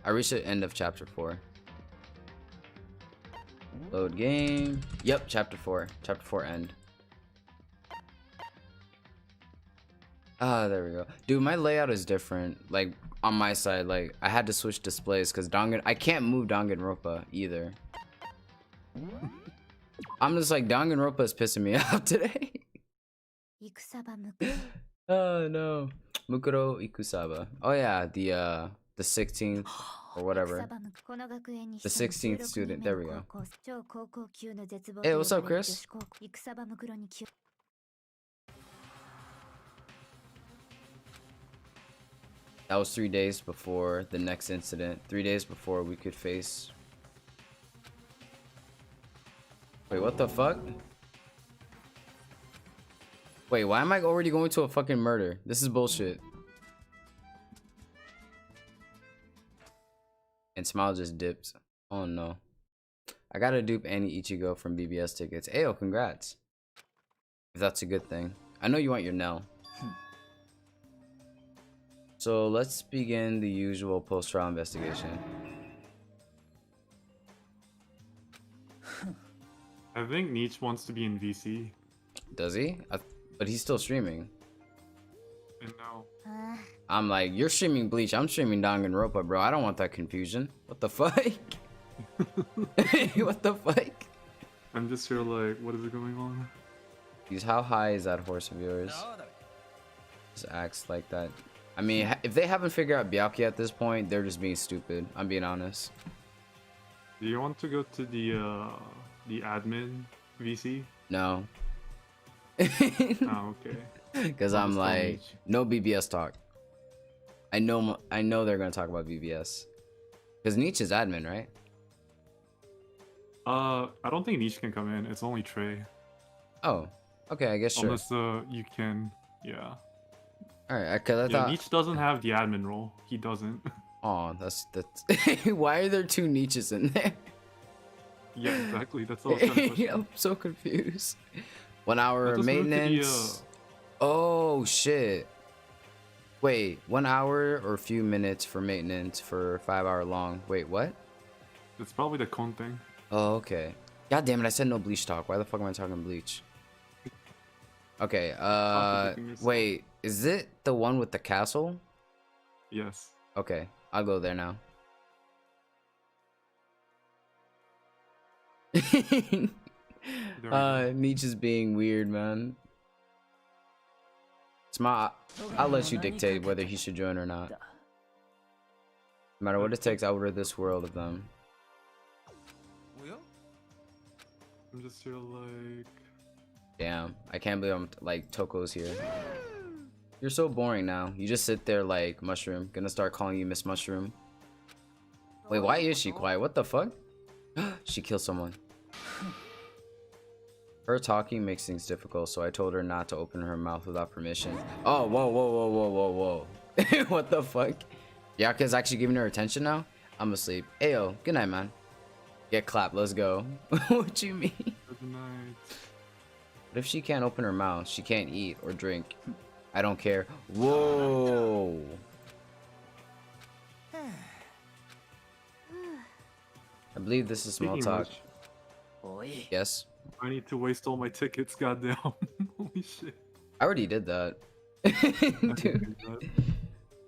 I reached the end of chapter 4. Load game. Yep, chapter 4. Chapter 4 end. Ah, there we go. Dude, my layout is different. Like, on my side, like, I had to switch displays because I can't move Danganronpa either. I'm just like, Danganronpa is pissing me off today. Oh, no. Mukuro Ikusaba. Oh, yeah, the 16th or whatever. The 16th student. There we go. Hey, what's up, Chris? That was 3 days before the next incident. 3 days before we could face... Wait, what the fuck? Wait, why am I already going to a fucking murder? This is bullshit. And Smile just dipped. Oh no. I gotta dupe Annie Ichigo from BBS tickets. Ayo, congrats. If that's a good thing. I know you want your Nell. So let's begin the usual post-trial investigation. I think Nietzsche wants to be in VC. Does he? But he's still streaming. And no. I'm like, you're streaming Bleach, I'm streaming Danganronpa, bro. I don't want that confusion. What the fuck? What the fuck? I'm just here like, what is going on? He's, how high is that horse of yours? Just acts like that. I mean, if they haven't figured out Byakuya at this point, they're just being stupid. I'm being honest. Do you want to go to the admin VC? No. Oh, okay. Because I'm like, no BBS talk. I know they're gonna talk about BBS. Because Nietzsche is admin, right? I don't think Nietzsche can come in. It's only Trey. Oh, okay. I guess sure. Unless you can, yeah. All right, because I thought Nietzsche doesn't have the admin role. He doesn't. Oh, that's why are there 2 Nietzsches in there? Yeah, exactly. That's all. I'm so confused. 1 hour maintenance. Oh shit. Wait, 1 hour or a few minutes for maintenance for 5 hour long. Wait, what? It's probably the con thing. Oh, okay. God damn it, I said no Bleach talk. Why the fuck am I talking Bleach? Okay, wait, is it the one with the castle? Yes. Okay, I'll go there now. Nietzsche's being weird, man. Smile, I'll let you dictate whether he should join or not. No matter what it takes, I'll rid this world of them. I'm just here like... Damn, I can't believe I'm like Toko's here. You're so boring now. You just sit there like Mushroom. Gonna start calling you Miss Mushroom. Wait, why is she quiet? What the fuck? She killed someone. Her talking makes things difficult, so I told her not to open her mouth without permission. Oh, whoa, whoa, whoa, whoa, whoa, whoa. What the fuck? Yakuza's actually giving her attention now? I'm asleep. Ayo, good night, man. Get clapped, let's go. What you mean? Good night. What if she can't open her mouth? She can't eat or drink. I don't care. Whoa. I believe this is small talk. Yes. I need to waste all my tickets, goddamn. Holy shit. I already did that. Dude.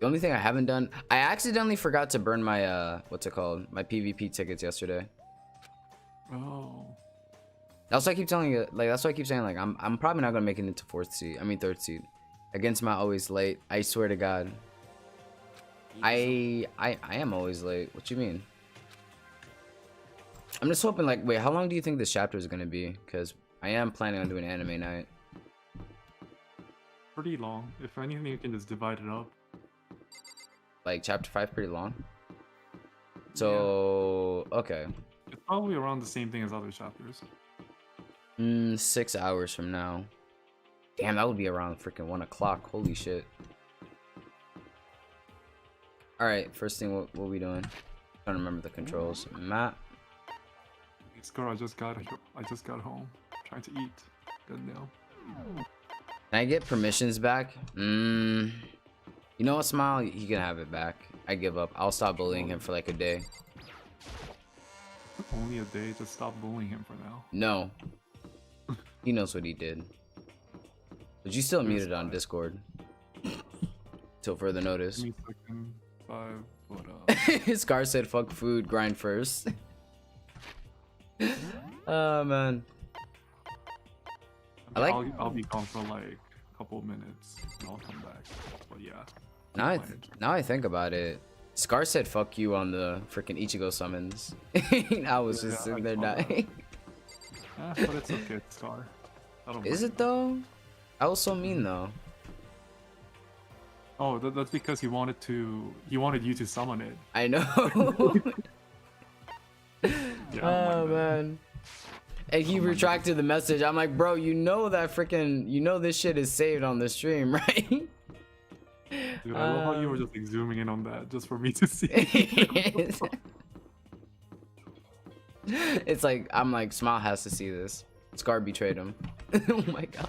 The only thing I haven't done, I accidentally forgot to burn my what's it called? My PvP tickets yesterday. Oh. That's why I keep telling you, like that's why I keep saying like I'm probably not gonna make it into 4th seed. I mean 3rd seed. Against my always late. I swear to God. I am always late. What you mean? I'm just hoping like wait, how long do you think this chapter is gonna be? Because I am planning on doing anime night. Pretty long. If anything, you can just divide it up. Like chapter 5 pretty long. So yeah. Okay. It's probably around the same thing as other chapters. 6 hours from now. Damn, that would be around freaking 1 o'clock. Holy shit. Alright, first thing what we doing? Trying to remember the controls. Map. It's girl, I just got home. Trying to eat. Good now. Can I get permissions back? You know what, Smile? You can have it back. I give up. I'll stop bullying him for like a day. Only a day. Just stop bullying him for now. No. He knows what he did. But you still muted on Discord. Till further notice. Give me a second. 5. What up? Scar said fuck food, grind first. Oh man. I'll be gone for like a couple of minutes and I'll come back. But yeah. Now I think about it. Scar said fuck you on the freaking Ichigo summons. I was just sitting there dying. But it's okay, Scar. Is it though? I was so mean though. Oh, that's because he wanted you to summon it. I know. Yeah, oh man. And he retracted the message. I'm like, bro, you know that freaking, you know this shit is saved on the stream, right? Dude, I love how you were just like zooming in on that just for me to see. It's like, I'm like, Smile has to see this. Scar betrayed him. Oh my god.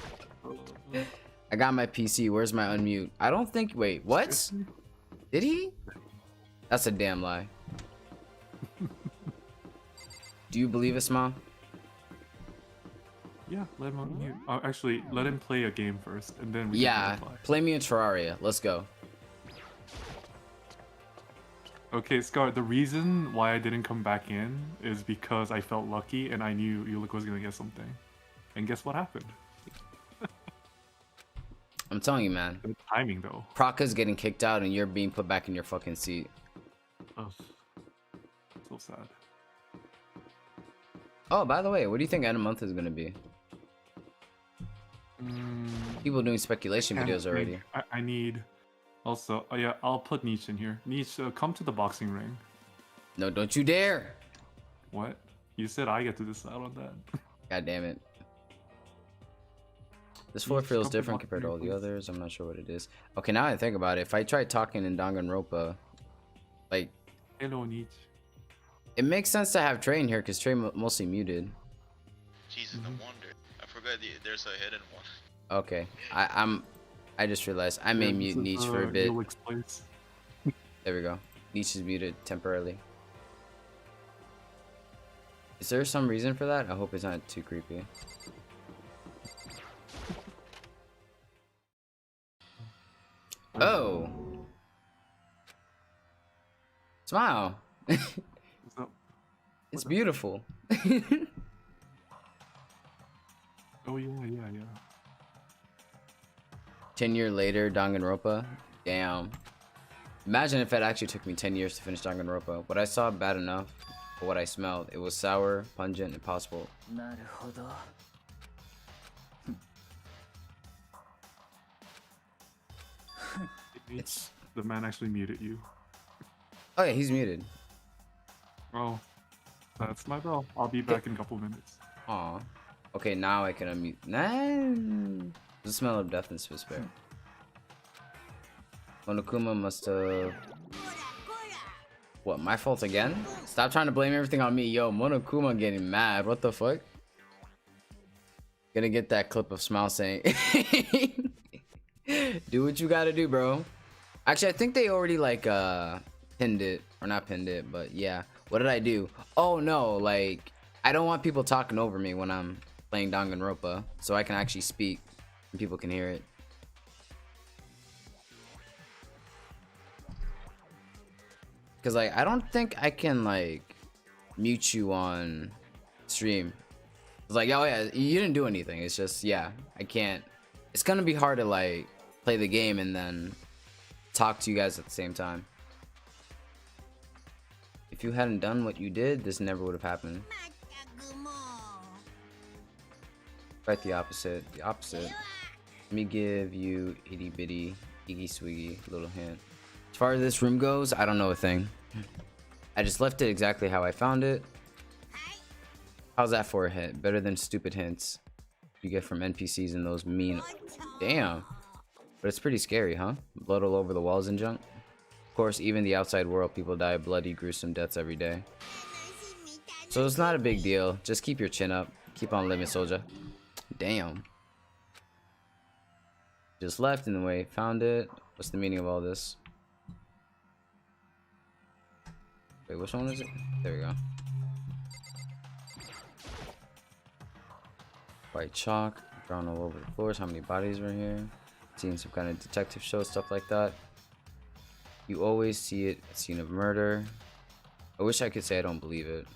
I got my PC. Where's my unmute? I don't think. Wait, what? Did he? That's a damn lie. Do you believe it, Smile? Yeah, let him unmute. Actually, let him play a game first, and then we Yeah, can play me in Terraria. Let's go. Okay, Scar, the reason why I didn't come back in is because I felt lucky and I knew Yulik was gonna get something. And guess what happened? I'm telling you, man. The timing, though. Praka's getting kicked out and you're being put back in your fucking seat. Oh, so sad. Oh, by the way, what do you think end of month is gonna be? People doing speculation videos already. I need... Also, oh yeah, I'll put Nietzsche in here. Nietzsche, come to the boxing ring. No, don't you dare! What? You said I get to decide on that. God damn it. This floor feels different compared to all the others. I'm not sure what it is. Okay, now I think about it. If I try talking in Danganronpa, like... Hello, Nietzsche. It makes sense to have Trey in here because Trey mostly muted. Jesus, no wonder. I forgot there's a hidden one. Okay, I just realized I may mute Nietzsche for a bit. There we go. Nietzsche is muted temporarily. Is there some reason for that? I hope it's not too creepy. Oh. Smile. It's beautiful. Oh yeah. 10 years later, Danganronpa. Damn. Imagine if it actually took me 10 years to finish Danganronpa. What I saw bad enough for what I smelled. It was sour, pungent, impossible. It's the man actually muted you. Oh yeah, he's muted. Oh, that's my bell. I'll be back in a couple minutes. Aw. Okay, now I can unmute. Nah. The smell of death and despair. Monokuma must have... What, my fault again? Stop trying to blame everything on me. Yo, Monokuma getting mad. What the fuck? Gonna get that clip of Smile saying... Do what you gotta do, bro. Actually, I think they already, like, pinned it. Or not pinned it, but yeah. What did I do? Oh, no, like... I don't want people talking over me when I'm playing Danganronpa. So I can actually speak. And people can hear it. Because, like, I don't think I can, like, mute you on stream. It's like, oh, yeah, you didn't do anything. It's just, yeah, I can't. It's going to be hard to, like, play the game and then talk to you guys at the same time. If you hadn't done what you did, this never would have happened. Right, the opposite. The opposite. Let me give you itty bitty, iggy swiggy little hint. As far as this room goes, I don't know a thing. I just left it exactly how I found it. How's that for a hint? Better than stupid hints you get from NPCs and those mean... Damn. But it's pretty scary, huh? Blood all over the walls and junk. Of course, even the outside world, people die bloody, gruesome deaths every day. So it's not a big deal. Just keep your chin up. Keep on living, soldier. Damn. Just left in the way. Found it. What's the meaning of all this? Wait, which one is it? There we go. White chalk drawn all over the floors. How many bodies were here? Seeing some kind of detective show, stuff like that. You always see it, a scene of murder. I wish I could say I don't believe it.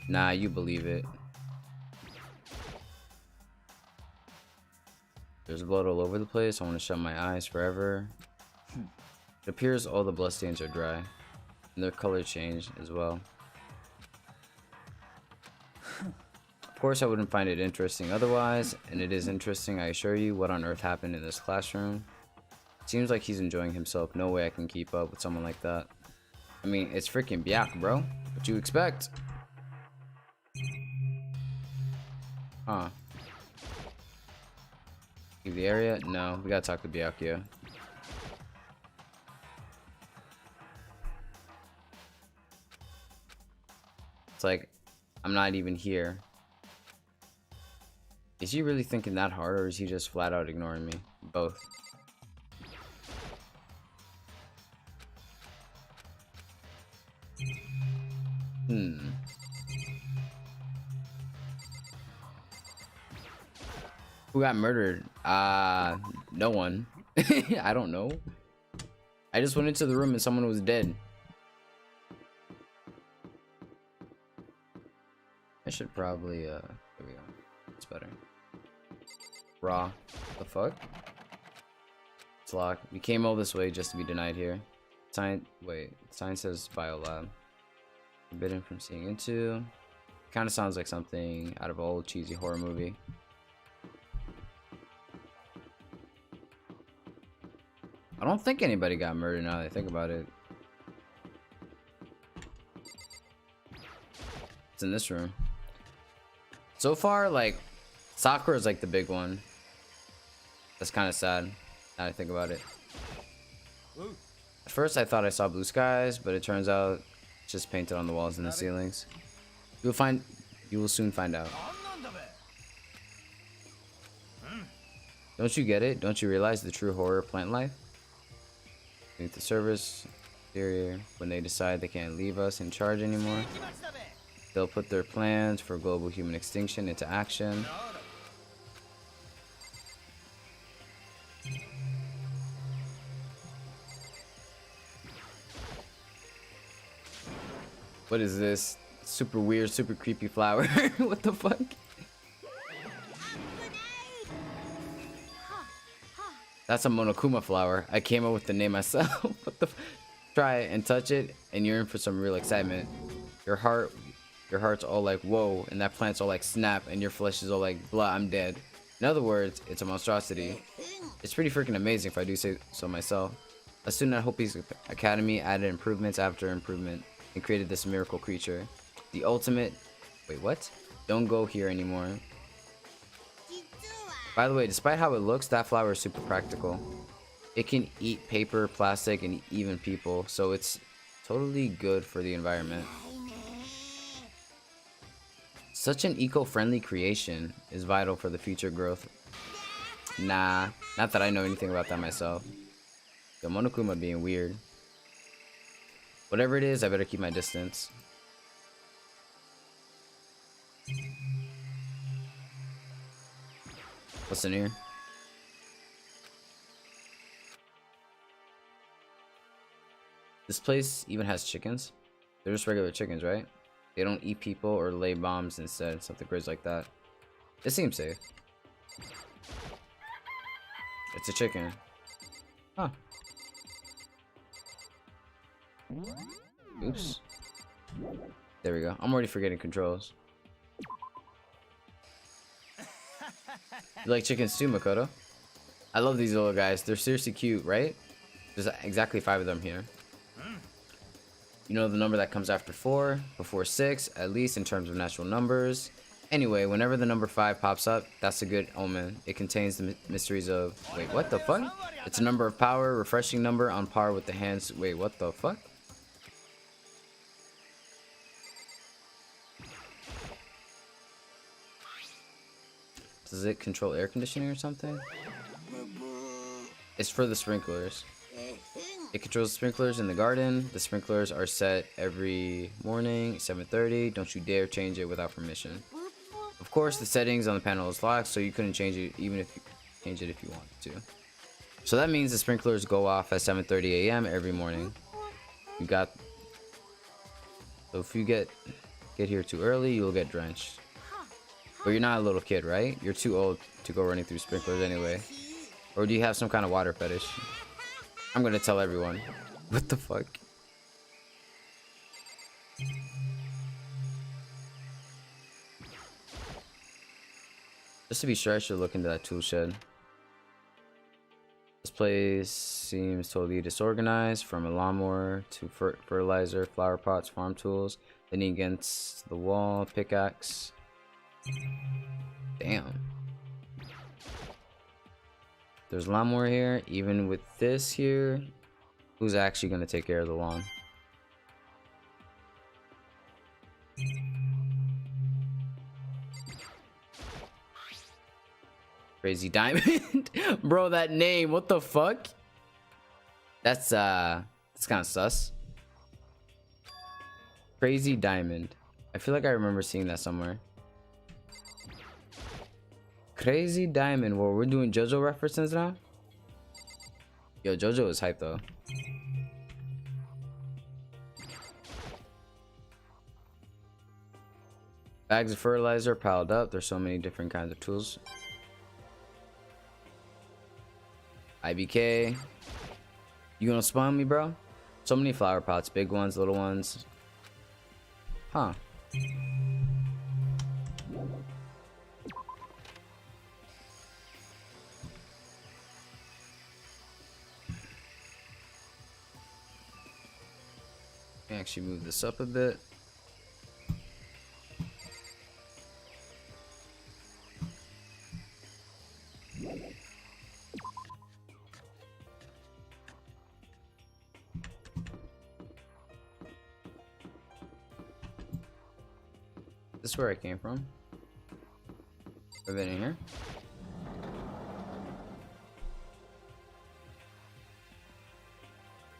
Nah, you believe it. There's blood all over the place. I want to shut my eyes forever. It appears all the bloodstains are dry. And their color changed as well. Of course I wouldn't find it interesting otherwise, and it is interesting, I assure you. What on earth happened in this classroom? Seems like he's enjoying himself. No way I can keep up with someone like that. I mean, it's freaking Byac, bro. What you expect? Huh. Leave the area? No, we gotta talk to Byakuya. It's like, I'm not even here. Is he really thinking that hard, or is he just flat out ignoring me? Both. Who got murdered? No one. I don't know. I just went into the room and someone was dead. I should probably, there we go. It's better. Raw. The fuck? It's locked. We came all this way just to be denied here. Sign, wait. Sign says biolab. Forbidden from seeing into. Kind of sounds like something out of an old cheesy horror movie. I don't think anybody got murdered now that I think about it. It's in this room. So far, like, Sakura is like the big one. That's kind of sad now that I think about it. At first I thought I saw blue skies, but it turns out it's just painted on the walls and the ceilings. You will soon find out. Don't you get it? Don't you realize the true horror of plant life? Beneath the surface, exterior, when they decide they can't leave us in charge anymore, they'll put their plans for global human extinction into action. What is this? Super weird, super creepy flower. What the fuck? That's a Monokuma flower. I came up with the name myself. What the try it and touch it, and you're in for some real excitement. Your heart's all like, whoa, and that plant's all like, snap, and your flesh is all like, blah, I'm dead. In other words, it's a monstrosity. It's pretty freaking amazing if I do say so myself. A student at Hopi's Academy added improvements after improvement and created this miracle creature. The ultimate... Wait, what? Don't go here anymore. By the way, despite how it looks, that flower is super practical. It can eat paper, plastic, and even people, so it's totally good for the environment. Such an eco-friendly creation is vital for the future growth. Nah, not that I know anything about that myself. Yo, Monokuma being weird. Whatever it is, I better keep my distance. What's in here? This place even has chickens. They're just regular chickens, right? They don't eat people or lay bombs instead. Something crazy like that. It seems safe. It's a chicken. Huh. Oops. There we go. I'm already forgetting controls. You like chickens too, Makoto? I love these little guys. They're seriously cute, right? There's exactly 5 of them here. You know the number that comes after 4, before 6, at least in terms of natural numbers. Anyway, whenever the number 5 pops up, that's a good omen. It contains the mysteries of... Wait, what the fuck? It's a number of power, refreshing number on par with the hands... Wait, what the fuck? Does it control air conditioning or something? It's for the sprinklers. It controls sprinklers in the garden. The sprinklers are set every morning, 7:30. Don't you dare change it without permission. Of course, the settings on the panel is locked, so you couldn't change it even if you change it if you wanted to. So that means the sprinklers go off at 7:30 a.m. every morning. You got. So if you get here too early, you'll get drenched. But you're not a little kid, right? You're too old to go running through sprinklers anyway. Or do you have some kind of water fetish? I'm gonna tell everyone. What the fuck? Just to be sure, I should look into that tool shed. This place seems totally disorganized, from a lawnmower to fertilizer, flower pots, farm tools, leaning against the wall, pickaxe. Damn. There's a lawnmower here. Even with this here, who's actually gonna take care of the lawn? Crazy Diamond. Bro, that name, what the fuck? That's kind of sus. Crazy Diamond. I feel like I remember seeing that somewhere. Crazy Diamond. Well, we're doing JoJo references now. Yo, JoJo is hype though. Bags of fertilizer piled up. There's so many different kinds of tools. IBK. You gonna spawn me, bro? So many flower pots, big ones, little ones. Huh. Let me actually move this up a bit. This is where I came from. I've been in here.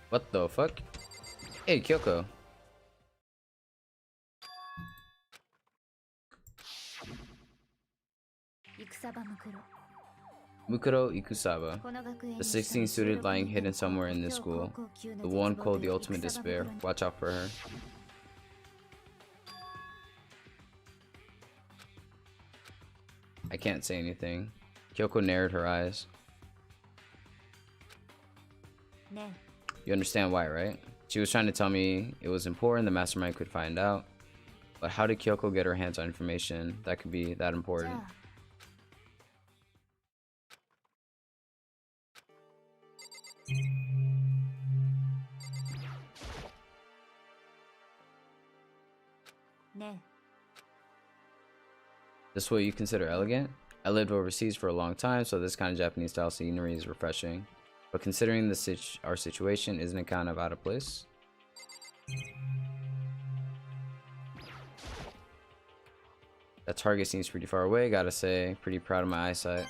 What the fuck? Hey, Kyoko. Mukuro Ikusaba. The 16th student lying hidden somewhere in this school. The one called the ultimate despair. Watch out for her. I can't say anything. Kyoko narrowed her eyes. You understand why, right? She was trying to tell me it was important the mastermind could find out. But how did Kyoko get her hands on information that could be that important? This is what you consider elegant? I lived overseas for a long time, so this kind of Japanese style scenery is refreshing. But considering our situation, isn't it kind of out of place? That target seems pretty far away, gotta say. Pretty proud of my eyesight.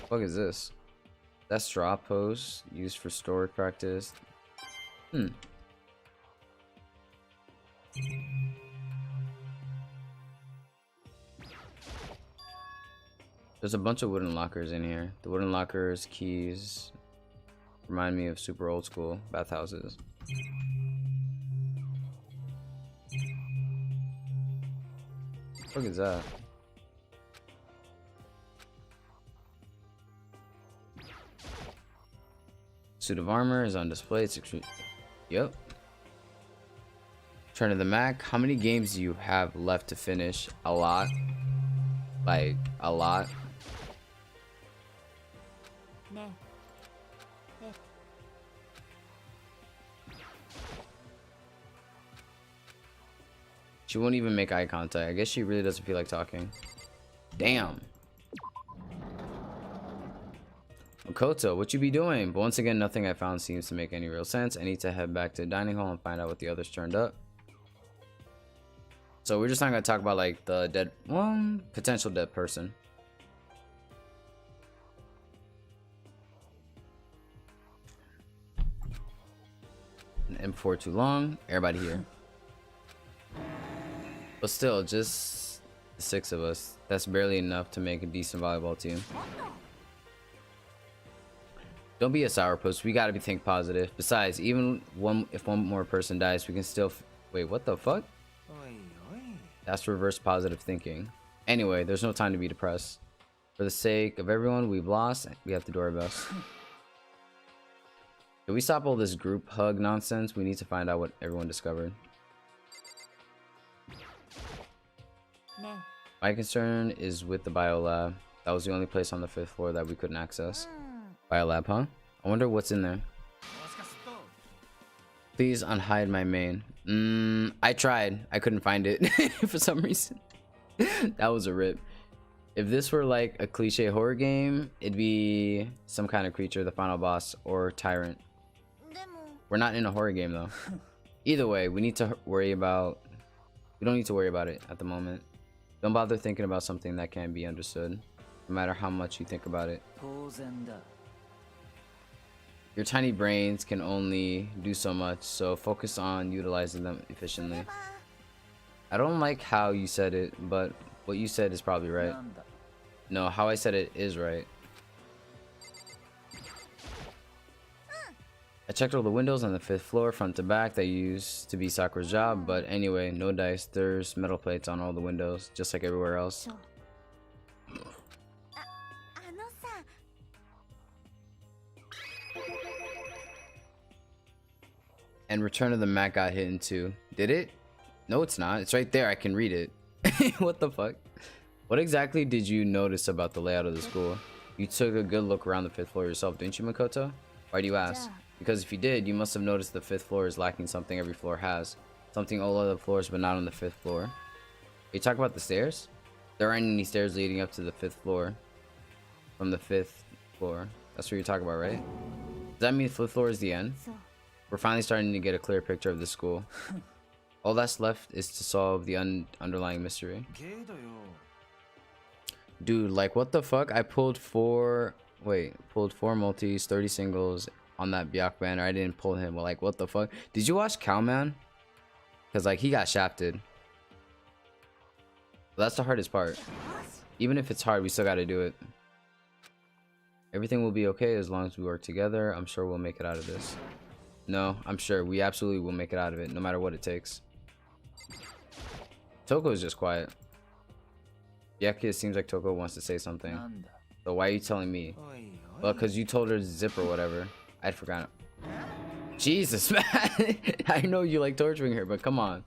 What is this? That's straw post used for storage practice. There's a bunch of wooden lockers in here. The wooden lockers, keys, remind me of super old school bathhouses. What is that? Suit of armor is on display. It's yep. Turn to the Mac. How many games do you have left to finish? A lot. Like, a lot. She won't even make eye contact. I guess she really doesn't feel like talking. Damn. Makoto, what you be doing? But once again, nothing I found seems to make any real sense. I need to head back to the dining hall and find out what the others turned up. So we're just not gonna talk about like the dead, potential dead person. and before too long, everybody here. But still, just the 6 of us. That's barely enough to make a decent volleyball team. Don't be a sourpuss. We gotta think positive. Besides, even if one more person dies, we can still. Wait, what the fuck? That's reverse positive thinking. Anyway, there's no time to be depressed. For the sake of everyone we've lost, we have to do our best. Can we stop all this group hug nonsense? We need to find out what everyone discovered. My concern is with the biolab. That was the only place on the 5th floor that we couldn't access. Biolab, huh? I wonder what's in there. Please unhide my main. I tried. I couldn't find it for some reason. That was a rip. If this were like a cliche horror game, it'd be some kind of creature, the final boss, or tyrant. We're not in a horror game though. Either way, we don't need to worry about it at the moment. Don't bother thinking about something that can't be understood, no matter how much you think about it. Your tiny brains can only do so much, so focus on utilizing them efficiently. I don't like how you said it, but what you said is probably right. No, how I said it is right. I checked all the windows on the 5th floor, front to back. That used to be Sakura's job, but anyway, no dice. There's metal plates on all the windows, just like everywhere else. And Return of the Mac got hit too. Did it? No, it's not. It's right there. I can read it. What the fuck? What exactly did you notice about the layout of the school? You took a good look around the 5th floor yourself, didn't you, Makoto? Why do you ask? Because if you did, you must have noticed the 5th floor is lacking something every floor has. Something all other floors, but not on the 5th floor. Are you talking about the stairs? There aren't any stairs leading up to the 5th floor. From the 5th floor. That's what you're talking about, right? Does that mean the 5th floor is the end? We're finally starting to get a clear picture of the school. All that's left is to solve the underlying mystery. Dude, like what the fuck? I pulled 4 multis, 30 singles on that Byaku banner. I didn't pull him. Well, like what the fuck? Did you watch Cowman? Cause like he got shafted. That's the hardest part. Even if it's hard, we still gotta do it. Everything will be okay as long as we work together. I'm sure we'll make it out of this. No, I'm sure we absolutely will make it out of it, no matter what it takes. Toko is just quiet. Yeah, it seems like Toko wants to say something. So why are you telling me? Well, because you told her to zip or whatever. I'd forgotten. Jesus, man. I know you like torturing her, but come on.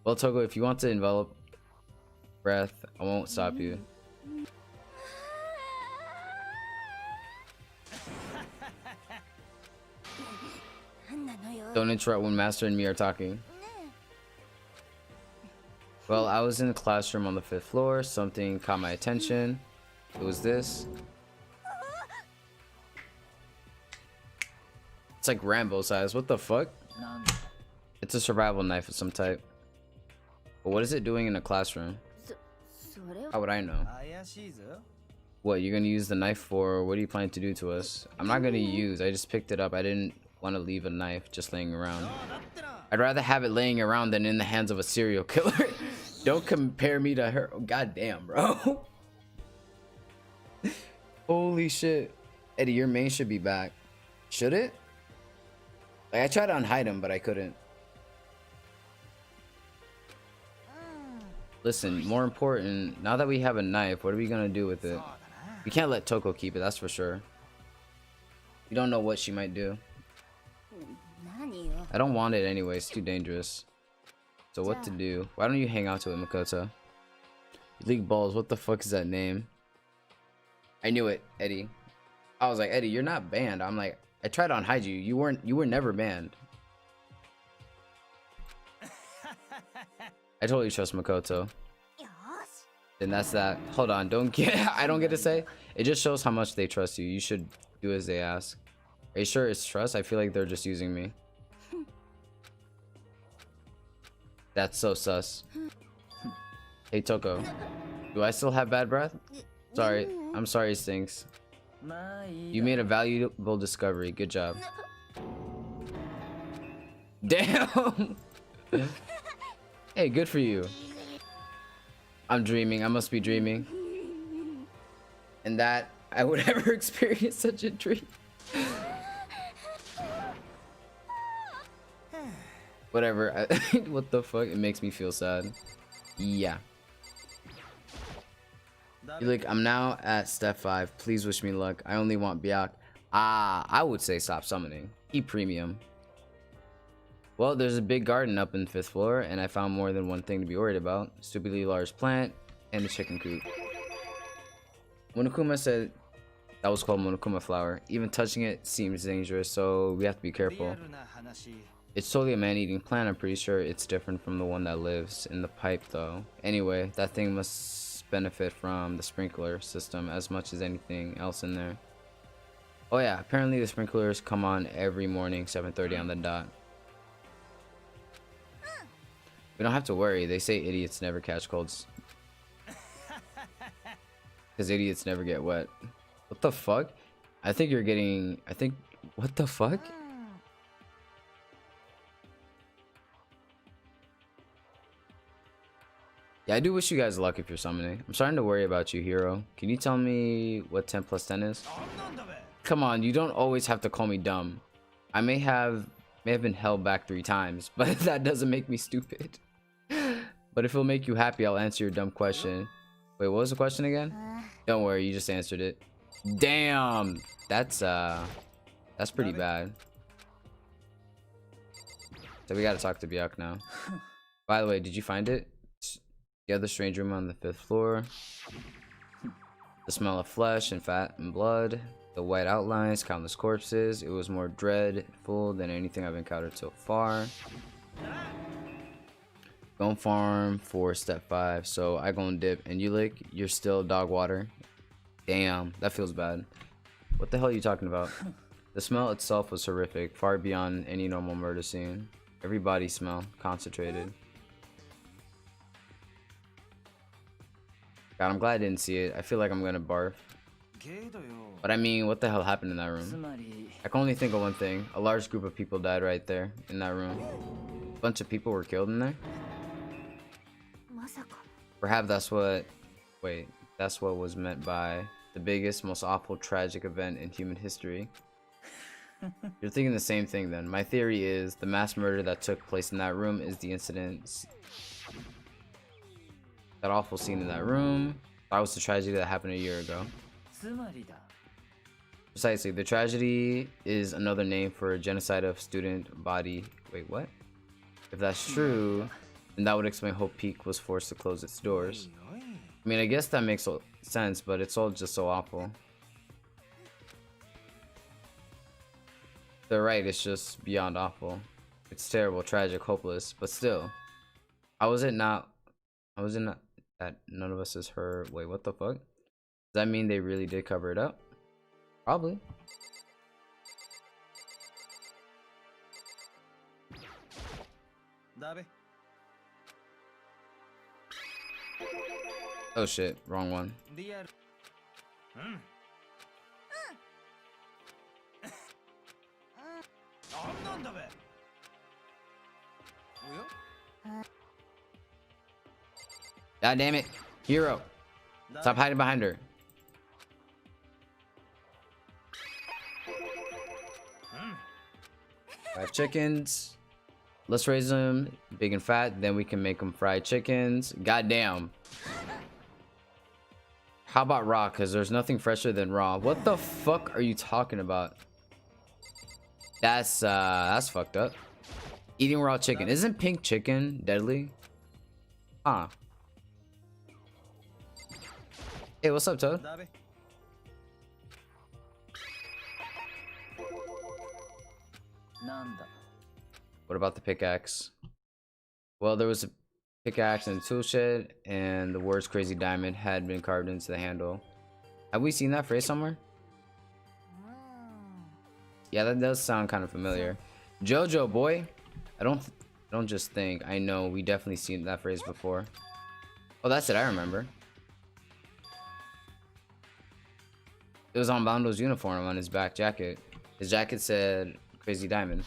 Well, Toko, if you want to envelop breath, I won't stop you. Don't interrupt when Master and me are talking. Well, I was in the classroom on the 5th floor. Something caught my attention. It was this. It's like Rambo size. What the fuck? It's a survival knife of some type. But what is it doing in a classroom? How would I know? What, you're gonna use the knife for? What are you planning to do to us? I'm not gonna use. I just picked it up. I didn't want to leave a knife just laying around. I'd rather have it laying around than in the hands of a serial killer. Don't compare me to her. Oh, god damn, bro. Holy shit. Eddie, your main should be back. Should it? Like, I tried to unhide him, but I couldn't. Listen, more important, now that we have a knife, what are we gonna do with it? We can't let Toko keep it, that's for sure. We don't know what she might do. I don't want it anyway, it's too dangerous. So what to do? Why don't you hang out to it, Makoto? League Balls, what the fuck is that name? I knew it, Eddie. I was like, Eddie, you're not banned. I'm like, I tried to unhide you. You were never banned. I totally trust Makoto. And that's that. Hold on, I don't get to say. It just shows how much they trust you. You should do as they ask. Are you sure it's trust? I feel like they're just using me. That's so sus. Hey Toko, do I still have bad breath? Sorry, I'm sorry, Stinks. You made a valuable discovery. Good job. Damn. Hey, good for you. I'm dreaming. I must be dreaming. And that I would ever experience such a dream. Whatever. What the fuck? It makes me feel sad. Yeah. Yulik, I'm now at step 5. Please wish me luck. I only want Byac. I would say stop summoning. Keep premium. Well, there's a big garden up in the 5th floor, and I found more than one thing to be worried about. Stupidly large plant, and a chicken coop. Monokuma said that was called Monokuma flower. Even touching it seems dangerous, so we have to be careful. It's totally a man-eating plant. I'm pretty sure it's different from the one that lives in the pipe, though. Anyway, that thing must benefit from the sprinkler system as much as anything else in there. Oh yeah, apparently the sprinklers come on every morning, 7:30 on the dot. We don't have to worry. They say idiots never catch colds. Because idiots never get wet. What the fuck? I think you're getting... What the fuck? Yeah, I do wish you guys luck if you're summoning. I'm starting to worry about you, hero. Can you tell me what 10 plus 10 is? Come on, you don't always have to call me dumb. I may have been held back 3 times, but that doesn't make me stupid. But if it'll make you happy, I'll answer your dumb question. Wait, what was the question again? Don't worry, you just answered it. Damn, that's pretty bad. So we gotta talk to Byac now. By the way, did you find it? The other strange room on the 5th floor. The smell of flesh and fat and blood. The white outlines, countless corpses. It was more dreadful than anything I've encountered so far. Don't farm for step 5, so I gon' dip. And Yulik, you're still dog water. Damn, that feels bad. What the hell are you talking about? The smell itself was horrific, far beyond any normal murder scene. Every body smell, concentrated. God, I'm glad I didn't see it. I feel like I'm gonna barf. But I mean, what the hell happened in that room? I can only think of one thing. A large group of people died right there, in that room. A bunch of people were killed in there? Perhaps that's what... Wait, that's what was meant by the biggest, most awful, tragic event in human history. You're thinking the same thing then. My theory is the mass murder that took place in that room is the incident. That awful scene in that room. That was the tragedy that happened a year ago. Precisely. The tragedy is another name for a genocide of student body. Wait, what? If that's true, then that would explain Hope Peak was forced to close its doors. I mean, I guess that makes sense, but it's all just so awful. They're right, it's just beyond awful. It's terrible, tragic, hopeless, but still. How is it not that none of us is her? Wait, what the fuck? Does that mean they really did cover it up? Probably. Oh shit, wrong one. God damn it, hero! Stop hiding behind her. I have chickens. Let's raise them big and fat, then we can make them fried chickens. God damn. How about raw? Because there's nothing fresher than raw. What the fuck are you talking about? That's fucked up. Eating raw chicken. Isn't pink chicken deadly? Huh. Hey, what's up, Toad? What about the pickaxe? Well, there was a pickaxe in the tool shed, and the words "Crazy Diamond" had been carved into the handle. Have we seen that phrase somewhere? Yeah, that does sound kind of familiar. Jojo boy, I don't just think. I know we definitely seen that phrase before. Oh, that's it. I remember. It was on Bando's uniform on his back jacket. His jacket said "Crazy Diamond."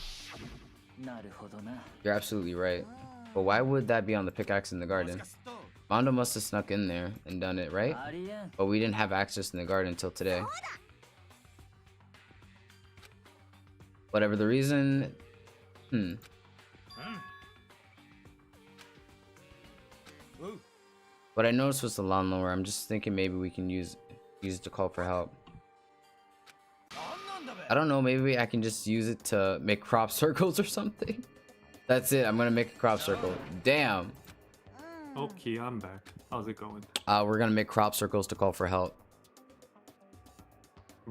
You're absolutely right. But why would that be on the pickaxe in the garden? Mondo must have snuck in there and done it, right? But we didn't have access in the garden until today. Whatever the reason... What I noticed was the lawnmower. I'm just thinking maybe we can use it to call for help. I don't know, maybe I can just use it to make crop circles or something. That's it, I'm gonna make a crop circle. Damn. Okay, I'm back. How's it going? We're gonna make crop circles to call for help.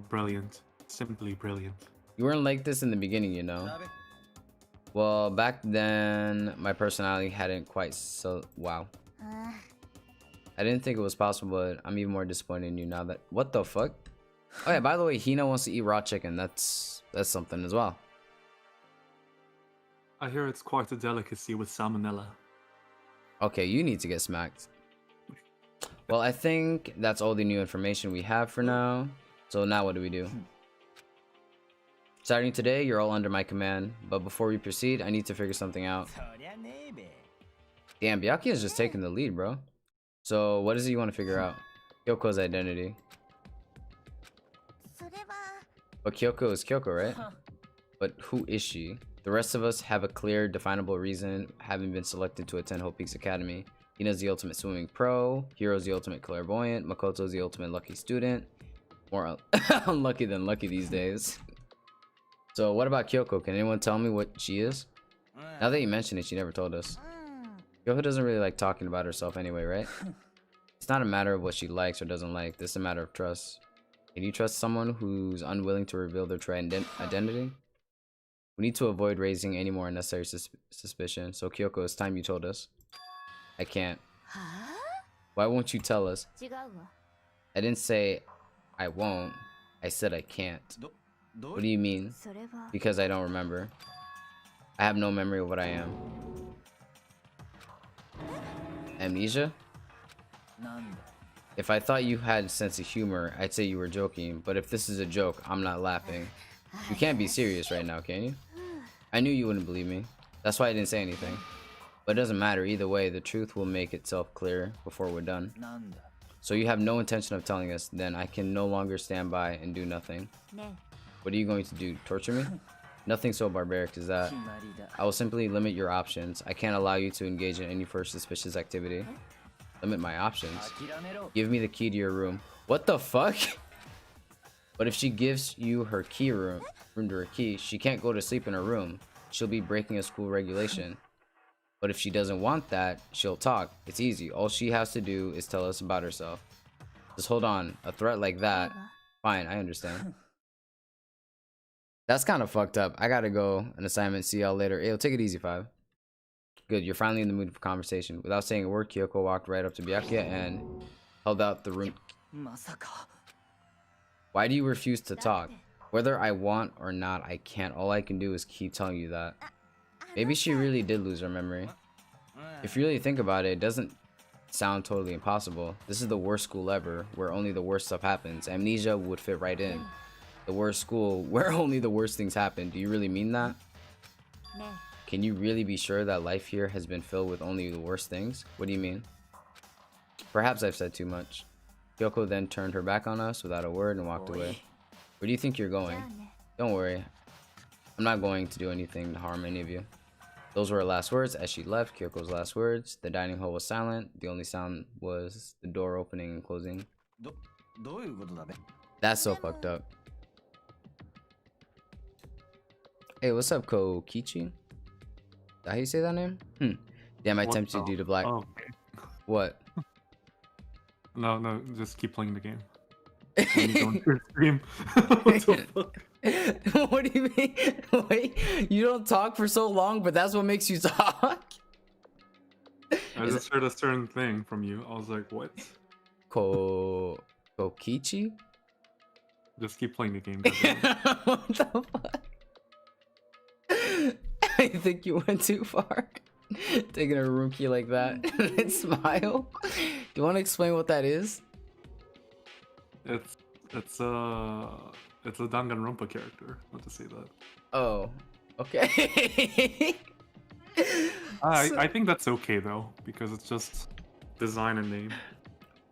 Brilliant. Simply brilliant. You weren't like this in the beginning, you know. Well, back then, my personality hadn't quite so... Wow. I didn't think it was possible, but I'm even more disappointed in you now that... What the fuck? Oh yeah, by the way, Hina wants to eat raw chicken. That's something as well. I hear it's quite a delicacy with salmonella. Okay, you need to get smacked. Well, I think that's all the new information we have for now. So now what do we do? Starting today, you're all under my command. But before we proceed, I need to figure something out. Damn, Byakuya is just taking the lead, bro. So what is it you want to figure out? Kyoko's identity. But Kyoko is Kyoko, right? But who is she? The rest of us have a clear, definable reason having been selected to attend Hope Peaks Academy. Hina's the ultimate swimming pro. Hiro's the ultimate clairvoyant. Makoto's the ultimate lucky student. More unlucky than lucky these days. So what about Kyoko? Can anyone tell me what she is? Now that you mention it, she never told us. Kyoko doesn't really like talking about herself anyway, right? It's not a matter of what she likes or doesn't like. This is a matter of trust. Can you trust someone who's unwilling to reveal their true identity? We need to avoid raising any more unnecessary suspicion. So Kyoko, it's time you told us. I can't. Why won't you tell us? I didn't say I won't. I said I can't. What do you mean? Because I don't remember. I have no memory of what I am. Amnesia? If I thought you had a sense of humor, I'd say you were joking. But if this is a joke, I'm not laughing. You can't be serious right now, can you? I knew you wouldn't believe me. That's why I didn't say anything. But it doesn't matter. Either way, the truth will make itself clear before we're done. So you have no intention of telling us, then I can no longer stand by and do nothing. What are you going to do? Torture me? Nothing so barbaric as that. I will simply limit your options. I can't allow you to engage in any first suspicious activity. Limit my options? Give me the key to your room. What the fuck? But if she gives you her key room to her key, she can't go to sleep in her room. She'll be breaking a school regulation. But if she doesn't want that, she'll talk. It's easy. All she has to do is tell us about herself. Just hold on. A threat like that. Fine, I understand. That's kind of fucked up. I gotta go. An assignment. See y'all later. Hey, take it easy, 5. Good, you're finally in the mood for conversation. Without saying a word, Kyoko walked right up to Byakuya and held out the room. Why do you refuse to talk? Whether I want or not, I can't. All I can do is keep telling you that. Maybe she really did lose her memory. If you really think about it, it doesn't sound totally impossible. This is the worst school ever, where only the worst stuff happens. Amnesia would fit right in. The worst school, where only the worst things happen. Do you really mean that? Can you really be sure that life here has been filled with only the worst things? What do you mean? Perhaps I've said too much. Kyoko then turned her back on us without a word and walked away. Where do you think you're going? Don't worry. I'm not going to do anything to harm any of you. Those were her last words. As she left, Kyoko's last words. The dining hall was silent. The only sound was the door opening and closing. That's so fucked up. Hey, what's up, Kokichi? Is that how you say that name? Damn, I tempted you to do black. Oh, okay. What? No, just keep playing the game. When you go into your stream. What the fuck? What do you mean? Wait, you don't talk for so long, but that's what makes you talk? I just heard a certain thing from you. I was like, what? Kokichi? Just keep playing the game. What the fuck? I think you went too far. Taking a room key like that and smile. Do you want to explain what that is? It's a Danganronpa character. Not to say that. Oh, Okay. I think that's okay though, because it's just design and name.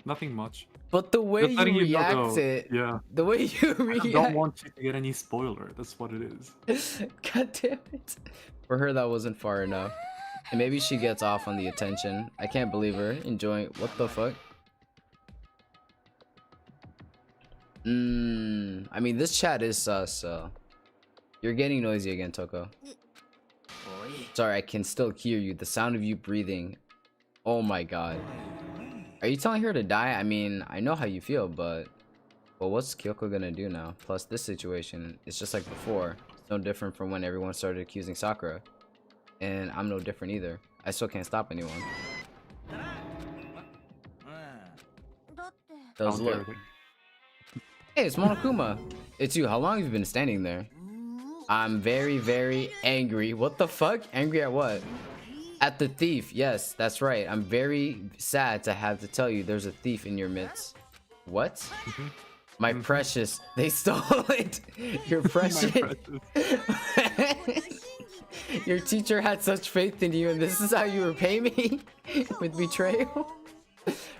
Nothing much. But the way Just letting you you know react though, it, yeah. the way you I react. don't want you to get any spoiler. That's what it is. God damn it. For her, that wasn't far enough. And maybe she gets off on the attention. I can't believe her enjoying. What the fuck? I mean, this chat is sus, so. You're getting noisy again, Toko. Sorry, I can still hear you. The sound of you breathing. Oh my god. Are you telling her to die? I mean, I know how you feel, but... Well, what's Kyoko gonna do now? Plus, this situation, it's just like before. It's no different from when everyone started accusing Sakura. And I'm no different either. I still can't stop anyone. Those look. Hey, it's Monokuma. It's you. How long have you been standing there? I'm very, very angry. What the fuck? Angry at what? At the thief. Yes, that's right. I'm very sad to have to tell you there's a thief in your midst. What? My precious. They stole it. Your precious. Your teacher had such faith in you, and this is how you repay me? With betrayal?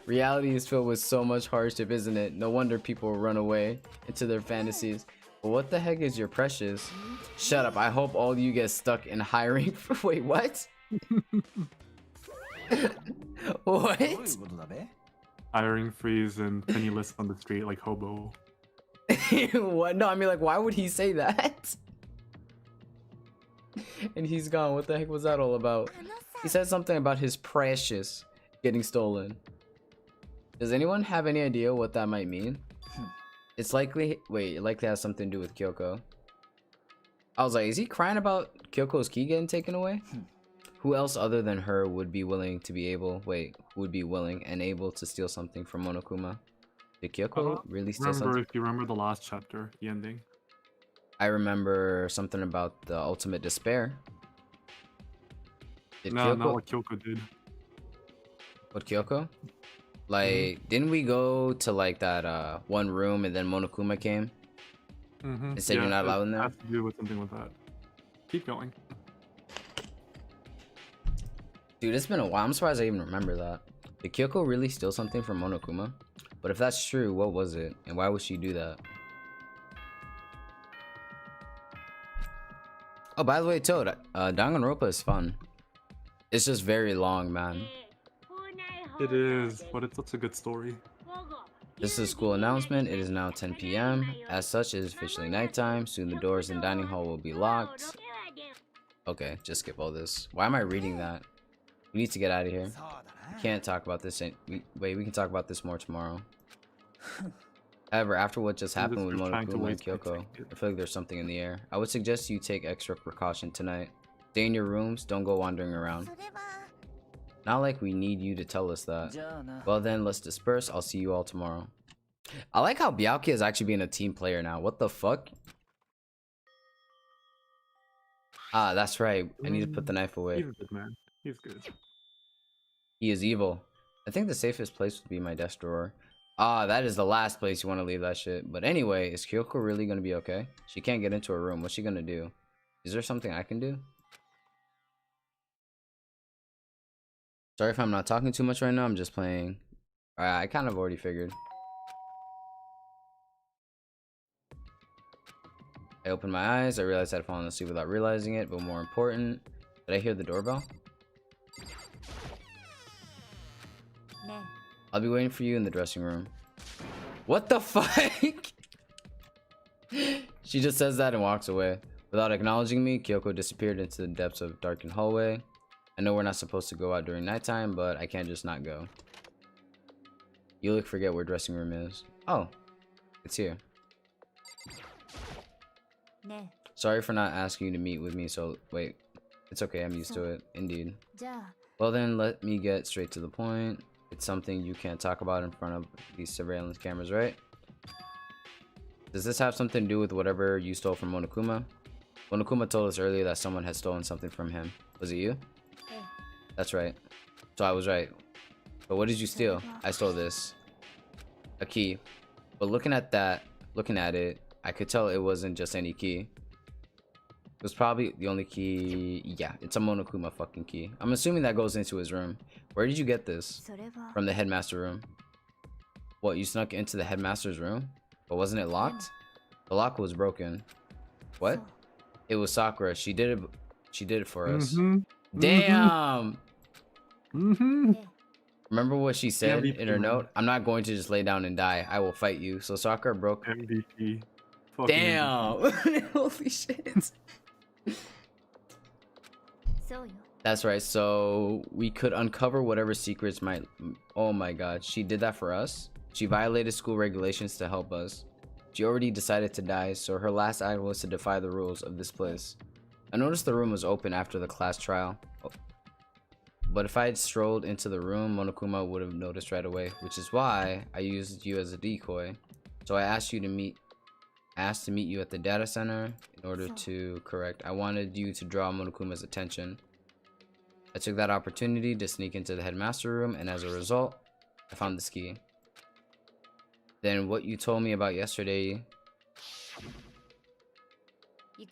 Reality is filled with so much hardship, isn't it? No wonder people will run away into their fantasies. But what the heck is your precious? Shut up. I hope all you get stuck in hiring. Wait, what? What? Hiring freeze and penniless on the street like hobo. What? No, I mean, like, why would he say that? And he's gone. What the heck was that all about? He said something about his precious getting stolen. Does anyone have any idea what that might mean? It's likely... Wait, it likely has something to do with Kyoko. I was like, is he crying about Kyoko's key getting taken away? Who else other than her would be willing to be able... Wait, would be willing and able to steal something from Monokuma? Did Kyoko really steal something? If you remember the last chapter, the ending. I remember something about the ultimate despair. Did No, Kyoko... not what Kyoko did. What, Kyoko? Like, didn't we go to like that one room and then Monokuma came? And said you're not allowed in there? It has to do with something with that. Keep going. Dude, it's been a while. I'm surprised I even remember that. Did Kyoko really steal something from Monokuma? But if that's true, what was it? And why would she do that? Oh, by the way, Toad, Danganronpa is fun. It's just very long, man. It is, but it's such a good story. This is a school announcement. It is now 10 p.m. As such, it is officially nighttime. Soon the doors in dining hall will be locked. Okay, just skip all this. Why am I reading that? We need to get out of here. We can't talk about this. Wait, we can talk about this more tomorrow. However, after what just happened with Monokuma and Kyoko, I feel like there's something in the air. I would suggest you take extra precaution tonight. Stay in your rooms. Don't go wandering around. Not like we need you to tell us that. Well then, let's disperse. I'll see you all tomorrow. I like how Byakuya is actually being a team player now. What the fuck? Ah, that's right. I need to put the knife away. He's good, man. He's good. He is evil. I think the safest place would be my desk drawer. Ah, that is the last place you want to leave that shit. But anyway, is Kyoko really going to be okay? She can't get into her room. What's she going to do? Is there something I can do? Sorry if I'm not talking too much right now. I'm just playing. I kind of already figured. I opened my eyes. I realized I'd fallen asleep without realizing it. But more important, did I hear the doorbell? I'll be waiting for you in the dressing room. What the fuck? She just says that and walks away. Without acknowledging me, Kyoko disappeared into the depths of a darkened hallway. I know we're not supposed to go out during nighttime, but I can't just not go. Yulik, forget where dressing room is. Oh, it's here. Sorry for not asking you to meet with me, so wait. It's okay, I'm used to it. Indeed. Well then, let me get straight to the point. It's something you can't talk about in front of these surveillance cameras, right? Does this have something to do with whatever you stole from Monokuma? Monokuma told us earlier that someone had stolen something from him. Was it you? That's right. So I was right. But what did you steal? I stole this. A key. But looking at it, I could tell it wasn't just any key. was probably the only key. Yeah, it's a Monokuma fucking key. I'm assuming that goes into his room. Where did you get this? From the headmaster room. What, you snuck into the headmaster's room? But wasn't it locked? The lock was broken. What? It was Sakura. She did it for us. Damn! Remember what she said MVP, in her man. note? I'm not going to just lay down and die. I will fight you. So Sakura broke. MVP. Fucking Damn! Holy shit. That's right. So we could uncover whatever secrets might. Oh my god. She did that for us? She violated school regulations to help us. She already decided to die, so her last act was to defy the rules of this place. I noticed the room was open after the class trial. But if I had strolled into the room, Monokuma would have noticed right away, which is why I used you as a decoy. So I asked to meet you at the data center in order to correct. I wanted you to draw Monokuma's attention. I took that opportunity to sneak into the headmaster room, and as a result, I found this key. Then what you told me about yesterday, the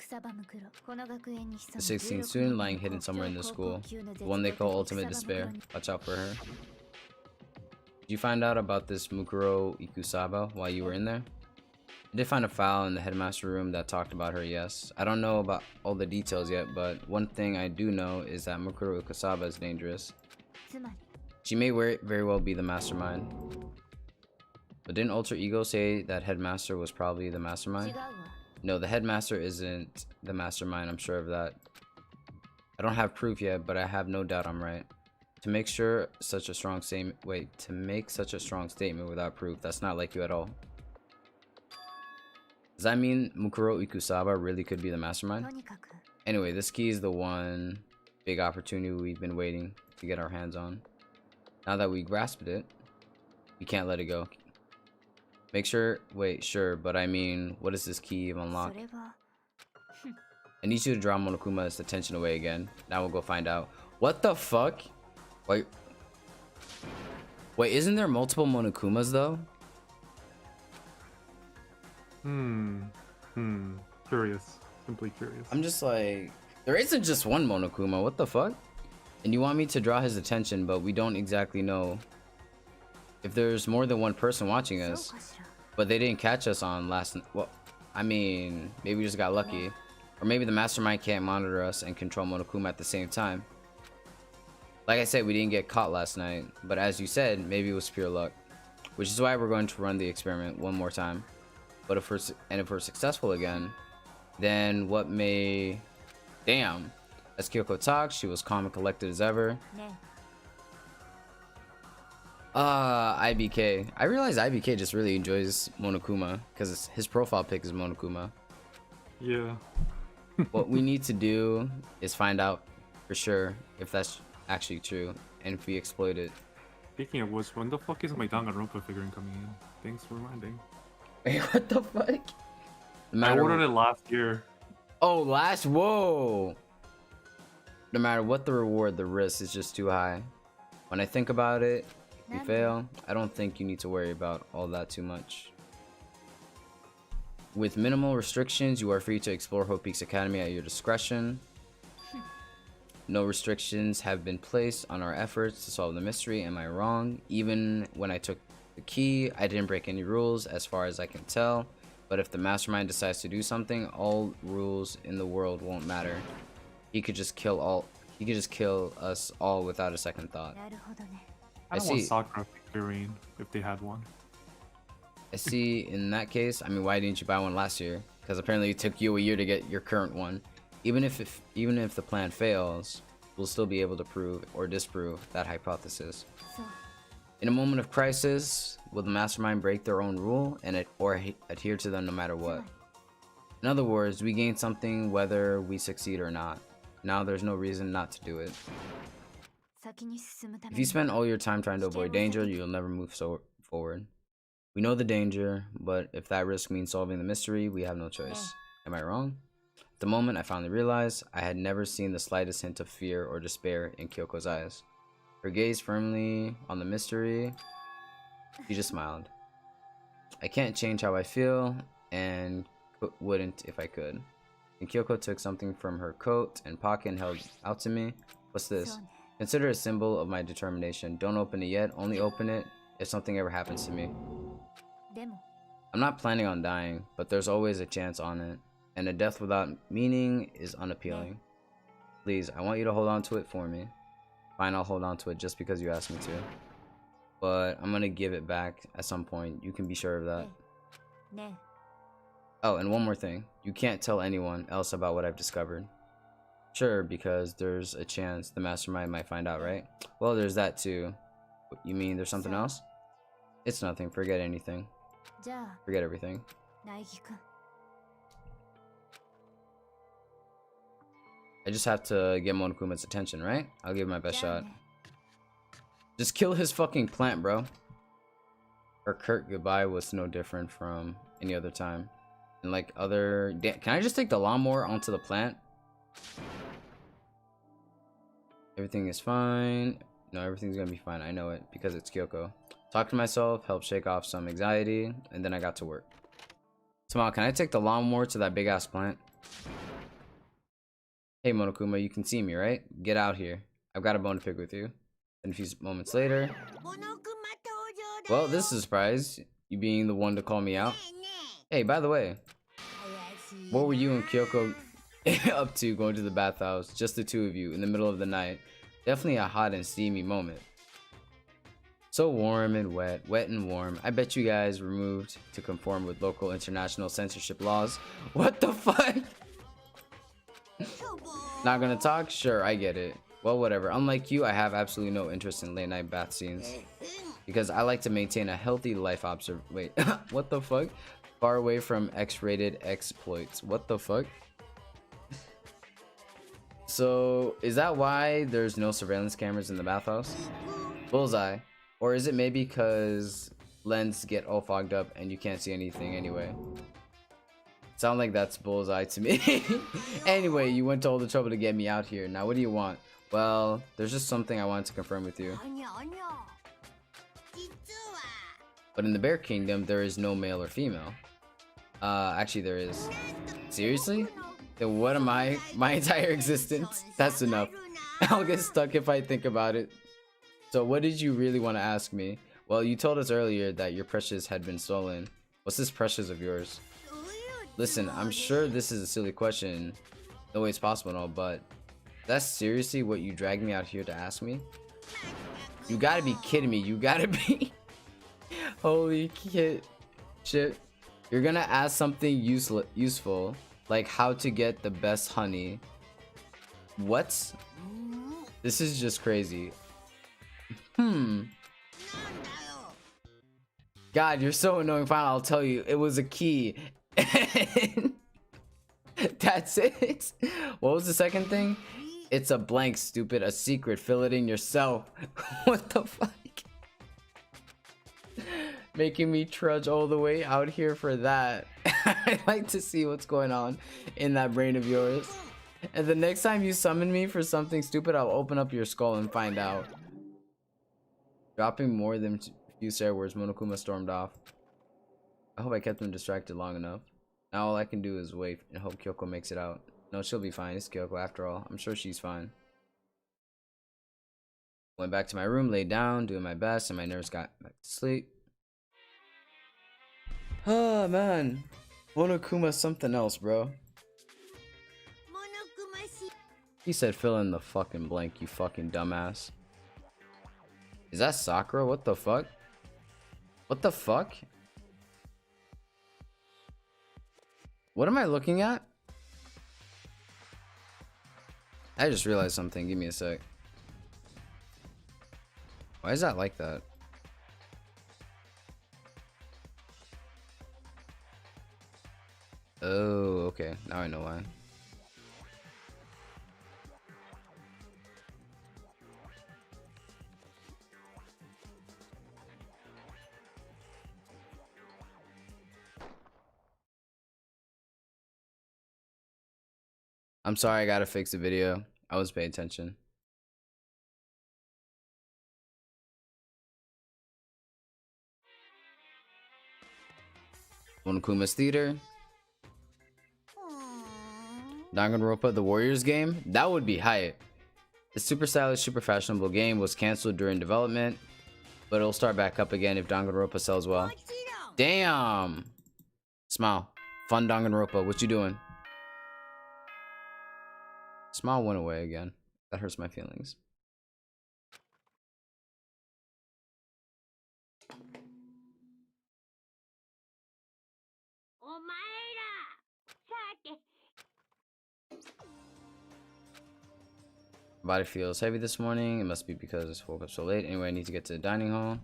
16th student lying hidden somewhere in the school, the one they call Ultimate Despair. Watch out for her. Did you find out about this Mukuro Ikusaba while you were in there? I did find a file in the headmaster room that talked about her, yes. I don't know about all the details yet, but one thing I do know is that Mukuro Ikusaba is dangerous. She may very well be the mastermind. But didn't Alter Ego say that headmaster was probably the mastermind? No, the headmaster isn't the mastermind, I'm sure of that. I don't have proof yet, but I have no doubt I'm right. To make such a strong statement without proof, that's not like you at all. Does that mean Mukuro Ikusaba really could be the mastermind? Anyway, this key is the one big opportunity we've been waiting to get our hands on. Now that we grasped it, we can't let it go. Sure, but I mean, what does this key even unlock? I need you to draw Monokuma's attention away again. Now we'll go find out. What the fuck? Wait, isn't there multiple Monokumas though? Curious. Simply curious. I'm just like, there isn't just one Monokuma. What the fuck? And you want me to draw his attention, but we don't exactly know if there's more than one person watching us. But they didn't catch us on well, I mean, maybe we just got lucky. Or maybe the mastermind can't monitor us and control Monokuma at the same time. Like I said, we didn't get caught last night. But as you said, maybe it was pure luck. Which is why we're going to run the experiment one more time. But if we're successful again, then what may... Damn. As Kyoko talked, she was calm and collected as ever. IBK. I realize IBK just really enjoys Monokuma because his profile pic is Monokuma. Yeah. What we need to do is find out for sure if that's actually true and if we exploit it. Speaking of which, when the fuck is my Danganronpa figurine coming in? Thanks for reminding. Wait, what the fuck? I ordered it last year. Oh, whoa! No matter what the reward, the risk is just too high. When I think about it, if you fail, I don't think you need to worry about all that too much. With minimal restrictions, you are free to explore Hope Peaks Academy at your discretion. No restrictions have been placed on our efforts to solve the mystery. Am I wrong? Even when I took the key, I didn't break any rules as far as I can tell. But if the mastermind decides to do something, all rules in the world won't matter. He could just kill us all without a second thought. I don't want Sakura figurine if they had one. I see. In that case, I mean, why didn't you buy one last year? Because apparently it took you a year to get your current one. Even if the plan fails, we'll still be able to prove or disprove that hypothesis. In a moment of crisis, will the mastermind break their own rule or adhere to them no matter what? In other words, we gain something whether we succeed or not. Now there's no reason not to do it. If you spend all your time trying to avoid danger, you'll never move forward. We know the danger, but if that risk means solving the mystery, we have no choice. Am I wrong? At the moment, I finally realized I had never seen the slightest hint of fear or despair in Kyoko's eyes. Her gaze firmly on the mystery, she just smiled. I can't change how I feel, and wouldn't if I could. And Kyoko took something from her coat and pocket and held out to me. What's this? Consider a symbol of my determination. Don't open it yet. Only open it if something ever happens to me. I'm not planning on dying, but there's always a chance on it. And a death without meaning is unappealing. Please, I want you to hold on to it for me. Fine, I'll hold on to it just because you asked me to. But I'm gonna give it back at some point. You can be sure of that. Oh, and one more thing. You can't tell anyone else about what I've discovered. Sure, because there's a chance the mastermind might find out, right? Well, there's that too. You mean there's something else? It's nothing. Forget anything. Forget everything. I just have to get Monokuma's attention, right? I'll give my best shot. Just kill his fucking plant, bro. Her curt goodbye was no different from any other time. And like other... Can I just take the lawnmower onto the plant? Everything is fine. No, everything's gonna be fine. I know it because it's Kyoko. Talk to myself, help shake off some anxiety, and then I got to work. Tomorrow, can I take the lawnmower to that big ass plant? Hey Monokuma, you can see me, right? Get out here. I've got a bone to pick with you. And a few moments later... Well, this is a surprise. You being the one to call me out. Hey, by the way, what were you and Kyoko up to going to the bathhouse? Just the two of you in the middle of the night. Definitely a hot and steamy moment. So warm and wet, wet and warm. I bet you guys were moved to conform with local international censorship laws. What the fuck? Not gonna talk? Sure, I get it. Well, whatever. Unlike you, I have absolutely no interest in late night bath scenes. Because I like to maintain a healthy life wait, what the fuck? Far away from X-rated exploits. What the fuck? So, is that why there's no surveillance cameras in the bathhouse? Bullseye. Or is it maybe because lenses get all fogged up and you can't see anything anyway? Sound like that's bullseye to me. Anyway, you went to all the trouble to get me out here. Now, what do you want? Well, there's just something I wanted to confirm with you. But in the Bear Kingdom, there is no male or female. Actually, there is. Seriously? Then what am I? My entire existence? That's enough. I'll get stuck if I think about it. So what did you really want to ask me? Well, you told us earlier that your precious had been stolen. What's this precious of yours? Listen, I'm sure this is a silly question. No way it's possible and all, but that's seriously what you dragged me out here to ask me? You gotta be kidding me. You gotta be... Holy shit. You're gonna ask something useful, like how to get the best honey. What? This is just crazy. God, you're so annoying. Fine, I'll tell you. It was a key. That's it. What was the second thing? It's a blank, stupid. A secret. Fill it in yourself. What the fuck? Making me trudge all the way out here for that. I'd like to see what's going on in that brain of yours. And the next time you summon me for something stupid, I'll open up your skull and find out. Dropping more than a few swear words, Monokuma stormed off. I hope I kept him distracted long enough. Now all I can do is wait and hope Kyoko makes it out. No, she'll be fine. It's Kyoko after all. I'm sure she's fine. Went back to my room, laid down, doing my best, and my nerves got back to sleep. Oh man, Monokuma's something else, bro. He said fill in the fucking blank, you fucking dumbass. Is that Sakura? What the fuck? What the fuck? What am I looking at? I just realized something. Give me a sec. Why is that like that? Oh, okay. Now I know why. I'm sorry, I gotta fix the video. I was paying attention. Monokuma's theater. Danganronpa the Warriors game? That would be hype. The super stylish, super fashionable game was cancelled during development, but it'll start back up again if Danganronpa sells well. Damn! Smile. Fun Danganronpa, what you doing? Smile went away again. That hurts my feelings. My body feels heavy this morning. It must be because I woke up so late. Anyway, I need to get to the dining hall.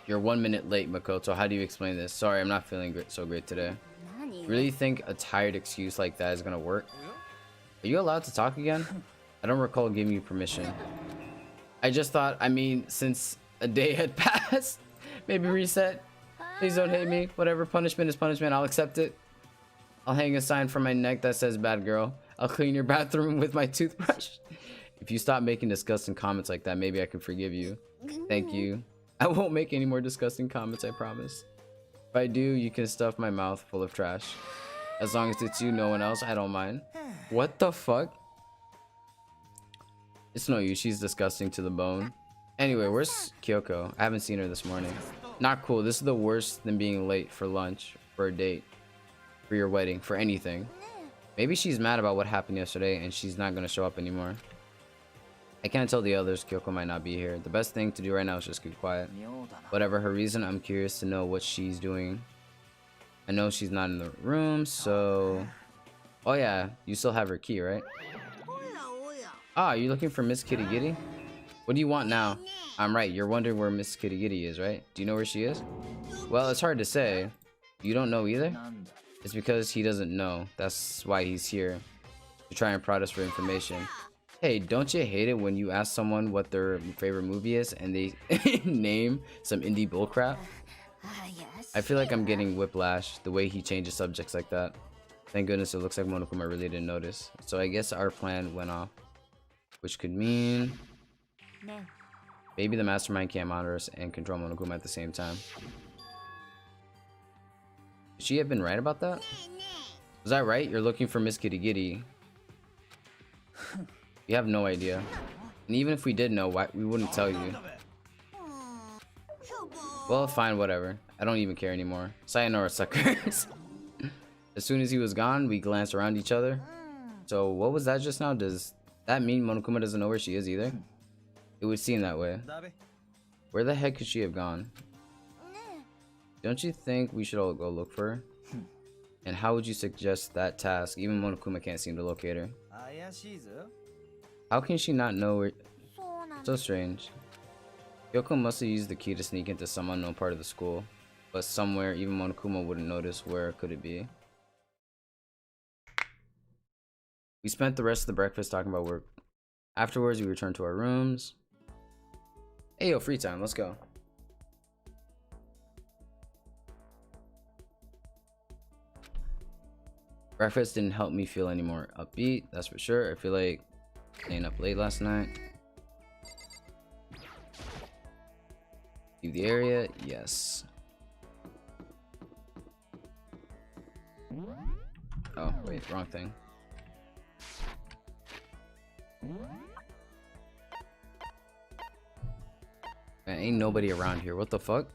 You're 1 minute late, Makoto. How do you explain this? Sorry, I'm not feeling so great today. Really think a tired excuse like that is gonna work? Are you allowed to talk again? I don't recall giving you permission. I just thought, I mean, since a day had passed, maybe reset. Please don't hate me. Whatever punishment is punishment, I'll accept it. I'll hang a sign from my neck that says bad girl. I'll clean your bathroom with my toothbrush. If you stop making disgusting comments like that, maybe I can forgive you. Thank you. I won't make any more disgusting comments, I promise. If I do, you can stuff my mouth full of trash. As long as it's you, no one else, I don't mind. What the fuck? It's no use, she's disgusting to the bone. Anyway, where's Kyoko? I haven't seen her this morning. Not cool, this is the worst than being late for lunch, for a date, for your wedding, for anything. Maybe she's mad about what happened yesterday and she's not gonna show up anymore. I can't tell the others, Kyoko might not be here. The best thing to do right now is just keep quiet. Whatever her reason, I'm curious to know what she's doing. I know she's not in the room, so... Oh yeah, you still have her key, right? Ah, are you looking for Miss Kitty Giddy? What do you want now? I'm right, you're wondering where Miss Kitty Giddy is, right? Do you know where she is? Well, it's hard to say. You don't know either? It's because he doesn't know. That's why he's here. To try and prod us for information. Hey, don't you hate it when you ask someone what their favorite movie is and they name some indie bullcrap? I feel like I'm getting whiplash the way he changes subjects like that. Thank goodness it looks like Monokuma really didn't notice. So I guess our plan went off. Which could mean... maybe the mastermind can't monitor us and control Monokuma at the same time. Should she have been right about that? Was I right? You're looking for Miss Kitty Giddy. You have no idea. And even if we did know, why we wouldn't tell you. Well, fine, whatever. I don't even care anymore. Sayonara, suckers. As soon as he was gone, we glanced around each other. So, what was that just now? Does that mean Monokuma doesn't know where she is either? It would seem that way. Where the heck could she have gone? Don't you think we should all go look for her? And how would you suggest that task? Even Monokuma can't seem to locate her. How can she not know where... So strange. Kyoko must have used the key to sneak into some unknown part of the school. But somewhere, even Monokuma wouldn't notice. Where could it be? We spent the rest of the breakfast talking about work. Afterwards, we returned to our rooms. Hey, yo, free time. Let's go. Breakfast didn't help me feel any more upbeat, that's for sure. I feel like staying up late last night. Leave the area, yes. Oh, wait, wrong thing. Man, ain't nobody around here. What the fuck?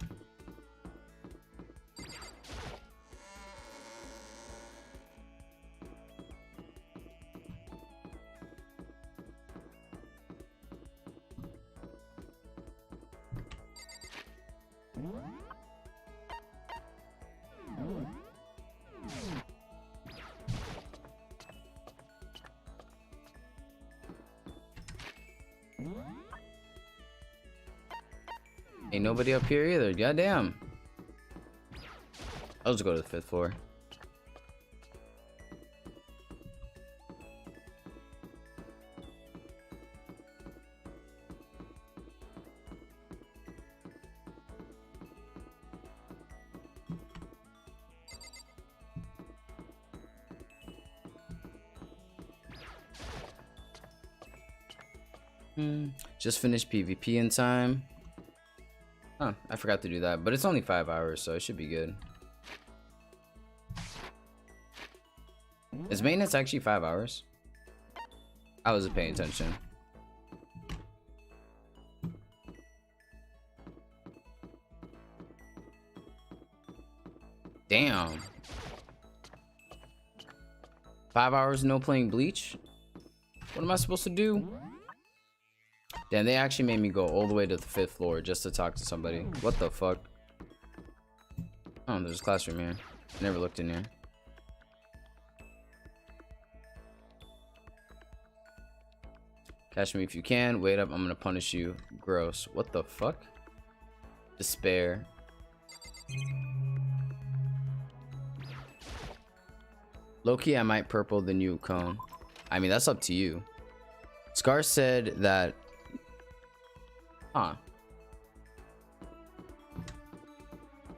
Ain't nobody up here either. Goddamn. I'll just go to the 5th floor. Just finished PvP in time. Huh, I forgot to do that, but it's only 5 hours, so it should be good. Is maintenance actually 5 hours? I wasn't paying attention. Damn. 5 hours no playing Bleach? What am I supposed to do? Damn, they actually made me go all the way to the 5th floor just to talk to somebody. What the fuck? Oh, there's a classroom here. I never looked in here. Catch me if you can. Wait up, I'm gonna punish you. Gross. What the fuck? Despair. Low-key, I might purple the new cone. I mean, that's up to you. Scar said that... Huh.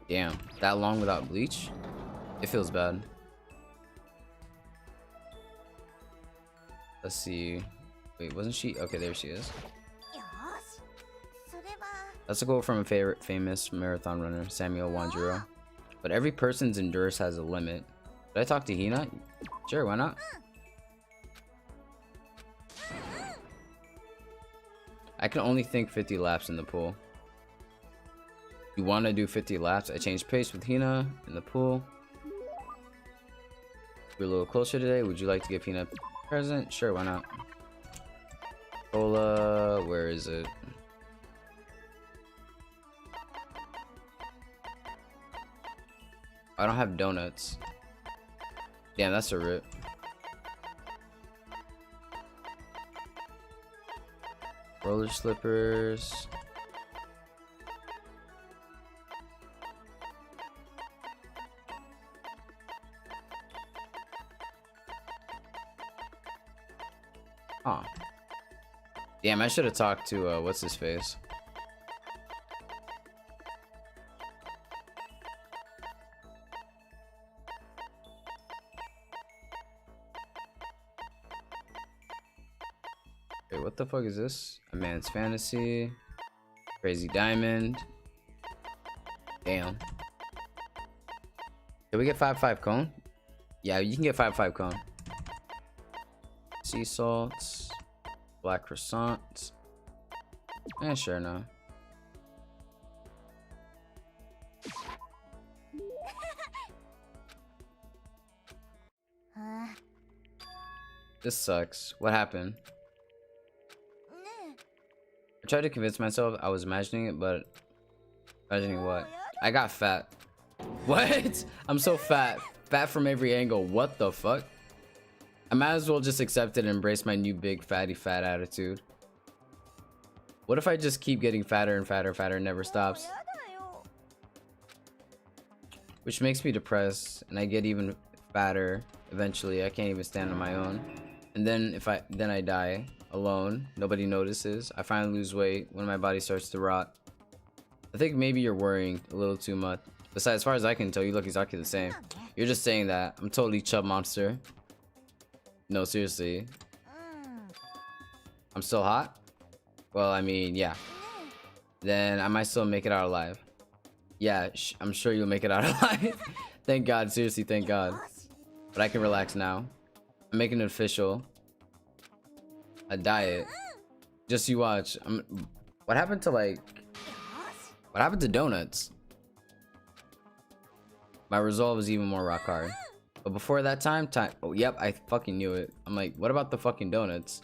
Damn. That long without bleach? It feels bad. Let's see. Wait, wasn't she? Okay, there she is. That's a quote from a famous marathon runner, Samuel Wanjiro. But every person's endurance has a limit. Did I talk to Hina? Sure, why not? I can only think 50 laps in the pool. You want to do 50 laps? I changed pace with Hina in the pool. We're a little closer today. Would you like to give Hina a present? Sure, why not? Cola, where is it? I don't have donuts. Damn, that's a rip. Roller slippers. Huh. Damn, I should have talked to what's his face. Wait, what the fuck is this? A Man's Fantasy. Crazy Diamond. Damn. Did we get 5/5 cone? Yeah, you can get 5/5 cone. Sea salts. Black croissants. Eh, sure, no. This sucks. What happened? I tried to convince myself I was imagining it, but... Imagining what? I got fat. What? I'm so fat. Fat from every angle. What the fuck? I might as well just accept it and embrace my new big fatty fat attitude. What if I just keep getting fatter and fatter and fatter and never stops? Which makes me depressed, and I get even fatter. Eventually, I can't even stand on my own. And then I die alone. Nobody notices. I finally lose weight when my body starts to rot. I think maybe you're worrying a little too much. Besides, as far as I can tell, you look exactly the same. You're just saying that. I'm totally chub monster. No, seriously. I'm still hot? Well, I mean, yeah. Then I might still make it out alive. Yeah, I'm sure you'll make it out alive. Thank God, seriously, thank God. But I can relax now. I'm making it official. A diet. Just you watch. What happened to like... What happened to donuts? My resolve is even more rock hard. But before that time... Oh, yep, I fucking knew it. I'm like, what about the fucking donuts?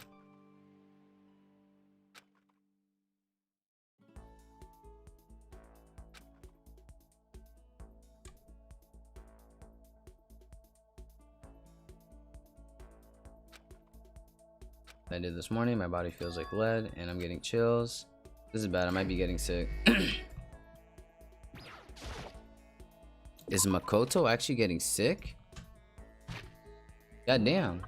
I did this morning. My body feels like lead and I'm getting chills. This is bad. I might be getting sick. Is Makoto actually getting sick? God damn.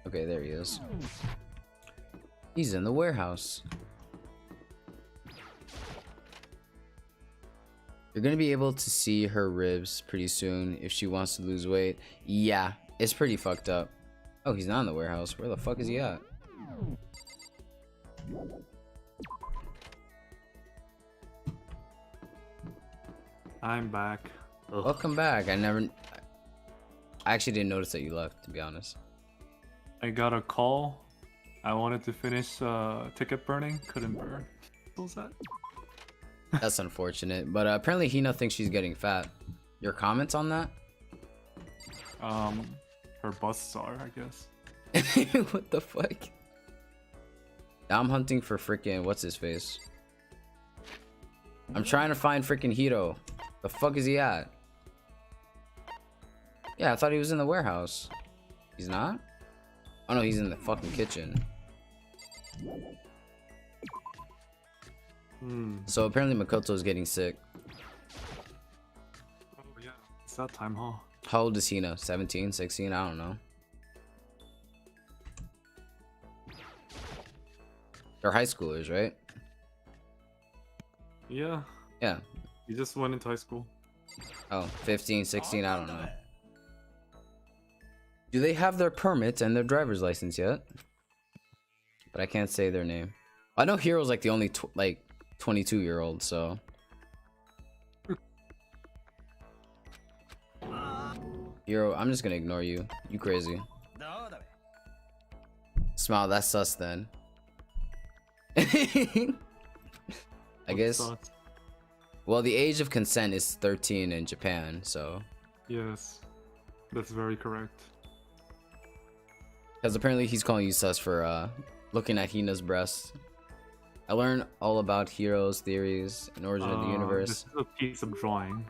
Okay, there he is. He's in the warehouse. You're gonna be able to see her ribs pretty soon if she wants to lose weight. Yeah, it's pretty fucked up. Oh, he's not in the warehouse. Where the fuck is he at? I'm back. Ugh. Welcome back. I actually didn't notice that you left, to be honest. I got a call. I wanted to finish ticket burning. Couldn't burn. What was that? That's unfortunate. But apparently Hina thinks she's getting fat. Your comments on that? Her busts are, I guess. What the fuck? Now I'm hunting for freaking what's his face. I'm trying to find freaking Hiro. The fuck is he at? Yeah, I thought he was in the warehouse. He's not? Oh no, he's in the fucking kitchen. So apparently Makoto is getting sick. Oh yeah, it's that time, huh? How old is Hina? 17, 16? I don't know. They're high schoolers, right? Yeah. Yeah. He just went into high school. Oh, 15, 16, I don't know. Do they have their permits and their driver's license yet? But I can't say their name. I know Hero's like the only 22-year-old, so. Hero, I'm just gonna ignore you. You crazy. Smile, that's sus then. I guess. Well, the age of consent is 13 in Japan, so. Yes, that's very correct. Because apparently he's calling you sus for looking at Hina's breasts. I learned all about Hero's theories and origin of the universe. This is a piece of drawing.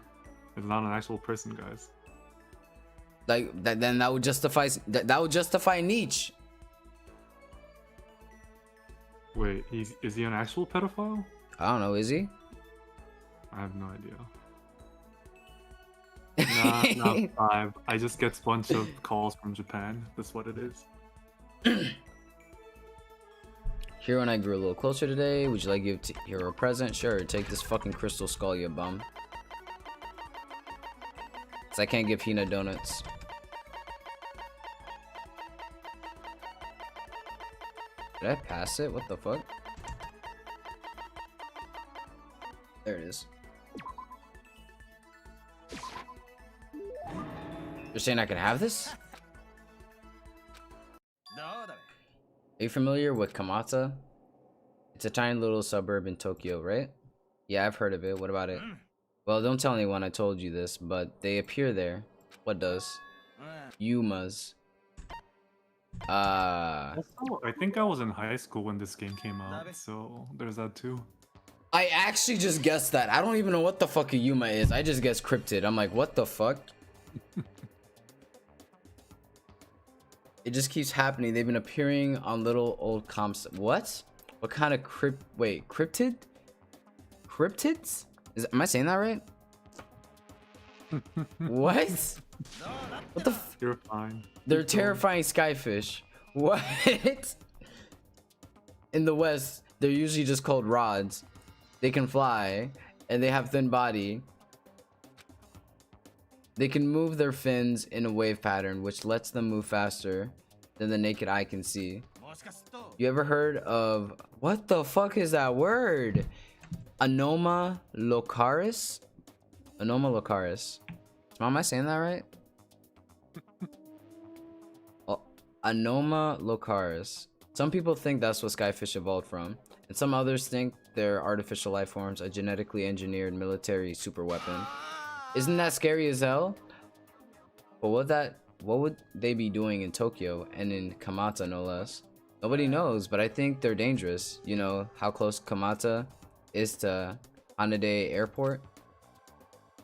It's not an actual person, guys. Like then that would justify that would justify Nietzsche. Wait, is he an actual pedophile? I don't know, is he? I have no idea. Nah, 5. I just get a bunch of calls from Japan. That's what it is. Hero and I grew a little closer today. Would you like to give Hero a present? Sure, take this fucking crystal skull, you bum. Cause I can't give Hina donuts. Did I pass it? What the fuck? There it is. You're saying I can have this? Are you familiar with Kamata? It's a tiny little suburb in Tokyo, right? Yeah, I've heard of it. What about it? Well, don't tell anyone I told you this, but they appear there. What does? Yumas. Also, I think I was in high school when this game came out, so there's that too. I actually just guessed that. I don't even know what the fuck a Yuma is. I just guessed cryptid. I'm like, what the fuck? It just keeps happening. They've been appearing on little old comps. What? What kind of cryptid? Cryptids? Am I saying that right? What? What the You're fine. They're terrifying skyfish. What? In the West, they're usually just called rods. They can fly, and they have thin body. They can move their fins in a wave pattern, which lets them move faster than the naked eye can see. You ever heard of... What the fuck is that word? Anoma locaris? Anoma locaris. Am I saying that right? Anoma locaris. Some people think that's what skyfish evolved from, and some others think they're artificial life forms, a genetically engineered military super weapon. Isn't that scary as hell? But what would they be doing in Tokyo and in Kamata, no less? Nobody knows, but I think they're dangerous. You know how close Kamata is to Haneda Airport?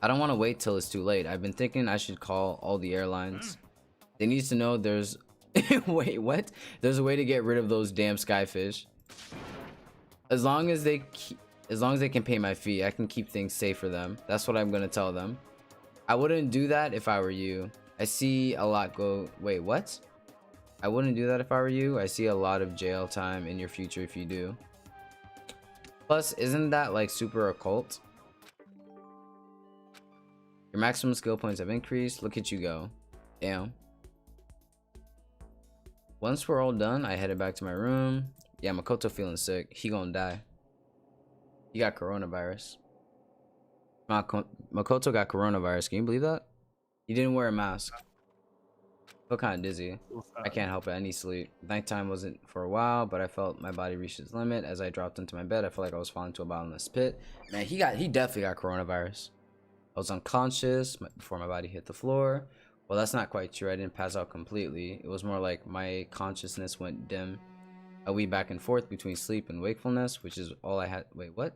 I don't want to wait till it's too late. I've been thinking I should call all the airlines. They need to know there's... Wait, what? There's a way to get rid of those damn skyfish. As long as they can pay my fee, I can keep things safe for them. That's what I'm gonna tell them. I wouldn't do that if I were you. I see a lot go... Wait, what? I wouldn't do that if I were you. I see a lot of jail time in your future if you do. Plus, isn't that like super occult? Your maximum skill points have increased. Look at you go. Damn. Once we're all done, I headed back to my room. Yeah, Makoto feeling sick. He gonna die. He got coronavirus. Makoto got coronavirus. Can you believe that? He didn't wear a mask. Feel kind of dizzy. I can't help it. I need sleep. Nighttime wasn't for a while, but I felt my body reach its limit. As I dropped into my bed, I felt like I was falling to a bottomless pit. Man, he definitely got coronavirus. I was unconscious before my body hit the floor. Well, that's not quite true. I didn't pass out completely. It was more like my consciousness went dim. I weaved back and forth between sleep and wakefulness, which is all I had. Wait, what?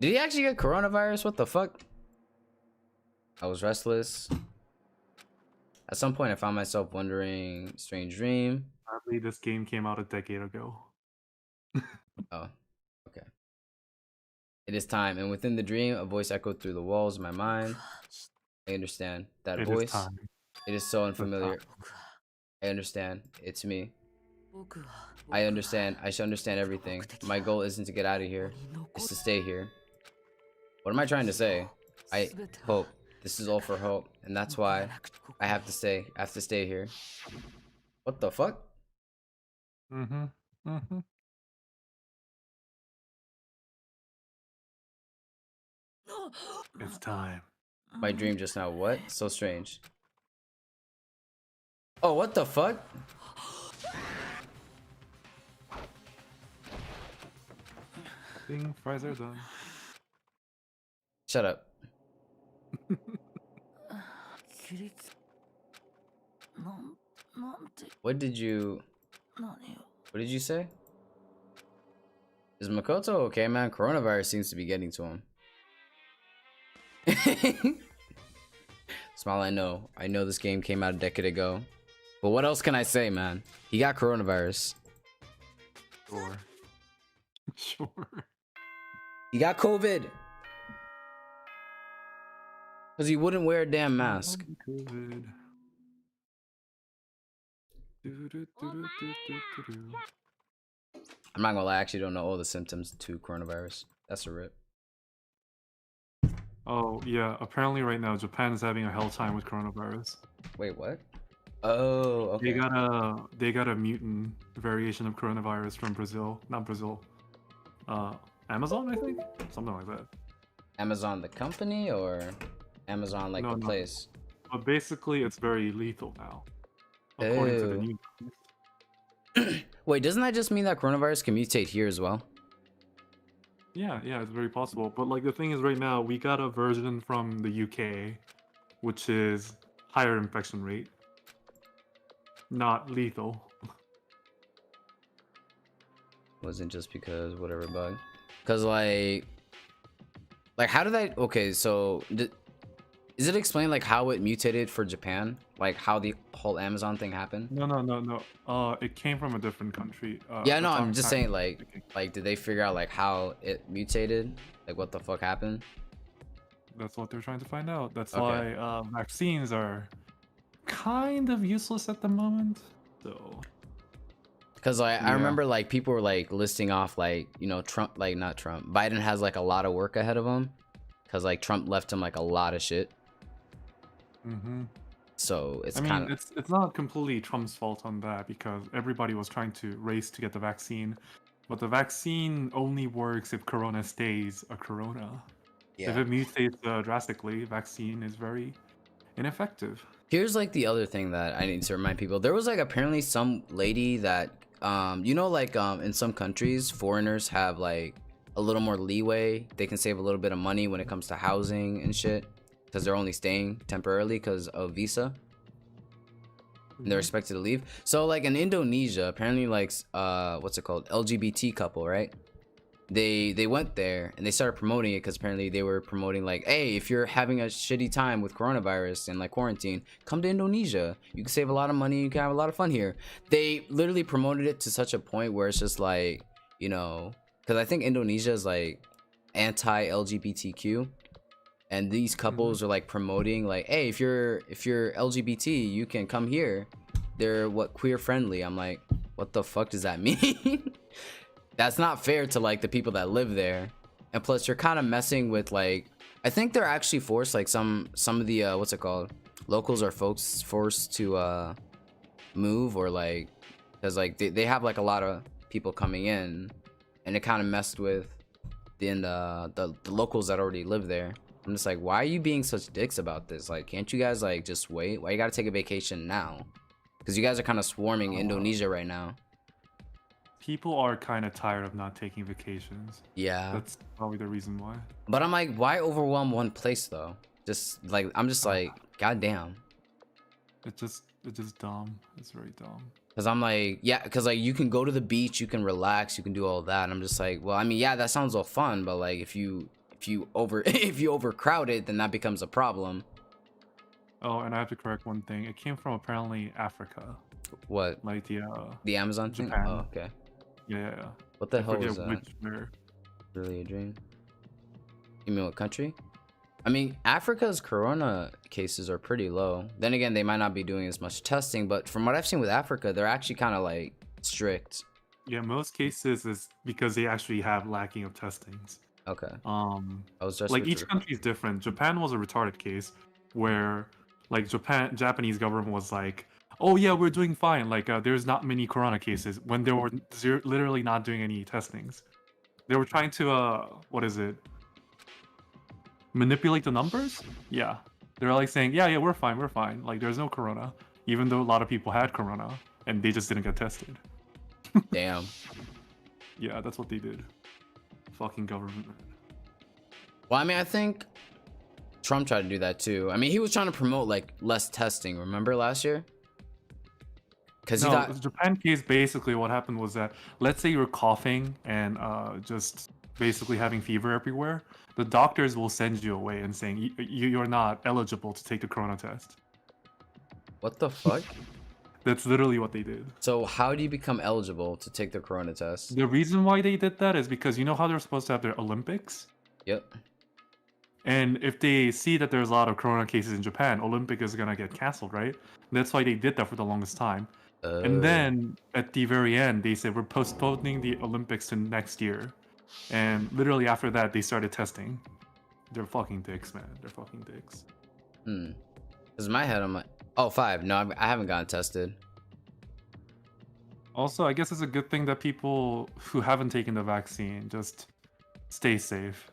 Did he actually get coronavirus? What the fuck? I was restless. At some point, I found myself wondering, strange dream. Sadly, this game came out a decade ago. Oh, okay. It is time, and within the dream, a voice echoed through the walls of my mind. I understand that voice. It is so unfamiliar. I understand. It's me. I understand. I should understand everything. My goal isn't to get out of here. It's to stay here. What am I trying to say? I hope. This is all for hope, and that's why I have to stay. I have to stay here. What the fuck? It's time. My dream just now. What? So strange. Oh, what the fuck? Ding, fries are done. Shut up. What did you say? Is Makoto okay, man? Coronavirus seems to be getting to him. Smile, I know this game came out a decade ago, but what else can I say, man? He got coronavirus. Sure. He got COVID because he wouldn't wear a damn mask. COVID. I'm not gonna lie, I actually don't know all the symptoms to coronavirus. That's a rip. Oh yeah, apparently right now Japan is having a hell time with coronavirus. Wait, what? Oh, okay. They got a mutant variation of coronavirus from Brazil, not Brazil. Amazon, I think, something like that. Amazon the company or Amazon like the place? But basically, it's very lethal now, according to the news. Wait, doesn't that just mean that coronavirus can mutate here as well? Yeah, it's very possible. But like the thing is, right now we got a version from the UK, which is higher infection rate, not lethal. Wasn't just because whatever bug, because like how did that? Okay, so is it explained like how it mutated for Japan, like how the whole Amazon thing happened? No. It came from a different country. Yeah, no, I'm just saying like did they figure out like how it mutated, like what the fuck happened? That's what they're trying to find out. That's why vaccines are kind of useless at the moment. So. Because like I remember like people were like listing off like, you know, Trump, like not Trump, Biden has like a lot of work ahead of him because like Trump left him like a lot of shit. So it's kind of, it's not completely Trump's fault on that because everybody was trying to race to get the vaccine, but the vaccine only works if corona stays a corona. If it mutates drastically, vaccine is very ineffective. Here's like the other thing that I need to remind people. There was like apparently some lady that you know, like in some countries foreigners have like a little more leeway. They can save a little bit of money when it comes to housing and shit because they're only staying temporarily because of visa. And they're expected to leave. So like in Indonesia, apparently like what's it called, LGBT couple, right? They went there and they started promoting it because apparently they were promoting like, hey, if you're having a shitty time with coronavirus and like quarantine, come to Indonesia. You can save a lot of money. You can have a lot of fun here. They literally promoted it to such a point where it's just like, you know, because I think Indonesia is like anti-LGBTQ, and these couples are like promoting like, hey, if you're LGBT, you can come here. They're queer friendly. I'm like, what the fuck does that mean? That's not fair to like the people that live there. And plus you're kind of messing with like, I think they're actually forced, like some of the what's it called, locals are folks forced to move, or like, because like they have like a lot of people coming in, and it kind of messed with the locals that already live there. I'm just like, why are you being such dicks about this? Like, can't you guys like just wait? Why you gotta take a vacation now? Because you guys are kind of swarming Indonesia right now. People are kind of tired of not taking vacations. Yeah, that's probably the reason why. But I'm like, why overwhelm one place though? Just like, I'm just like, goddamn. It's just dumb. It's very dumb. Cause I'm like, yeah, cause like you can go to the beach, you can relax, you can do all that. And I'm just like, well, I mean, yeah, that sounds all fun, but like if you overcrowd it, then that becomes a problem. Oh, and I have to correct one thing. It came from apparently Africa. What? Like the Amazon thing? Japan. Oh, okay. Yeah. What the hell was that? Where. Really a dream? You mean what country? I mean, Africa's corona cases are pretty low. Then again, they might not be doing as much testing, but from what I've seen with Africa, they're actually kind of like strict. Yeah, most cases is because they actually have lacking of testings. Okay. I was just like each country is different. Japan was a retarded case where like Japanese government was like, oh yeah, we're doing fine. Like there's not many corona cases when they were literally not doing any testings. They were trying to what is it? Manipulate the numbers? Yeah. They're like saying, yeah, we're fine. Like there's no corona, even though a lot of people had corona and they just didn't get tested. Damn. Yeah, that's what they did. Fucking government. Well, I mean, I think Trump tried to do that too. I mean, he was trying to promote like less testing. Remember last year? Because no, the Japan case, basically what happened was that, let's say you're coughing and just basically having fever everywhere, the doctors will send you away and saying you're not eligible to take the corona test. What the fuck? That's literally what they did. So how do you become eligible to take the corona test? The reason why they did that is because you know how they're supposed to have their Olympics? Yep. And if they see that there's a lot of corona cases in Japan, Olympic is gonna get canceled, right? That's why they did that for the longest time. And then at the very end, they said we're postponing the Olympics to next year. And literally after that, they started testing. They're fucking dicks, man. They're fucking dicks. Because in my head, I'm like, oh, 5. No, I haven't gotten tested. Also, I guess it's a good thing that people who haven't taken the vaccine just stay safe.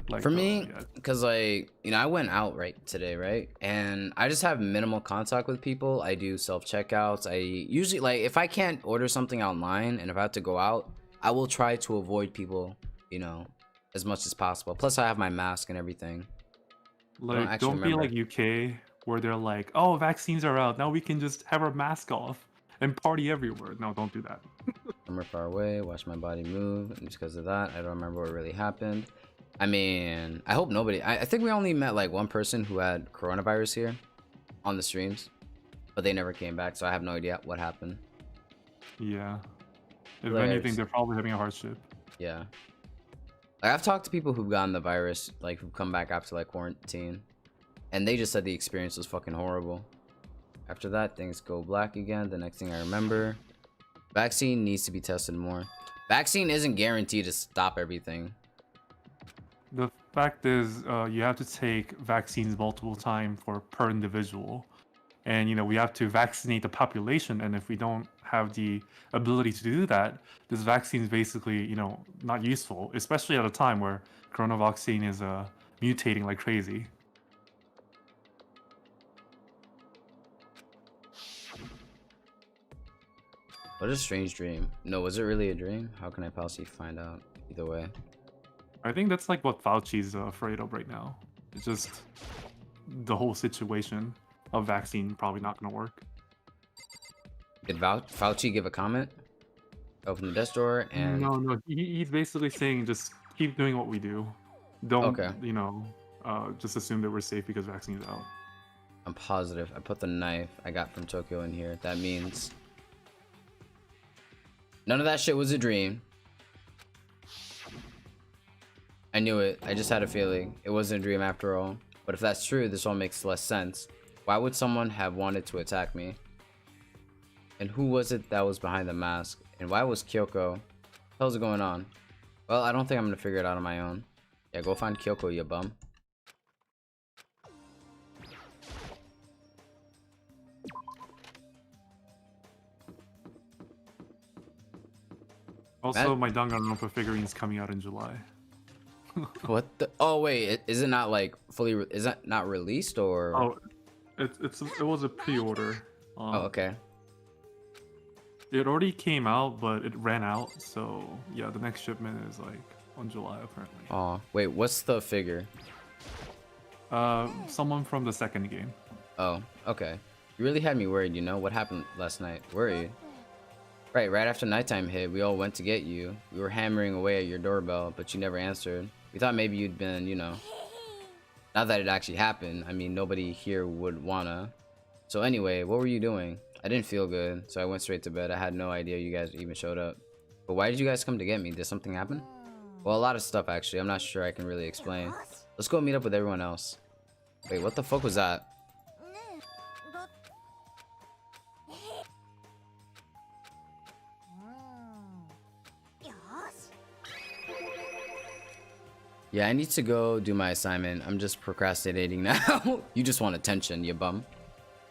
Like, for me, because like, you know, I went out today, right? And I just have minimal contact with people. I do self-checkouts. I usually, like, if I can't order something online and if I have to go out, I will try to avoid people, you know, as much as possible. Plus, I have my mask and everything. Like, don't be like UK, where they're like, oh, vaccines are out. Now we can just have our mask off and party everywhere. No, don't do that. I'm far away. Watch my body move. And just because of that, I don't remember what really happened. I mean, I hope nobody... I think we only met like one person who had coronavirus here on the streams, but they never came back, so I have no idea what happened. Yeah. If anything, they're probably having a hardship. Yeah. Like, I've talked to people who've gotten the virus, like, who've come back after, like, quarantine, and they just said the experience was fucking horrible. After that, things go black again. The next thing I remember, vaccine needs to be tested more. Vaccine isn't guaranteed to stop everything. The fact is, you have to take vaccines multiple times per individual. And, you know, we have to vaccinate the population. And if we don't have the ability to do that, this vaccine is basically, you know, not useful, especially at a time where corona vaccine is mutating like crazy. What a strange dream. No, was it really a dream? How can I possibly find out? Either way. I think that's like what Fauci's afraid of right now. It's just the whole situation of vaccine probably not going to work. Did Fauci give a comment? Open the desk door and... No. He's basically saying just keep doing what we do. Don't, you know, just assume that we're safe because vaccine's out. I'm positive. I put the knife I got from Tokyo in here. That means... none of that shit was a dream. I knew it. I just had a feeling. It wasn't a dream after all. But if that's true, this all makes less sense. Why would someone have wanted to attack me? And who was it that was behind the mask? And why was Kyoko? What the hell's going on? Well, I don't think I'm gonna figure it out on my own. Yeah, go find Kyoko, you bum. Also, my Danganronpa figurine's coming out in July. What the? Oh wait, is it not like fully? Is that not released or? Oh, it was a pre-order. Oh, okay. It already came out, but it ran out. So yeah, the next shipment is like on July apparently. Oh wait, what's the figure? Someone from the second game. Oh, okay. You really had me worried. You know what happened last night? Worried. Right after nighttime hit, we all went to get you. We were hammering away at your doorbell, but you never answered. We thought maybe you'd been, you know. Not that it actually happened. I mean, nobody here would wanna. So anyway, what were you doing? I didn't feel good, so I went straight to bed. I had no idea you guys even showed up. But why did you guys come to get me? Did something happen? Well, a lot of stuff actually. I'm not sure I can really explain. Let's go meet up with everyone else. Wait, what the fuck was that? Yeah, I need to go do my assignment. I'm just procrastinating now. You just want attention, you bum.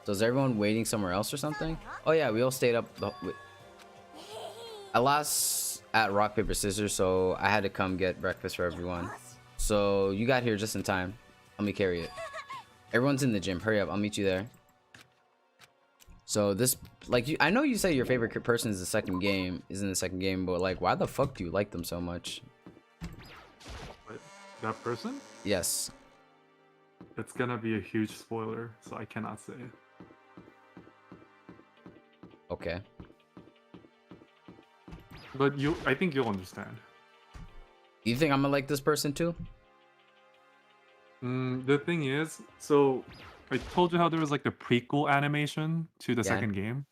So is everyone waiting somewhere else or something? Oh yeah, we all stayed up. I lost at rock, paper, scissors, so I had to come get breakfast for everyone. So you got here just in time. Let me carry it. Everyone's in the gym. Hurry up, I'll meet you there. So this, like, I know you say your favorite person is in the second game, but like, why the fuck do you like them so much? That person? Yes. It's gonna be a huge spoiler, so I cannot say. Okay. But I think you'll understand. Do you think I'm gonna like this person too? The thing is, so I told you how there was like the prequel animation to the second game.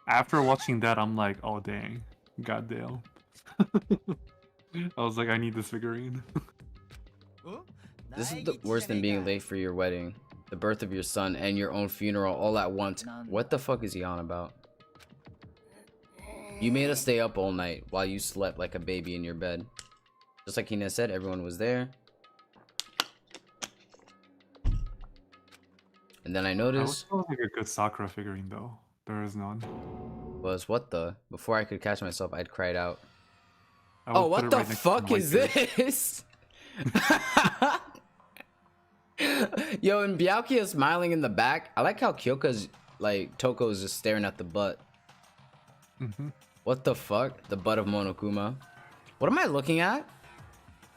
After watching that, I'm like, oh dang, goddamn. I was like, I need this figurine. This is worse than being late for your wedding, the birth of your son, and your own funeral all at once. What the fuck is he on about? You made us stay up all night while you slept like a baby in your bed. Just like Hina said, everyone was there. And then I noticed... I was like a good Sakura figurine though. There is none. Was what the? Before I could catch myself, I'd cried out. Oh, what the fuck is this? Yo, and Byakuya is smiling in the back. I like how Kyoka's like Toko's just staring at the butt. What the fuck? The butt of Monokuma. What am I looking at?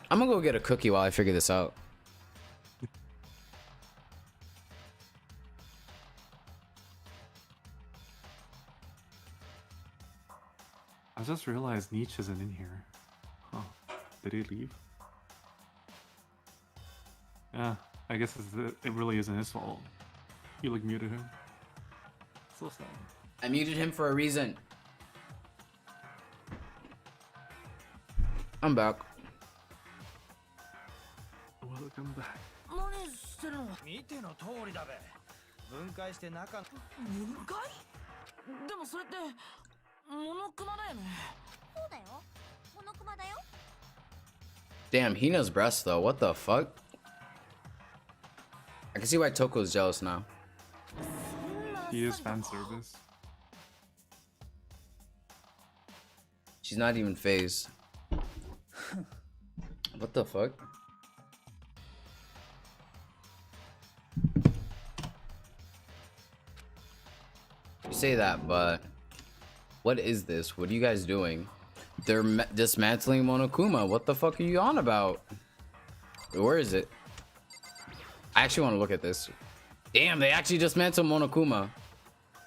I'm gonna go get a cookie while I figure this out. I just realized Nietzsche isn't in here. Huh. Did he leave? Yeah, I guess it really isn't his fault. You like muted him. So sad. I muted him for a reason. I'm back. Welcome back. Damn, Hina's breast though. What the fuck? I can see why Toko's jealous now. He is fan service. She's not even phased. What the fuck? You say that, but what is this? What are you guys doing? They're dismantling Monokuma. What the fuck are you on about? Where is it? I actually want to look at this. Damn, they actually dismantled Monokuma.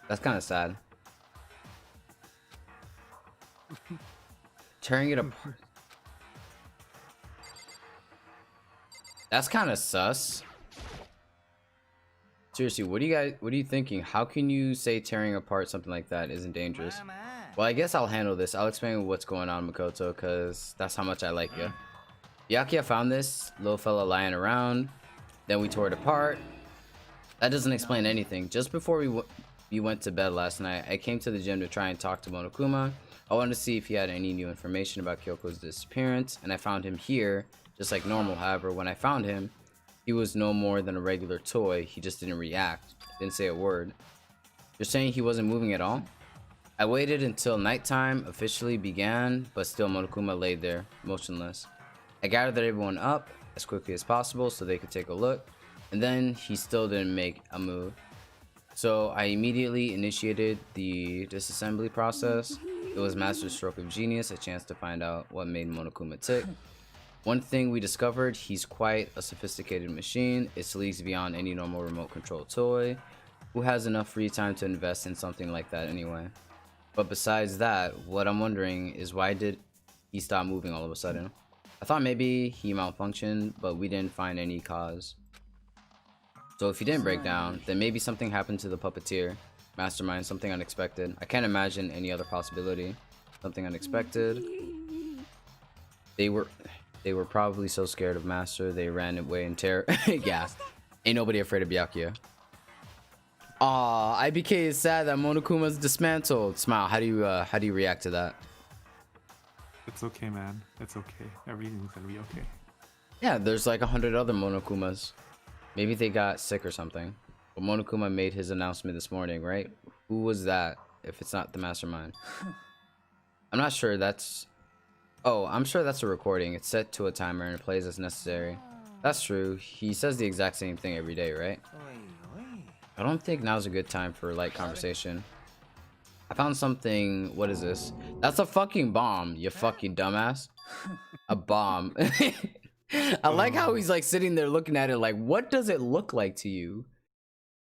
That's kind of sad. Tearing it apart. That's kind of sus. Seriously, what are you thinking? How can you say tearing apart something like that isn't dangerous? Well, I guess I'll handle this. I'll explain what's going on, Makoto, because that's how much I like you. Byakuya found this little fella lying around. Then we tore it apart. That doesn't explain anything. Just before we went to bed last night, I came to the gym to try and talk to Monokuma. I wanted to see if he had any new information about Kyoko's disappearance, and I found him here, just like normal. However, when I found him, he was no more than a regular toy. He just didn't react, didn't say a word. You're saying he wasn't moving at all? I waited until nighttime officially began, but still Monokuma laid there, motionless. I gathered everyone up as quickly as possible so they could take a look, and then he still didn't make a move. So I immediately initiated the disassembly process. It was master stroke of genius, a chance to find out what made Monokuma tick. One thing we discovered, he's quite a sophisticated machine. It leagues beyond any normal remote control toy. Who has enough free time to invest in something like that anyway? But besides that, what I'm wondering is why did he stop moving all of a sudden? I thought maybe he malfunctioned, but we didn't find any cause. So if he didn't break down, then maybe something happened to the puppeteer, mastermind, something unexpected. I can't imagine any other possibility. Something unexpected. They were probably so scared of Master, they ran away in terror. Yeah, ain't nobody afraid of Byakuya. Aw, IBK is sad that Monokuma's dismantled. Smile, how do you react to that? It's okay, man. It's okay. Everything's gonna be okay. Yeah, there's like 100 other Monokumas. Maybe they got sick or something. But Monokuma made his announcement this morning, right? Who was that if it's not the mastermind? I'm not sure that's... Oh, I'm sure that's a recording. It's set to a timer and it plays as necessary. That's true. He says the exact same thing every day, right? I don't think now's a good time for light conversation. I found something. What is this? That's a fucking bomb, you fucking dumbass. A bomb. I like how he's like sitting there looking at it like, what does it look like to you?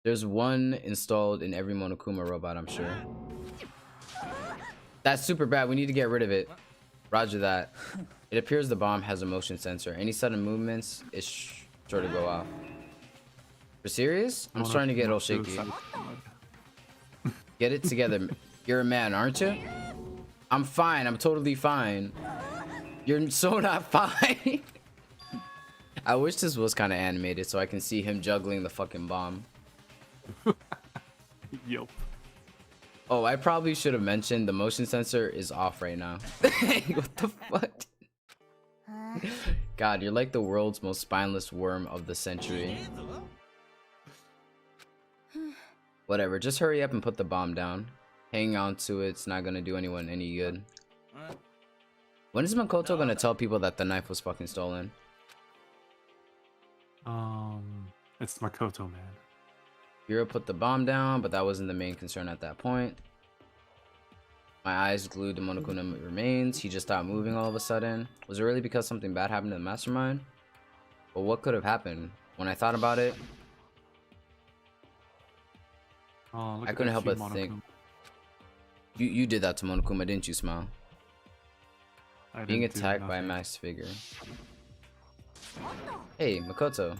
There's one installed in every Monokuma robot, I'm sure. That's super bad. We need to get rid of it. Roger that. It appears the bomb has a motion sensor. Any sudden movements is sure to go off. For serious? I'm starting to get all shaky. Get it together. You're a man, aren't you? I'm fine. I'm totally fine. You're so not fine. I wish this was kind of animated so I can see him juggling the fucking bomb. Yup. Oh, I probably should have mentioned the motion sensor is off right now. What the fuck? God, you're like the world's most spineless worm of the century. Whatever, just hurry up and put the bomb down. Hanging on to it's not gonna do anyone any good. When is Makoto gonna tell people that the knife was fucking stolen? It's Makoto, man. Hiro put the bomb down, but that wasn't the main concern at that point. My eyes glued to Monokuma remains. He just stopped moving all of a sudden. Was it really because something bad happened to the mastermind? But what could have happened? When I thought about it, I couldn't help but think. You did that to Monokuma, didn't you, Smile? Being attacked by a masked figure. Hey, Makoto.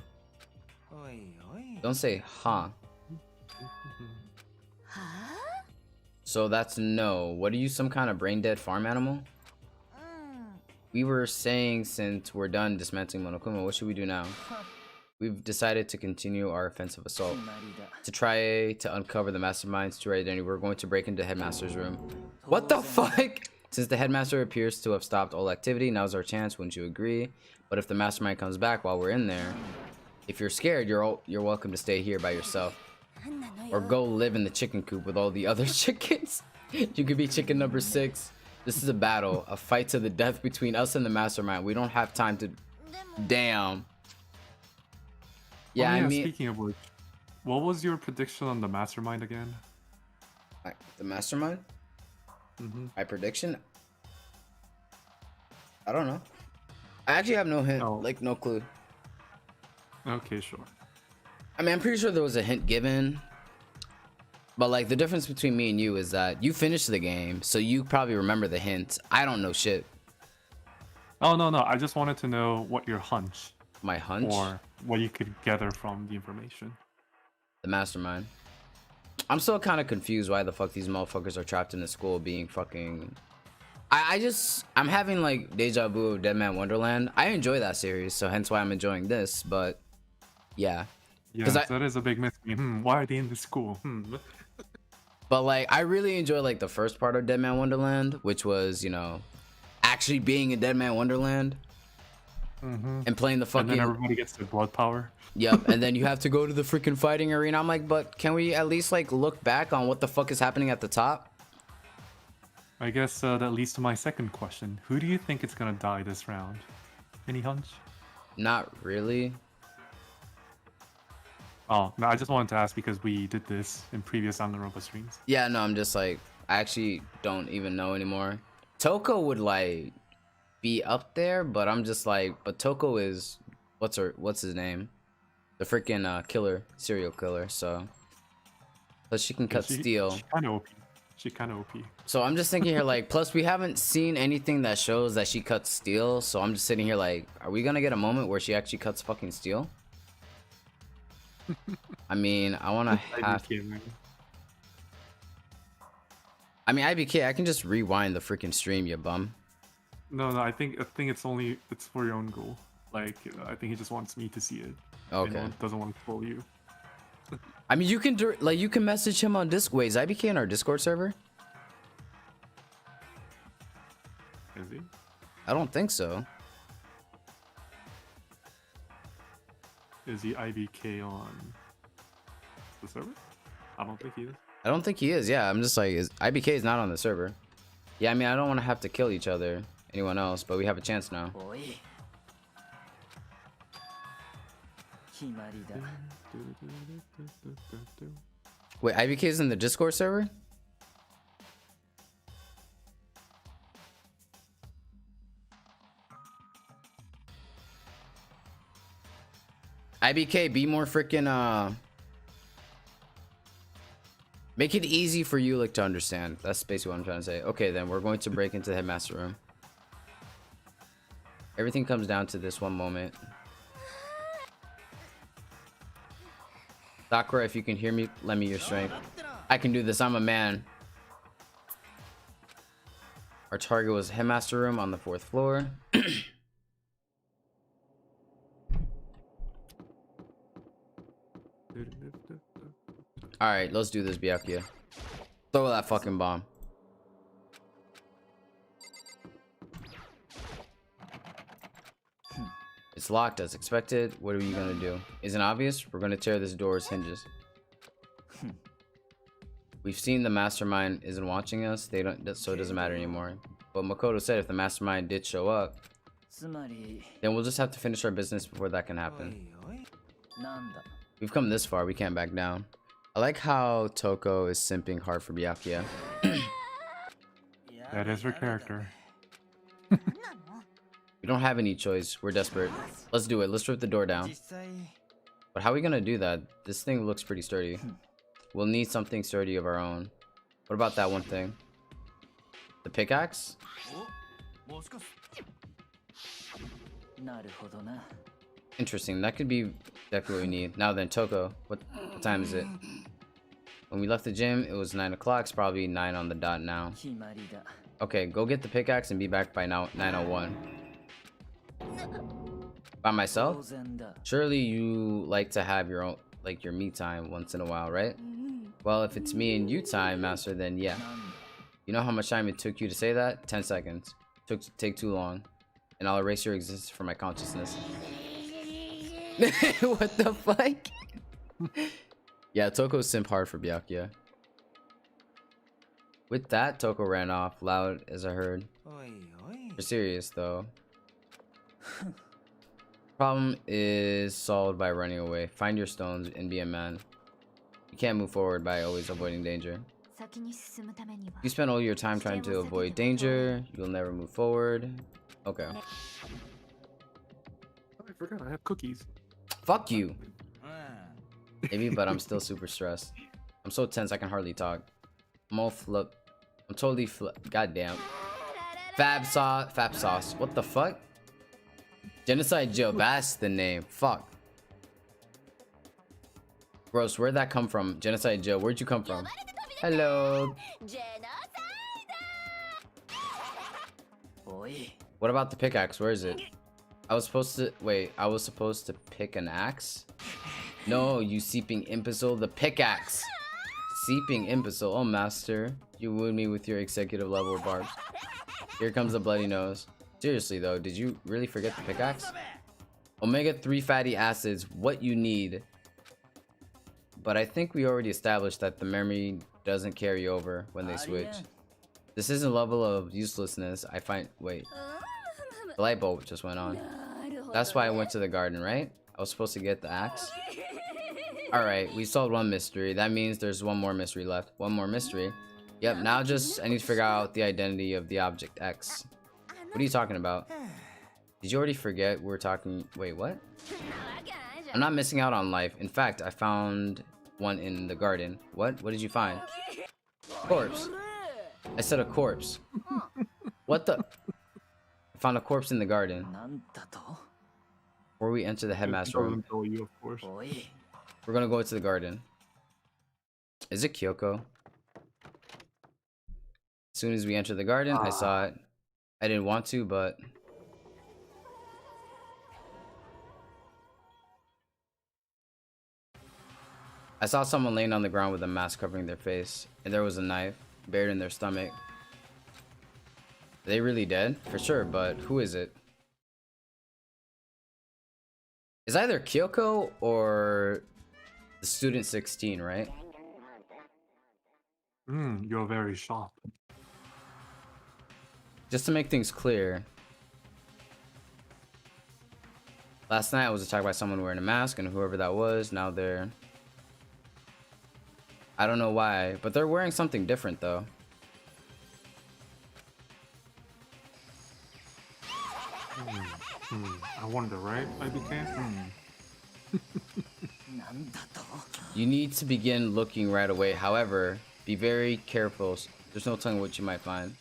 Don't say huh. So that's no. What are you, some kind of brain dead farm animal? We were saying since we're done dismantling Monokuma, what should we do now? We've decided to continue our offensive assault. To try to uncover the mastermind's true identity, we're going to break into Headmaster's room. What the fuck? Since the Headmaster appears to have stopped all activity, now's our chance, wouldn't you agree? But if the mastermind comes back while we're in there, if you're scared, you're welcome to stay here by yourself. Or go live in the chicken coop with all the other chickens. You could be chicken number 6. This is a battle, a fight to the death between us and the mastermind. We don't have time to... Damn. Yeah, I mean... Speaking of which, what was your prediction on the mastermind again? The mastermind? My prediction? I don't know. I actually have no hint, like no clue. Okay, sure. I mean, I'm pretty sure there was a hint given. But like the difference between me and you is that you finished the game, so you probably remember the hint. I don't know shit. Oh, no. I just wanted to know what your hunch. My hunch? Or what you could gather from the information. The mastermind. I'm still kind of confused why the fuck these motherfuckers are trapped in the school being fucking... I'm having like deja vu of Dead Man Wonderland. I enjoy that series, so hence why I'm enjoying this, but yeah. Yeah, that is a big mystery. Why are they in the school? But like, I really enjoy like the first part of Dead Man Wonderland, which was, you know, actually being in Dead Man Wonderland and playing the fucking... And then everybody gets their blood power. Yep, and then you have to go to the freaking fighting arena. I'm like, but can we at least like look back on what the fuck is happening at the top? I guess that leads to my second question. Who do you think is gonna die this round? Any hunch? Not really. Oh, no, I just wanted to ask because we did this in previous Danganronpa streams. Yeah, no, I'm just like, I actually don't even know anymore. Toko would like be up there, but I'm just like, but Toko is what's his name? The freaking killer, serial killer. So, but she can cut steel. She kind of OP. She kind of OP. So I'm just thinking here, like, plus we haven't seen anything that shows that she cuts steel. So I'm just sitting here like, are we gonna get a moment where she actually cuts fucking steel? I mean, I want to have. I mean, IBK, I can just rewind the freaking stream, you bum. No, I think it's for your own goal. Like, I think he just wants me to see it. Okay. Doesn't want to troll you. I mean, you can message him on Discord. Wait, is IBK in our Discord server? Is he? I don't think so. Is he IBK on the server? I don't think he is. I don't think he is. Yeah, I'm just like, IBK is not on the server. Yeah, I mean, I don't want to have to kill each other, anyone else, but we have a chance now. Wait, IBK is in the Discord server? IBK, be more freaking make it easy for Yulik to understand. That's basically what I'm trying to say. Okay, then we're going to break into the headmaster room. Everything comes down to this one moment. Sakura, if you can hear me, lend me your strength. I can do this. I'm a man. Our target was headmaster room on the 4th floor. Alright, let's do this, Byakuya. Throw that fucking bomb. It's locked as expected. What are you gonna do? Isn't obvious? We're gonna tear this door's hinges. We've seen the mastermind isn't watching us. They don't, so it doesn't matter anymore. But Makoto said if the mastermind did show up, then we'll just have to finish our business before that can happen. We've come this far, we can't back down. I like how Toko is simping hard for Byakuya. That is her character. We don't have any choice. We're desperate. Let's do it. Let's rip the door down. But how are we gonna do that? This thing looks pretty sturdy. We'll need something sturdy of our own. What about that one thing? The pickaxe? Interesting. That could be exactly what we need. Now then, Toko, what time is it? When we left the gym, it was 9 o'clock. It's probably 9 on the dot now. Okay, go get the pickaxe and be back by now 9:01. By myself? Surely you like to have your own, like your me time once in a while, right? Well, if it's me and you time, master, then yeah. You know how much time it took you to say that? 10 seconds. Take too long. And I'll erase your existence from my consciousness. What the fuck? Yeah, Toko simp hard for Byakuya. With that, Toko ran off, loud as I heard. You're serious, though. Problem is solved by running away. Find your stones and be a man. You can't move forward by always avoiding danger. You spend all your time trying to avoid danger, you'll never move forward. Okay. I forgot I have cookies. Fuck you. Maybe, but I'm still super stressed. I'm so tense I can hardly talk. I'm all flip. I'm totally flip. Goddamn. Fab sauce. What the fuck? Genocide Joe. That's the name. Fuck. Gross. Where'd that come from? Genocide Joe. Where'd you come from? Hello. What about the pickaxe? Where is it? I was supposed to pick an axe? No, you seeping imbecile. The pickaxe. Seeping imbecile. Oh, master. You wooed me with your executive level barbs. Here comes the bloody nose. Seriously, though, did you really forget the pickaxe? Omega-3 fatty acids. What you need. But I think we already established that the memory doesn't carry over when they switch. This is a level of uselessness. I find. Wait. The light bulb just went on. That's why I went to the garden, right? I was supposed to get the axe. Alright, we solved one mystery. That means there's one more mystery left. One more mystery. Yep, now just I need to figure out the identity of the object X. What are you talking about? Did you already forget we were talking? Wait, what? I'm not missing out on life. In fact, I found one in the garden. What? What did you find? Corpse. I said a corpse. What the? I found a corpse in the garden. Before we enter the headmaster room, You, of course. we're gonna go to the garden. Is it Kyoko? As soon as we enter the garden, I saw it. I didn't want to, but I saw someone laying on the ground with a mask covering their face, and there was a knife buried in their stomach. Are they really dead? For sure, but who is it? It's either Kyoko or the student 16, right? You're very sharp. Just to make things clear, last night I was attacked by someone wearing a mask, and whoever that was, now they're... I don't know why, but they're wearing something different though. I wonder, right? I became. You need to begin looking right away. However, be very careful. There's no telling what you might find.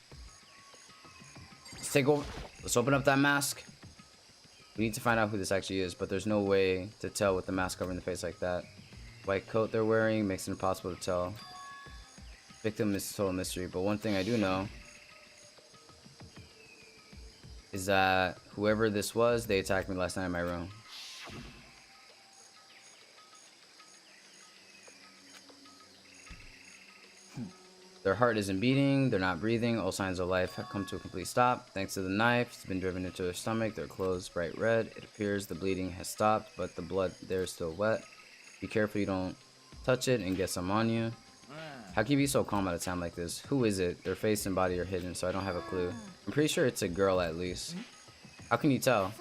Let's take over. Let's open up that mask. We need to find out who this actually is, but there's no way to tell with the mask covering the face like that. White coat they're wearing makes it impossible to tell. Victim is total mystery, but one thing I do know is that whoever this was, they attacked me last night in my room. Their heart isn't beating, they're not breathing, all signs of life have come to a complete stop. Thanks to the knife, it's been driven into their stomach, their clothes bright red. It appears the bleeding has stopped, but the blood there is still wet. Be careful you don't touch it and get some on you. How can you be so calm at a time like this? Who is it? Their face and body are hidden, so I don't have a clue. I'm pretty sure it's a girl at least. How can you tell?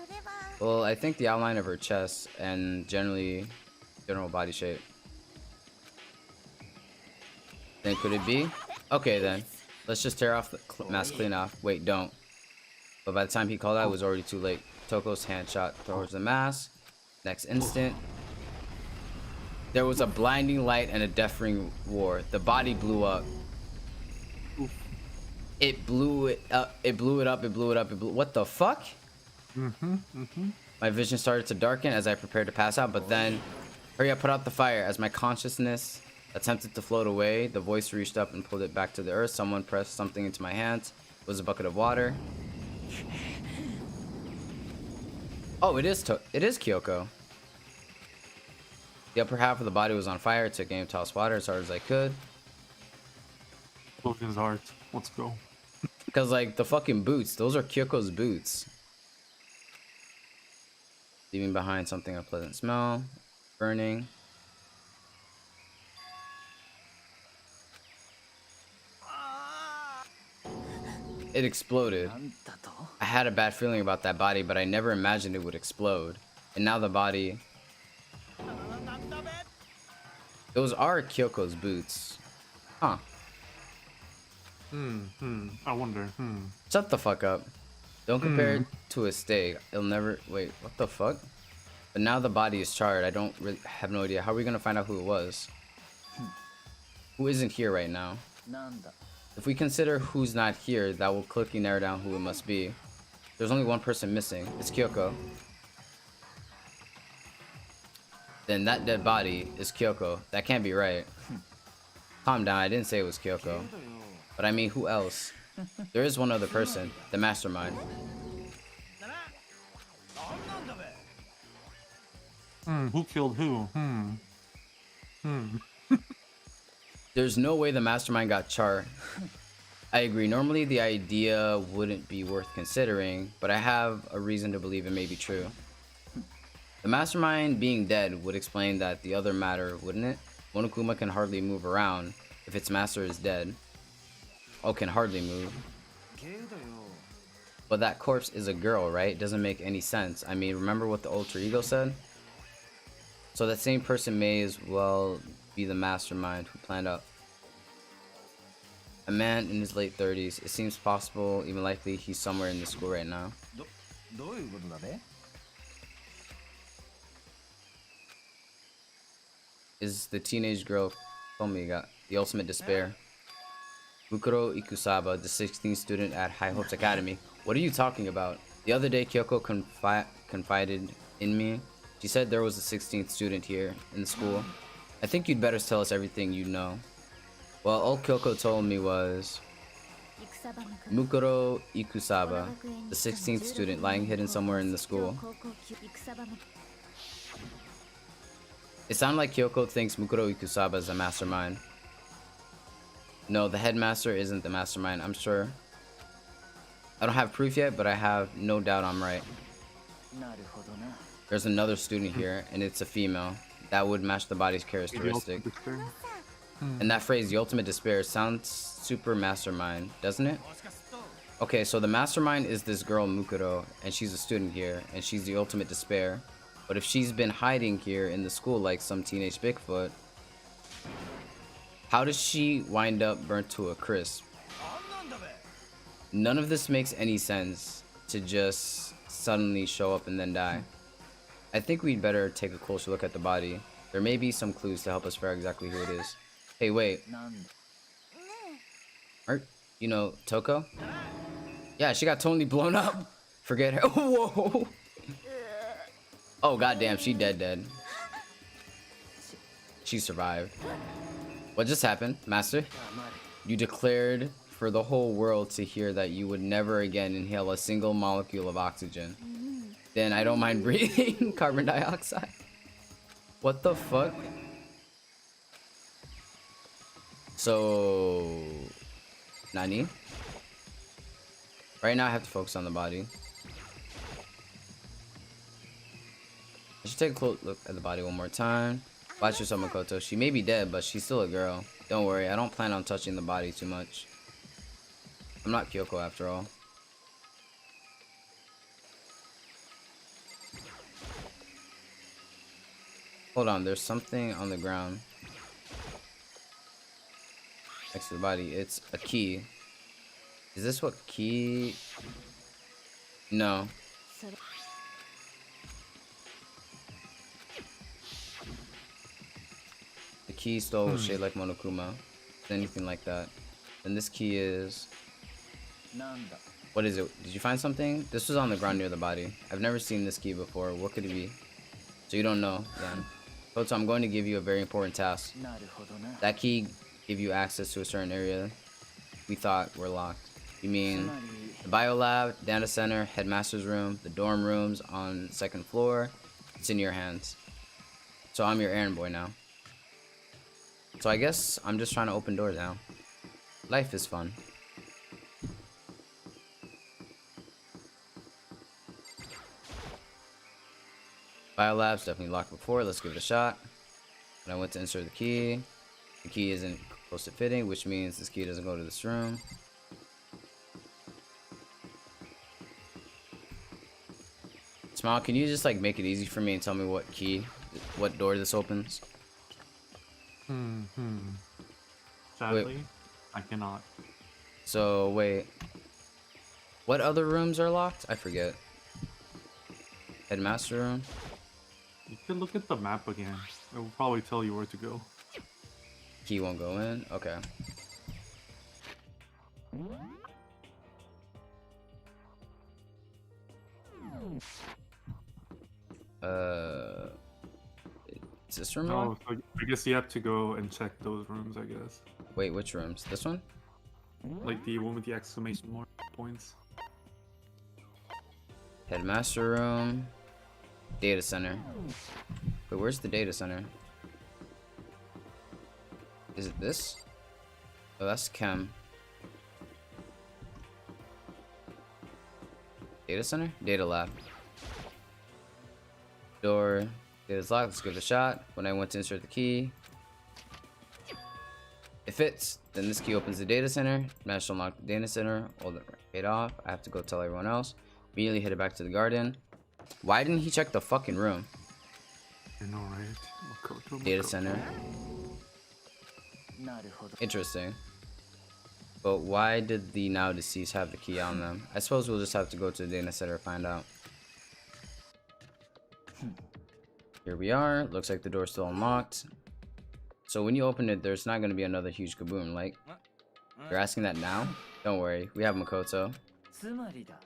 Well, I think the outline of her chest and general body shape. Then could it be? Okay then. Let's just tear off the mask clean off. Wait, don't. But by the time he called out, it was already too late. Toko's hand shot towards the mask. Next instant, there was a blinding light and a deafening roar. The body blew up. It blew it up. It blew it up. It blew it up. It blew. What the fuck? My vision started to darken as I prepared to pass out, but then, hurry up, put out the fire. As my consciousness attempted to float away, the voice reached up and pulled it back to the earth. Someone pressed something into my hands. It was a bucket of water. Oh, it is Kyoko. The upper half of the body was on fire. I took aim to toss water as hard as I could. Logan's heart. Let's go. Because, like, the fucking boots. Those are Kyoko's boots. Leaving behind something unpleasant smell. Burning. It exploded. I had a bad feeling about that body, but I never imagined it would explode. And now the body... Those are Kyoko's boots. Huh. I wonder. Shut the fuck up. Don't compare it to a steak. It'll never... Wait, what the fuck? But now the body is charred. I don't really have no idea. How are we gonna find out who it was? Who isn't here right now? If we consider who's not here, that will quickly narrow down who it must be. There's only one person missing. It's Kyoko. Then that dead body is Kyoko. That can't be right. Calm down, I didn't say it was Kyoko. But I mean, who else? There is one other person, the mastermind. Who killed who? There's no way the mastermind got charred. I agree, normally the idea wouldn't be worth considering, but I have a reason to believe it may be true. The mastermind being dead would explain that the other matter, wouldn't it? Monokuma can hardly move around if its master is dead. Oh, can hardly move. But that corpse is a girl, right? Doesn't make any sense. I mean, remember what the alter ego said? So that same person may as well be the mastermind who planned out. A man in his late 30s. It seems possible, even likely, he's somewhere in the school right now. Is the teenage girl got the ultimate despair? Bukuro Ikusaba, the 16th student at High Hopes Academy. What are you talking about? The other day, Kyoko confided in me. She said there was a 16th student here in the school. I think you'd better tell us everything you know. Well, all Kyoko told me was Mukuro Ikusaba, the 16th student lying hidden somewhere in the school. It sounded like Kyoko thinks Mukuro Ikusaba is a mastermind. No, the headmaster isn't the mastermind, I'm sure. I don't have proof yet, but I have no doubt I'm right. There's another student here, and it's a female. That would match the body's characteristic. And that phrase, the ultimate despair, sounds super mastermind, doesn't it? Okay, so the mastermind is this girl Mukuro, and she's a student here, and she's the ultimate despair. But if she's been hiding here in the school like some teenage Bigfoot, how does she wind up burnt to a crisp? None of this makes any sense to just suddenly show up and then die. I think we'd better take a closer look at the body. There may be some clues to help us figure out exactly who it is. Hey, wait. Aren't you know Toko? Yeah, she got totally blown up. Forget her. Whoa. Oh, goddamn, she dead. She survived. What just happened, Master? You declared for the whole world to hear that you would never again inhale a single molecule of oxygen. Then I don't mind breathing carbon dioxide. What the fuck? So... Nani? Right now I have to focus on the body. I should take a close look at the body one more time. Watch yourself, Makoto. She may be dead, but she's still a girl. Don't worry, I don't plan on touching the body too much. I'm not Kyoko after all. Hold on, there's something on the ground. Next to the body, it's a key. Is this what key? No. The key stole was shaped like Monokuma. Anything like that. And this key is... What is it? Did you find something? This was on the ground near the body. I've never seen this key before. What could it be? So you don't know, then. So I'm going to give you a very important task. That key give you access to a certain area we thought were locked. You mean the biolab, data center, headmaster's room, the dorm rooms on the second floor? It's in your hands. So I'm your errand boy now. So I guess I'm just trying to open doors now. Life is fun. Biolab's definitely locked before. Let's give it a shot. When I went to insert the key isn't close to fitting, which means this key doesn't go to this room. Smile, can you just like make it easy for me and tell me what door this opens? Sadly, Wait. I cannot. So wait, what other rooms are locked? I forget. Headmaster room. You can look at the map again. It will probably tell you where to go. Key won't go in. Okay. Is this room Oh, locked? so I guess you have to go and check those rooms, I guess. Wait, which rooms? This one? Like the one with the exclamation mark points. Headmaster room. Data center. Wait, where's the data center? Is it this? Oh, that's chem. Data center? Data lab. Door. Data's locked. Let's give it a shot. When I went to insert the key, it It fits. Then this key opens the data center. Managed to unlock the data center. Hold it right off. I have to go tell everyone else. Immediately headed back to the garden. Why didn't he check the fucking room? I know, right? Makoto, Data Makoto. center. Interesting. But why did the now deceased have the key on them? I suppose we'll just have to go to the data center to find out. Here we are. Looks like the door's still unlocked. So when you open it, there's not going to be another huge kaboom. Like, you're asking that now? Don't worry. We have Makoto.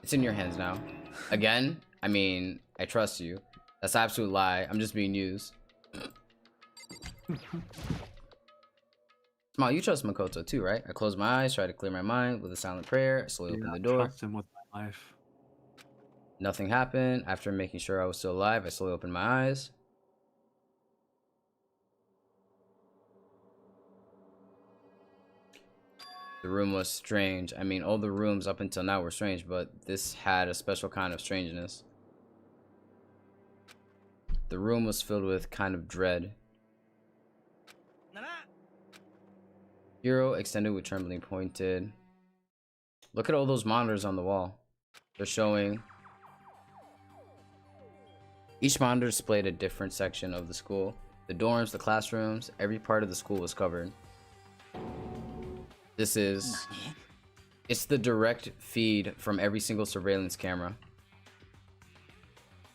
It's in your hands now. Again? I mean, I trust you. That's an absolute lie. I'm just being used. Smile, you trust Makoto too, right? I close my eyes, try to clear my mind with a silent prayer. I slowly open the door. Trust him with my life. Nothing happened. After making sure I was still alive, I slowly opened my eyes. The room was strange. I mean, all the rooms up until now were strange, but this had a special kind of strangeness. The room was filled with kind of dread. Hero extended with trembling pointed. Look at all those monitors on the wall. They're showing. Each monitor displayed a different section of the school. The dorms, the classrooms, every part of the school was covered. This is... It's the direct feed from every single surveillance camera.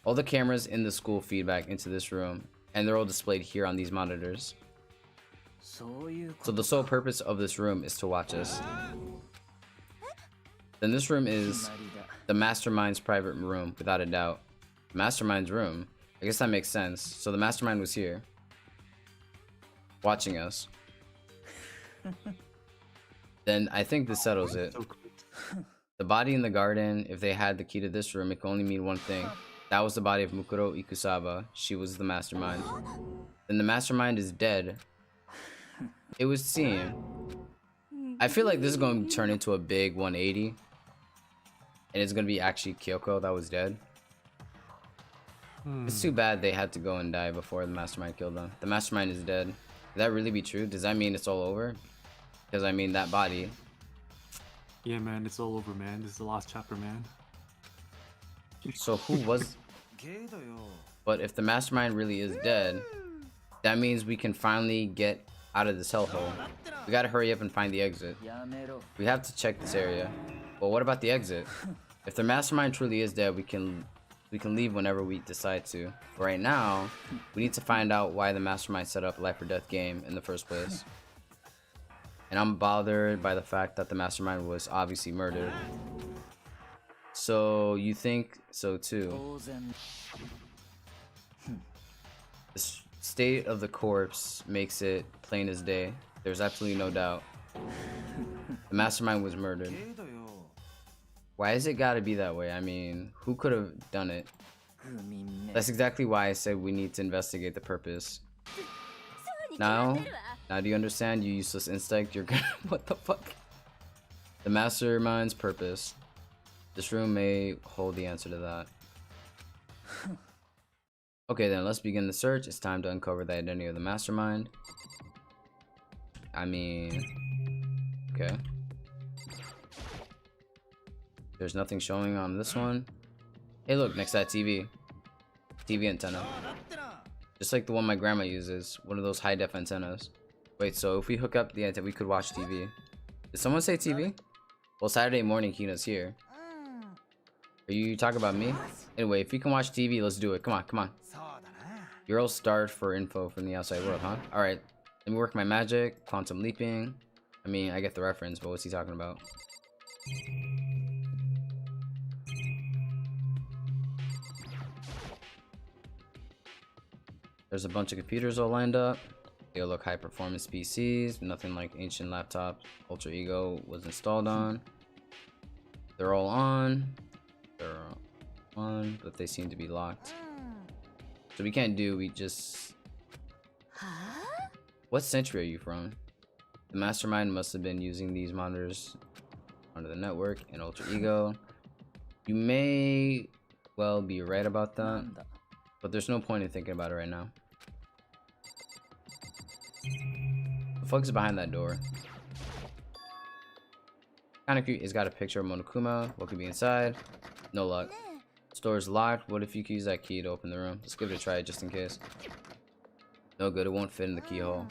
All the cameras in the school feed back into this room, and they're all displayed here on these monitors. So the sole purpose of this room is to watch us. Then this room is the mastermind's private room, without a doubt. Mastermind's room? I guess that makes sense. So the mastermind was here, watching us. Then I think this settles it. The body in the garden, if they had the key to this room, it can only mean one thing. That was the body of Mukuro Ikusaba. She was the mastermind. Then the mastermind is dead. It would seem. I feel like this is going to turn into a big 180. And it's going to be actually Kyoko that was dead. It's too bad they had to go and die before the mastermind killed them. The mastermind is dead. Could that really be true? Does that mean it's all over? Because I mean, that body. Yeah, man, it's all over, man. This is the last chapter, man. So who was... But if the mastermind really is dead, that means we can finally get out of this hellhole. We gotta hurry up and find the exit. We have to check this area. But what about the exit? If the mastermind truly is dead, we can leave whenever we decide to. But right now, we need to find out why the mastermind set up a life or death game in the first place. And I'm bothered by the fact that the mastermind was obviously murdered. So you think so too? The state of the corpse makes it plain as day. There's absolutely no doubt. The mastermind was murdered. Why has it gotta be that way? I mean, who could have done it? That's exactly why I said we need to investigate the purpose. Now do you understand, you useless insect? You're gonna... What the fuck? The mastermind's purpose. This room may hold the answer to that. Okay then, let's begin the search. It's time to uncover the identity of the mastermind. I mean... Okay. There's nothing showing on this one. Hey look, next to that TV. TV antenna. Just like the one my grandma uses. One of those high-def antennas. Wait, so if we hook up the antenna, we could watch TV. Did someone say TV? Well, Saturday morning, Hina's here. Are you talking about me? Anyway, if you can watch TV, let's do it. Come on, come on. You're all starved for info from the outside world, huh? Alright, let me work my magic. Quantum leaping. I mean, I get the reference, but what's he talking about? There's a bunch of computers all lined up. They all look high performance PCs. Nothing like ancient laptops Ultra Ego was installed on. They're all on. They're on, but they seem to be locked. So we can't do, we just... What century are you from? The mastermind must have been using these monitors under the network in Ultra Ego. You may well be right about that, but there's no point in thinking about it right now. The fuck is behind that door? Kind of cute. It's got a picture of Monokuma. What could be inside? No luck. Store is locked. What if you could use that key to open the room? Let's give it a try just in case. No good. It won't fit in the keyhole.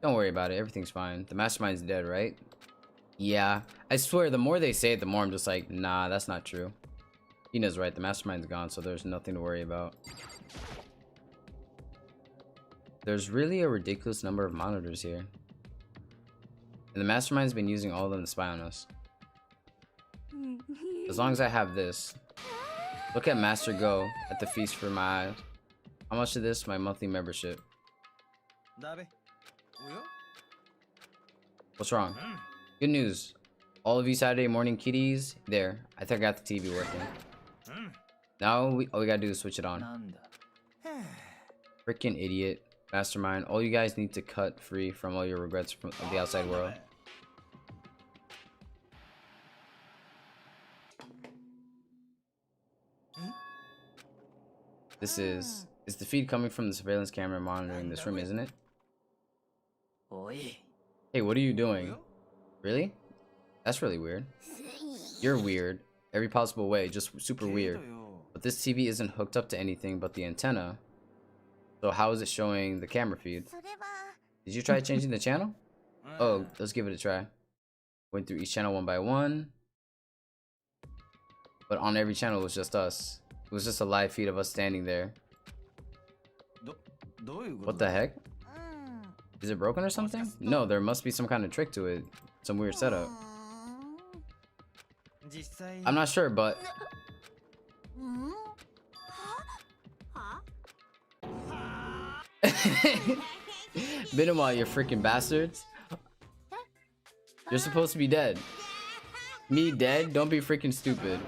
Don't worry about it. Everything's fine. The mastermind's dead, right? Yeah. I swear, the more they say it, the more I'm just like, nah, that's not true. Hina's right. The mastermind's gone, so there's nothing to worry about. There's really a ridiculous number of monitors here. And the mastermind's been using all of them to spy on us. As long as I have this. Look at Master Go at the feast for my eyes. How much of this? My monthly membership. What's wrong? Good news. All of you Saturday morning kiddies, there. I think I got the TV working. Now all we gotta do is switch it on. Freaking idiot. Mastermind. All you guys need to cut free from all your regrets from the outside world. This is the feed coming from the surveillance camera monitoring this room, isn't it? Hey, what are you doing? Really? That's really weird. You're weird. Every possible way, just super weird. But this TV isn't hooked up to anything but the antenna. So how is it showing the camera feed? Did you try changing the channel? Oh, let's give it a try. Went through each channel one by one. But on every channel it was just us. It was just a live feed of us standing there. What the heck? Is it broken or something? No, there must be some kind of trick to it. Some weird setup. I'm not sure, but... Been a while, you freaking bastards. You're supposed to be dead. Me dead? Don't be freaking stupid.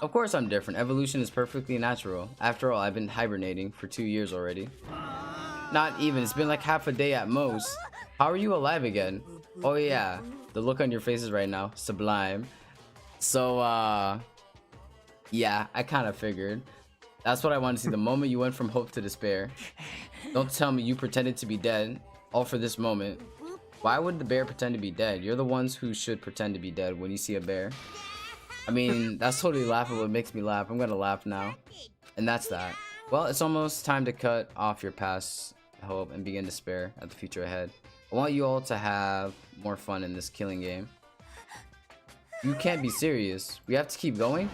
Of course I'm different. Evolution is perfectly natural. After all, I've been hibernating for 2 years already. Not even. It's been like half a day at most. How are you alive again? Oh yeah. The look on your faces right now. Sublime. So, yeah, I kind of figured. That's what I wanted to see. The moment you went from hope to despair. Don't tell me you pretended to be dead. All for this moment. Why would the bear pretend to be dead? You're the ones who should pretend to be dead when you see a bear. I mean, that's totally laughable. It makes me laugh. I'm gonna laugh now. And that's that. Well, it's almost time to cut off your past hope and begin despair at the future ahead. I want you all to have more fun in this killing game. You can't be serious. We have to keep going?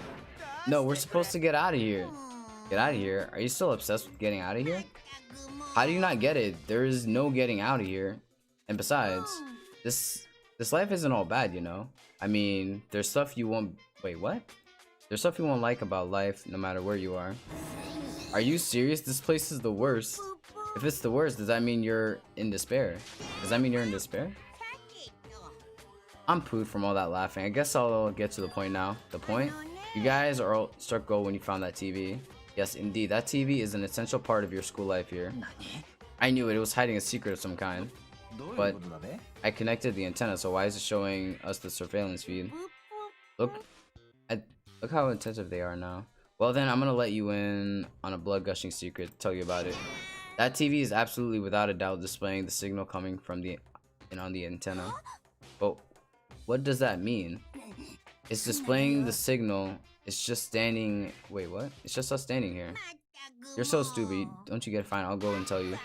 No, we're supposed to get out of here. Get out of here? Are you still obsessed with getting out of here? How do you not get it? There is no getting out of here. And besides, this life isn't all bad, you know? I mean, there's stuff you won't... Wait, what? There's stuff you won't like about life no matter where you are. Are you serious? This place is the worst. If it's the worst, does that mean you're in despair? Does that mean you're in despair? I'm pooed from all that laughing. I guess I'll get to the point now. The point? You guys are all struck gold when you found that TV. Yes, indeed. That TV is an essential part of your school life here. I knew it. It was hiding a secret of some kind. But I connected the antenna, so why is it showing us the surveillance feed? Look how attentive they are now. Well then, I'm gonna let you in on a blood-gushing secret to tell you about it. That TV is absolutely without a doubt displaying the signal coming from on the antenna. But what does that mean? It's displaying the signal. It's just standing... Wait, what? It's just us standing here. You're so stupid. Don't you get it? Fine, I'll go and tell you.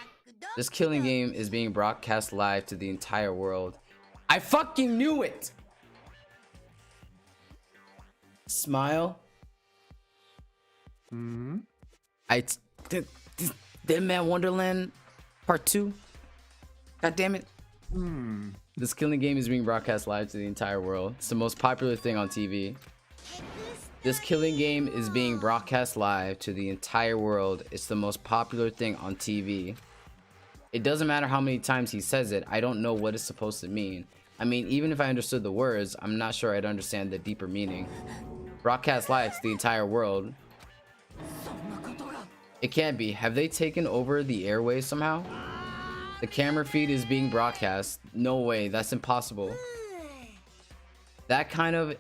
This killing game is being broadcast live to the entire world. I fucking knew it! Smile. Dead Man Wonderland Part 2. God damn it. This killing game is being broadcast live to the entire world. It's the most popular thing on TV. This killing game is being broadcast live to the entire world. It's the most popular thing on TV. It doesn't matter how many times he says it. I don't know what it's supposed to mean. I mean, even if I understood the words, I'm not sure I'd understand the deeper meaning. Broadcast live to the entire world. It can't be. Have they taken over the airways somehow? The camera feed is being broadcast. No way. That's impossible. That kind of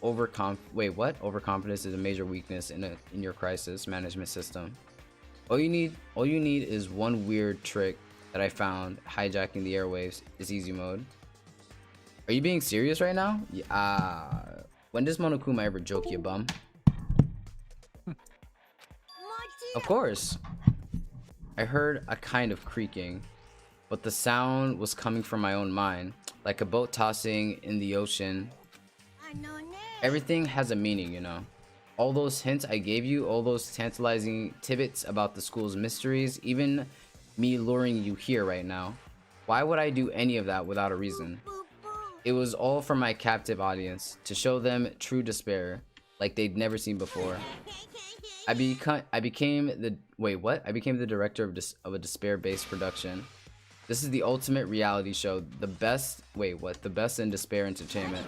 overconfidence is a major weakness in your crisis management system. All you need is one weird trick that I found. Hijacking the airwaves is easy mode. Are you being serious right now? Yeah. When does Monokuma ever joke, you bum? Of course. I heard a kind of creaking, but the sound was coming from my own mind, like a boat tossing in the ocean. Everything has a meaning, you know. All those hints I gave you, all those tantalizing tidbits about the school's mysteries, even me luring you here right now. Why would I do any of that without a reason? It was all for my captive audience, to show them true despair, like they'd never seen before. I became the director of a despair-based production. This is the ultimate reality show, the best in despair entertainment.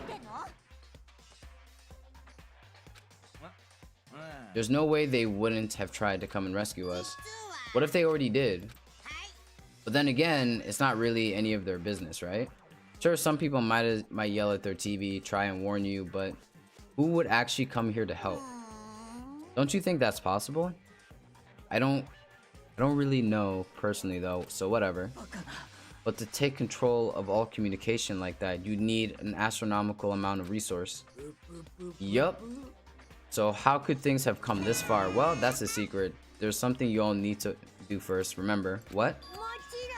There's no way they wouldn't have tried to come and rescue us. What if they already did? But then again, it's not really any of their business, right? Sure, some people might yell at their TV, try and warn you, but who would actually come here to help? Don't you think that's possible? I don't really know personally though, so whatever. But to take control of all communication like that, you need an astronomical amount of resource. Yup. So how could things have come this far? Well, that's a secret. There's something you all need to do first, remember. What?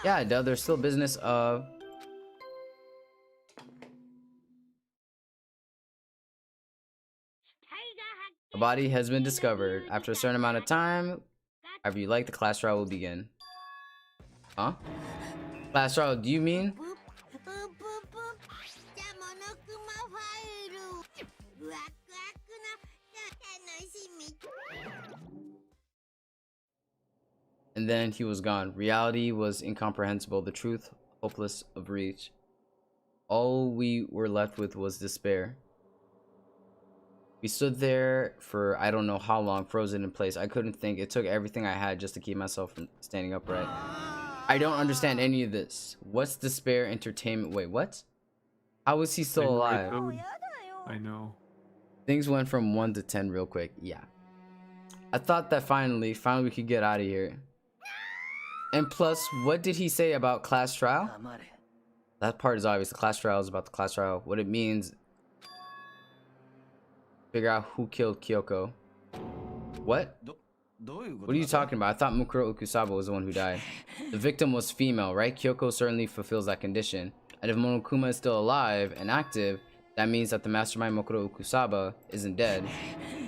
Yeah, duh, there's still business of... A body has been discovered. After a certain amount of time, however you like, the class trial will begin. Huh? Class trial, do you mean? And then he was gone. Reality was incomprehensible, the truth hopeless of reach. All we were left with was despair. We stood there for I don't know how long, frozen in place. I couldn't think. It took everything I had just to keep myself from standing upright. I don't understand any of this. What's despair entertainment? Wait, what? How is he still alive? I know. Things went from 1 to 10 real quick. Yeah. I thought that finally we could get out of here. And plus, what did he say about class trial? That part is obvious. The class trial is about the class trial. What it means... Figure out who killed Kyoko. What? What are you talking about? I thought Mukuro Ukusaba was the one who died. The victim was female, right? Kyoko certainly fulfills that condition. And if Monokuma is still alive and active, that means that the mastermind Mukuro Ukusaba isn't dead.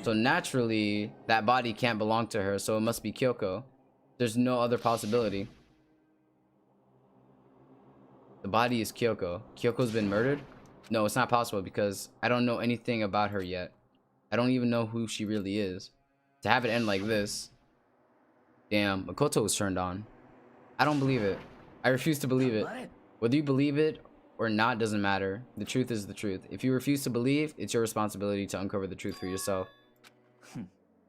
So naturally, that body can't belong to her, so it must be Kyoko. There's no other possibility. The body is Kyoko. Kyoko's been murdered? No, it's not possible because I don't know anything about her yet. I don't even know who she really is. To have it end like this. Damn, Makoto was turned on. I don't believe it. I refuse to believe it. Whether you believe it or not doesn't matter. The truth is the truth. If you refuse to believe, it's your responsibility to uncover the truth for yourself.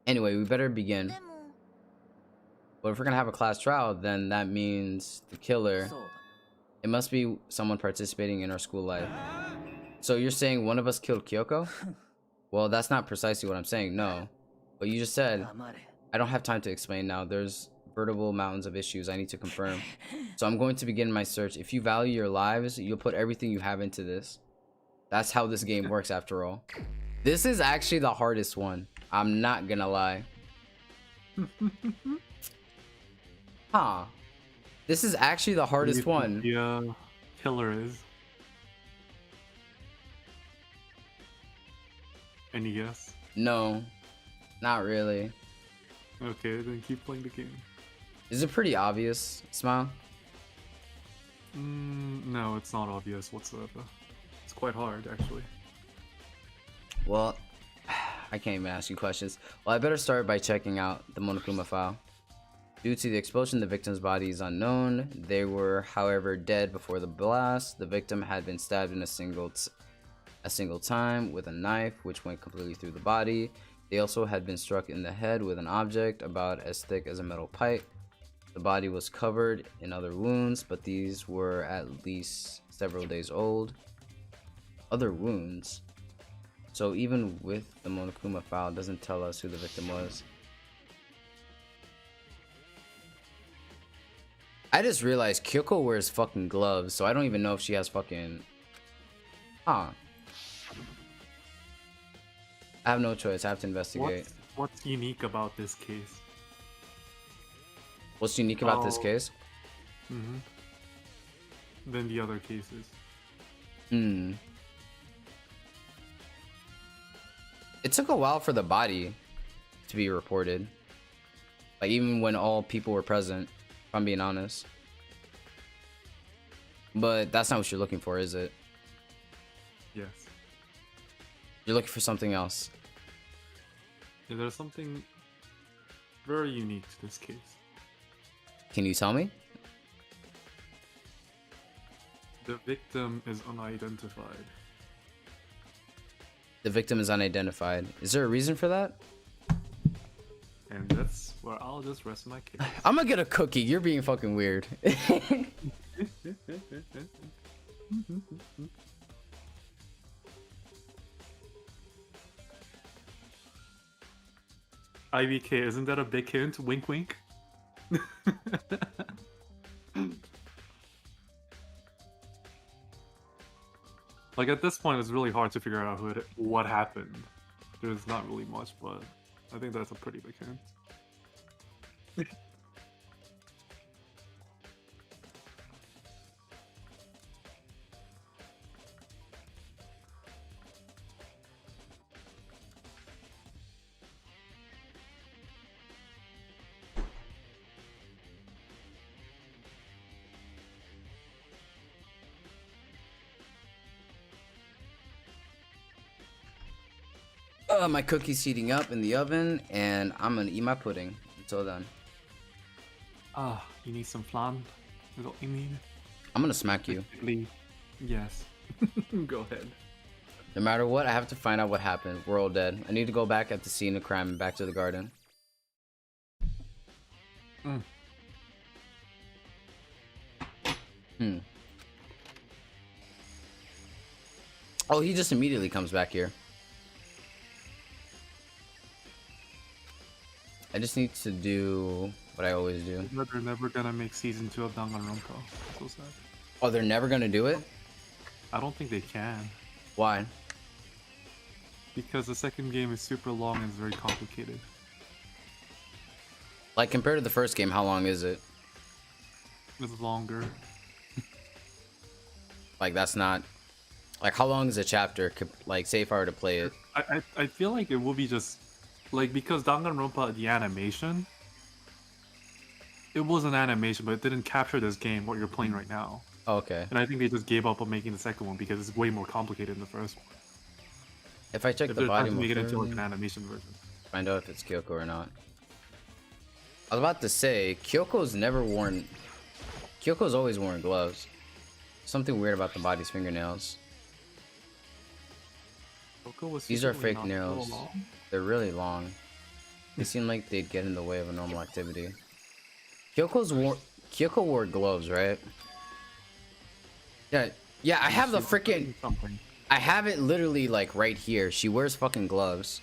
Anyway, we better begin. But if we're gonna have a class trial, then that means the killer. It must be someone participating in our school life. So you're saying one of us killed Kyoko? Well, that's not precisely what I'm saying, no. But you just said, I don't have time to explain now. There's veritable mountains of issues I need to confirm. So I'm going to begin my search. If you value your lives, you'll put everything you have into this. That's how this game works after all. This is actually the hardest one. I'm not gonna lie. Huh. This is actually the hardest one. Yeah, killer is. Any guess? No, not really. Okay, then keep playing the game. Is it pretty obvious, Smile? No, it's not obvious whatsoever. It's quite hard, actually. Well, I can't even ask you questions. Well, I better start by checking out the Monokuma file. Due to the explosion, the victim's body is unknown. They were, however, dead before the blast. The victim had been stabbed in a single time with a knife, which went completely through the body. They also had been struck in the head with an object about as thick as a metal pipe. The body was covered in other wounds, but these were at least several days old. Other wounds? So even with the Monokuma file, it doesn't tell us who the victim was. I just realized Kyoko wears fucking gloves, so I don't even know if she has fucking... Huh. I have no choice. I have to investigate. What's unique about this case? What's unique about this case? Than the other cases. It took a while for the body to be reported. Like, even when all people were present, if I'm being honest. But that's not what you're looking for, is it? Yes. You're looking for something else. Yeah, there's something very unique to this case. Can you tell me? The victim is unidentified. The victim is unidentified. Is there a reason for that? And that's where I'll just rest my case. I'm gonna get a cookie. You're being fucking weird. IVK, isn't that a big hint? Wink wink. Like at this point, it's really hard to figure out what happened. There's not really much, but I think that's a pretty big hint. My cookie's heating up in the oven, and I'm gonna eat my pudding until then. Ah, you need some flan? Is what you need? I'm gonna smack you. Yes. Go ahead. No matter what, I have to find out what happened. We're all dead. I need to go back at the scene of crime and back to the garden. Oh, he just immediately comes back here. I just need to do what I always do. They're never gonna make season 2 of Danganronpa. So sad. Oh, they're never gonna do it? I don't think they can. Why? Because the second game is super long and it's very complicated. Like, compared to the first game, how long is it? It's longer. Like, that's not... Like, how long is a chapter? Like, say if I were to play it. I feel like it will be just... Like, because Danganronpa, the animation... It was an animation, but it didn't capture this game, what you're playing right now. Oh, okay. And I think they just gave up on making the second one because it's way more complicated than the first one. If I check If the they're trying body to make it into more like an animation version. find out if it's Kyoko or not. I was about to say, Kyoko's never worn... Kyoko's always worn gloves. Something weird about the body's fingernails. These are fake nails. They're really long. They seem like they'd get in the way of a normal activity. Kyoko wore gloves, right? Yeah, I have the freaking... I have it literally like right here. She wears fucking gloves.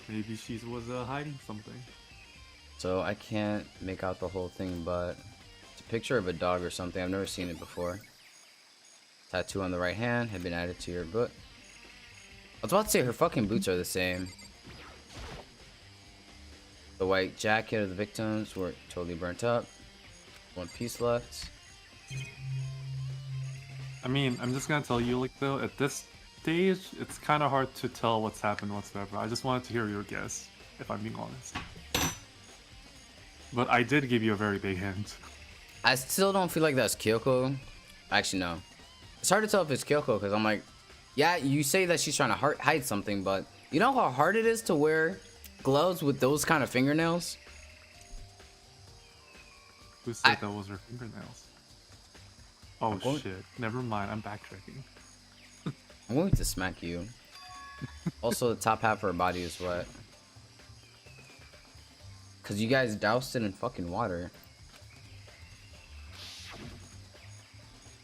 Maybe she was hiding something. So I can't make out the whole thing, but it's a picture of a dog or something. I've never seen it before. Tattoo on the right hand had been added to your boot. I was about to say her fucking boots are the same. The white jacket of the victims were totally burnt up. One piece left. I mean, I'm just gonna tell you, like, though, at this stage, it's kind of hard to tell what's happened whatsoever. I just wanted to hear your guess, if I'm being honest. But I did give you a very big hint. I still don't feel like that's Kyoko. Actually, no. It's hard to tell if it's Kyoko, because I'm like, yeah, you say that she's trying to hide something, but you know how hard it is to wear gloves with those kind of fingernails? Who said that was her fingernails? Oh shit, never mind, I'm backtracking. I'm going to smack you. Also, the top half of her body is wet. Because you guys doused it in fucking water.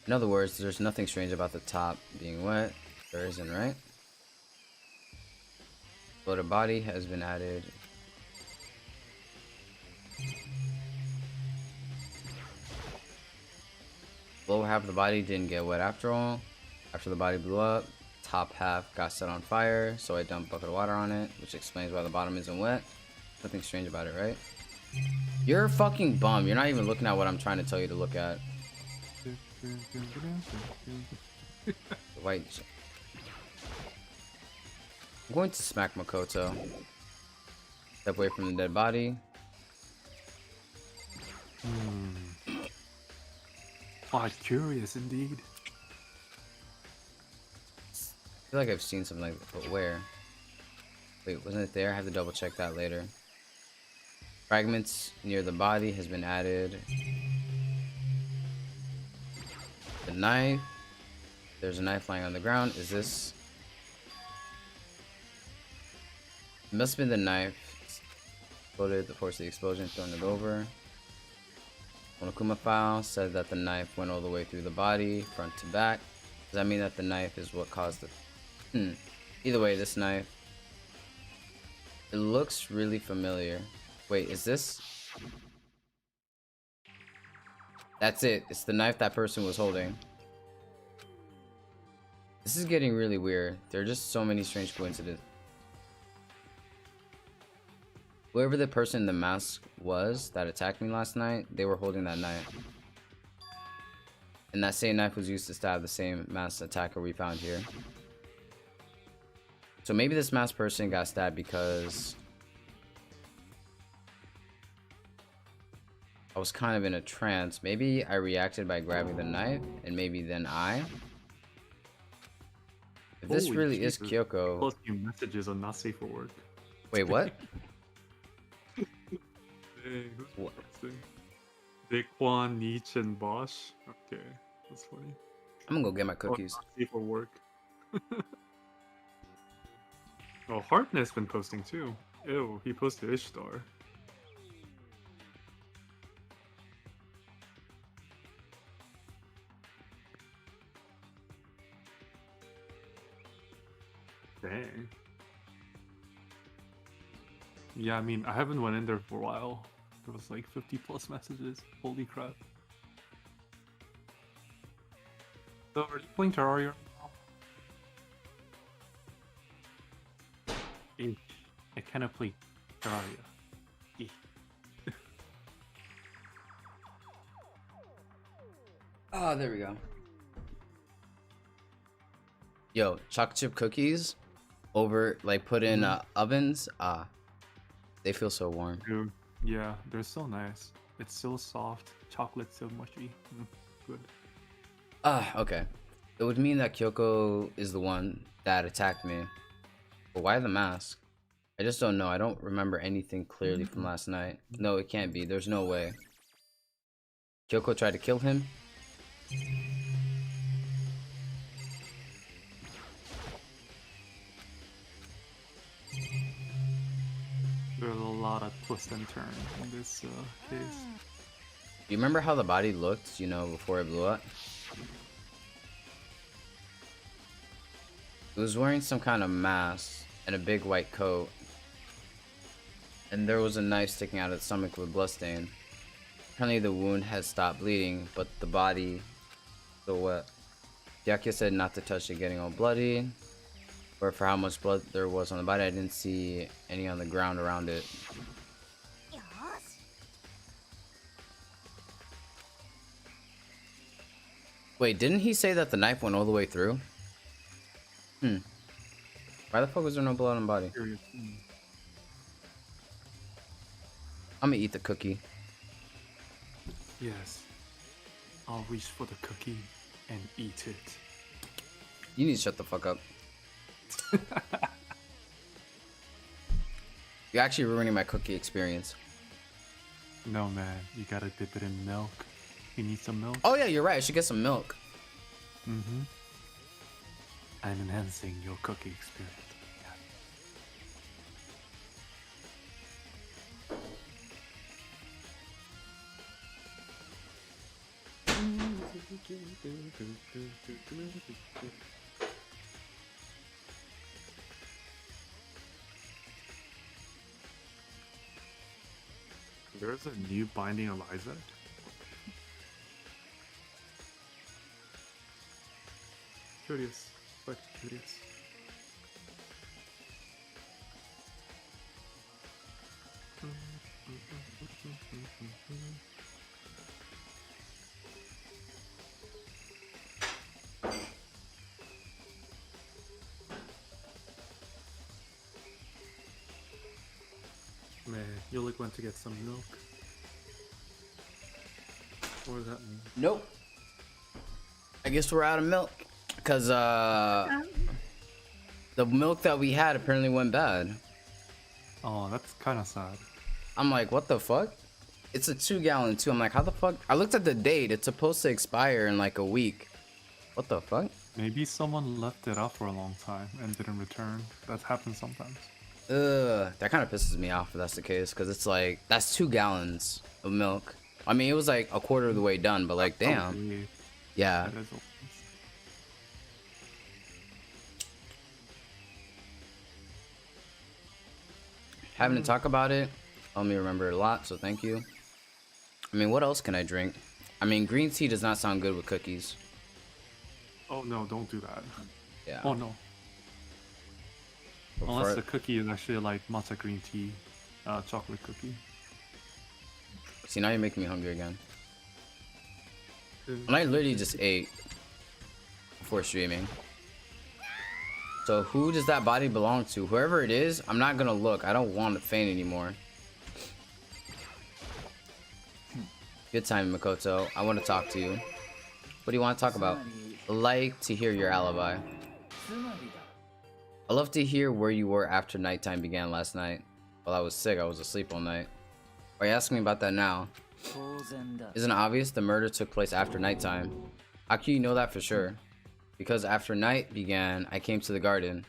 In other words, there's nothing strange about the top being wet. There isn't, right? Bloated body has been added. Lower half of the body didn't get wet after all. After the body blew up, top half got set on fire, so I dumped a bucket of water on it, which explains why the bottom isn't wet. Nothing strange about it, right? You're a fucking bum. You're not even looking at what I'm trying to tell you to look at. The white. I'm going to smack Makoto. Step away from the dead body. Quite curious indeed. I feel like I've seen something like that, but where? Wait, wasn't it there? I have to double check that later. Fragments near the body has been added. The knife. There's a knife lying on the ground. Is this? It must have been the knife. Exploded, the force of the explosion, thrown it over. Monokuma file said that the knife went all the way through the body, front to back. Does that mean that the knife is what caused the... Either way, this knife... It looks really familiar. Wait, is this... That's it. It's the knife that person was holding. This is getting really weird. There are just so many strange coincidences. Whoever the person in the mask was that attacked me last night, they were holding that knife. And that same knife was used to stab the same masked attacker we found here. So maybe this masked person got stabbed because I was kind of in a trance. Maybe I reacted by grabbing the knife, and maybe then If this Holy really Jesus. is Kyoko... Plus, your messages are not safe for work. Wait, what? Dang, who's texting? Daquan, Nietzsche, and Bosch? Okay, that's funny. I'm gonna go get my Oh, cookies. not safe for work. Oh, Hartness been posting too. Ew, he posted Ishtar. Dang. Yeah, I mean, I haven't went in there for a while. There was like 50 plus messages. Holy crap. So, are you playing Terraria now? I cannot play Terraria. Eek. Oh, there we go. Yo, chocolate chip cookies over, like, put in ovens. They feel so warm. Dude, yeah, they're so nice. It's so soft. Chocolate's so mushy. Good. Okay. It would mean that Kyoko is the one that attacked me. But why the mask? I just don't know. I don't remember anything clearly from last night. No, it can't be. There's no way. Kyoko tried to kill him? There's a lot of twist and turn in this case. Do you remember how the body looked, you know, before it blew up? It was wearing some kind of mask and a big white coat. And there was a knife sticking out of its stomach with bloodstain. Apparently the wound has stopped bleeding, but the body still wet. Yakia said not to touch it getting all bloody. Or for how much blood there was on the body, I didn't see any on the ground around it. Wait, didn't he say that the knife went all the way through? Why the fuck was there no blood on the body? I'm gonna eat the cookie. Yes. I'll reach for the cookie and eat it. You need to shut the fuck up. You're actually ruining my cookie experience. No, man. You gotta dip it in milk. You need some milk? Oh yeah, you're right. I should get some milk. Mm-hmm. I'm enhancing your cookie experience. There's a new Binding of Isaac. curious. Quite curious. Man, Yulik went to get some milk. What does that mean? Nope. I guess we're out of milk. Cause the milk that we had apparently went bad. Oh, that's kind of sad. I'm like, what the fuck? It's a 2-gallon too. I'm like, how the fuck? I looked at the date. It's supposed to expire in like a week. What the fuck? Maybe someone left it out for a long time and didn't return. That happens sometimes. That kind of pisses me off if that's the case, because it's like, that's 2 gallons of milk. I mean, it was like a quarter of the way done, but like, damn. Yeah. That is Having to talk about it helped me remember it a lot, so thank you. I mean, what else can I drink? I mean, green tea does not sound good with cookies. Oh no, don't do that. Yeah. Oh no. Unless the cookie is actually like matcha green tea, chocolate cookie. See, now you're making me hungry again. And I literally just ate before streaming. So who does that body belong to? Whoever it is, I'm not gonna look. I don't want to faint anymore. Good time, Makoto. I want to talk to you. What do you want to talk about? I like to hear your alibi. I love to hear where you were after nighttime began last night. While I was sick, I was asleep all night. Why are you asking me about that now? Isn't it obvious the murder took place after nighttime? How can you know that for sure? Because after night began, I came to the garden.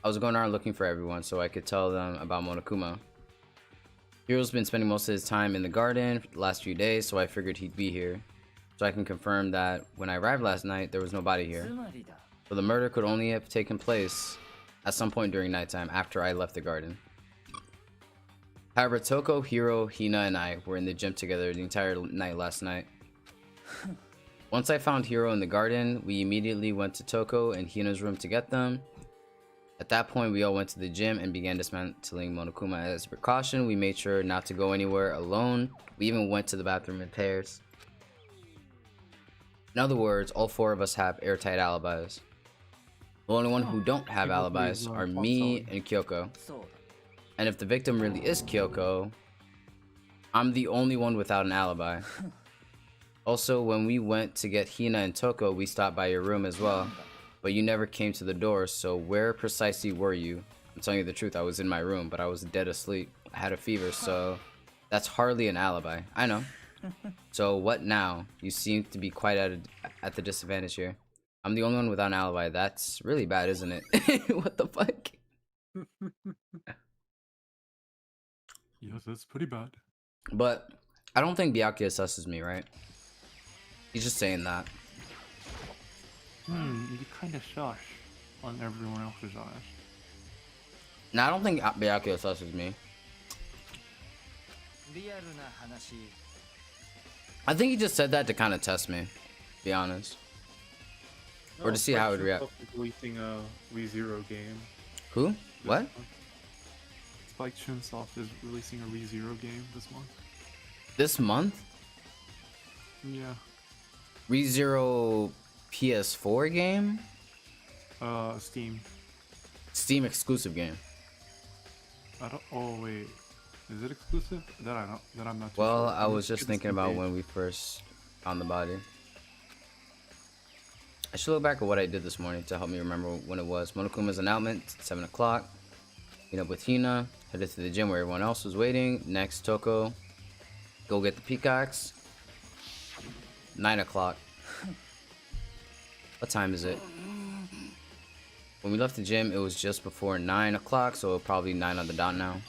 I was going around looking for everyone so I could tell them about Monokuma. Hiro's been spending most of his time in the garden for the last few days, so I figured he'd be here. So I can confirm that when I arrived last night, there was nobody here. So the murder could only have taken place at some point during nighttime after I left the garden. However, Toko, Hiro, Hina, and I were in the gym together the entire night last night. Once I found Hiro in the garden, we immediately went to Toko and Hina's room to get them. At that point, we all went to the gym and began dismantling Monokuma. As a precaution, we made sure not to go anywhere alone. We even went to the bathroom in pairs. In other words, all 4 of us have airtight alibis. The only one who don't have alibis are me and Kyoko. And if the victim really is Kyoko, I'm the only one without an alibi. Also, when we went to get Hina and Toko, we stopped by your room as well. But you never came to the door, so where precisely were you? I'm telling you the truth, I was in my room, but I was dead asleep. I had a fever, so that's hardly an alibi. I know. So what now? You seem to be quite at the disadvantage here. I'm the only one without an alibi. That's really bad, isn't it? What the fuck? Yes, that's pretty bad. But I don't think Byakuya assesses me, right? He's just saying that. You kind of shush on everyone else's eyes. No, I don't think Byakuya assesses me. I think he just said that to kind of test me, to be honest. Or to see how it would react. Releasing a ReZero game. Who? What? Spike Chunsoft is releasing a ReZero game this month. This month? Yeah. ReZero PS4 game? Steam. Steam exclusive game. I don't. Oh wait, is it exclusive? That I don't. That I'm not. Too Well, sure. I was just thinking about when we first found the body. I should look back at what I did this morning to help me remember when it was. Monokuma's announcement, 7 o'clock. Meet up with Hina. Headed to the gym where everyone else was waiting. Next, Toko. Go get the peacocks. 9 o'clock. What time is it? When we left the gym, it was just before 9 o'clock, so probably 9 on the dot now.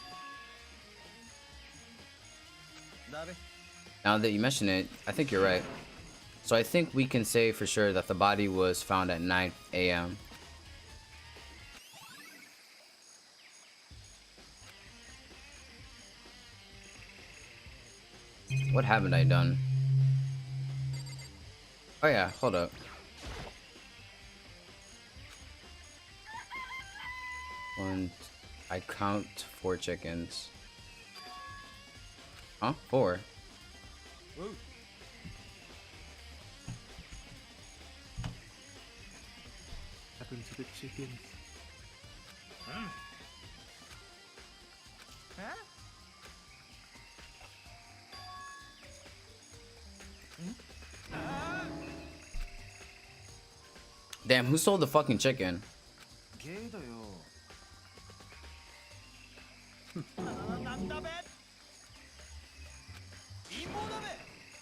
Now that you mention it, I think you're right. So I think we can say for sure that the body was found at 9 a.m. What haven't I done? Oh yeah, hold up. One. I count 4 chickens. Huh? 4. Happened to the chickens. Damn, who stole the fucking chicken?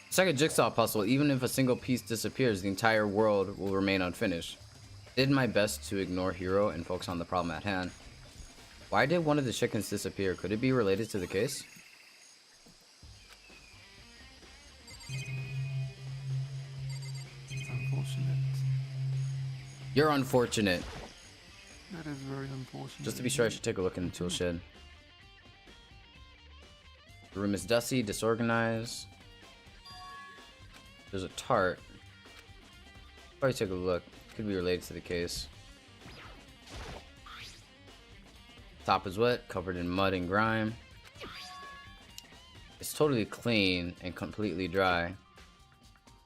It's like a jigsaw puzzle. Even if a single piece disappears, the entire world will remain unfinished. Did my best to ignore Hero and focus on the problem at hand. Why did one of the chickens disappear? Could it be related to the case? It's unfortunate. You're unfortunate. That is very unfortunate. Just to be sure, I should take a look in the tool shed. The room is dusty, disorganized. There's a tart. Probably take a look. Could be related to the case. Top is wet, covered in mud and grime. It's totally clean and completely dry.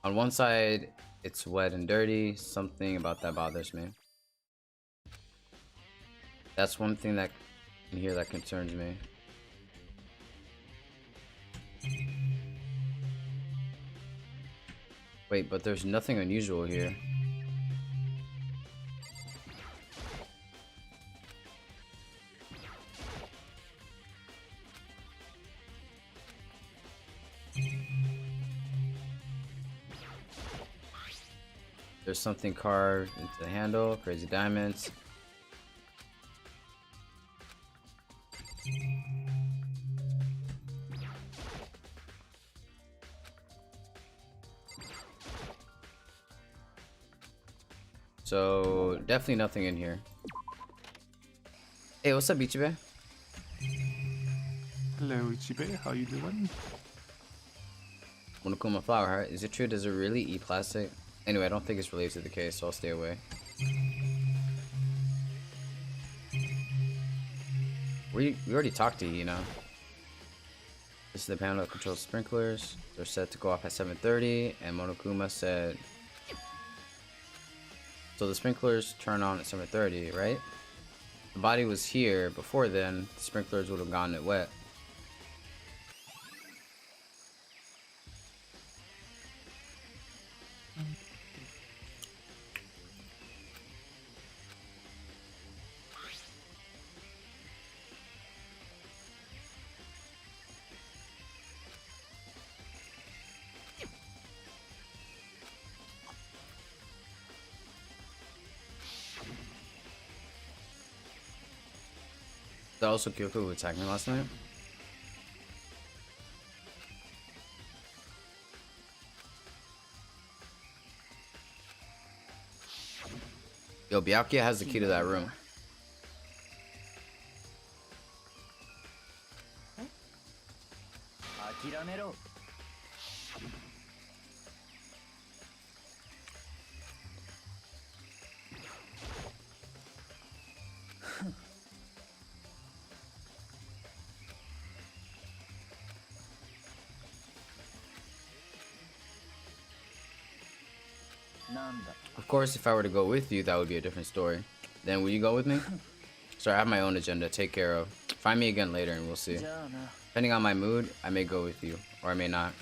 On one side, it's wet and dirty. Something about that bothers me. That's one thing that in here that concerns me. Wait, but there's nothing unusual here. There's something carved into the handle, crazy diamonds. So definitely nothing in here. Hey, what's up, Ichibe? Hello, Ichibe. How you doing? Monokuma flower heart. Is it true? Does it really eat plastic? Anyway, I don't think it's related to the case, so I'll stay away. We already talked to you know. This is the panel that controls sprinklers. They're set to go off at 7:30, and Monokuma said. So the sprinklers turn on at 7:30, right? The body was here before then. The sprinklers would have gotten it wet. That also Kyoko who attacked me last night. Yo, Byakuya has the key to that room. Of course, if I were to go with you, that would be a different story. Then will you go with me? So I have my own agenda, take care of. Find me again later and we'll see. Depending on my mood, I may go with you, or I may not.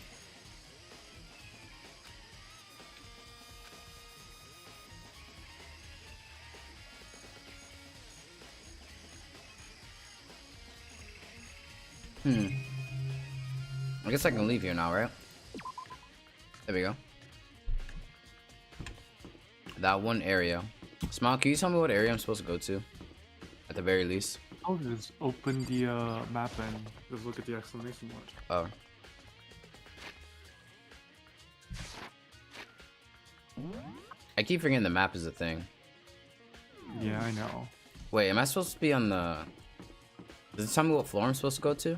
I guess I can leave here now, right? There we go. That one area. Smile, can you tell me what area I'm supposed to go to? At the very least. I'll just open the map and just look at the exclamation mark. Oh. I keep forgetting the map is a thing. Yeah, I know. Wait, am I supposed to be on the... Does it tell me what floor I'm supposed to go to?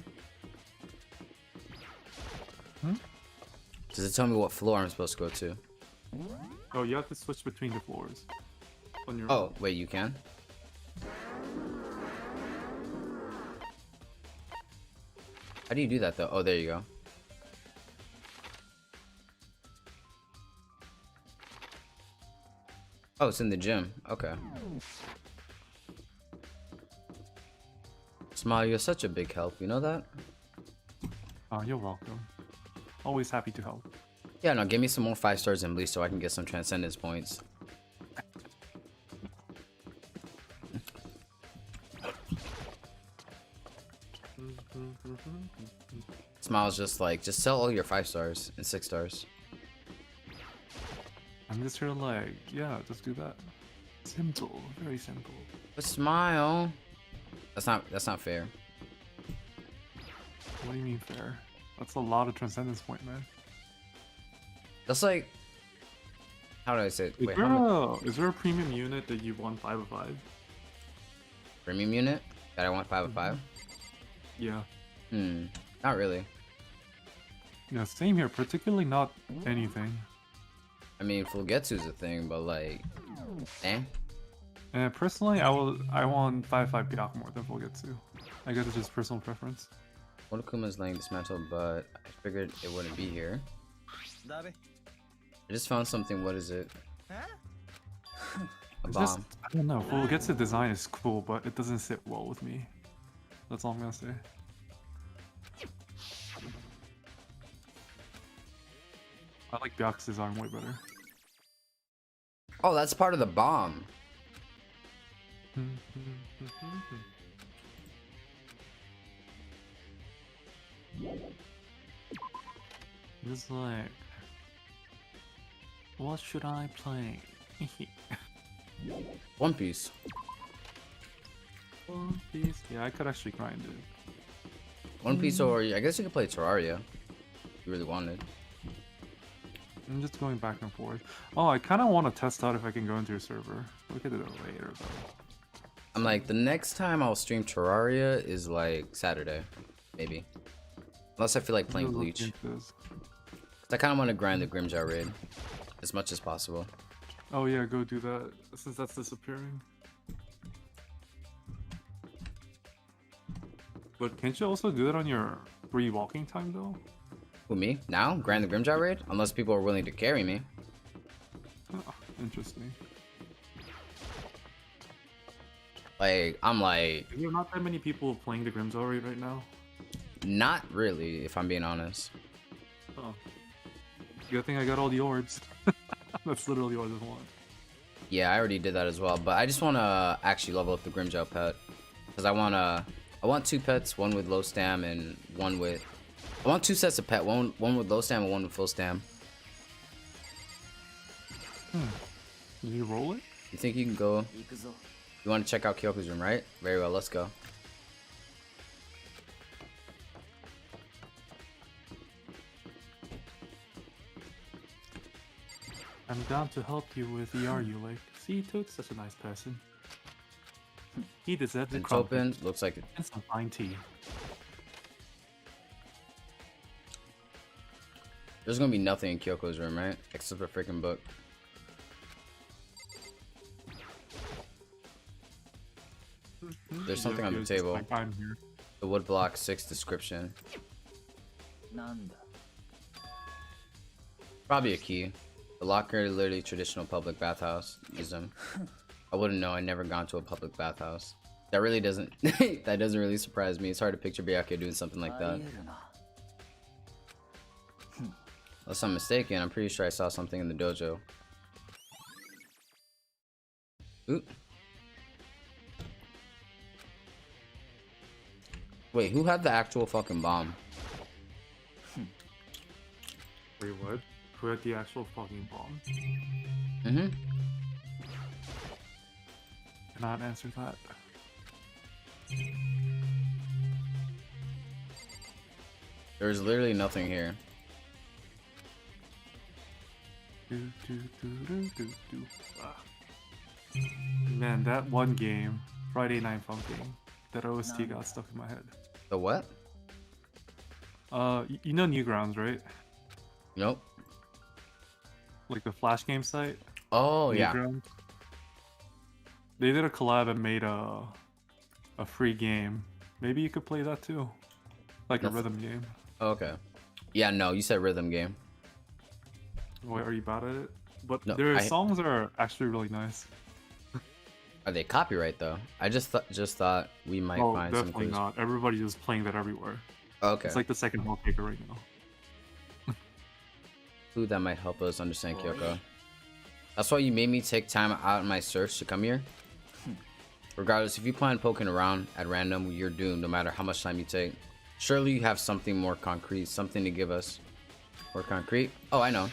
Does it tell me what floor I'm supposed to go to? Oh, you have to switch between the floors. On your Oh, wait, you can? How do you do that though? Oh, there you go. Oh, it's in the gym. Okay. Smile, you're such a big help. You know that? Oh, you're welcome. Always happy to help. Yeah, no, give me some more 5 stars in Bleach so I can get some Transcendence points. Smile's just like, just sell all your 5 stars and 6 stars. I'm just here like, yeah, just do that. Simple, very simple. But Smile, that's not fair. What do you mean fair? That's a lot of Transcendence point, man. That's like, how do I say it? Is, Wait, is there a premium unit that you won 5 of 5? Premium unit that I want 5 of 5? Yeah. Not really. Yeah, same here. Particularly not anything. I mean, Fugetsu's a thing, but like, eh? And personally, I want 5/5 Byaku more than Fugetsu. I guess it's just personal preference. Monokuma's laying dismantled, but I figured it wouldn't be here. I just found something. What is it? A bomb. I don't know. Fugetsu design is cool, but it doesn't sit well with me. That's all I'm gonna say. I like Byaku's design way better. Oh, that's part of the bomb. It's like, what should I play? One Piece. One Piece. Yeah, I could actually grind it. One Piece, or I guess you could play Terraria. If you really wanted. I'm just going back and forth. Oh, I kind of want to test out if I can go into your server. We could do that later, though. I'm like, the next time I'll stream Terraria is like Saturday, maybe. Unless I feel like playing Bleach. I kind of want to grind the Grimjaw raid as much as possible. Oh yeah, go do that since that's disappearing. But can't you also do that on your free walking time though? Who, me? Now? Grind the Grimjaw raid? Unless people are willing to carry me. Oh, interesting. Like, I'm like... There are not that many people playing the Grimjaw raid right now. Not really, if I'm being honest. Oh. Good thing I got all the orbs. That's literally all I want. Yeah, I already did that as well, but I just want to actually level up the Grimjaw pet. Because I want 2 pets, one with low stam and one with... I want 2 sets of pet, one with low stam and one with full stam. Did you roll it? You think you can go... You want to check out Kyoko's room, right? Very well, let's go. I'm down to help you with ER, Yulik. See, Toad's such a nice person. He deserves a It's open, looks like it. And some fine tea. There's gonna be nothing in Kyoko's room, right? Except a freaking book. There's something on the table. The woodblock 6 description. Probably a key. The locker, literally traditional public bathhouse. Use them. I wouldn't know. I never gone to a public bathhouse. That really doesn't. That doesn't really surprise me. It's hard to picture Byakuya doing something like that. Unless I'm mistaken, I'm pretty sure I saw something in the dojo. Ooh. Wait, who had the actual fucking bomb? Wait, what? Who had the actual fucking bomb? Mm-hmm. Cannot answer that. There's literally nothing here. Ah. Man, that one game, Friday Night Funkin', that OST got stuck in my head. The what? You know Newgrounds, right? Nope. Like the Flash game site? Oh, yeah. Newgrounds. They did a collab and made a free game. Maybe you could play that too. Like a rhythm game. Okay. Yeah, no, you said rhythm game. Wait, are you bad at it? But No, their songs are actually really nice. Are they copyright though? I just thought we might Oh, find some definitely clues. not. Everybody is playing that everywhere. Okay. It's like the second wallpaper right now. Clue that might help us understand Kyoko. That's why you made me take time out in my search to come here. Regardless, if you plan poking around at random, you're doomed no matter how much time you take. Surely you have something more concrete, something to give us. More concrete? Oh, I know.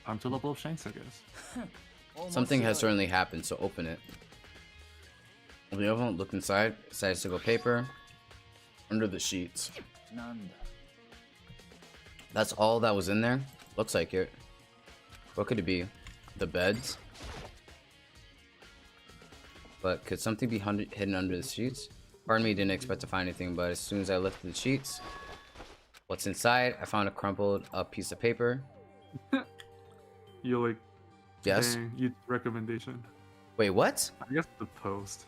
Time to level up Shanks, I guess. Something has certainly happened, so open it. Leo looked inside, decided to go paper. Under the sheets. That's all that was in there? Looks like it. What could it be? The beds? But could something be hidden under the sheets? Part of me didn't expect to find anything, but as soon as I lifted the sheets, what's inside? I found a crumpled up piece of paper. You like? Yes. You recommendation. Wait, what? I guess the post.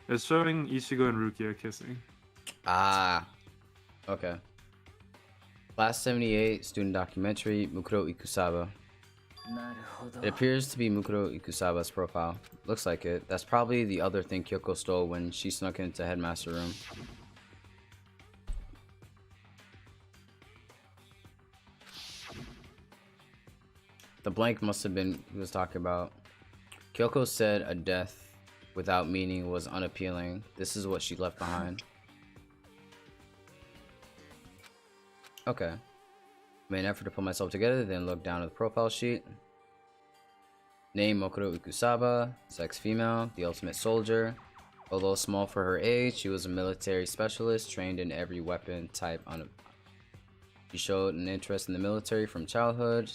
It's showing Ichigo and Rukia kissing. Ah. Okay. Class 78 student documentary Mukuro Ikusaba. It appears to be Mukuro Ikusaba's profile. Looks like it. That's probably the other thing Kyoko stole when she snuck into headmaster room. The blank must have been he was talking about. Kyoko said a death without meaning was unappealing. This is what she left behind. Okay. Made an effort to put myself together, then looked down at the profile sheet. Name Mokuro Ikusaba, sex female, the ultimate soldier. Although small for her age, she was a military specialist trained in every weapon type. She showed an interest in the military from childhood.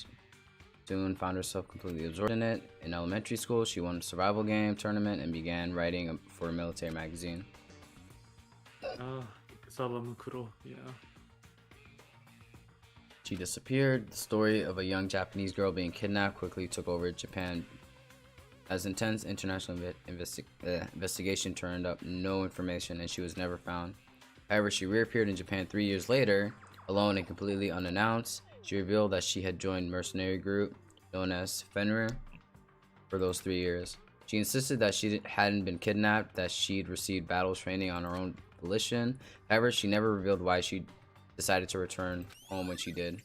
Soon found herself completely absorbed in it. In elementary school, she won a survival game tournament and began writing for a military magazine. Kusaba Mukuro, yeah. She disappeared. The story of a young Japanese girl being kidnapped quickly took over Japan. As intense international investigation turned up no information, and she was never found. However, she reappeared in Japan 3 years later, alone and completely unannounced. She revealed that she had joined a mercenary group known as Fenrir for those 3 years. She insisted that she hadn't been kidnapped, that she'd received battle training on her own volition. However, she never revealed why she decided to return home when she did.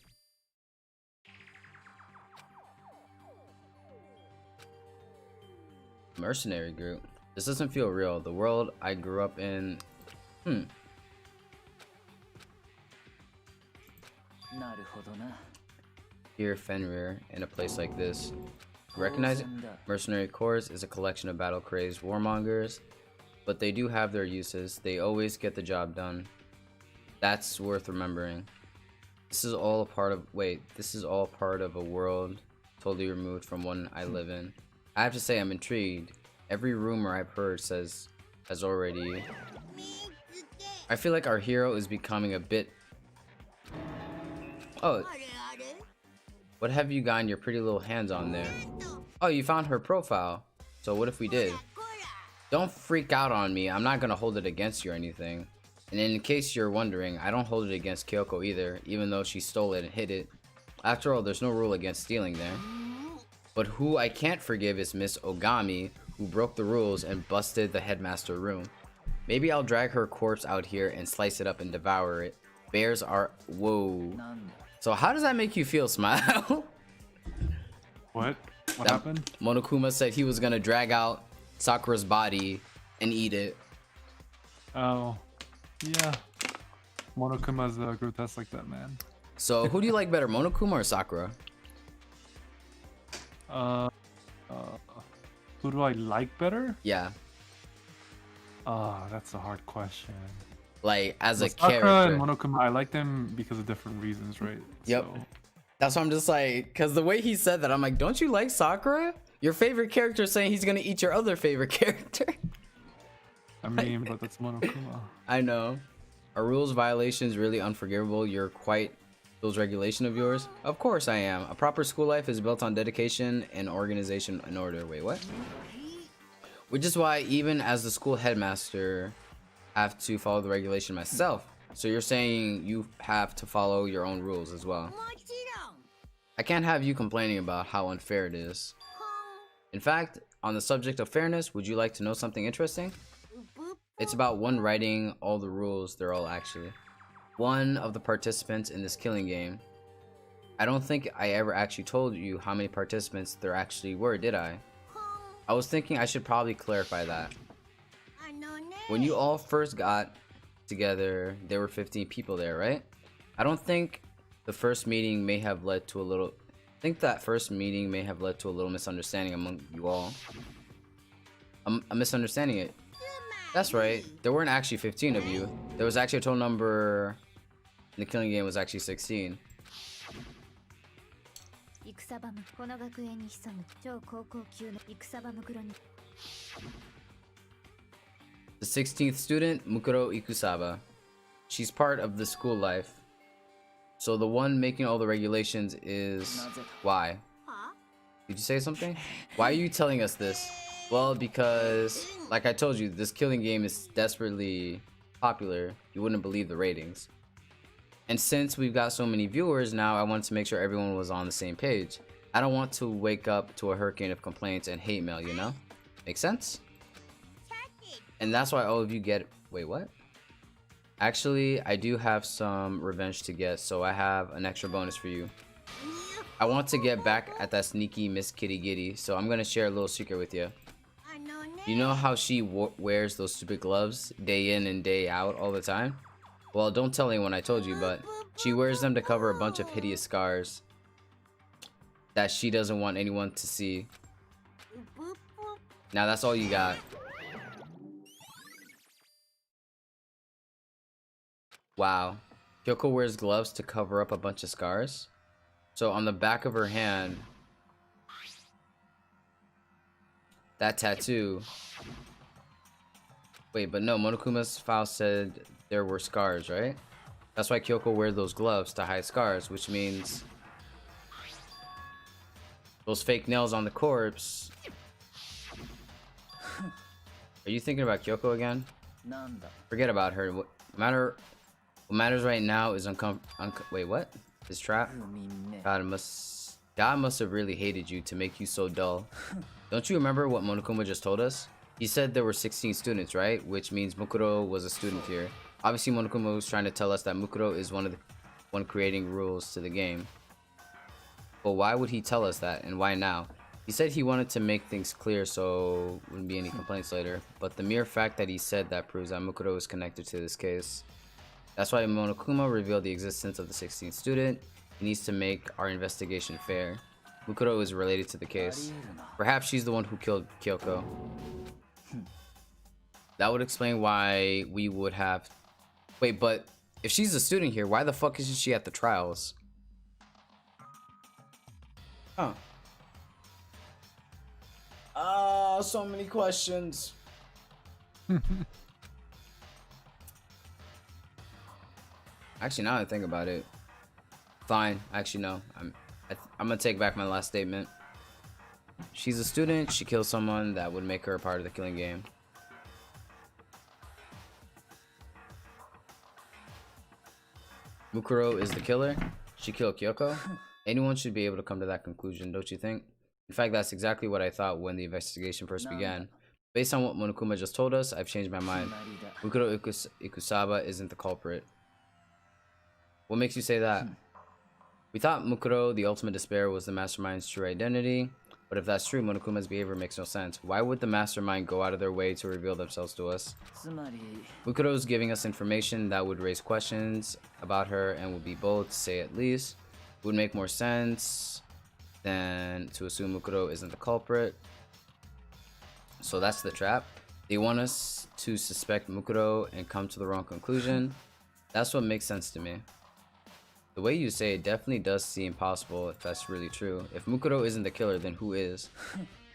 Mercenary group. This doesn't feel real. The world I grew up in. Here, Fenrir, in a place like this. Recognize it? Mercenary Corps is a collection of battle-crazed warmongers, but they do have their uses. They always get the job done. That's worth remembering. This is all a part of. Wait, this is all part of a world totally removed from one I live in. I have to say, I'm intrigued. Every rumor I've heard has already. I feel like our hero is becoming a bit. Oh. What have you gotten your pretty little hands on there? Oh, you found her profile. So what if we did? Don't freak out on me. I'm not gonna hold it against you or anything. And in case you're wondering, I don't hold it against Kyoko either, even though she stole it and hid it. After all, there's no rule against stealing there. But who I can't forgive is Miss Ogami, who broke the rules and busted the headmaster room. Maybe I'll drag her corpse out here and slice it up and devour it. Bears are... Whoa. So how does that make you feel, Smile? What happened? Monokuma said he was gonna drag out Sakura's body and eat it. Oh. Yeah. Monokuma's grotesque like that, man. So who do you like better, Monokuma or Sakura? Who do I like better? Yeah. That's a hard question. Like, as a Sakura character. and Monokuma, I like them because of different reasons, right? Yep. So, That's why I'm just like, because the way he said that, I'm like, don't you like Sakura? Your favorite character is saying he's gonna eat your other favorite character. I mean, but that's Monokuma. I know. Are rules violations really unforgivable? You're quite those regulation of yours? Of course I am. A proper school life is built on dedication and organization and order. Wait, what? Which is why even as the school headmaster, I have to follow the regulation myself. So you're saying you have to follow your own rules as well. I can't have you complaining about how unfair it is. In fact, on the subject of fairness, would you like to know something interesting? It's about one writing all the rules. They're all actually one of the participants in this killing game. I don't think I ever actually told you how many participants there actually were, did I? I was thinking I should probably clarify that. When you all first got together, there were 15 people there, right? I don't think the first meeting may have led to a little... I think that first meeting may have led to a little misunderstanding among you all. I'm misunderstanding it. That's right. There weren't actually 15 of you. There was actually a total number in the killing game was actually 16. The 16th student, Mukuro Ikusaba. She's part of the school life. So the one making all the regulations is... Why? Did you say something? Why are you telling us this? Well, because, like I told you, this killing game is desperately popular. You wouldn't believe the ratings. And since we've got so many viewers now, I wanted to make sure everyone was on the same page. I don't want to wake up to a hurricane of complaints and hate mail, you know? Make sense? And that's why all of you get... Wait, what? Actually, I do have some revenge to get, so I have an extra bonus for you. I want to get back at that sneaky Miss Kitty Giddy, so I'm gonna share a little secret with you. You know how she wears those stupid gloves day in and day out all the time? Well, don't tell anyone I told you, but she wears them to cover a bunch of hideous scars that she doesn't want anyone to see. Now that's all you got. Wow. Kyoko wears gloves to cover up a bunch of scars. So on the back of her hand, that tattoo. Wait, but no, Monokuma's file said there were scars, right? That's why Kyoko wears those gloves to hide scars, which means those fake nails on the corpse. Are you thinking about Kyoko again? Forget about her. What matters right now is wait, what? This trap? God must have really hated you to make you so dull. Don't you remember what Monokuma just told us? He said there were 16 students, right? Which means Mukuro was a student here. Obviously, Monokuma was trying to tell us that Mukuro is one creating rules to the game. But why would he tell us that, and why now? He said he wanted to make things clear so wouldn't be any complaints later. But the mere fact that he said that proves that Mukuro is connected to this case. That's why Monokuma revealed the existence of the 16th student. He needs to make our investigation fair. Mukuro is related to the case. Perhaps she's the one who killed Kyoko. That would explain why we would have... Wait, but if she's a student here, why the fuck isn't she at the trials? Huh. So many questions. Actually, now that I think about it, fine. Actually, no. I'm gonna take back my last statement. She's a student. She killed someone that would make her a part of the killing game. Mukuro is the killer. She killed Kyoko. Anyone should be able to come to that conclusion, don't you think? In fact, that's exactly what I thought when the investigation first began. Based on what Monokuma just told us, I've changed my mind. Mukuro Ikusaba isn't the culprit. What makes you say that? We thought Mukuro, the ultimate despair, was the mastermind's true identity. But if that's true, Monokuma's behavior makes no sense. Why would the mastermind go out of their way to reveal themselves to us? Mukuro's giving us information that would raise questions about her and would be bold, to say at least. It would make more sense than to assume Mukuro isn't the culprit. So that's the trap. They want us to suspect Mukuro and come to the wrong conclusion. That's what makes sense to me. The way you say it definitely does seem possible if that's really true. If Mukuro isn't the killer, then who is?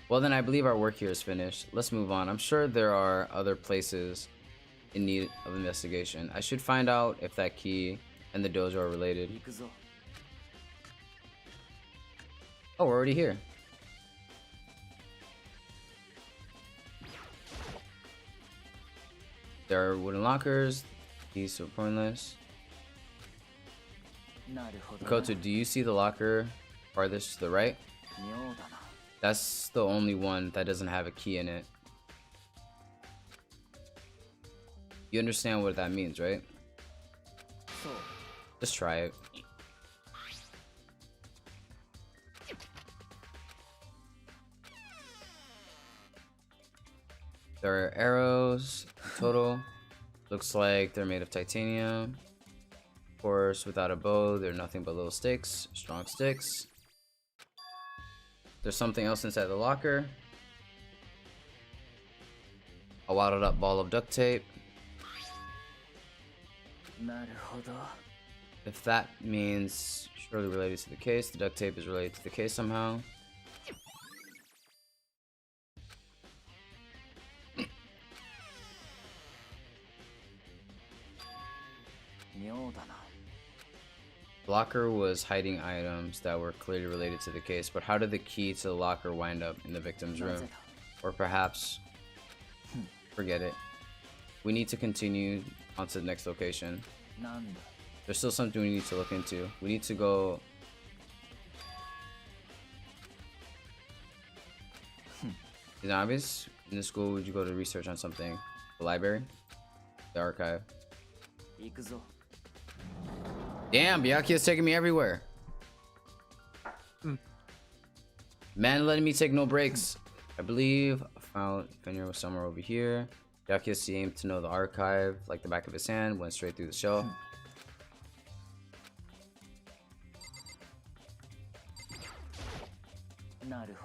Well, then I believe our work here is finished. Let's move on. I'm sure there are other places in need of investigation. I should find out if that key and the dojo are related. Oh, we're already here. There are wooden lockers. Keys are pointless. Koto, do you see the locker farthest to the right? That's the only one that doesn't have a key in it. You understand what that means, right? Just try it. There are arrows in total. Looks like they're made of titanium. Of course, without a bow, they're nothing but little sticks, strong sticks. There's something else inside the locker. A wadded up ball of duct tape. If that means surely related to the case, the duct tape is related to the case somehow. The locker was hiding items that were clearly related to the case, but how did the key to the locker wind up in the victim's room? Or perhaps, forget it. We need to continue on to the next location. There's still something we need to look into. We need to go... Is it obvious? In the school, would you go to research on something? The library? The archive? Damn, Byakuya's taking me everywhere. Man, letting me take no breaks. I believe I found Fenrir was somewhere over here. Byakuya seemed to know the archive like the back of his hand, went straight through the shelf.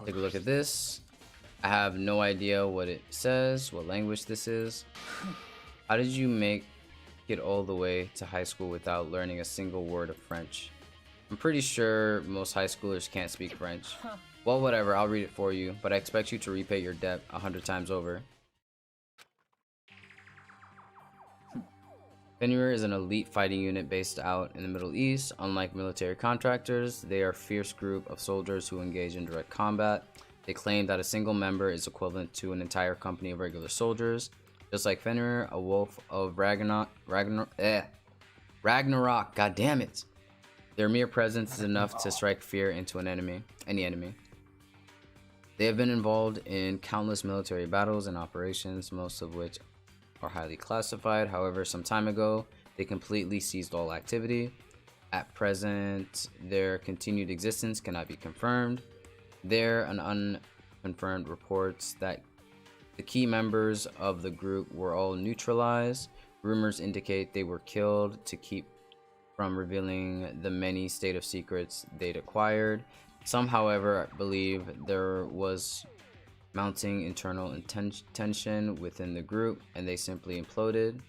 Take a look at this. I have no idea what it says, what language this is. How did you make it all the way to high school without learning a single word of French? I'm pretty sure most high schoolers can't speak French. Well, whatever, I'll read it for you, but I expect you to repay your debt 100 times over. Fenrir is an elite fighting unit based out in the Middle East. Unlike military contractors, they are a fierce group of soldiers who engage in direct combat. They claim that a single member is equivalent to an entire company of regular soldiers. Just like Fenrir, a wolf of Ragnarok, god damn it. Their mere presence is enough to strike fear into any enemy. They have been involved in countless military battles and operations, most of which are highly classified. However, some time ago, they completely ceased all activity. At present, their continued existence cannot be confirmed. There are unconfirmed reports that the key members of the group were all neutralized. Rumors indicate they were killed to keep from revealing the many state of secrets they'd acquired. Some, however, believe there was mounting internal tension within the group and they simply imploded.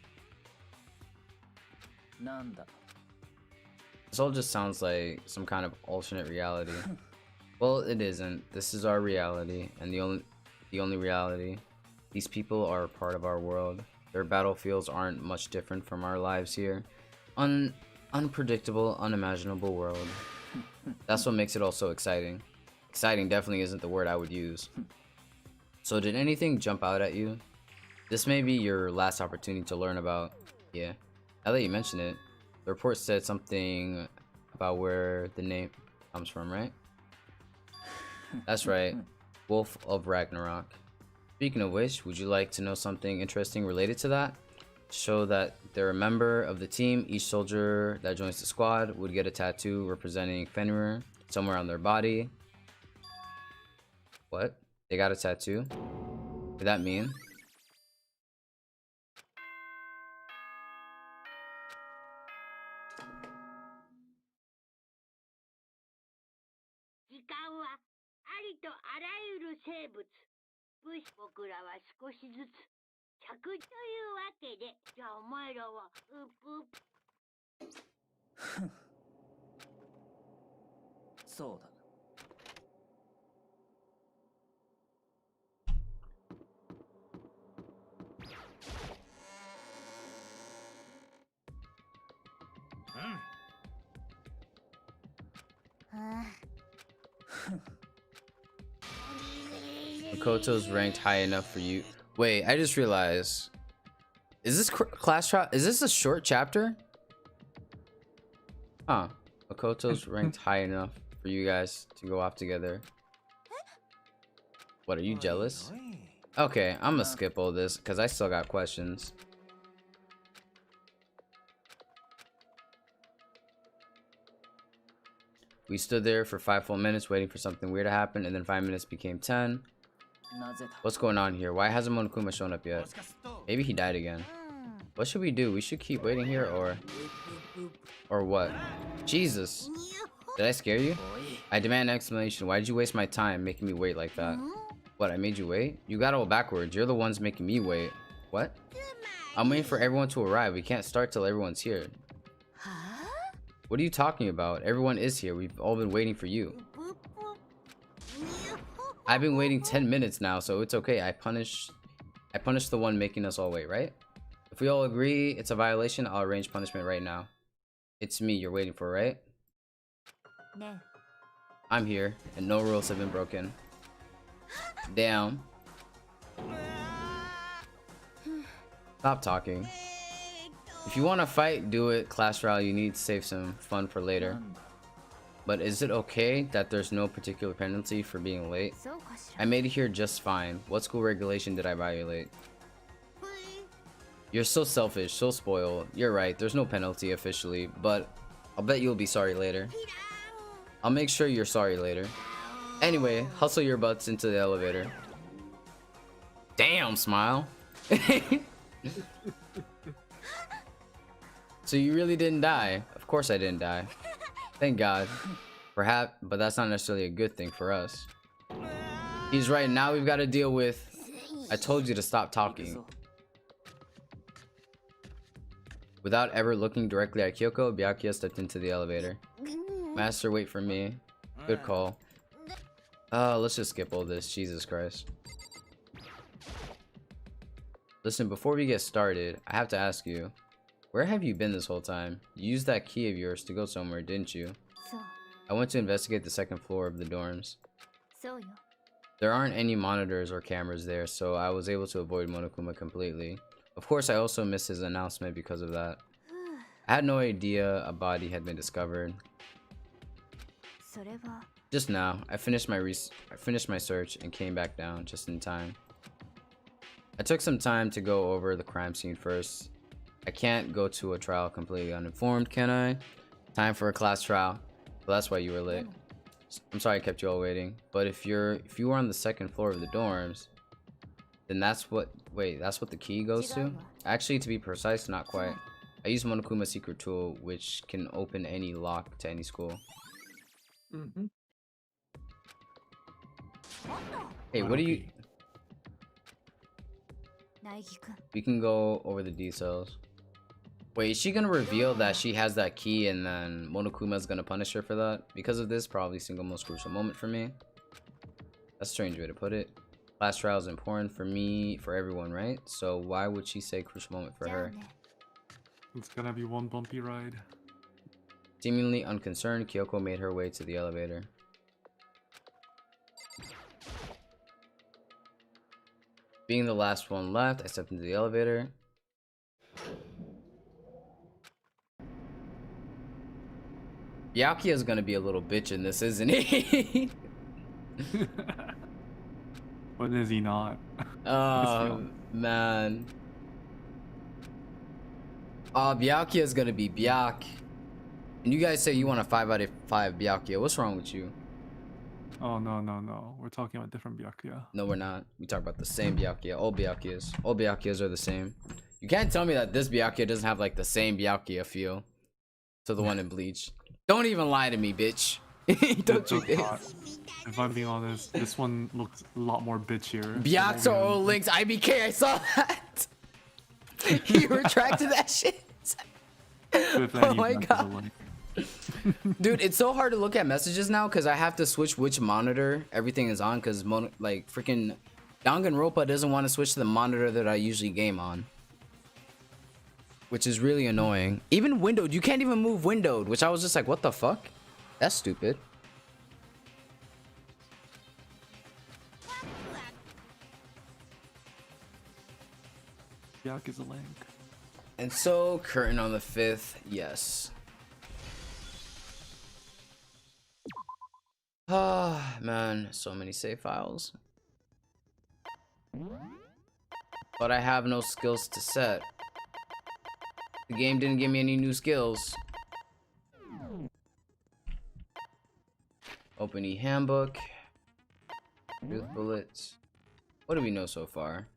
This all just sounds like some kind of alternate reality. Well, it isn't. This is our reality, and the only reality. These people are a part of our world. Their battlefields aren't much different from our lives here. Unpredictable, unimaginable world. That's what makes it all so exciting. Exciting definitely isn't the word I would use. So did anything jump out at you? This may be your last opportunity to learn about... Yeah, now that you mention it, the report said something about where the name comes from, right? That's right, Wolf of Ragnarok. Speaking of which, would you like to know something interesting related to that? Show that they're a member of the team. Each soldier that joins the squad would get a tattoo representing Fenrir somewhere on their body. What? They got a tattoo? What did that mean? Makoto's ranked high enough for you. Wait, I just realized. Is this class trial? Is this a short chapter? Huh. Makoto's ranked high enough for you guys to go off together. What, are you jealous? Okay, I'm gonna skip all this because I still got questions. We stood there for 5 full minutes waiting for something weird to happen, and then 5 minutes became 10. What's going on here? Why hasn't Monokuma shown up yet? Maybe he died again. What should we do? We should keep waiting here, or what? Jesus. Did I scare you? I demand an explanation. Why did you waste my time making me wait like that? What, I made you wait? You got all backwards. You're the ones making me wait. What? I'm waiting for everyone to arrive. We can't start till everyone's here. What are you talking about? Everyone is here. We've all been waiting for you. I've been waiting 10 minutes now, so it's okay. I punished the one making us all wait, right? If we all agree it's a violation, I'll arrange punishment right now. It's me you're waiting for, right? No. I'm here, and no rules have been broken. Damn. Stop talking. If you want to fight, do it. Class trial, you need to save some fun for later. But is it okay that there's no particular penalty for being late? I made it here just fine. What school regulation did I violate? You're so selfish, so spoiled. You're right, there's no penalty officially, but I'll bet you'll be sorry later. I'll make sure you're sorry later. Anyway, hustle your butts into the elevator. Damn, smile. So you really didn't die? Of course I didn't die. Thank God. Perhaps, but that's not necessarily a good thing for us. He's right, now we've got to deal with... I told you to stop talking. Without ever looking directly at Kyoko, Byakuya stepped into the elevator. Master, wait for me. Good call. Let's just skip all this. Jesus Christ. Listen, before we get started, I have to ask you, where have you been this whole time? You used that key of yours to go somewhere, didn't you? I went to investigate the second floor of the dorms. There aren't any monitors or cameras there, so I was able to avoid Monokuma completely. Of course, I also missed his announcement because of that. I had no idea a body had been discovered. Just now, I finished my search and came back down just in time. I took some time to go over the crime scene first. I can't go to a trial completely uninformed, can I? Time for a class trial. Well, that's why you were late. I'm sorry I kept you all waiting. But if you were on the second floor of the dorms, then that's what the key goes to? Actually, to be precise, not quite. I use Monokuma's secret tool, which can open any lock to any school. Hey, what do you... We can go over the details. Wait, is she gonna reveal that she has that key and then Monokuma's gonna punish her for that? Because of this, probably single most crucial moment for me. That's a strange way to put it. Class trial is important for me, for everyone, right? So why would she say crucial moment for her? It's gonna be one bumpy ride. Seemingly unconcerned, Kyoko made her way to the elevator. Being the last one left, I stepped into the elevator. Byakuya is gonna be a little bitch in this, isn't he? When is he not? Oh, man. Byakuya is gonna be Byak. And you guys say you want a 5 out of 5 Byakuya. What's wrong with you? Oh, no. We're talking about different Byakuya. No, we're not. We talk about the same Byakuya. All Byakuyas. All Byakuyas are the same. You can't tell me that this Byakuya doesn't have like the same Byakuya feel to the one in Bleach. Don't even lie to me, bitch. Don't you dare. If I'm being honest, this one looks a lot more bitchier. Byaks are all links. IBK, I saw that. You retracted that shit. Oh my god. Dude, it's so hard to look at messages now because I have to switch which monitor everything is on because like freaking Danganronpa doesn't want to switch to the monitor that I usually game on, which is really annoying. Even windowed, you can't even move windowed, which I was just like, what the fuck? That's stupid. Yak is a link. And so, curtain on the 5th, yes. Ah, man, so many save files. But I have no skills to set. The game didn't give me any new skills. Open e-handbook. Truth bullets. What do we know so far?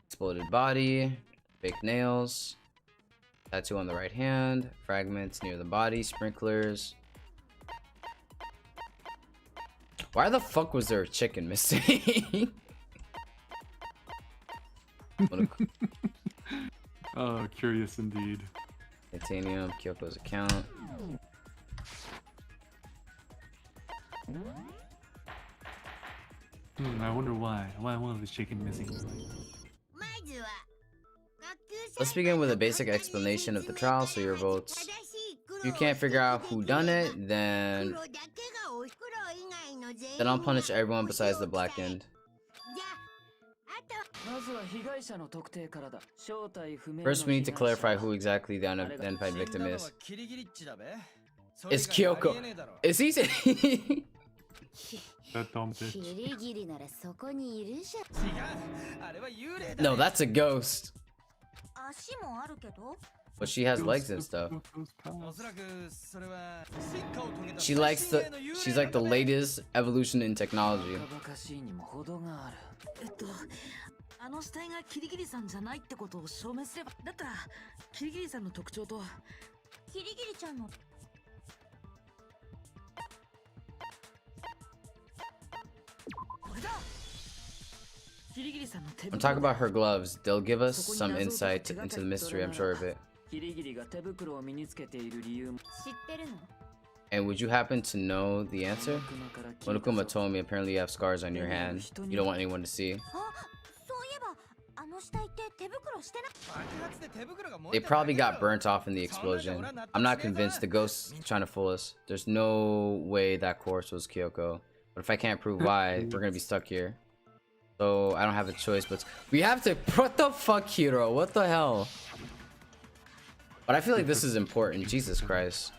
Exploded body. Fake nails. Tattoo on the right hand. Fragments near the body. Sprinklers. Why the fuck was there a chicken missing? Oh, curious indeed. Titanium, Kyoko's account. I wonder why. Why was the chicken missing? Let's begin with a basic explanation of the trial so your votes. If you can't figure out who done it, then I'll punish everyone besides the blackened. First, we need to clarify who exactly the unidentified victim is. It's Kyoko. Is he? That dumb bitch. No, that's a ghost. But she has legs and stuff. She's like the latest evolution in technology. あの死体がキリギリさんじゃないってことを証明すれば、だったらキリギリさんの特徴とキリギリちゃんのこれだ。キリギリさんの手 I'm talking about her gloves. They'll give us some insight into the mystery, I'm sure of it. キリギリが手袋を身につけている理由も知ってるの And would you happen to know the answer? Monokuma told me apparently you have scars on your hand. You don't want anyone to see. They probably got burnt off in the explosion. I'm not convinced the ghost's trying to fool us. There's no way that corpse was Kyoko. But if I can't prove why, we're gonna be stuck here. So I don't have a choice, but we have to. What the fuck, Hiro? What the hell? But I feel like this is important. Jesus Christ.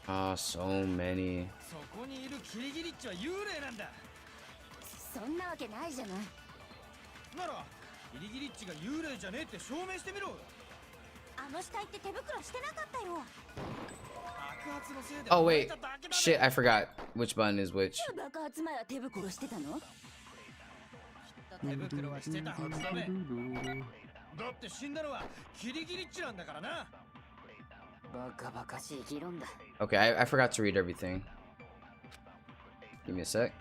Oh, so many. そこにいるキリギリッチは幽霊なんだ。そんなわけないじゃない。ならキリギリッチが幽霊じゃねえって証明してみろ。あの死体って手袋してなかったよ。爆発のせいで Oh wait, shit! I forgot which button is which. 爆発前は手袋してたの？手袋はしてたはずだべ。だって死んだのはキリギリッチなんだからな。 Okay, I forgot to read everything. Give me a sec.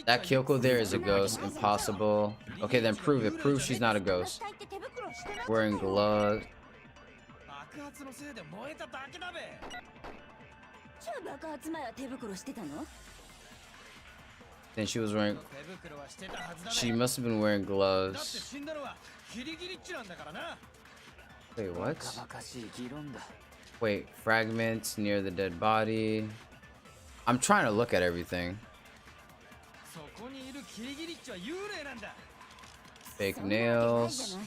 That Kyoko there is a ghost. Impossible. Okay, then prove it. Prove she's not a ghost. Wearing gloves. Then she was wearing... She must have been wearing gloves. Wait, what? Wait, fragments near the dead body. I'm trying to look at everything. Fake nails.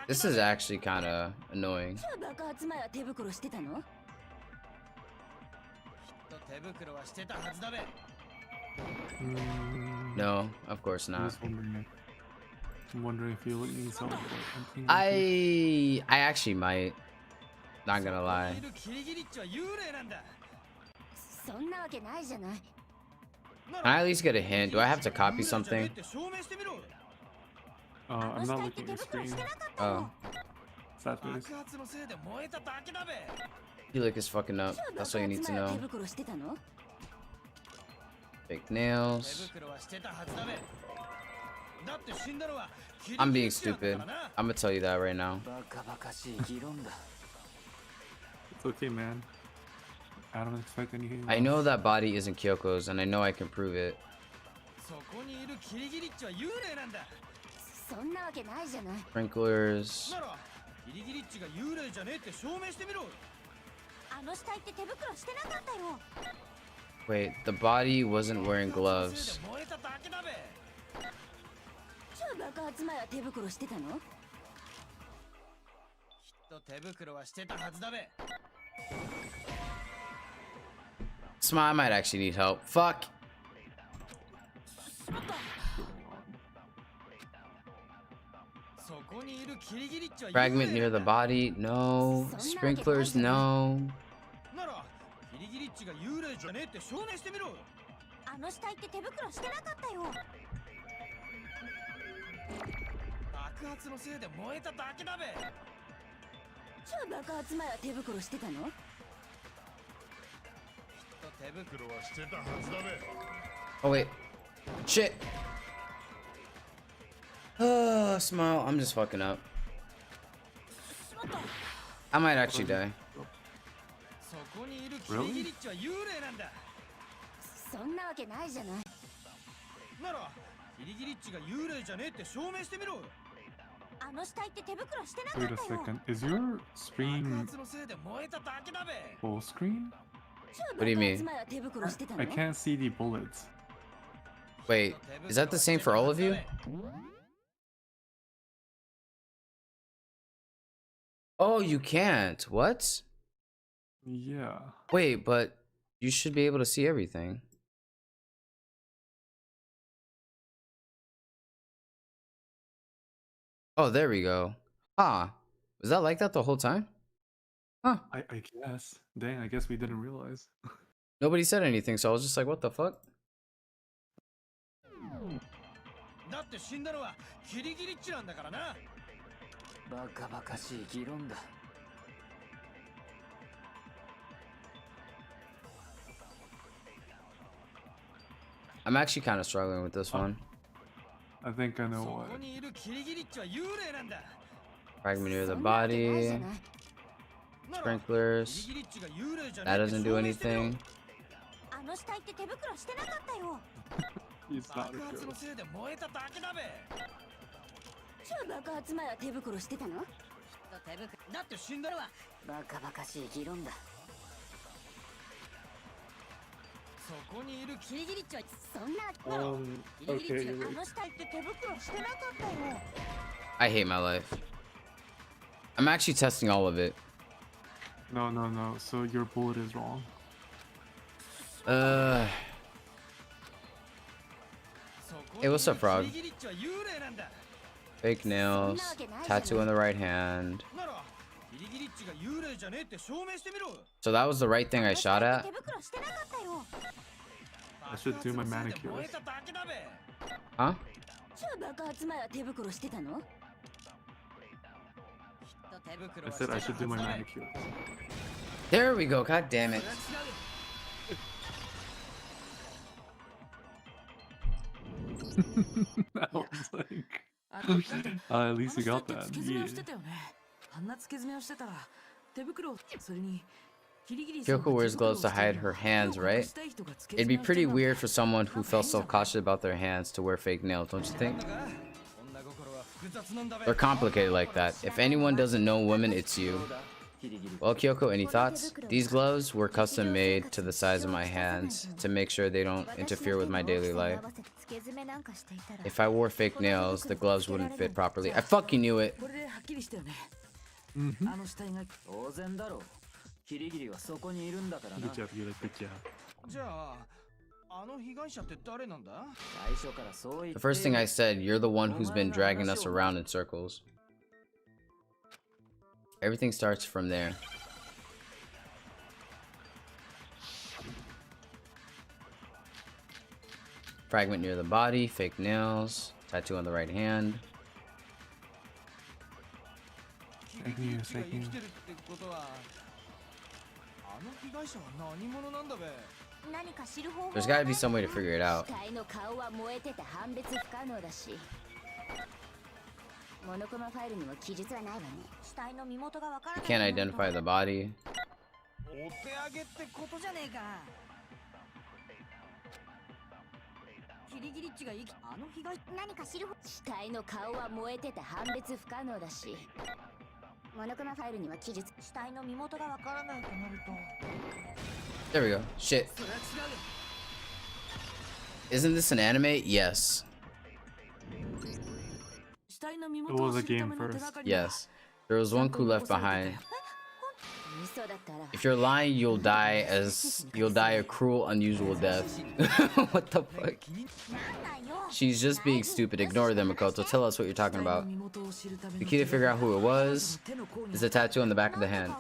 This is actually kind of annoying. No, of course not. I'm wondering if you need something. I actually might. Not gonna lie. Can I at least get a hint? Do I have to copy something? I'm not looking at the screen. Oh. Sad face. Yulik is fucking up. That's all you need to know. Fake nails. I'm being stupid. I'm gonna tell you that right now. It's okay, man. I don't expect anything. I know that body isn't Kyoko's, and I know I can prove it. Sprinklers. キリギリッチが幽霊じゃねえって証明してみろ。あの死体って手袋してなかったよ。 Wait, the body wasn't wearing gloves. 燃えただけだべ。じゃあ爆発前は手袋してたの？きっと手袋はしてたはずだべ。 Smile, I might actually need help. Fuck. そこにいるキリギリッチは Fragment near the body. No. Sprinklers. No. ならキリギリッチが幽霊じゃねえって証明してみろ。あの死体って手袋してなかったよ。爆発のせいで燃えただけだべ。じゃあ爆発前は手袋してたの？きっと手袋はしてたはずだべ。 Oh, wait. Shit. Smile. I'm just fucking up. I might actually die. そこにいるキリギリッチは幽霊なんだ。そんなわけないじゃない。ならキリギリッチが幽霊じゃねえって証明してみろ。あの死体って手袋してなか Wait っ a たよ。 second. Is your 爆 stream 発のせいで燃えただけだべ。 full screen? じゃあ What do you 爆 mean? 発前は手袋してたの？ I can't see the bullets. Wait, is that the same for all of you? Oh, you can't. What? Yeah. Wait, but you should be able to see everything. Oh, there we go. Huh. Was that like that the whole time? Huh. I guess. Dang, I guess we didn't realize. Nobody said anything, so I was just like, what the fuck? だって死んだのはキリギリッチなんだからな。バカバカしい議論だ。 I'm actually kind of struggling with this one. I think I know そ what. こにいるキリギリッチは幽霊なんだ。 Fragment near the そんなわけないじ body. ゃない。ならキリ Sprinklers. ギリッチが幽霊じゃね That えって doesn't 証 do 明してみろ。 anything. あの死体って手袋してなかったよ。 He's not 爆発 good. のせいで燃えただけだべ。じゃあ爆発前は手袋してたの？だって死んだのはバカバカしい議論だ。そこにいるキリギリッチはそんな。ならキリギリッチがあの死体って手袋してなかったよ。 I hate my life. I'm actually testing all of it. No, no, no. So your bullet is wrong. Hey, what's up, Frog? キリギリッチは幽霊なんだ。 Fake nails. Tattoo on the right hand. ならキリギリッチが幽霊じゃねえって証明してみろ。 So that was the right thing I shot at? 手袋してなかったよ。 I should do my 爆発のせいで manicures. 燃えただけだべ。 Huh? じゃあ爆発前は手袋してたの？ きっと手袋 I はして said た I は should ず do だ my べ。 manicures. There we go. God damn it. それは違う。 That was like. At least you got that. 付け爪 Yeah. をしてたよね。あんな付け爪をしてたら手袋をそれにキリギリ Kyoko wears gloves to hide her hands, right? It'd be pretty weird for someone who felt self-cautious about their hands to wear fake nails, don't you think? 女心は複雑なんだべ。 They're complicated like that. If anyone doesn't know women, it's you. Well, Kyoko, any thoughts? These gloves were custom made to the size of my hands to make sure they don't interfere with my daily life. If I wore fake nails, the gloves wouldn't fit properly. I fucking knew it. これではっきりしたよね。あの死体が当然だろう。キリギリはそこにいるんだからな。 Good job, Yulik. Good job. じゃああの被害者って誰なんだ。最初からそう言っ The て first thing I said, you're the one who's been dragging us around in circles. Everything starts from there. Fragment near the body, fake nails, tattoo on the right hand. キリギリッチが生きてるってことはあの被害者は何者なんだべ。何か知る方法は There's gotta be some way to figure it out. 死体の顔は燃えてて判別不可能だし、モノコマファイルにも記述はないわね。死体の身元がわから You ない。 can't identify the body. お手上げってことじゃねえか。キリギリッチがあの被害何か知る方。死体の顔は燃えてて判別不可能だし、There we go. Shit. Isn't this an anime? Yes. It was a game first. Yes. There was one clue left behind. If you're lying, you'll die a cruel, unusual death. What the fuck? She's just being stupid. Ignore them, Makoto. Tell us what you're talking about. The key to figure out who it was is a tattoo on the back of the hand.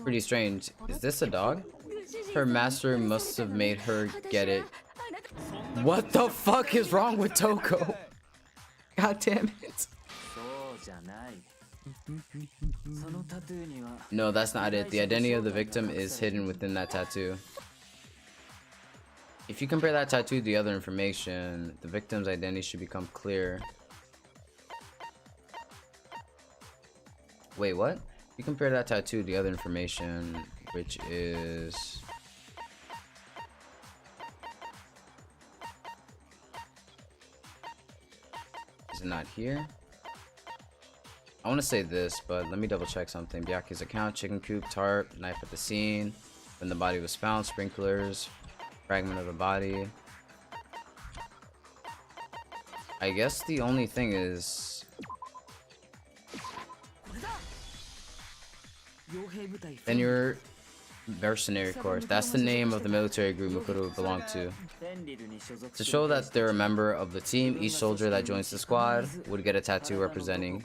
Pretty strange. Is this a dog? Her master must have made her get it. What the fuck is wrong with Toko? God damn it. No, that's not it. The identity of the victim is hidden within that tattoo. If you compare that tattoo to the other information, the victim's identity should become clear. Wait, what? If you compare that tattoo to the other information, which is... Is it not here? I want to say this, but let me double check something. Byaku's account, chicken coop, tarp, knife at the scene, when the body was found, sprinklers, fragment of the body. I guess the only thing is... Then your mercenary corps. That's the name of the military group Mukuro belonged to. To show that they're a member of the team, each soldier that joins the squad would get a tattoo representing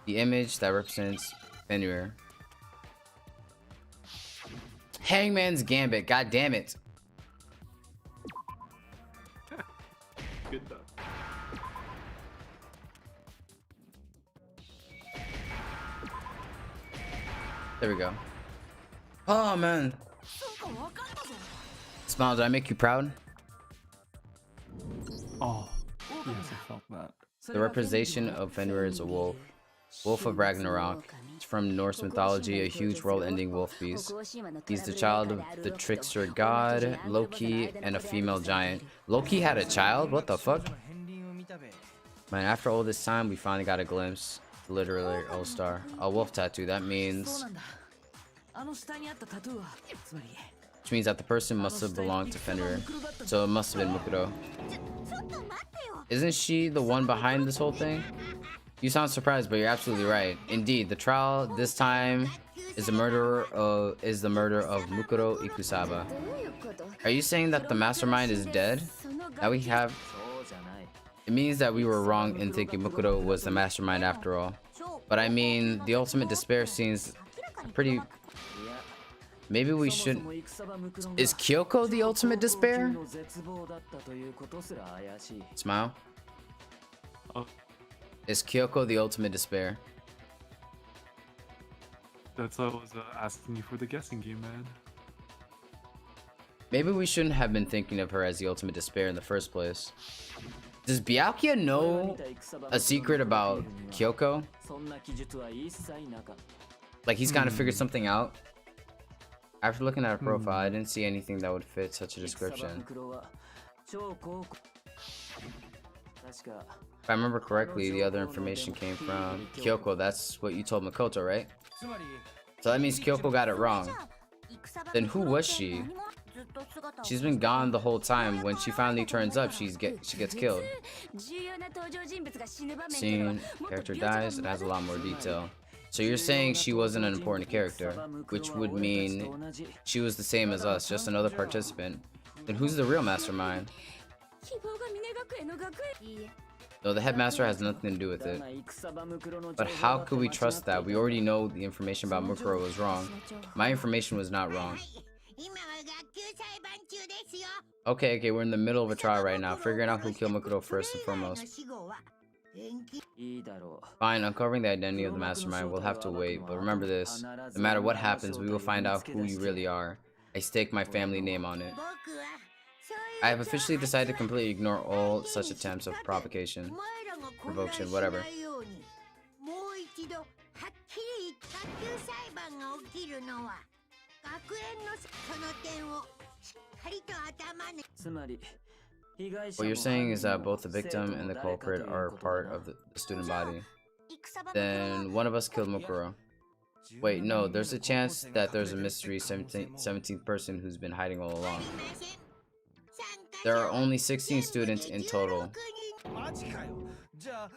the image that represents Fenrir. Hangman's Gambit, god damn it. Good though. There we go. Oh man. Smile, did I make you proud? Oh, yes, I felt that. The representation of Fenrir is a wolf. Wolf of Ragnarok. It's from Norse mythology, a huge world-ending wolf beast. He's the child of the trickster god, Loki, and a female giant. Loki had a child? What the fuck? Man, after all this time, we finally got a glimpse. Literally, All-Star. A wolf tattoo, that means... Which means that the person must have belonged to Fenrir. So it must have been Mukuro. Isn't she the one behind this whole thing? You sound surprised, but you're absolutely right. Indeed, the trial this time is the murder of Mukuro Ikusaba. Are you saying that the mastermind is dead? That we have... It means that we were wrong in thinking Mukuro was the mastermind after all. But I mean, the ultimate despair seems pretty... Maybe we shouldn't... Is Kyoko the ultimate despair? Smile. Oh. Is Kyoko the ultimate despair? That's why I was asking you for the guessing game, man. Maybe we shouldn't have been thinking of her as the ultimate despair in the first place. Does Byakuya know a secret about Kyoko? Like he's kind of figured something out? After looking at her profile, I didn't see anything that would fit such a description. If I remember correctly, the other information came from Kyoko. That's what you told Makoto, right? So that means Kyoko got it wrong. Then who was she? She's been gone the whole time. When she finally turns up, she gets killed. Scene, character dies, it has a lot more detail. So you're saying she wasn't an important character, which would mean she was the same as us, just another participant. Then who's the real mastermind? No, the headmaster has nothing to do with it. But how could we trust that? We already know the information about Mukuro was wrong. My information was not wrong. Okay, we're in the middle of a trial right now, figuring out who killed Mukuro first and foremost. Fine, uncovering the identity of the mastermind, we'll have to wait, but remember this, no matter what happens, we will find out who you really are. I stake my family name on it. I have officially decided to completely ignore all such attempts of provocation, whatever. What you're saying is that both the victim and the culprit are part of the student body. then one of us killed Mukuro. Wait, no, there's a chance that there's a mystery 17th person who's been hiding all along. There are only 16 students in total.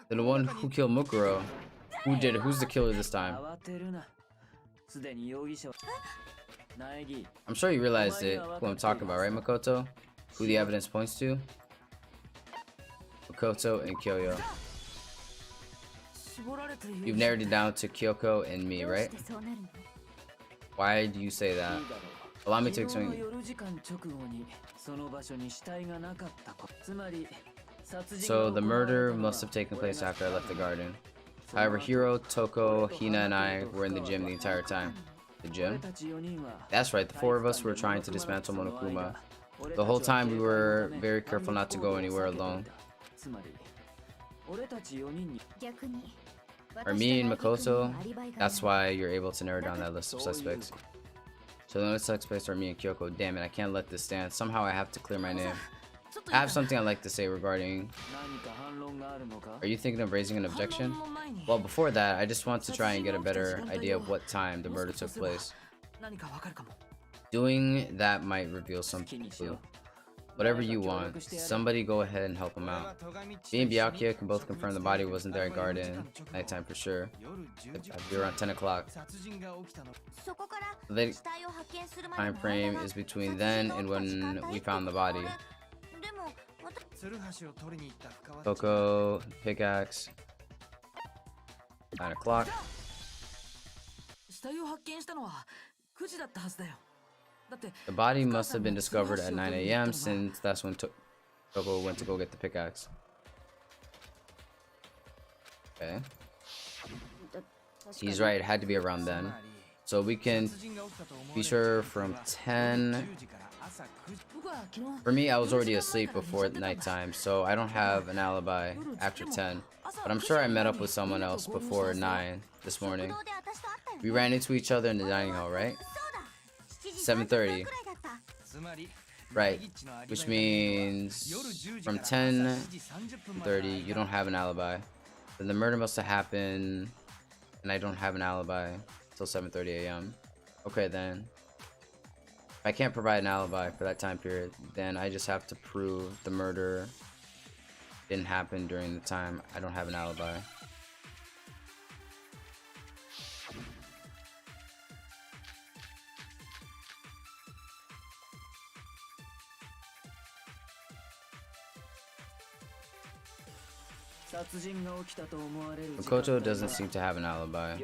Then the one who killed Mukuro, who's the killer this time? I'm sure you realized it, who I'm talking about, right, Makoto? Who the evidence points to? Makoto and Kyoyo. You've narrowed it down to Kyoko and me, right? Why do you say that? Allow me to explain. So the murder must have taken place after I left the garden. However, Hiro, Toko, Hina, and I were in the gym the entire time. The gym? That's right, the four of us were trying to dismantle Monokuma. The whole time we were very careful not to go anywhere alone. Or me and Makoto, that's why you're able to narrow down that list of suspects. So the only suspects are me and Kyoko. Damn it, I can't let this stand. Somehow I have to clear my name. I have something I'd like to say regarding... Are you thinking of raising an objection? Well, before that, I just want to try and get a better idea of what time the murder took place. Doing that might reveal some clue. Whatever you want, somebody go ahead and help him out. Me and Byakuya can both confirm the body wasn't there at garden nighttime for sure. It'd be around 10 o'clock. The time frame is between then and when we found the body. Coco, pickaxe, 9 o'clock. The body must have been discovered at 9 AM since that's when Coco went to go get the pickaxe. Okay. He's right, it had to be around then. So we can be sure from 10... For me, I was already asleep before nighttime, so I don't have an alibi after 10. But I'm sure I met up with someone else before 9 this morning. We ran into each other in the dining hall, right? 7:30. Right, which means from 10:30 you don't have an alibi. Then the murder must have happened and I don't have an alibi until 7:30 AM. Okay then. If I can't provide an alibi for that time period, then I just have to prove the murder didn't happen during the time I don't have an alibi. Makoto doesn't seem to have an alibi.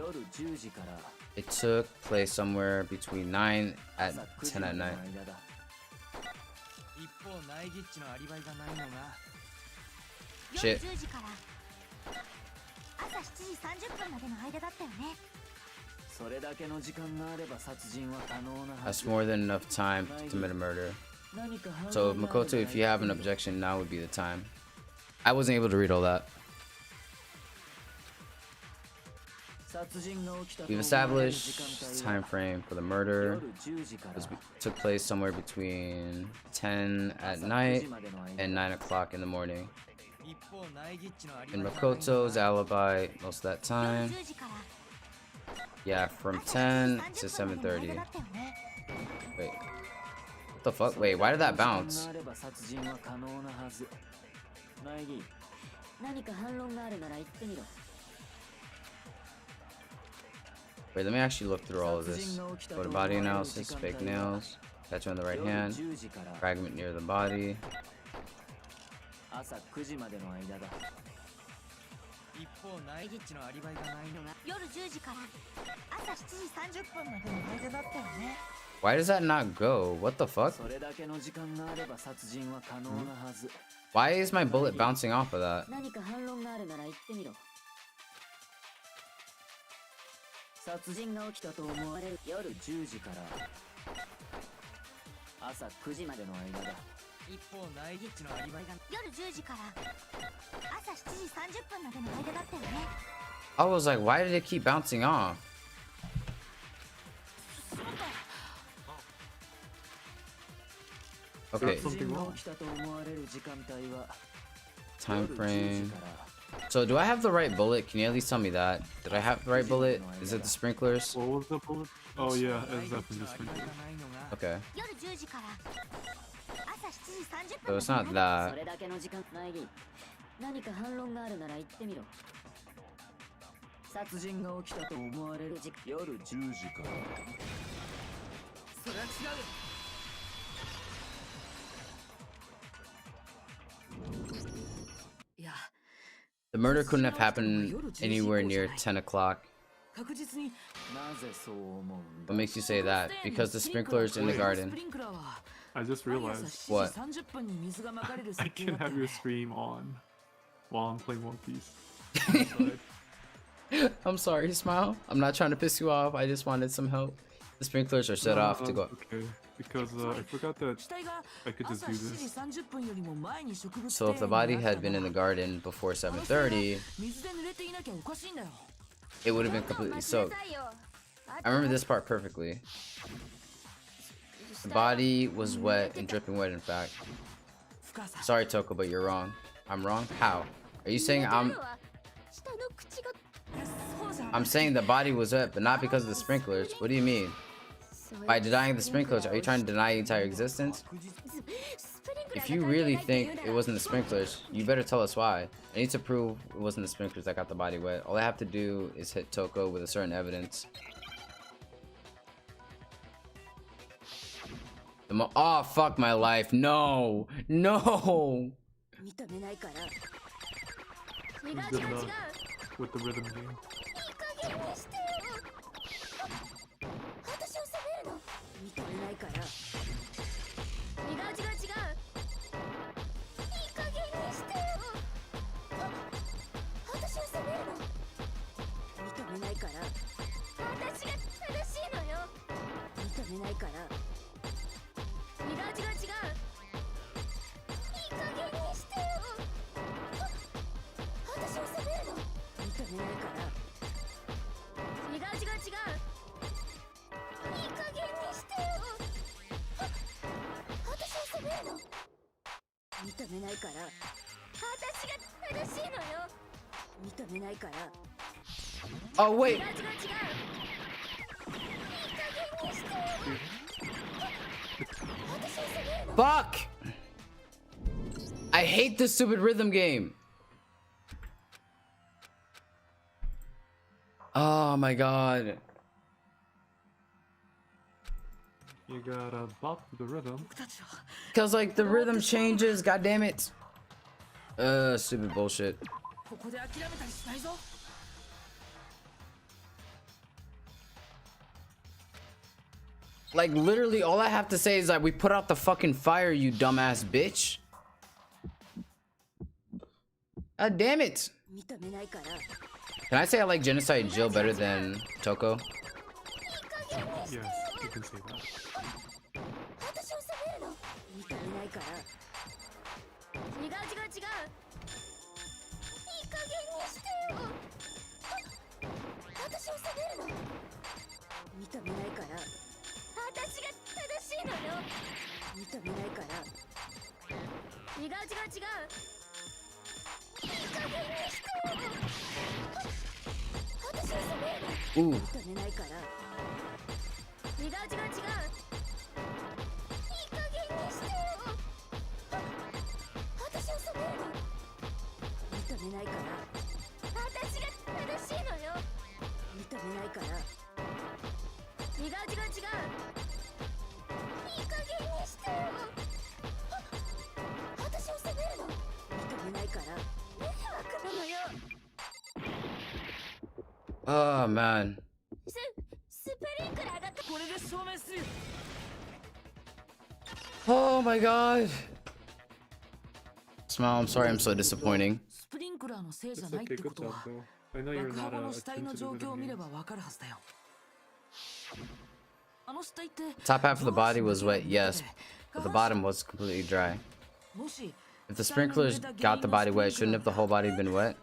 It took place somewhere between 9 and 10 at night. Shit. That's more than enough time to commit a murder. So Makoto, if you have an objection, now would be the time. I wasn't able to read all that. We've established time frame for the murder. It took place somewhere between 10 at night and 9 o'clock in the morning. And Makoto's alibi most of that time. Yeah, from 10 to 7:30. Wait. What the fuck? Wait, why did that bounce? Wait, let me actually look through all of this. Go to body analysis, fake nails, tattoo on the right hand, fragment near the body. Why does that not go? What the fuck? Why is my bullet bouncing off of that? I was like, why did it keep bouncing off? Okay. Time frame So do I have the right bullet? Can you at least tell me that? Did I have the right bullet? Is it the sprinklers? What was the bullet? Oh yeah, it's definitely the sprinklers. Okay. 夜10時から朝7時30 So 分 it's not that. それだけの時間ないぎ何か反論があるなら言ってみろ殺人が起きたと思われる時夜10時からそれは違う。いや、 The murder couldn't have happened anywhere near 10 o'clock. 確実に。なぜそう思うんだ What makes you say that? Because the sprinklers in the garden. I just realized What? I can have your stream on while I'm playing One Piece. I'm sorry, Smile. I'm not trying to piss you off. I just wanted some help. The sprinklers are set off to go. Okay, because I forgot that I could just do this. So if the body had been in the garden before 7:30, it would have been completely soaked. I remember this part perfectly. The body was wet and dripping wet, in fact. Sorry, Toko, but you're wrong. I'm wrong? How? Are you saying I'm saying the body was wet, but not because of the sprinklers? What do you mean? By denying the sprinklers, are you trying to deny the entire existence? If you really think it wasn't the sprinklers, you better tell us why. I need to prove it wasn't the sprinklers that got the body wet. All I have to do is hit Toko with a certain evidence. Oh, fuck my life. No! No! With the rhythm game. Oh, wait! Fuck! I hate this stupid rhythm game. Oh my god. You gotta bop to the rhythm. Cause like the rhythm changes, god damn it. Stupid bullshit. Like literally all I have to say is that we put out the fucking fire, you dumbass bitch. God damn it. Can I say I like Genocide Jill better than Toko? Yes, you can say that. Ooh. Oh man. Oh my god. Smile, I'm sorry I'm so disappointing. It's okay, good job though. I know you're not attentive to the rhythm games. Top half of the body was wet, yes, but the bottom was completely dry. If the sprinklers got the body wet, shouldn't have the whole body been wet?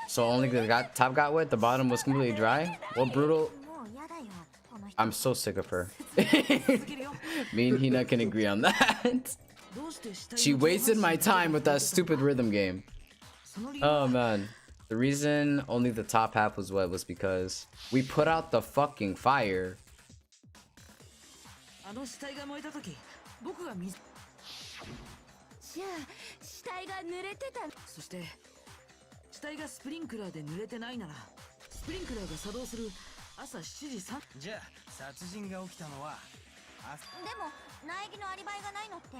So only the top got wet, the bottom was completely dry? Well, brutal. I'm so sick of her. Me and Hina can agree on that. She wasted my time with that stupid rhythm game. Oh man. The reason only the top half was wet was because we put out the fucking fire. あの死体が燃えた時僕が水じゃあ死体が濡れてた。そして死体がスプリンクラーで濡れてないならスプリンクラーが作動する朝7時3じゃあ殺人が起きたのはでも苗木のアリバイがないのって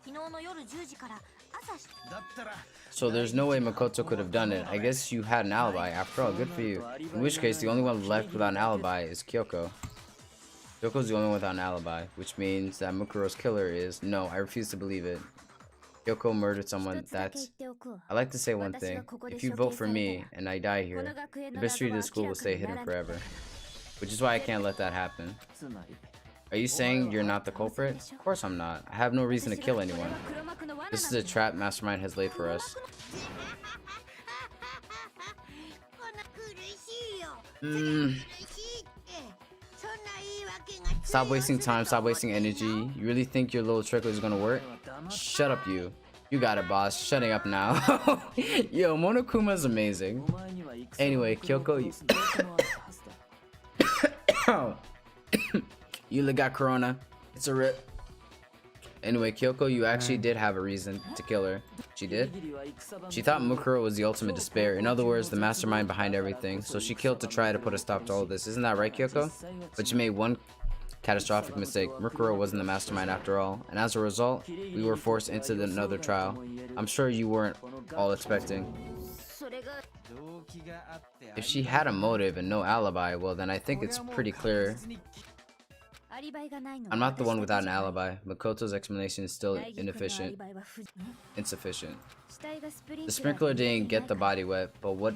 昨日の夜10時から朝だったら So there's no way Makoto could have done it. I guess you had an alibi. After all, good for you. In which case, the only one left without an alibi is Kyoko. Kyoko's the only one without an alibi, which means that Mukuro's killer is... No, I refuse to believe it. Kyoko murdered someone. That's... I like to say one thing. If you vote for me and I die here, the mystery of the school will stay hidden forever. Which is why I can't let that happen. Are you saying you're not the culprit? Of course I'm not. I have no reason to kill anyone. This is a trap Mastermind has laid for us. Stop wasting time, stop wasting energy. You really think your little trick is gonna work? Shut up, you. You got it, boss. Shutting up now. Yo, Monokuma's amazing. Anyway, Kyoko... Yulik got corona. It's a rip. Anyway, Kyoko, you actually did have a reason to kill her. She did? She thought Mukuro was the ultimate despair. In other words, the mastermind behind everything. So she killed to try to put a stop to all this. Isn't that right, Kyoko? But you made one catastrophic mistake. Mukuro wasn't the mastermind after all. And as a result, we were forced into another trial. I'm sure you weren't all expecting. If she had a motive and no alibi, well then I think it's pretty clear. I'm not the one without an alibi. Makoto's explanation is still insufficient. The sprinkler didn't get the body wet, but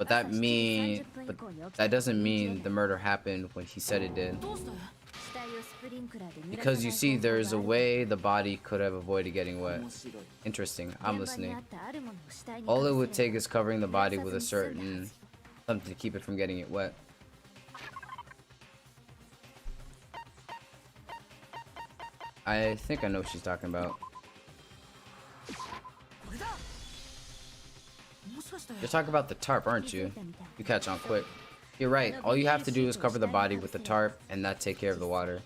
that doesn't mean the murder happened when he said it did. Because you see, there's a way the body could have avoided getting wet. Interesting. I'm listening. All it would take is covering the body with a certain something to keep it from getting it wet. I think I know what she's talking about. You're talking about the tarp, aren't you? You catch on quick. You're right. All you have to do is cover the body with the tarp, and that take care of the water.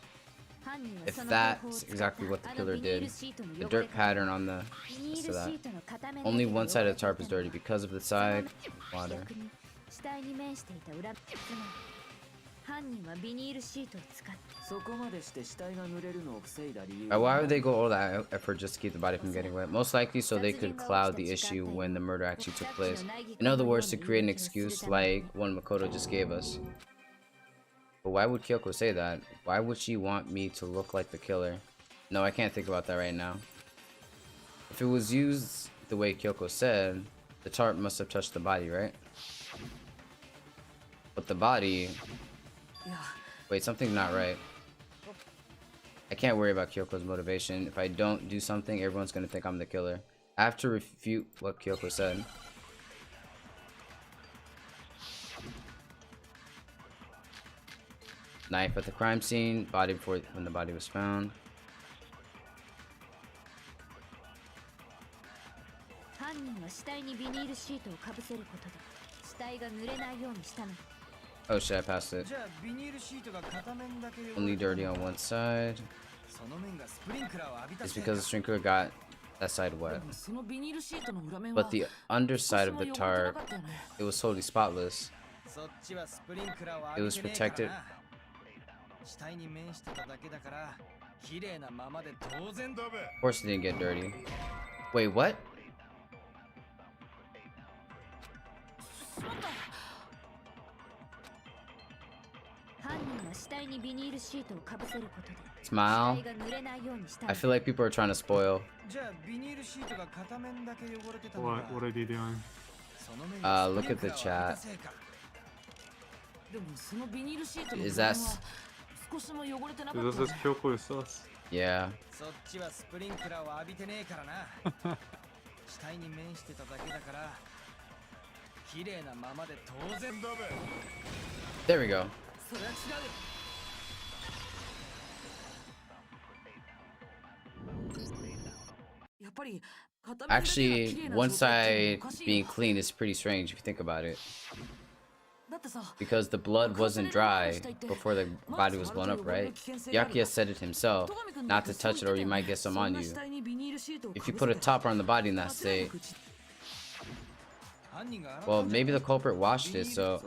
If that's exactly what the killer did. The dirt pattern on the rest of that. Only one side of the tarp is dirty because of the side water. Why would they go all that effort just to keep the body from getting wet? Most likely so they could cloud the issue when the murder actually took place. In other words, to create an excuse like one Makoto just gave us. But why would Kyoko say that? Why would she want me to look like the killer? No, I can't think about that right now. If it was used the way Kyoko said, the tarp must have touched the body, right? But the body... Wait, something's not right. I can't worry about Kyoko's motivation. If I don't do something, everyone's gonna think I'm the killer. I have to refute what Kyoko said. Knife at the crime scene, body before when the body was found. Oh shit, I passed it. Only dirty on one side. It's because the sprinkler got that side wet. But the underside of the tarp, it was totally spotless. It was protected. Of course it didn't get dirty. Wait, what? Smile. I feel like people are trying to spoil. What are they doing? Look at the chat. Is that... This is Kyoko is sus. Yeah. There we go. Actually, one side being clean is pretty strange if you think about it. Because the blood wasn't dry before the body was blown up, right? Yakuya said it himself, not to touch it or you might get some on you. If you put a topper on the body in that state, well, maybe the culprit washed it, so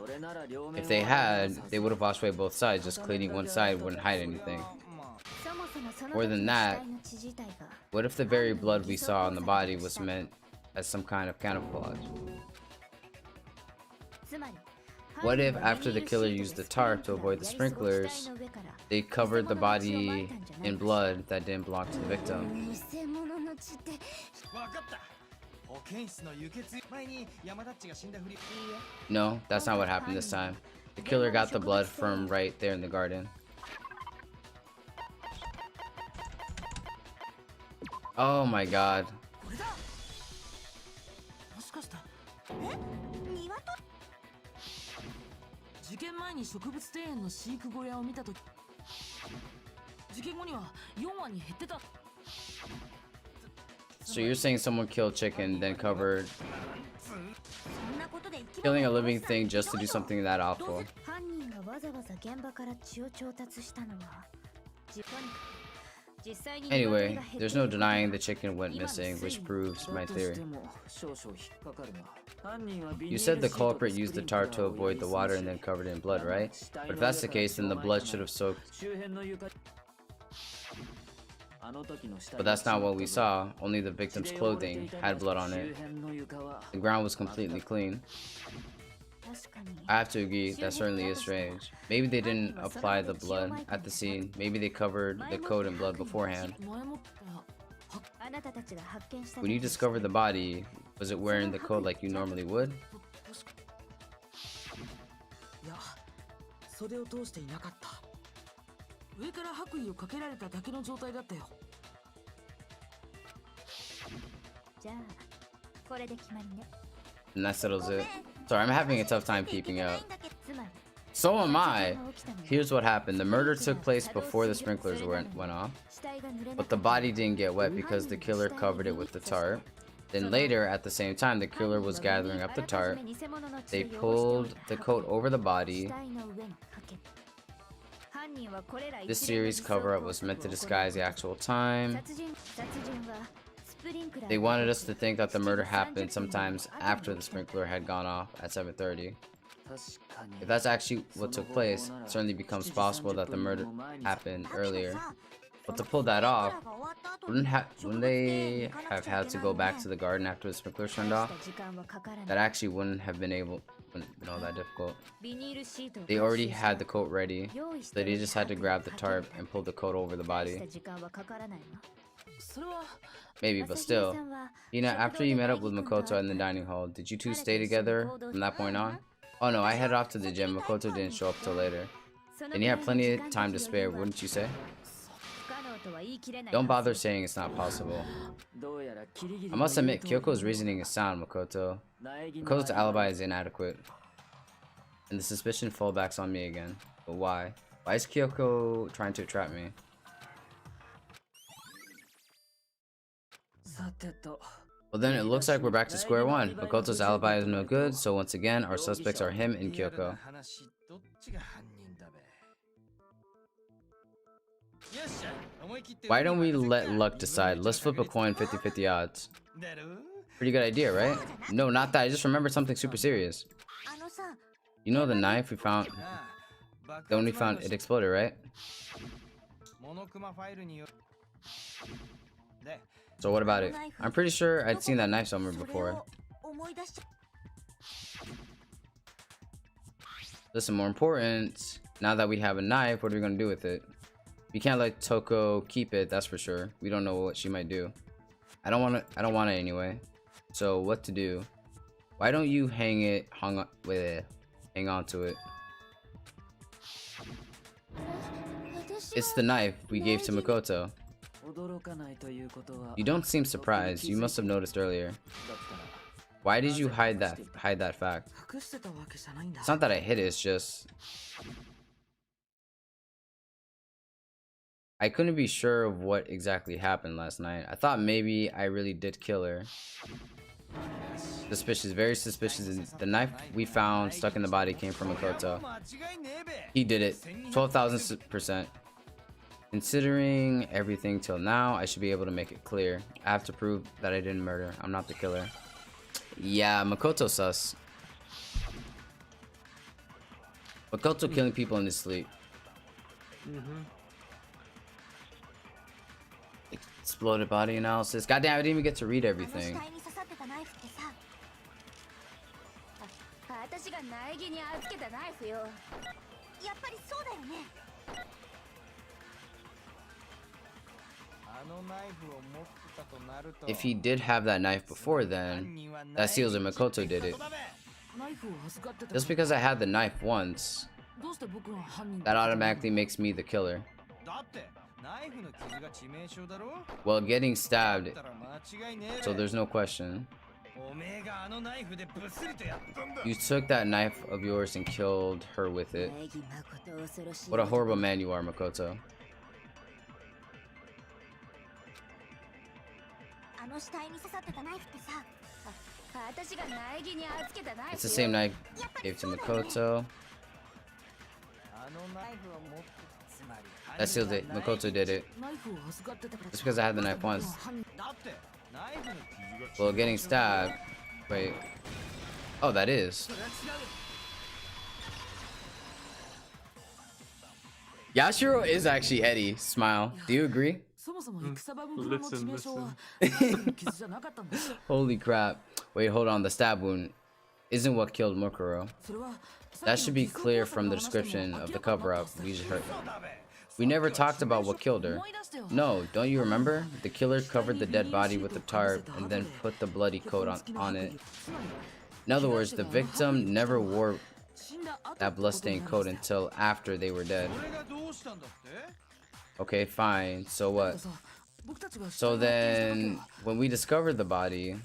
if they had, they would have washed away both sides, just cleaning one side wouldn't hide anything. More than that, what if the very blood we saw on the body was meant as some kind of camouflage? What if after the killer used the tarp to avoid the sprinklers, they covered the body in blood that didn't belong to the victim? No, that's not what happened this time. The killer got the blood from right there in the garden. Oh my god. So you're saying someone killed chicken, then covered killing a living thing just to do something that awful? Anyway, there's no denying the chicken went missing, which proves my theory. You said the culprit used the tarp to avoid the water and then covered it in blood, right? But if that's the case, then the blood should have soaked. But that's not what we saw. Only the victim's clothing had blood on it. The ground was completely clean. I have to agree, that certainly is strange. Maybe they didn't apply the blood at the scene. Maybe they covered the coat in blood beforehand. When you discovered the body, was it wearing the coat like you normally would? And that settles it. Sorry, I'm having a tough time keeping up. So am I. Here's what happened. The murder took place before the sprinklers went off. But the body didn't get wet because the killer covered it with the tarp. Then later, at the same time, the killer was gathering up the tarp. They pulled the coat over the body. This series cover-up was meant to disguise the actual time. They wanted us to think that the murder happened sometimes after the sprinkler had gone off at 7:30. If that's actually what took place, it certainly becomes possible that the murder happened earlier. But to pull that off, wouldn't they have had to go back to the garden after the sprinkler turned off? That actually wouldn't have been all that difficult. They already had the coat ready, so they just had to grab the tarp and pull the coat over the body. Maybe, but still. Hina, after you met up with Makoto in the dining hall, did you two stay together from that point on? Oh no, I headed off to the gym. Makoto didn't show up till later. And you had plenty of time to spare, wouldn't you say? Don't bother saying it's not possible. I must admit, Kyoko's reasoning is sound, Makoto. Makoto's alibi is inadequate. And the suspicion fallbacks on me again. But why? Why is Kyoko trying to trap me? Well then, it looks like we're back to square one. Makoto's alibi is no good, so once again, our suspects are him and Kyoko. Why don't we let luck decide? Let's flip a coin, 50-50 odds. Pretty good idea, right? No, not that. I just remembered something super serious. You know the knife we found? The one we found, it exploded, right? So what about it? I'm pretty sure I'd seen that knife somewhere before. Listen, more important, now that we have a knife, what are we gonna do with it? We can't let Toko keep it, that's for sure. We don't know what she might do. I don't want it anyway. So what to do? Why don't you hang on to it? It's the knife we gave to Makoto. You don't seem surprised. You must have noticed earlier. Why did you hide that fact? It's not that I hid it, it's just I couldn't be sure of what exactly happened last night. I thought maybe I really did kill her. Suspicious, very suspicious. The knife we found stuck in the body came from Makoto. He did it. 12,000%. Considering everything till now, I should be able to make it clear. I have to prove that I didn't murder. I'm not the killer. Yeah, Makoto sus. Makoto killing people in his sleep. Exploded body analysis. Goddamn, I didn't even get to read everything. 私が苗木に預けたナイフよ。やっぱりそうだよね。If he did have that knife before then, that seals it. Makoto did it. Just because I had the knife once, that automatically makes me the killer. Well, getting stabbed, so there's no question. You took that knife of yours and killed her with it. What a horrible man you are, Makoto. It's the same knife I gave to Makoto. That seals it. Makoto did it. Just because I had the knife once. Well, getting stabbed. Wait. Oh, that is. Yashiro is actually Eddie. Smile. Do you agree? Listen. Holy crap. Wait, hold on. The stab wound isn't what killed Mukuro. That should be clear from the description of the cover-up we just heard. We never talked about what killed her. No, don't you remember? The killer covered the dead body with a tarp and then put the bloody coat on it. In other words, the victim never wore that bloodstained coat until after they were dead. Okay, fine. So what? So then, when we discovered the body...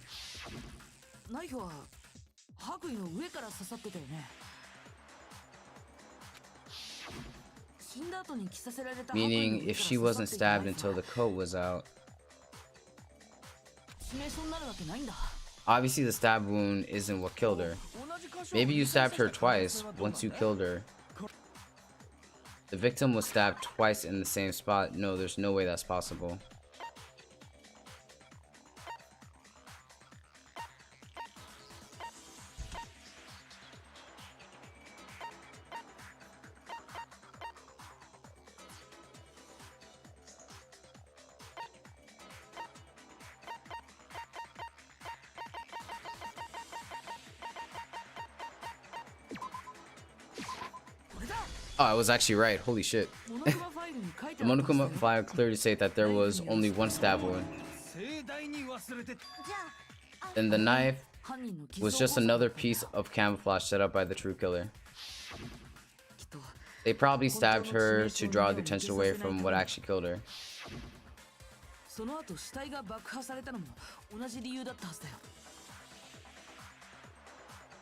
Meaning, if she wasn't stabbed until the coat was out. Obviously, the stab wound isn't what killed her. Maybe you stabbed her twice once you killed her. The victim was stabbed twice in the same spot. No, there's no way that's possible. Oh, I was actually right. Holy shit. The Monokuma file clearly state that there was only one stab wound. Then the knife was just another piece of camouflage set up by the true killer. They probably stabbed her to draw the attention away from what actually killed her.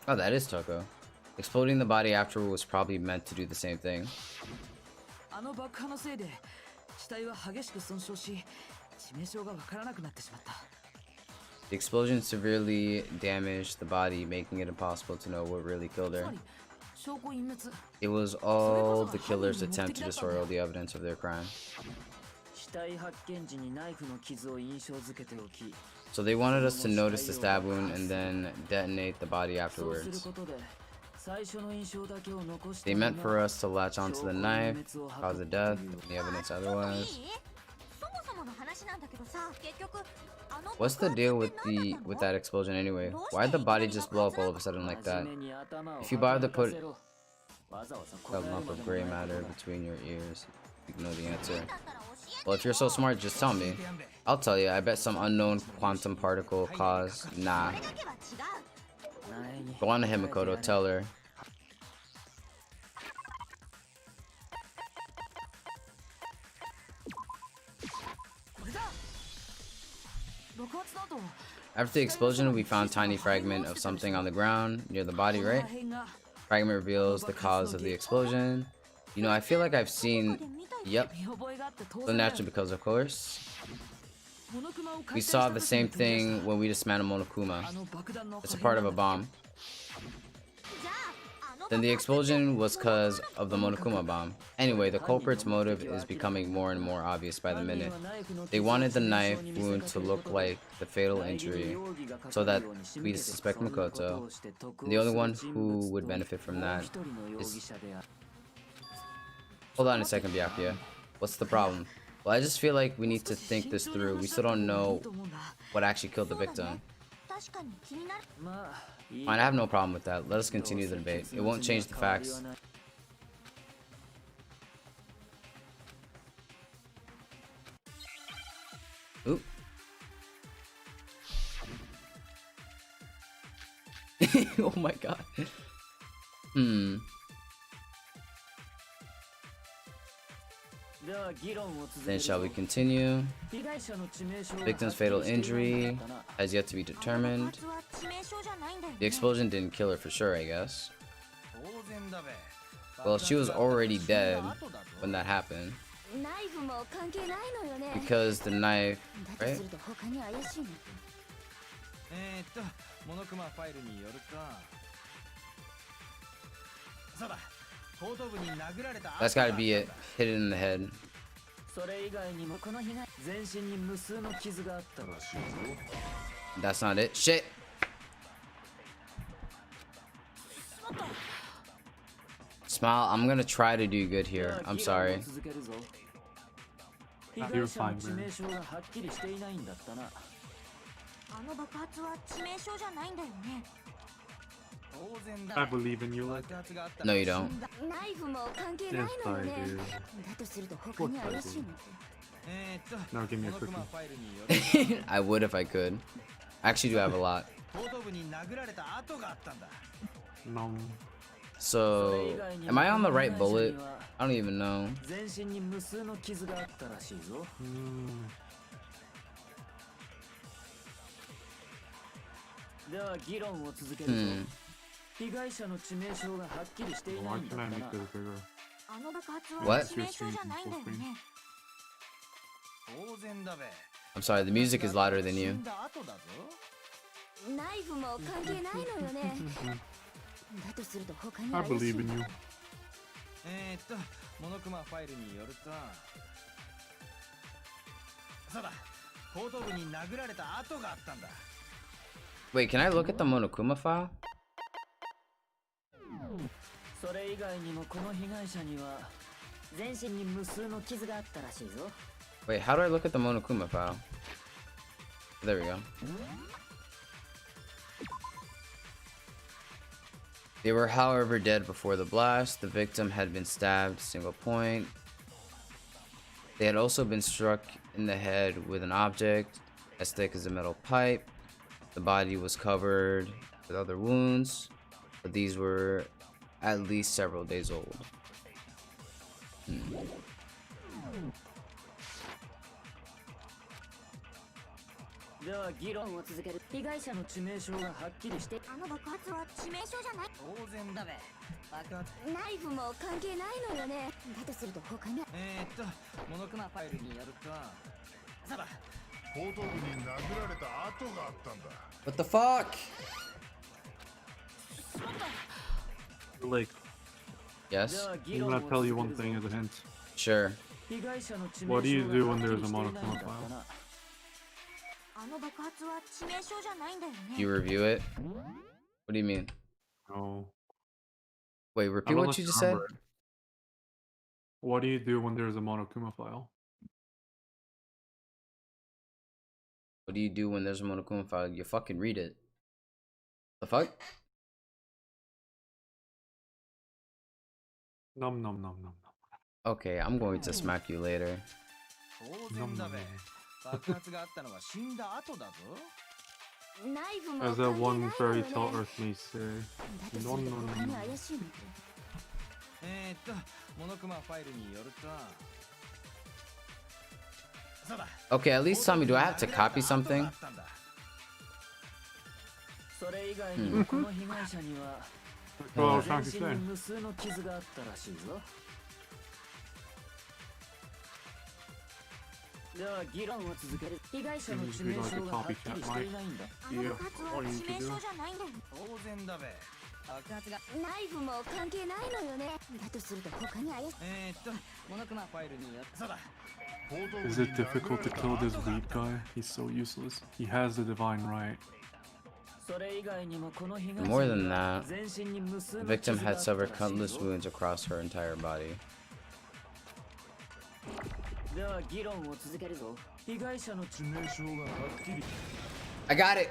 Oh, that is Toko. Exploding the body afterward was probably meant to do the same thing. The explosion severely damaged the body, making it impossible to know what really killed her. It was all the killer's attempt to destroy all the evidence of their crime. So they wanted us to notice the stab wound and then detonate the body afterwards. They meant for us to latch onto the knife, cause of death, and the evidence otherwise. What's the deal with that explosion anyway? Why'd the body just blow up all of a sudden like that? If you bother to put a lump of gray matter between your ears, you know the answer. Well, if you're so smart, just tell me. I'll tell you. I bet some unknown quantum particle caused. Nah. Go on to him, Makoto. Tell her. After the explosion, we found a tiny fragment of something on the ground near the body, right? Fragment reveals the cause of the explosion. You know, I feel like I've seen Yep. So naturally, because of course. We saw the same thing when we dismantled Monokuma. It's a part of a bomb. Then the explosion was cause of the Monokuma bomb. Anyway, the culprit's motive is becoming more and more obvious by the minute. They wanted the knife wound to look like the fatal injury, so that we suspect Makoto. And the only one who would benefit from that is... Hold on a second, Byakuya. What's the problem? Well, I just feel like we need to think this through. We still don't know what actually killed the victim. Fine, I have no problem with that. Let us continue the debate. It won't change the facts. Oop. Oh my god. Then shall we continue? Victim's fatal injury has yet to be determined. The explosion didn't kill her for sure, I guess. Well, she was already dead when that happened. Because the knife, right? That's gotta be it. Hit it in the head. That's not it. Shit! Smile, I'm gonna try to do good here. I'm sorry. You're fine, man. I believe in you. Like. No, you don't. Yes, I do. Of course I do. Now give me a cookie. I would if I could. I actually do have a lot. No. So, am I on the right bullet? I don't even know. Why can I make this bigger? What? I'm sorry, the music is louder than you. I believe in you. Wait, can I look at the Monokuma file? Wait, how do I look at the Monokuma file? There we go. They were, however, dead before the blast. The victim had been stabbed, single point. They had also been struck in the head with an object as thick as a metal pipe. The body was covered with other wounds, but these were at least several days old. What the fuck? Like, Yes? I'm gonna tell you one thing as a hint. Sure. What do you do when there's a Monokuma file? You review it? What do you mean? No. Wait, repeat what you just said? What do you do when there's a Monokuma file? What do you do when there's a Monokuma file? You fucking read it. The fuck? Nom nom nom nom nom. Okay, I'm going to smack you later. Nom nom. As that one fairy tale earth may say. No no no no. Okay, at least tell me, do I have to copy something? That's what I was trying to say. では議論を続ける。被害者の Seems 致 to be 命 like a 傷がはっきり copycat していないんだ。あの爆発は致命傷じゃないんだよ。当然だべ。爆発がナイフも関係ないのよね。だとすると他に怪しい。モノクマファイルによそうだ。 Is it difficult to kill this weed guy? He's so useless. He has the divine right. それ以外にもこの被害者 More than that, 全身に無数 the の victim 傷があ had ったら suffered しい countless ぞ。 wounds across her entire body. では議論を続けるぞ。被害者の致命傷がはっきり。 I got it!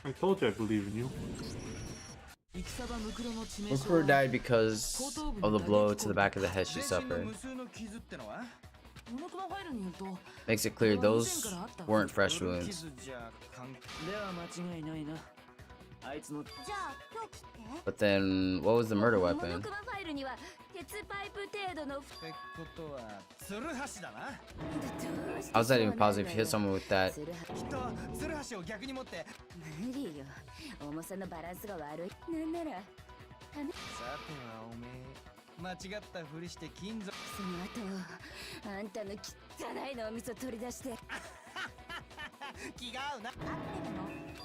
I told you I believe in you. 戦場ムクロの致命傷 Mukuro died because of the blow to the back of the head she 全身の suffered. 無数の傷ってのは モノクマファイルによると Makes it clear those weren't fresh 夜 wounds. 傷じゃ関係では間違いないな。あいつのじゃあ凶器って But then, what was the murder モ weapon? ノクマファイルには鉄パイプ程度のってことはツルハシだな。 How's that even possible if you hit someone with that? きっとツルハシを逆に持って無理よ。重さのバランスが悪い。なんならさてはおめえ間違ったふりして金属その後あんたの汚いのお味噌取り出して気が合うな。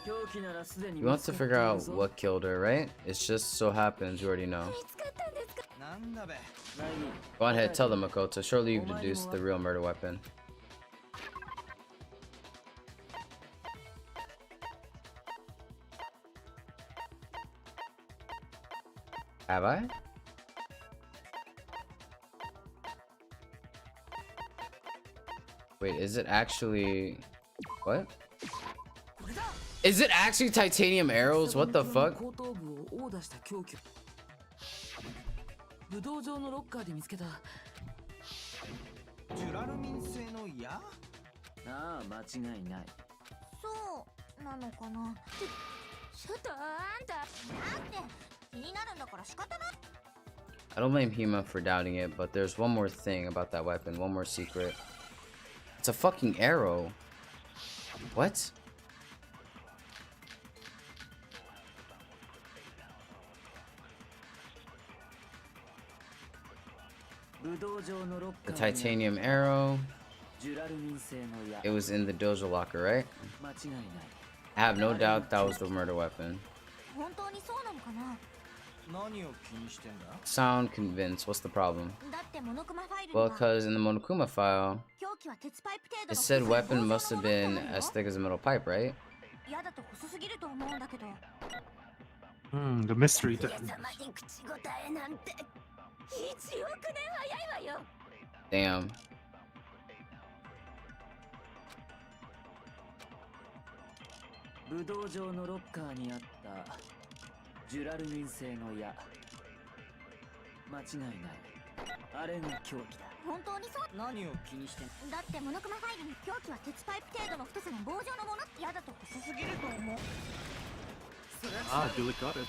凶器ならすでに You want to figure out what killed her, right? It's just so happens you already know. 見つかったんですか。なんだべ。 Go on ahead, tell them, Makoto. Surely you've deduced the real murder weapon. Have I? Wait, is it actually... What? Is it actually titanium arrows? What the fuck? 後頭部を殴打した凶器。武道場のロッカーで見つけた。ジュラルミン製の矢？ああ間違いない。そうなのかな。ちょっとあんたなんて気になるんだから仕方ない。 I don't blame Hima for doubting it, but there's one more thing about that weapon, one more secret. It's a fucking arrow. What? The titanium arrow. It was in the dojo locker, right? I have no doubt that was the murder weapon. 本当にそうなのかな。何を気にしてんだ？ Sound convinced. What's the problem? だってモノクマファイルに Well, は because in the Monokuma file, 凶器は鉄パイプ程度 it の said 細い weapon 棒 must 状 have の been ものってない as の？ thick as a metal pipe, right? 嫌だと細すぎると思うんだけど。 The mystery 人 then. 様に口答えなんて1億年早いわよ。 Damn. 武道場のロッカーにあったジュラルミン製の矢。間違いない。あれが凶器だ。本当にそう。何を気にしてんだ？だってモノクマファイルに凶器は鉄パイプ程度の太さの棒状のもの。嫌だと細すぎると思う。 Ah, Yulik got it.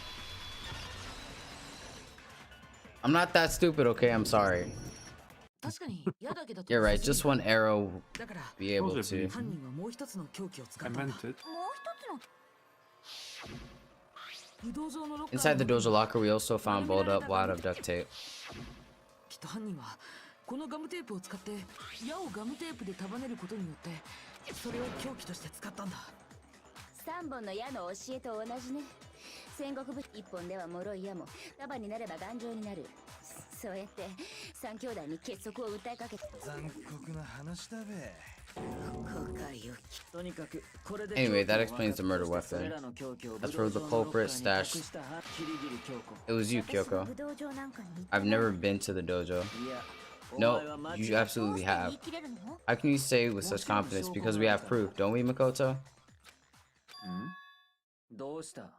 I'm not that stupid, okay? I'm sorry. 確かに矢だけだと You're right. Just one arrow だから be able to. Supposedly. 犯人はもう一つの凶器を使 I ったん meant だ。 it. もう一つの武道場のロッカー Inside the dojo locker, we also found balled up wad of duct tape. きっと犯人はこのガムテープを使って矢をガムテープで束ねることによってそれを凶器として使ったんだ。3本の矢の教えと同じね。戦国武1本では脆い矢も束になれば頑丈になる。そうやって3兄弟に結束を訴えかけて。残酷な話だべ。後悔よ。とにかくこれで Anyway, that explains the murder weapon. それらの凶器を As for the culprit stashed, キリギリ京子。 it was you, 私は Kyoko. 武道場なんかに I've never been to the dojo. いや、 No, お前は間違 you い absolutely どうして言 have. い切れるの？ How can you say with such confidence? Because we have proof, don't we, Makoto? どうした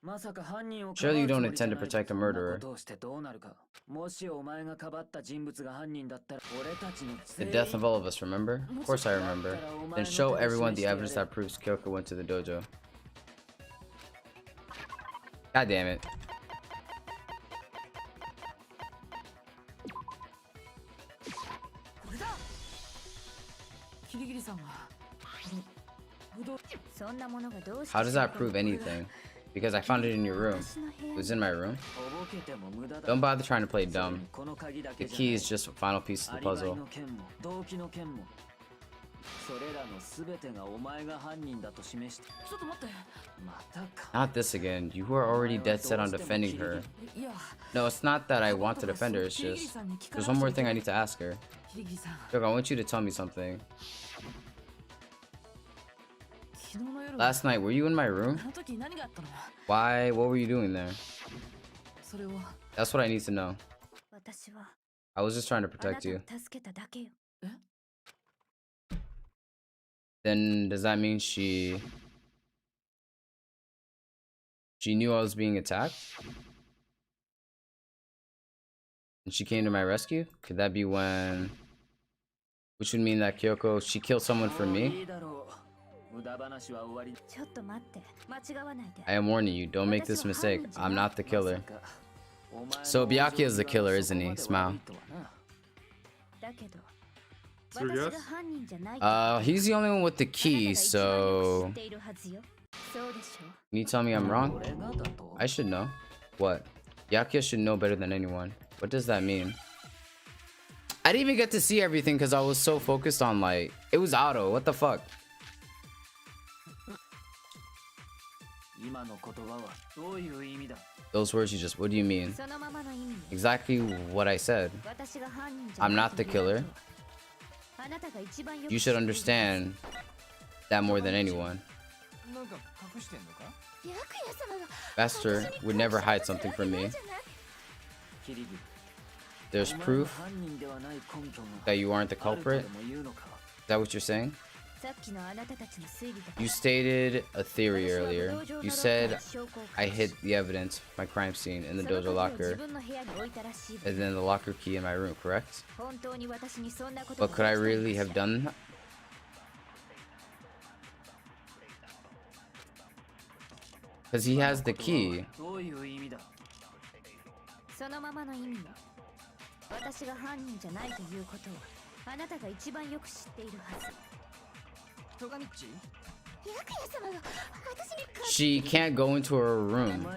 まさか犯人を Surely you かば don't うつもりじゃ intend to ない protect a そんな murderer. ことをしてどうなるかもしお前がかばった人物が犯人だったら俺たちの The death of all of us, remember? Of course I remember. Then show everyone the evidence that proves Kyoko went to the dojo. God damn it. これだ。キリギリさんは武道そんなものがどうして How does that prove anything? Because I found it in your room. It was in my room. Don't bother trying to play dumb. The key is just a final piece of the puzzle. Not this again. You were already dead set on defending her. No, it's not that I want to defend her, it's just... There's one more thing I need to ask her. Look, I want you to tell me something. Last night, were you in my room? Why? What were you doing there? That's what I need to know. I was just trying to protect you. Then does that mean she knew I was being attacked? And she came to my rescue? Could that be when... Which would mean that Kyoko, she killed someone for me? I am warning you, don't make this mistake. I'm not the killer. So Byakuya is the killer, isn't he? Smile. He's the only one with the key, so... Can you tell me I'm wrong? I should know. What? Byakuya should know better than anyone. What does that mean? I didn't even get to see everything because I was so focused on, like... It was auto, what the fuck? Those words you just... What do you mean? Exactly what I said. I'm not the killer. You should understand that more than anyone. Master would never hide something from me. There's proof that you aren't the culprit? Is that what you're saying? You stated a theory earlier. You said I hid the evidence, my crime scene, in the dojo locker, and then the locker key in my room, correct? But could I really have done that? Because he has the key. She can't go into her room.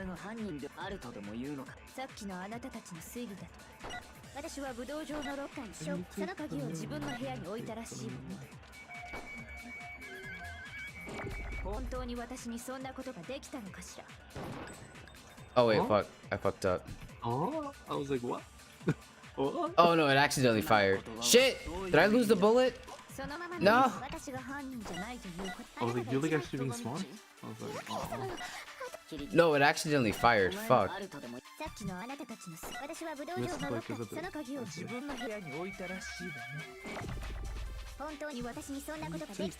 Oh wait, fuck. I fucked up. Oh, I was like, what? Oh no, it accidentally fired. Shit! Did I lose the bullet? No! I was like, Yulik actually being smart? I was like, oh. No, it accidentally fired. Fuck. This is like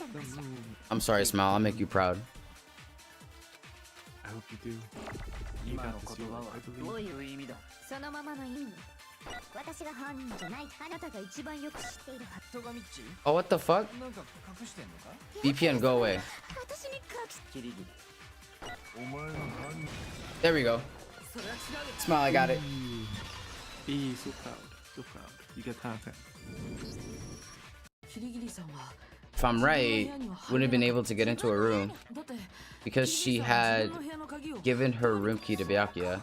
a bit... I'm sorry, Smile. I'll make you proud. I hope you do. You got this, Yulik, I believe. Oh, what the fuck? VPN, go away. There we go. Smile, I got it. Be so proud. So proud. You get 10 out of 10. If I'm right, wouldn't have been able to get into her room because she had given her room key to Byakuya.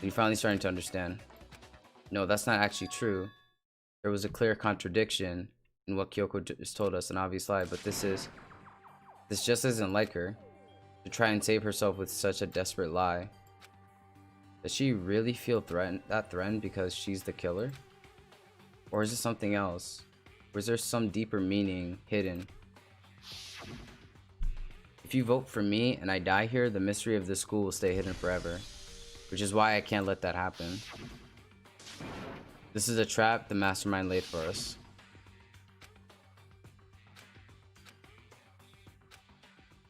You're finally starting to understand. No, that's not actually true. There was a clear contradiction in what Kyoko just told us, an obvious lie, but this just isn't like her. To try and save herself with such a desperate lie. Does she really feel threatened because she's the killer? Or is it something else? Or is there some deeper meaning hidden? If you vote for me and I die here, the mystery of this school will stay hidden forever. Which is why I can't let that happen. This is a trap the mastermind laid for us.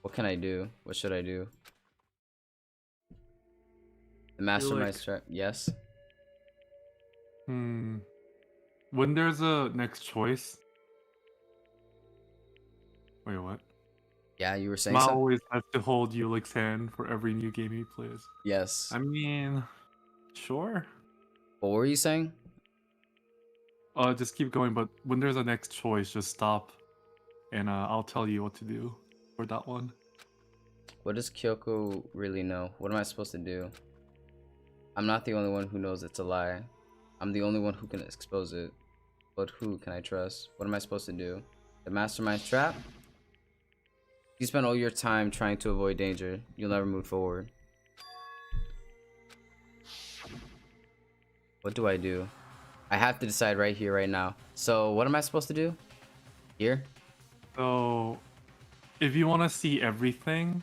What can I do? What should I do? The mastermind's trap. Yes? When there's a next choice... Wait, what? Yeah, you were saying Ma something? always has to hold Yulik's hand for every new game he plays. Yes. I mean... Sure. What were you saying? Just keep going, but when there's a next choice, just stop, and I'll tell you what to do for that one. What does Kyoko really know? What am I supposed to do? I'm not the only one who knows it's a lie. I'm the only one who can expose it. But who can I trust? What am I supposed to do? The mastermind's trap? You spend all your time trying to avoid danger. You'll never move forward. What do I do? I have to decide right here, right now. So what am I supposed to do? Here? So, if you want to see everything,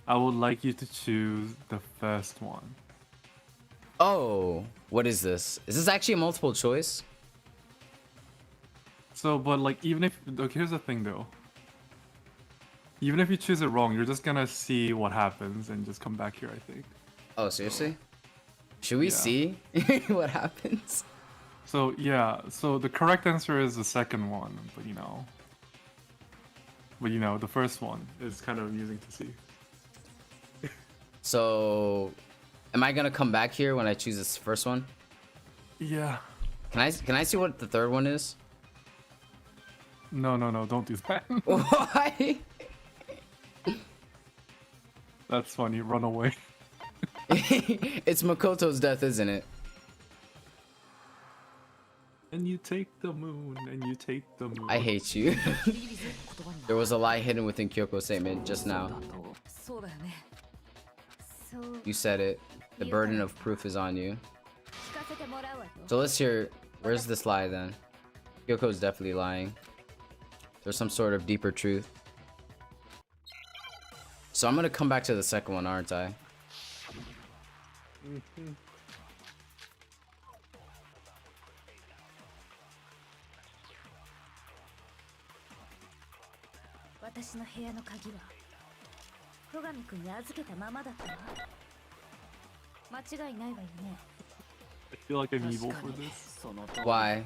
I would like you to choose the first one. Oh, what is this? Is this actually a multiple choice? So, but like, even if, okay, here's the thing though. Even if you choose it wrong, you're just gonna see what happens and just come back here, I think. Oh, seriously? Should we see what happens? So, yeah, so the correct answer is the second one, but you know, the first one is kind of amusing to see. So, am I gonna come back here when I choose this first one? Yeah. Can I see what the third one is? No, don't do that. Why? That's funny, run away. It's Makoto's death, isn't it? And you take the moon, and you take the moon. I hate you. There was a lie hidden within Kyoko's statement just now. You said it. The burden of proof is on you. So let's hear, where's this lie then? Kyoko's definitely lying. There's some sort of deeper truth. So I'm gonna come back to the second one, aren't I? Mm-hmm. I feel like I'm evil for this. Why?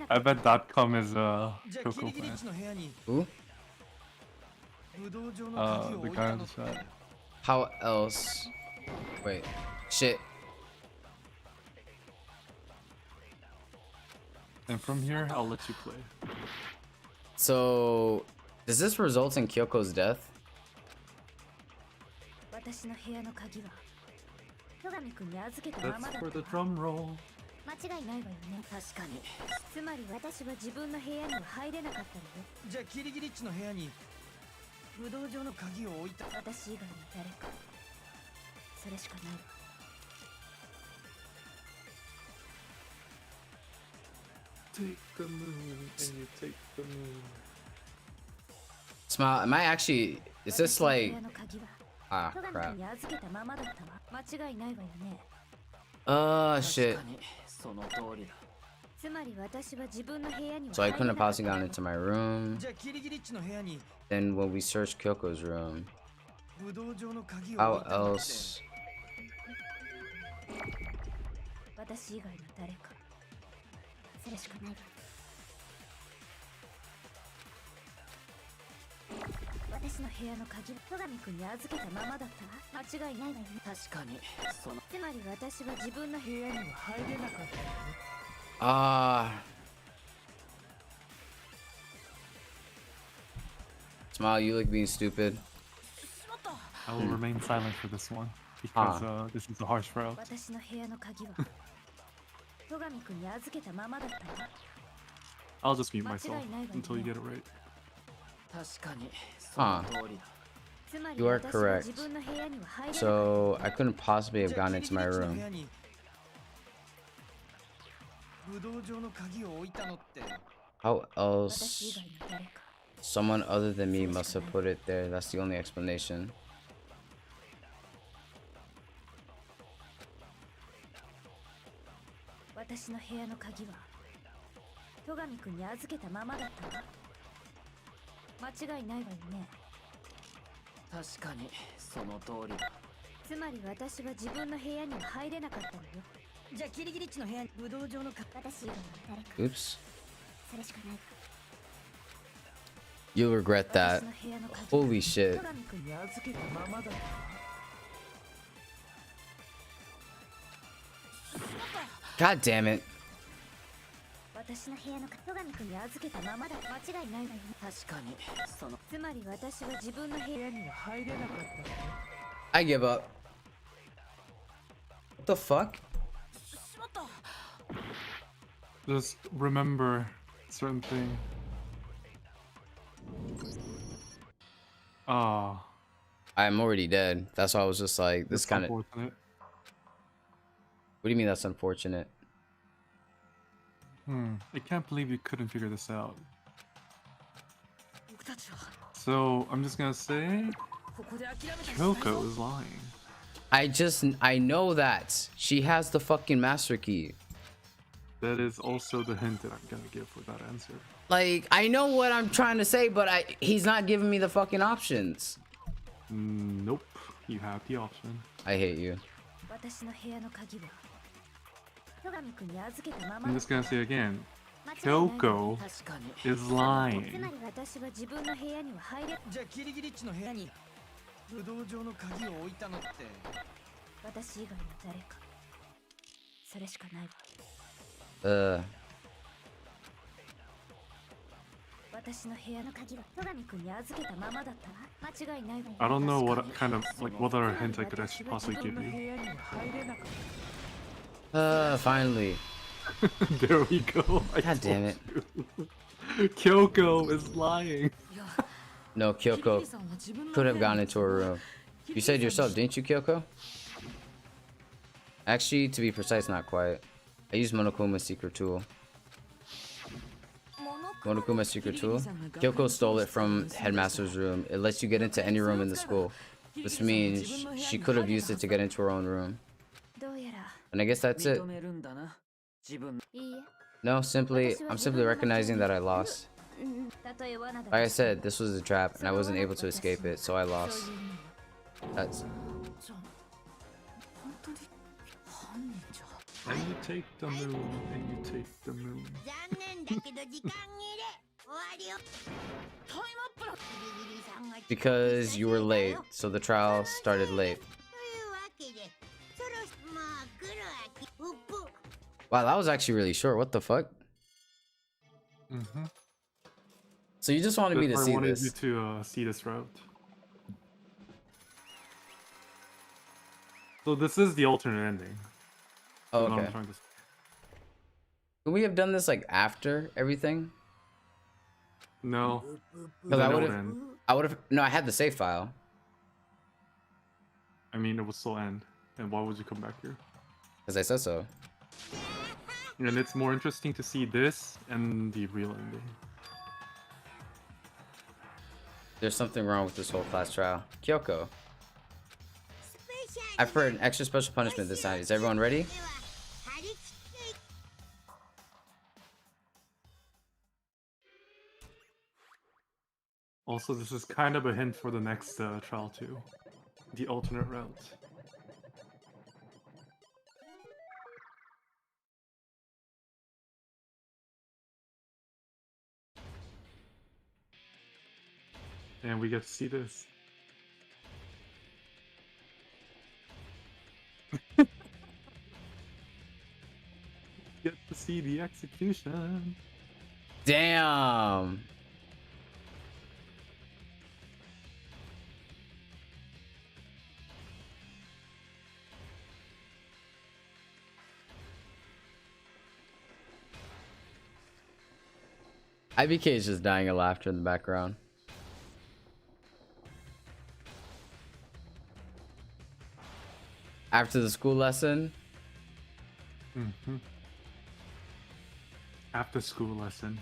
I bet .com is Coco fan. Who? The guy in the chat. How else? Wait. Shit. And from here, I'll let you play. So, does this result in Kyoko's death? That's for the drum roll. Take the moon, and you take the moon. Smile, am I actually... Is this like... Ah, crap. Shit. So I couldn't have possibly gone into my room. Then when we searched Kyoko's room, how else? Smile, you look being stupid. I will remain silent for this one because this is a harsh route. I'll just mute myself until you get it right. You are correct. So I couldn't possibly have gone into my room. How else? Someone other than me must have put it there. That's the only explanation. Oops. You'll regret that. Holy shit. God damn it. 私の部屋の戸上君に預けたままだ。間違いないわよね。確かにそのつまり私は自分の部屋には入れなかったわね。 I give up. What the fuck? しまった。 Just remember certain thing. Ah, I'm already dead. That's why I was just like, this that's kind of. What unfortunate. do you mean that's unfortunate? I can't believe you couldn't figure this out. 僕たちは So I'm just gonna say ここで諦めたりしないぞ。 Kyoko is lying. I know that. She has the fucking master key. That is also the hint that I'm gonna give for that answer. Like, I know what I'm trying to say, but he's not giving me the fucking options. Nope. You have the option. I hate you. 私の部屋の鍵は戸上君に預けたまま I'm だ。 just gonna say again. 間違いないわね。 Kyoko 確かに is つ lying. まり私は自分の部屋には入れ。じゃあキリギリッチの部屋に武道場の鍵を置いたのって。私以外の誰か。それしかないわ。私の部屋の鍵は戸上君に預けたままだったわ。間違いないわよ。 I don't know what kind of like what other hint I could actually possibly 自分 give の部 you. 屋には入れなかった。 Finally. There we go. God damn it. Kyoko is lying. いや、 No, キリギ Kyoko リさんは自分の could 部 have 屋 gone に into her room. You said yourself, didn't you, Kyoko? Actually, to be precise, not quite. I used Monokuma's secret tool. Monokuma's secret tool? Kyoko stole it from Headmaster's room. It lets you get into any room in the school. Which means she could have used it to get into her own room. どうやら And I guess that's it. 認めるんだな自分いいえ。 No, I'm simply recognizing that I lost. たとえ罠だ Like I said, this was a trap, and I wasn't able to escape it, so I そう lost. いう意味よ。 That's じゃあ本当に犯人じゃ。 And you take the moon, and you take the moon. 残念だけど時間切れ。終わりよ。タイムアップだ。ギリギリさんが because you were late, so the trial started late. というわけで、そろもう来るわけ。うっぷ。 Wow, that was actually really short. What the fuck? Mm-hmm. So you just wanted me to I see wanted this? you to see this route. So this is the alternate ending. Oh, Is what I'm okay. trying to say. Could we have done this like after everything? No. Because Then it would end. I would have. No, I had the save file. I mean, it would still end. And why would you come back here? Because I said so. And it's more interesting to see this and the real ending. There's something wrong with this whole class trial. Kyoko, I've heard an extra special punishment this time. Is everyone ready? では、張り切ってい Also, this is kind of a hint for the next trial too. The alternate route. And we get to see this. Get to see the execution. Damn. IBK is just dying of laughter in the background. After the school lesson, Mm-hmm. After school lesson.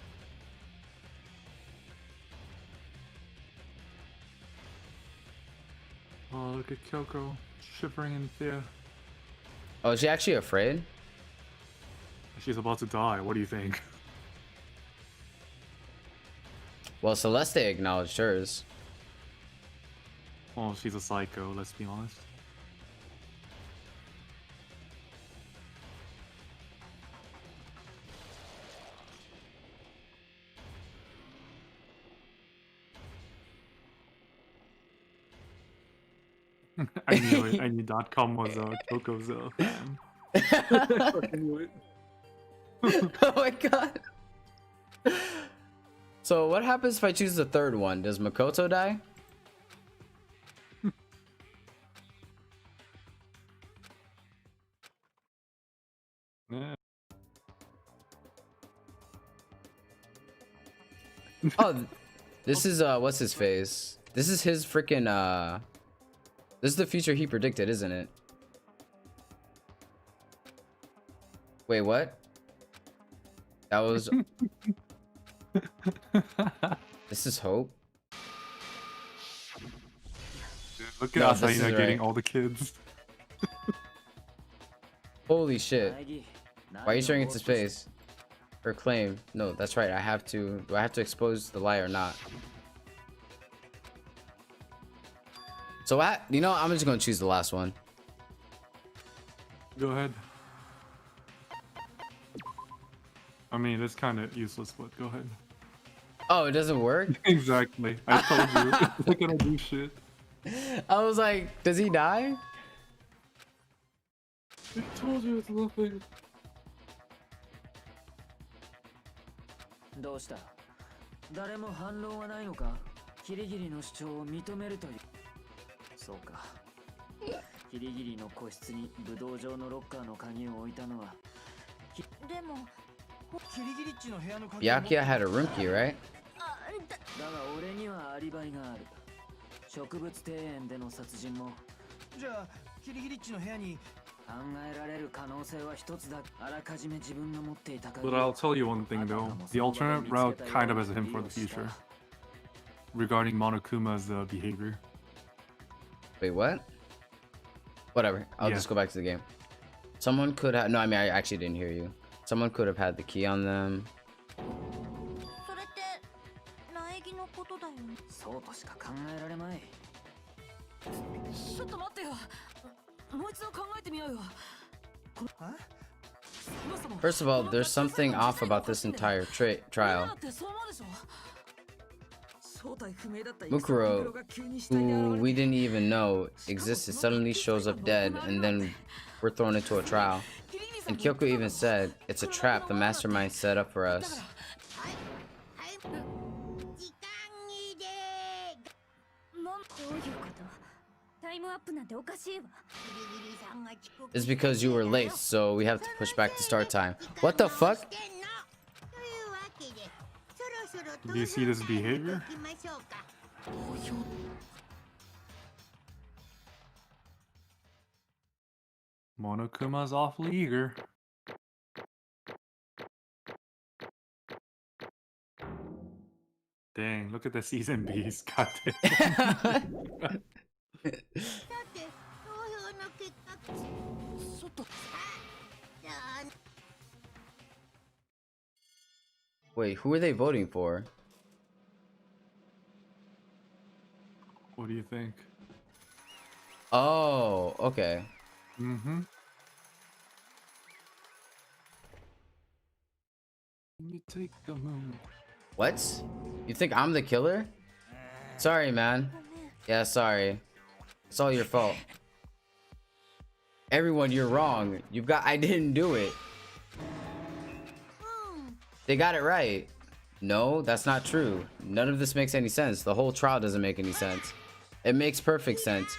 Oh, look at Kyoko shivering in fear. oh, is she actually afraid? She's about to die. What do you think? Well, Celeste acknowledged hers. Oh, she's a psycho, let's be honest. I knew it. I knew .com was Kyoko's fan. I fucking knew it. Oh my god. So what happens if I choose the third one? Does Makoto die? Yeah. Oh, this is what's his face? This is his freaking this is the future he predicted, isn't it? Wait, what? That was This is Hope. Dude, look at No, us this is getting right. all the kids. Holy shit. Why are you showing it to space? Or claim? No, that's right. I have to. Do I have to expose the lie or not? So what? You know, I'm just gonna choose the last one. Go ahead. I mean, it's kind of useless, but go ahead. Oh, it doesn't work? Exactly. I told you. It's not gonna do shit. I was like, does he die? I told you it's nothing. どうした誰も反論はないのかキリギリの主張を認めるというそうかキリギリの個室に武道場のロッカーの鍵を置いたのはでもキリギリッチの部屋の鍵を Byakuya had a room key, right? だが俺にはアリバイがある植物庭園での殺人もじゃあキリギリッチの部屋に考えられる可能性は一つだあらかじめ自分の持っていた鍵 But I'll tell you one thing though. The alternate route kind of has a hint for the future. Regarding Monokuma's behavior. Wait, what? Whatever. I'll Yeah. just go back to the game. Someone could have. No, I mean, I actually didn't hear you. Someone could have had the key on them. それって苗木のことだよね。そうとしか考えられまいちょっと待ってよもう一度考えてみようよ First of all, there's something off about this entire trial. Mukuro, who we didn't even know existed, suddenly shows up dead, and then we're thrown into a trial. And Kyoko even said, it's a trap the mastermind set up for us. It's because you were late, so we have to push back the start time. What the fuck? Do you see this behavior? Monokuma's awfully eager. Dang, look at the season B's. God damn. Wait, who are they voting for? What do you think? Oh, okay. Mm-hmm. You take the moon. What? You think I'm the killer? Sorry, man. Yeah, sorry. It's all your fault. Everyone, you're wrong. I didn't do it. They got it right. No, that's not true. None of this makes any sense. The whole trial doesn't make any sense. It makes perfect sense.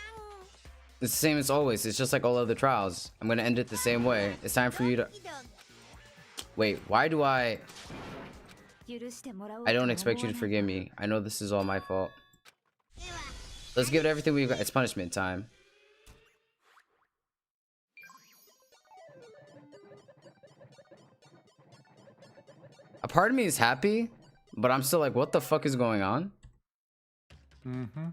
It's the same as always. It's just like all other trials. I'm gonna end it the same way. It's time for you to... Wait, why do I don't expect you to forgive me. I know this is all my fault. Let's give it everything we've got. It's punishment time. A part of me is happy, but I'm still like, what the fuck is going on? Mm-hmm.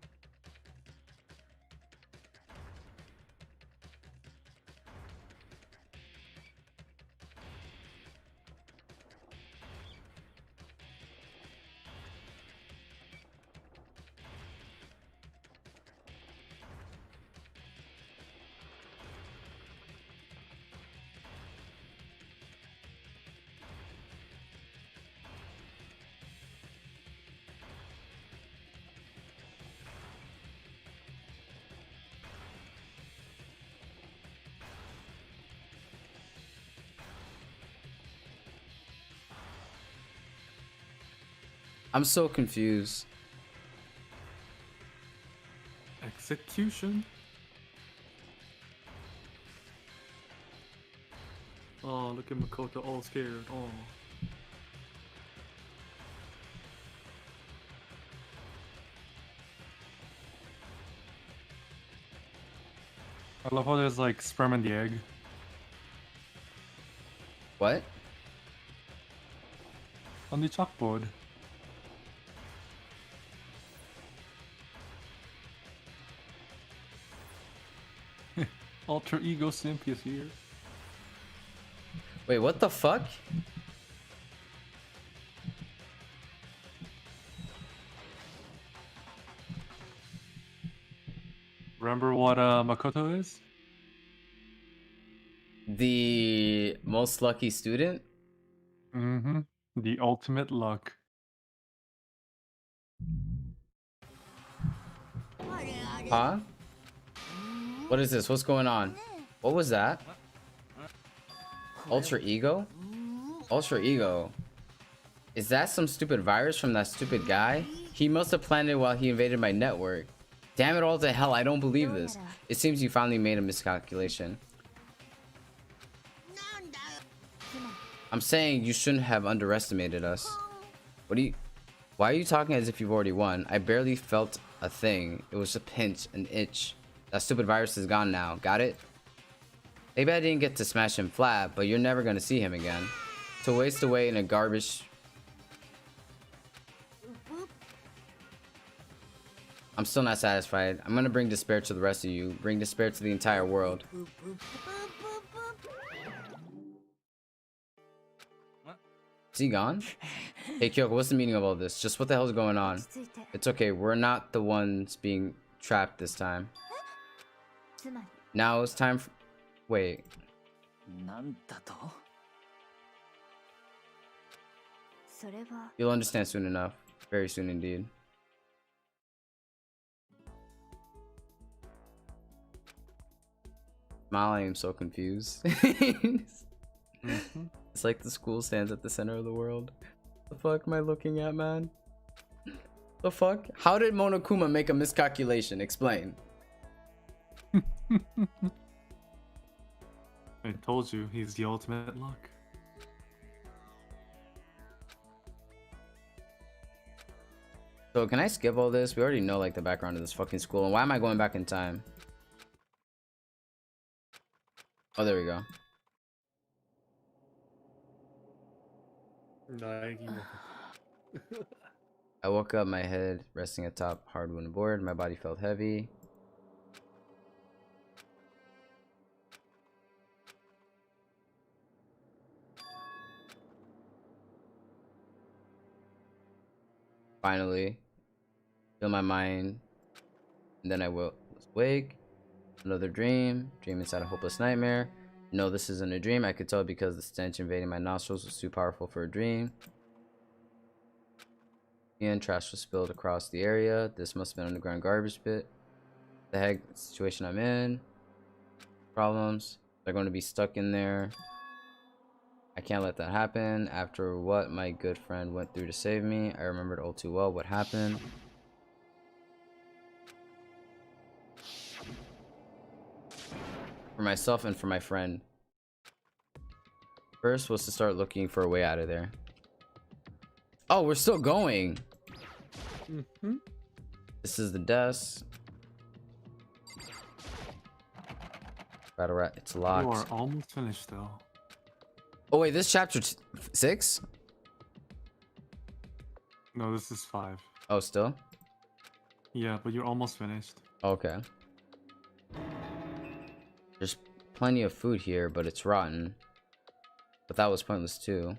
I'm so confused. Execution. Oh, look at Makoto all scared. Oh. I love how there's like sperm in the egg. What? On the chalkboard. Alter ego simp is here. Wait, what the fuck? Remember what Makoto is? The most lucky student? Mm-hmm. The ultimate luck. Huh? What is this? What's going on? What was that? Ultra ego? Ultra ego. Is that some stupid virus from that stupid guy? He must have planned it while he invaded my network. Damn it all to hell, I don't believe this. It seems you finally made a miscalculation. I'm saying you shouldn't have underestimated us. Why are you talking as if you've already won? I barely felt a thing. It was a pinch, an itch. That stupid virus is gone now. Got it? Maybe I didn't get to smash him flat, but you're never gonna see him again. To waste away in a garbage... I'm still not satisfied. I'm gonna bring despair to the rest of you. Bring despair to the entire world. Is he gone? Hey Kyoko, what's the meaning of all this? Just what the hell's going on? It's okay, we're not the ones being trapped this time. Now it's time for... Wait. You'll understand soon enough. Very soon indeed. Smile, I am so confused. It's like the school stands at the center of the world. The fuck am I looking at, man? The fuck? How did Monokuma make a miscalculation? Explain. I told you, he's the ultimate luck. So can I skip all this? We already know like the background of this fucking school. And why am I going back in time? Oh, there we go. I woke up, my head resting atop hardwood board. My body felt heavy. Finally, feel my mind, and then I was awake. Another dream inside a hopeless nightmare. No, this isn't a dream. I could tell because the stench invading my nostrils was too powerful for a dream. And trash was spilled across the area. This must have been an underground garbage pit. The heck situation I'm in. Problems. They're going to be stuck in there. I can't let that happen. After what my good friend went through to save me, I remembered all too well what happened. For myself and for my friend. First was to start looking for a way out of there. Oh, we're still going. This is the desk. Battle rat, it's locked. You are almost finished though. Oh wait, this chapter 6? No, this is 5. Oh, still? Yeah, but you're almost finished. Okay. There's plenty of food here, but it's rotten. But that was pointless too.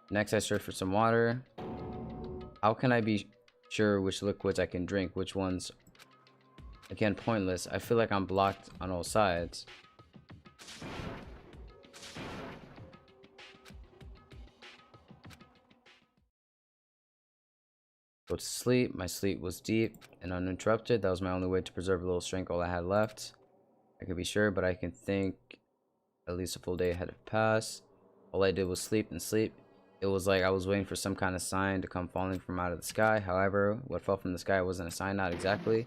Next, I search for some water. How can I be sure which liquids I can drink? Which ones? Again, pointless. I feel like I'm blocked on all sides. Go to sleep. My sleep was deep and uninterrupted. That was my only way to preserve a little strength, all I had left. I could be sure, but I can think at least a full day had passed. All I did was sleep and sleep. It was like I was waiting for some kind of sign to come falling from out of the sky. However, what fell from the sky wasn't a sign, not exactly.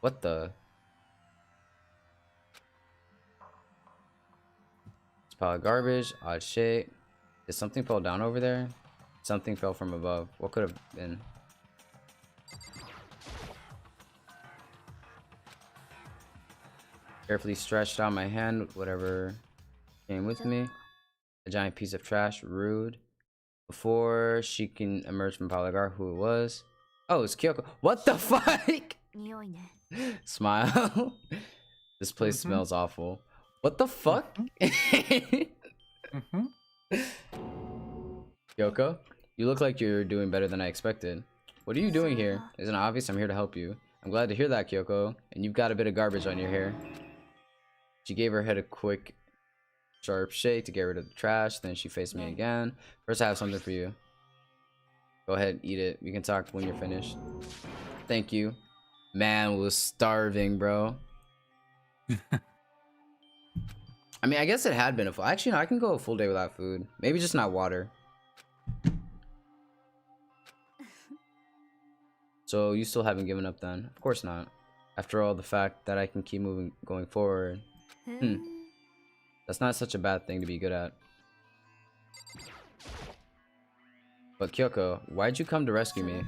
What the? It's a pile of garbage, odd shape. Did something fall down over there? Something fell from above. What could have been? Carefully stretched out my hand, whatever came with me. A giant piece of trash, rude. Before she can emerge from Polygar, who it was. Oh, it's Kyoko. What the fuck? Smile. This place smells awful. What the fuck? Kyoko, you look like you're doing better than I expected. What are you doing here? Isn't it obvious? I'm here to help you. I'm glad to hear that, Kyoko. And you've got a bit of garbage on your hair. She gave her head a quick, sharp shake to get rid of the trash. Then she faced me again. First, I have something for you. Go ahead, eat it. We can talk when you're finished. Thank you. Man was starving, bro. I mean, I guess it had been a full... Actually, no, I can go a full day without food. Maybe just not water. So, you still haven't given up then? Of course not. After all, the fact that I can keep moving going forward. That's not such a bad thing to be good at. But Kyoko, why'd you come to rescue me?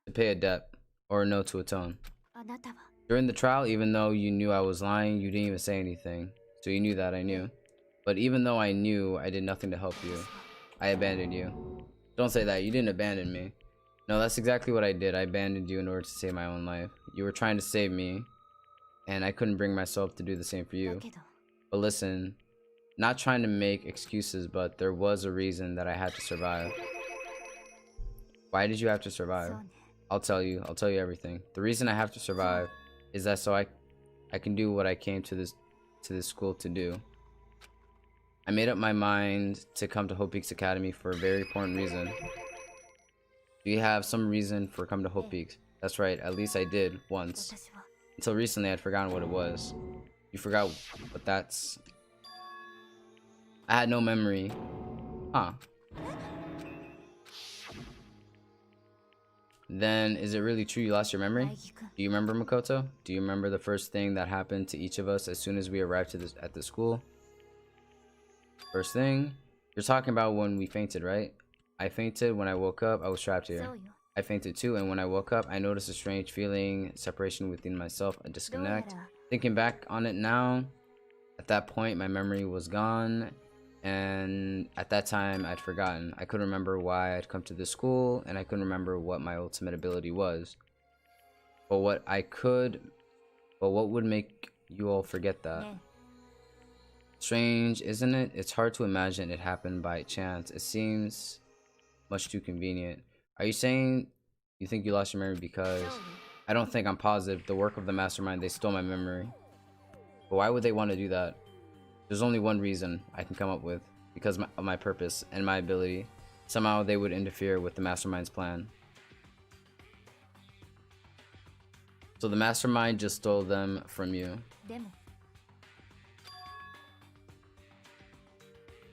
To pay a debt. Or a note to atone. During the trial, even though you knew I was lying, you didn't even say anything. So you knew that I knew. But even though I knew, I did nothing to help you. I abandoned you. Don't say that. You didn't abandon me. No, that's exactly what I did. I abandoned you in order to save my own life. You were trying to save me, and I couldn't bring myself to do the same for you. But listen, not trying to make excuses, but there was a reason that I had to survive. Why did you have to survive? I'll tell you everything. The reason I have to survive is that so I can do what I came to this school to do. I made up my mind to come to Hope Peaks Academy for a very important reason. Do you have some reason for coming to Hope Peaks? That's right, at least I did, once. Until recently, I'd forgotten what it was. You forgot what that's... I had no memory. Huh. Then, is it really true you lost your memory? Do you remember, Makoto? Do you remember the first thing that happened to each of us as soon as we arrived at the school? First thing? You're talking about when we fainted, right? I fainted. When I woke up, I was trapped here. I fainted too, and when I woke up, I noticed a strange feeling, separation within myself, a disconnect. Thinking back on it now, at that point, my memory was gone, and at that time, I'd forgotten. I couldn't remember why I'd come to this school, and I couldn't remember what my ultimate ability was. But what would make you all forget that? Strange, isn't it? It's hard to imagine it happened by chance. It seems much too convenient. Are you saying you think you lost your memory because... I don't think, I'm positive. The work of the mastermind, they stole my memory. But why would they want to do that? There's only one reason I can come up with. Because of my purpose and my ability. Somehow they would interfere with the mastermind's plan. So the mastermind just stole them from you.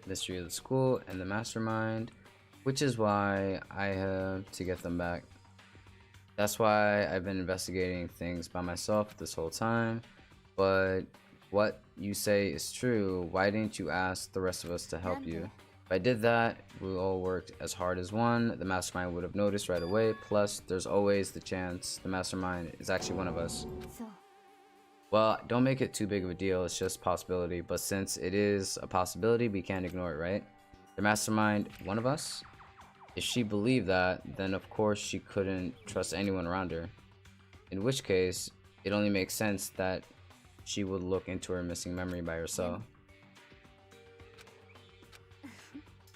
Mystery of the school and the mastermind. Which is why I have to get them back. That's why I've been investigating things by myself this whole time. But what you say is true. Why didn't you ask the rest of us to help you? If I did that, we all worked as hard as one. The mastermind would have noticed right away. Plus, there's always the chance the mastermind is actually one of us. Well, don't make it too big of a deal. It's just a possibility. But since it is a possibility, we can't ignore it, right? The mastermind, one of us? If she believed that, then of course she couldn't trust anyone around her. In which case, it only makes sense that she would look into her missing memory by herself.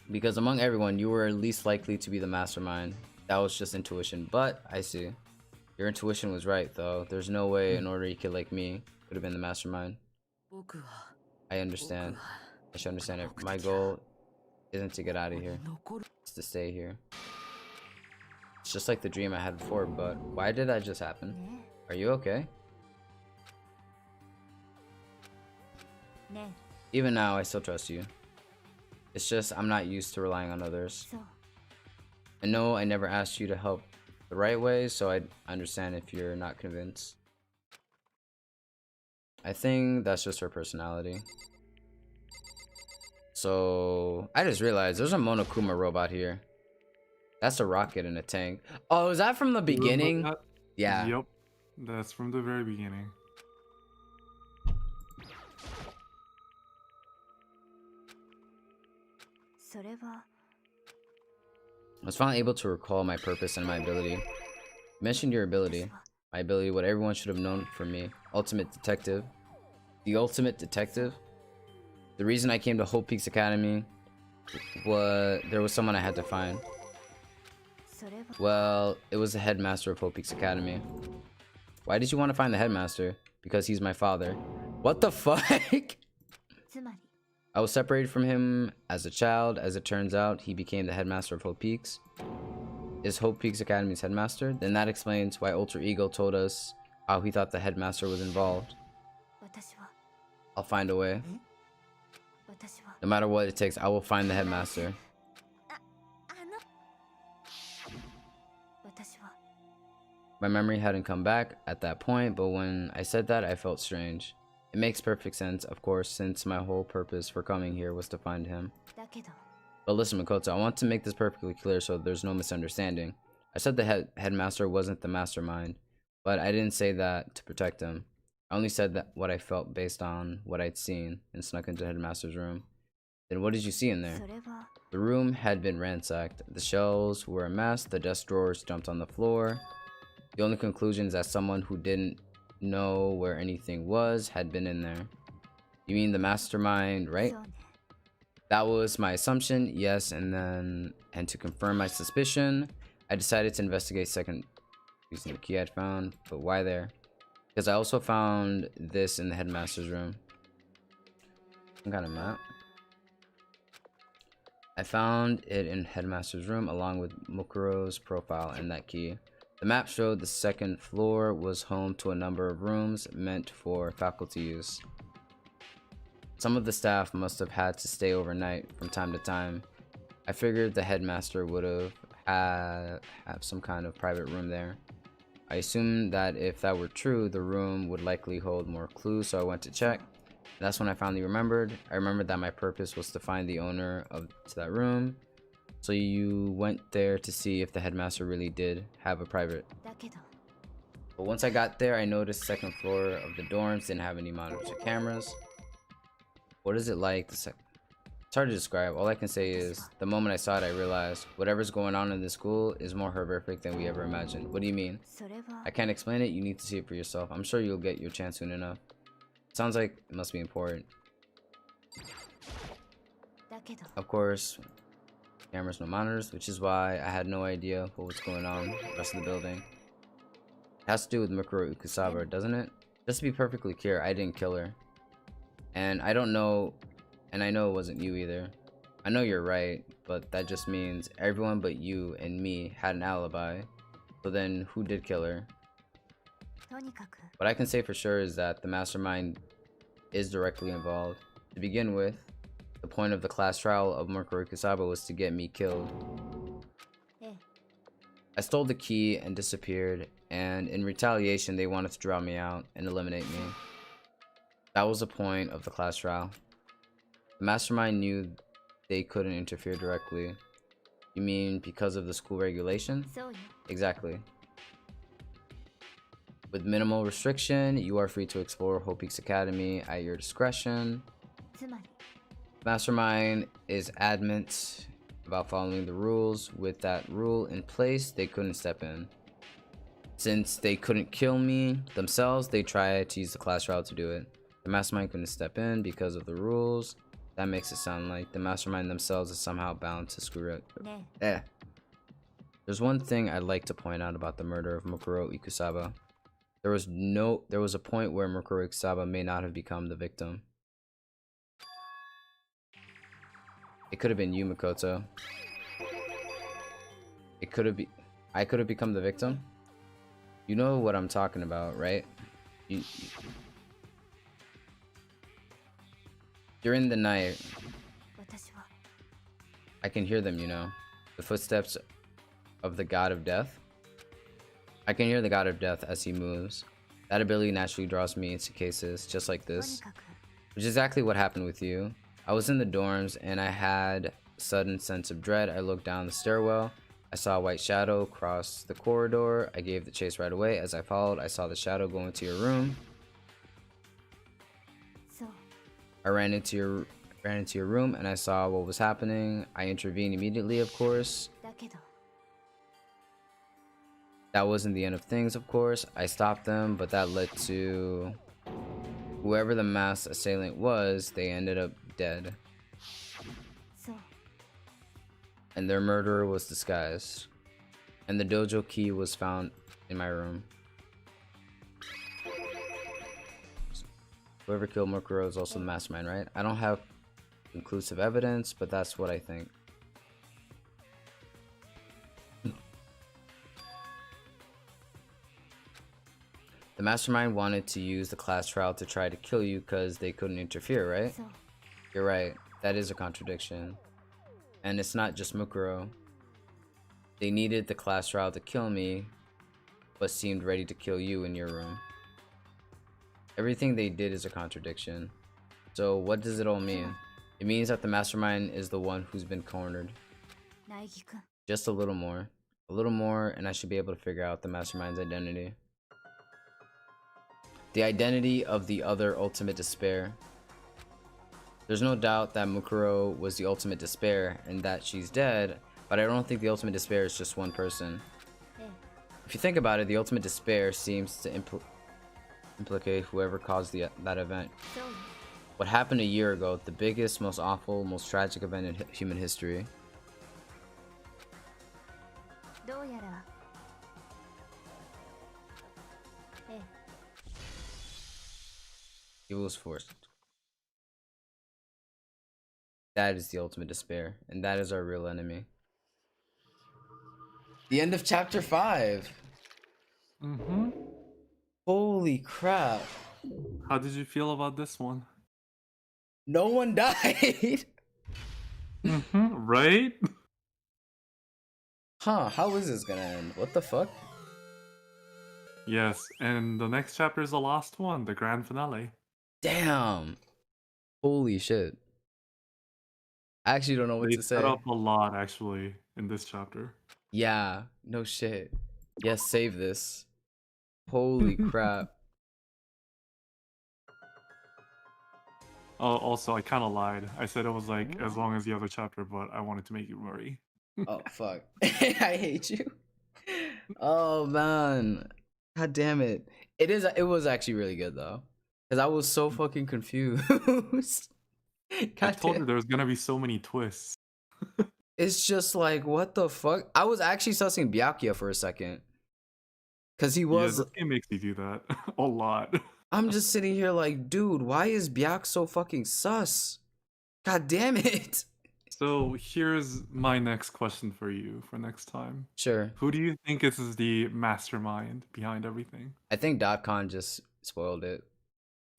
Because among everyone, you were least likely to be the mastermind. That was just intuition, but I see. Your intuition was right, though. There's no way an ordinary kid like me could have been the mastermind. I understand. I should understand it. My goal isn't to get out of here. It's to stay here. It's just like the dream I had before, but why did that just happen? Are you okay? Even now, I still trust you. It's just I'm not used to relying on others. そう I know I never asked you to help the right way, so I understand if you're not convinced. I think that's just her personality. So I just realized there's a Monokuma robot here. That's a rocket in a tank. Oh, is that from the beginning? Yeah. Yep. That's from the very beginning. それは I was finally able to recall my purpose and my ability. You mentioned your ability. My ability, what everyone should have known for me. Ultimate detective. The ultimate detective? The reason I came to Hope Peaks Academy was there was someone I had to find. それは Well, it was the headmaster of Hope Peaks Academy. Why did you want to find the headmaster? Because he's my father. What the fuck? つまり I was separated from him as a child. As it turns out, he became the headmaster of Hope Peaks. Is Hope Peaks Academy's headmaster? Then that explains why Ultra Ego told us how he thought the headmaster was involved. 私は I'll find a way. 私は No matter what it takes, I will find the headmaster. 私は My memory hadn't come back at that point, but when I said that, I felt strange. It makes perfect sense, of course, since my whole purpose for coming here was to find him. だけど But listen, Makoto, I want to make this perfectly clear so there's no misunderstanding. I said the headmaster wasn't the mastermind, but I didn't say that to protect him. I only said that what I felt based on what I'd seen and snuck into the headmaster's room. Then what did you see in there? それは The room had been ransacked. The shelves were a mess, the desk drawers dumped on the floor. The only conclusion is that someone who didn't know where anything was had been in there. You mean the mastermind, right? そうね That was my assumption, yes, and to confirm my suspicion, I decided to investigate second using the key I'd found. But why there? Because I also found this in the headmaster's room. Some kind of map. I found it in headmaster's room along with Mukuro's profile and that key. The map showed the second floor was home to a number of rooms meant for faculty use. Some of the staff must have had to stay overnight from time to time. I figured the headmaster would have some kind of private room there. I assumed that if that were true, the room would likely hold more clues, so I went to check. That's when I finally remembered. I remembered that my purpose was to find the owner of that room. So you went there to see if the headmaster really did have a private. だけど But once I got there, I noticed the second floor of the dorms didn't have any monitors or cameras. What is it like? It's hard to describe. All I can say is, the moment I saw it, I realized whatever's going on in this school is more horrific than we ever imagined. What do you mean? それは I can't explain it. You need to see it for yourself. I'm sure you'll get your chance soon enough. Sounds like it must be important. だけど Of course, cameras, no monitors, which is why I had no idea what was going on in the rest of the building. It has to do with Mikuro Ukusaba, doesn't it? Just to be perfectly clear, I didn't kill her. And I don't know, and I know it wasn't you either. I know you're right, but that just means everyone but you and me had an alibi. So then, who did kill her? とにかく What I can say for sure is that the mastermind is directly involved. To begin with, the point of the class trial of Mikuro Ukusaba was to get me killed. ええ I stole the key and disappeared, and in retaliation they wanted to draw me out and eliminate me. That was the point of the class trial. The mastermind knew they couldn't interfere directly. You mean because of the school regulation? そうよ Exactly. With minimal restriction, you are free to explore Hope Peaks Academy at your discretion. つまり Mastermind is adamant about following the rules. With that rule in place, they couldn't step in. Since they couldn't kill me themselves, they tried to use the class trial to do it. The mastermind couldn't step in because of the rules. That makes it sound like the mastermind themselves is somehow bound to screw it. ねえ There's one thing I'd like to point out about the murder of Mikuro Ukusaba. There was a point where Mikuro Ukusaba may not have become the victim. It could have been you, Makoto. I could have become the victim. You know what I'm talking about, right? During the night, 私は I can hear them, you know. The footsteps of the god of death. I can hear the god of death as he moves. That ability naturally draws me into cases just like this, which is exactly what happened with you. I was in the dorms and I had a sudden sense of dread. I looked down the stairwell. I saw a white shadow cross the corridor. I gave the chase right away. As I followed, I saw the shadow go into your room. I ran into your room and I saw what was happening. I intervened immediately, of course. That wasn't the end of things, of course. I stopped them, but that led to whoever the masked assailant was, they ended up dead. And their murderer was disguised. And the dojo key was found in my room. Whoever killed Mukuro is also the mastermind, right? I don't have conclusive evidence, but that's what I think. The mastermind wanted to use the class trial to try to kill you because they couldn't interfere, right? You're right. That is a contradiction. And it's not just Mukuro. They needed the class trial to kill me, but seemed ready to kill you in your room. Everything they did is a contradiction. So what does it all mean? It means that the mastermind is the one who's been cornered. Just a little more. A little more and I should be able to figure out the mastermind's identity. The identity of the other ultimate despair. There's no doubt that Mukuro was the ultimate despair and that she's dead, but I don't think the ultimate despair is just one person. If you think about it, the ultimate despair seems to implicate whoever caused that event. What happened a year ago, the biggest, most awful, most tragic event in human history. Evil was forced. That is the ultimate despair, and that is our real enemy. The end of chapter 5. Holy crap. How did you feel about this one? No one died. Right? Huh, how is this gonna end? What the fuck? Yes, and the next chapter is the last one, the grand finale. Damn. Holy shit. I actually don't know what They to say. set up a lot, actually, in this chapter. Yeah, no shit. Yes, save this. Holy crap. Oh, also, I kind of lied. I said it was like as long as the other chapter, but I wanted to make you worry. Oh, fuck. I hate you. Oh, man. God damn it. It was actually really good, though. Because I was so fucking confused. I told you there was gonna be so many twists. It's just like, what the fuck? I was actually sussing Byakuya for a second. Because he was... Yeah, this game makes me do that a lot. I'm just sitting here like, dude, why is Byakuya so fucking sus? God damn it. So here's my next question for you for next time. Sure. Who do you think is the mastermind behind everything? I think .con just spoiled it.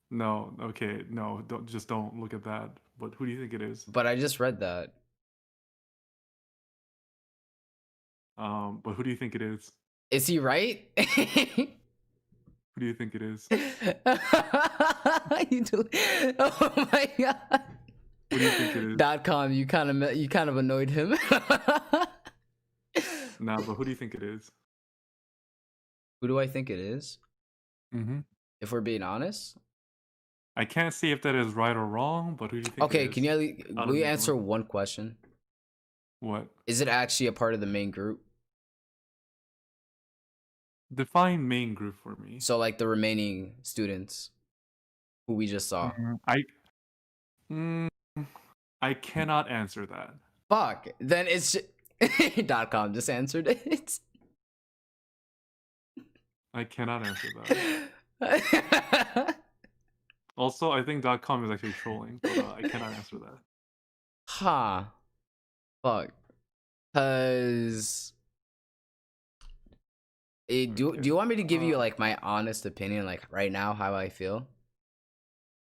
No, okay, no, don't look at that. But who do you think it is? But I just read that. But who do you think it is? Is he right? Who do you think it is? You do... Oh my god. What do you think it is? .com, you kind of annoyed him. Nah, but who do you think it is? Who do I think it is? If we're being honest, I can't see if that is right or wrong, but who do you think? Okay, it is? can will you answer one question? What? Is it actually a part of the main group? Define main group for me. So like the remaining students who we just saw. I cannot answer that. Fuck. Then it's .com just answered it. I cannot answer that. Also, I think .com is actually trolling, but I cannot answer that. Huh. Fuck. Cause do you want me to give you like my honest opinion, like right now, how I feel?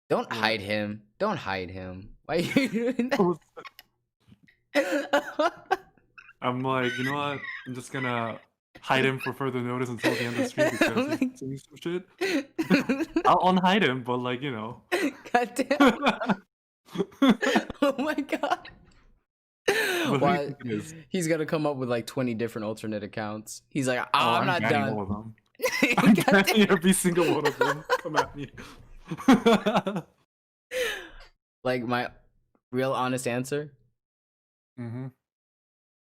Don't hide him. Don't hide him. Why are you doing that? I'm like, you know what? I'm just gonna hide him for further notice until the end of the stream because he's saying some shit. I'll unhide him, but like, you know. God damn. Oh my god. But who do you Why? think it is? He's gonna come up with like 20 different alternate accounts. He's like, oh, I'm not banning done. all of them. I'm banning every single one of them. Come at me. Like my real honest answer, I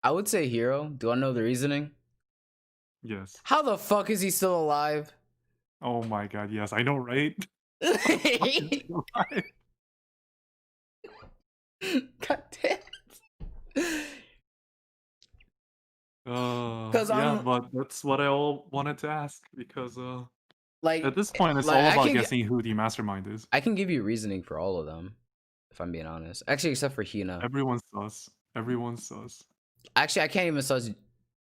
would say Hero. Do I know the reasoning? Yes. How the fuck is he still alive? Oh my god, yes, I know, right? God damn. Yeah, but that's what I all wanted to ask because like at this point it's like, all about guessing who the mastermind is. I can give you reasoning for all of them, if I'm being honest. Actually, except for Hina. Everyone's sus. Everyone's sus. Actually, I can't even sus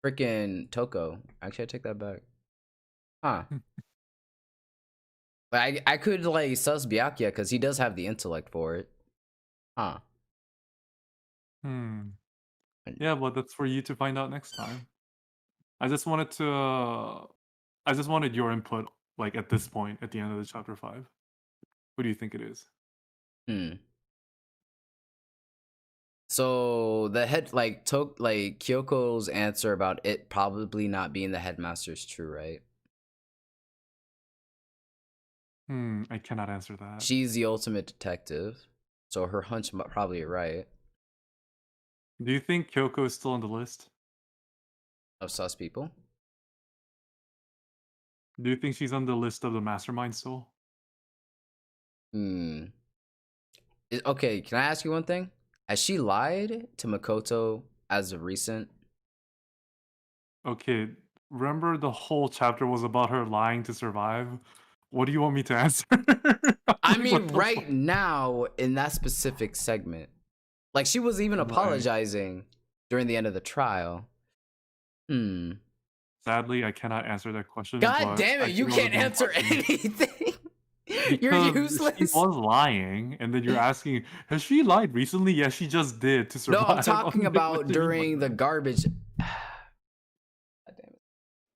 freaking Toko. Actually, I take that back. Huh. But I could like sus Byakuya because he does have the intellect for it. Huh. Yeah, but that's for you to find out next time. I just wanted your input, like at this point, at the end of the chapter 5. Who do you think it is? So the head, like Kyoko's answer about it probably not being the headmaster is true, right? I cannot answer that. She's the ultimate detective, so her hunch probably right. Do you think Kyoko is still on the list of sus people? Do you think she's on the list of the mastermind still? Okay, can I ask you one thing? Has she lied to Makoto as of recent? Okay, remember the whole chapter was about her lying to survive? What do you want me to answer? I mean, right now, in that specific segment. Like, she was even apologizing during the end of the trial. Sadly, I cannot answer that question. God damn it, you can't answer anything! You're useless. She was lying, and then you're asking, has she lied recently? Yes, she just did to survive. No, I'm talking about during the garbage. God damn it.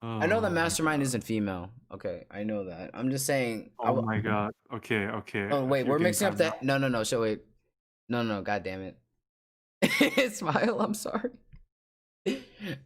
I know the mastermind isn't female. Okay, I know that. I'm just saying. Oh my god. Okay. Oh wait, we're mixing up that. No. So wait. No. God damn it. Smile. I'm sorry.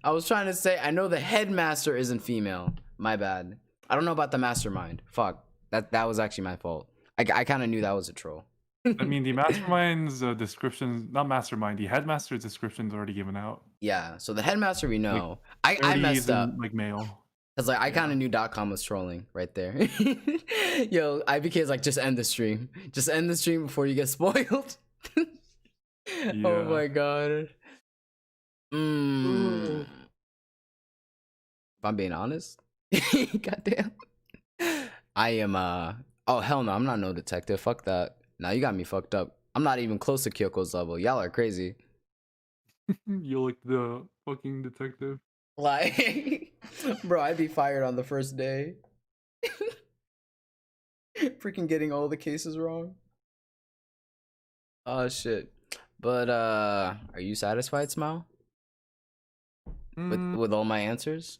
I was trying to say I know the headmaster isn't female. My bad. I don't know about the mastermind. Fuck. That was actually my fault. I kind of knew that was a troll. I mean, the mastermind's description, not mastermind, the headmaster's description is already given out. Yeah, so the headmaster we know. Like, I messed up. Like male. Cause like I kind of knew .com was trolling right there. Yo, IBK's like, just end the stream. Just end the stream before you get spoiled. Oh my god. If I'm being honest, goddamn. I am oh hell no, I'm not no detective. Fuck that. Now you got me fucked up. I'm not even close to Kyoko's level. Y'all are crazy. You're like the fucking detective. Like, bro, I'd be fired on the first day. Freaking getting all the cases wrong. Oh shit. But are you satisfied, Smile? With all my answers?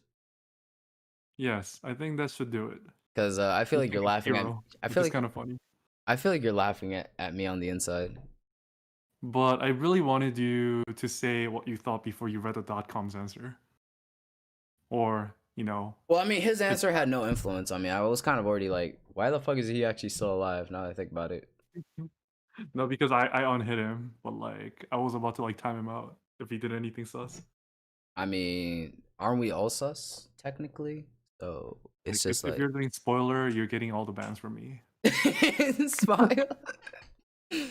Yes, I think that should do it. Because I feel like you're laughing at. I feel like kind of funny. I feel like you're laughing at me on the inside. But I really wanted you to say what you thought before you read the .com's answer. Or, you know. Well, I mean, his answer had no influence on me. I was kind of already like, why the fuck is he actually still alive? Now that I think about it. No, because I unhit him, but like I was about to like time him out if he did anything sus. I mean, aren't we all sus technically? So it's like, just if like, you're doing spoiler, you're getting all the bans from me. Smile.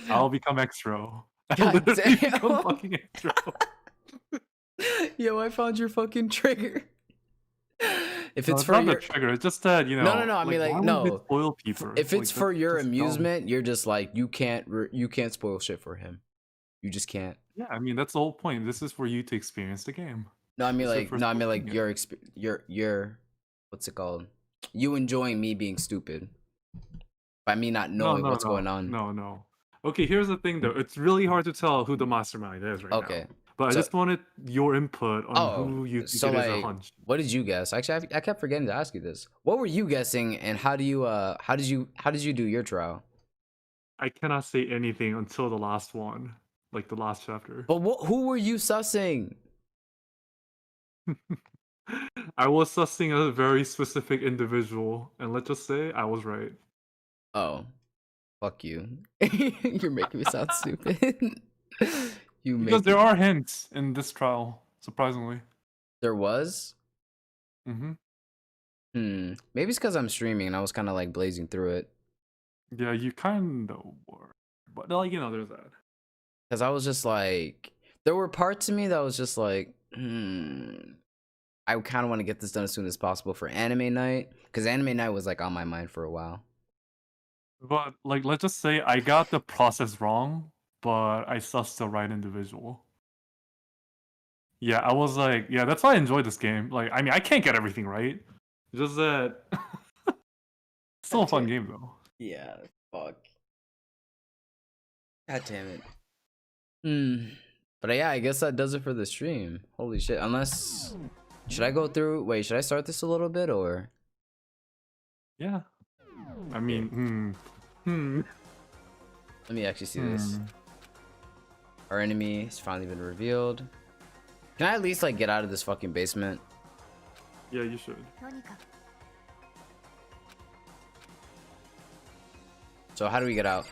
I'll become extra. God damn. Fucking extra. Yo, I found your fucking trigger. If it's no, for not your the trigger, it's just that, you know. No. I mean, like, no. Spoil people. If it's like, for your amusement, dumb. you're just like, you can't spoil shit for him. You just can't. Yeah, I mean that's the whole point. This is for you to experience the game. No, I mean like, your what's it called? You enjoying me being stupid by me not knowing what's going on. No. Okay, here's the thing though. It's really hard to tell who the mastermind is right now. But I So- just wanted your input on who you think so it is a like, hunch. what did you guess? Actually, I kept forgetting to ask you this. What were you guessing, and how did you do your trial? I cannot say anything until the last one, like the last chapter. But who were you sussing? I was sussing a very specific individual, and let's just say I was right. Oh, fuck you! You're making me sound stupid. Because there are hints in this trial, surprisingly. There was. Mm-hmm. Maybe it's because I'm streaming and I was kind of like blazing through it. Yeah, you kind of were, but like there's that. Because I was just like, there were parts of me that was just like, I kind of want to get this done as soon as possible for anime night. Because anime night was like on my mind for a while. But like, let's just say I got the process wrong, but I sussed the right individual. Yeah, I was like, yeah, that's why I enjoyed this game. Like, I mean, I can't get everything right. Just that, it's still a fun game though. Yeah, fuck. God damn it. But yeah, I guess that does it for the stream. Holy shit. Unless, should I go through? Wait, should I start this a little bit or? Yeah. I mean, Let me actually see this. Our enemy has finally been revealed. Can I at least like get out of this fucking basement? Yeah, you should. So how do we get out?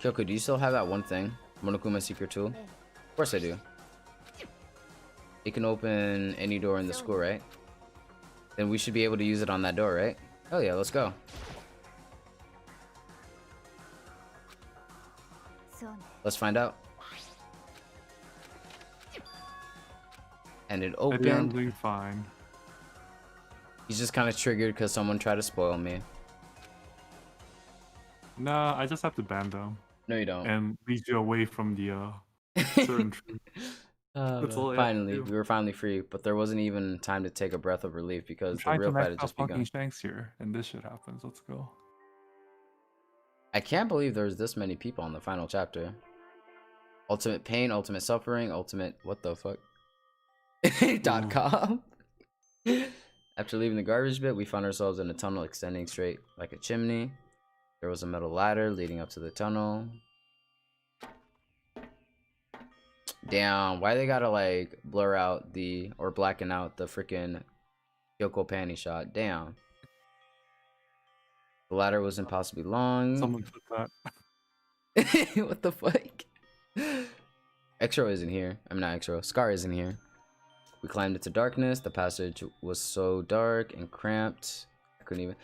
Kyoko, do you still have that one thing? Monokuma secret tool? Of course I do. It can open any door in the school, right? Then we should be able to use it on that door, right? Oh yeah, let's go. Let's find out. And it I think I'm opened. doing fine. He's just kind of triggered because someone tried to spoil me. Nah, I just have to ban them No, you don't. and lead you away from the certain truth. That's all I have to Finally, do. we were finally free, but there wasn't even time to take a breath of relief I'm because the trying real to fight max had out just fucking begun. Shanks here, and this shit happens. Let's go. I can't believe there's this many people on the final chapter. Ultimate pain, ultimate suffering, ultimate what the fuck? .com. After leaving the garbage bit, we found ourselves in a tunnel extending straight like a chimney. There was a metal ladder leading up to the tunnel. Damn, why they gotta like blur out the or blacken out the freaking Kyoko panty shot? Damn. The ladder was impossibly long. Someone put that. What the fuck? Exro isn't here. I'm not Exro. Scar isn't here. We climbed into darkness. The passage was so dark and cramped. I couldn't even.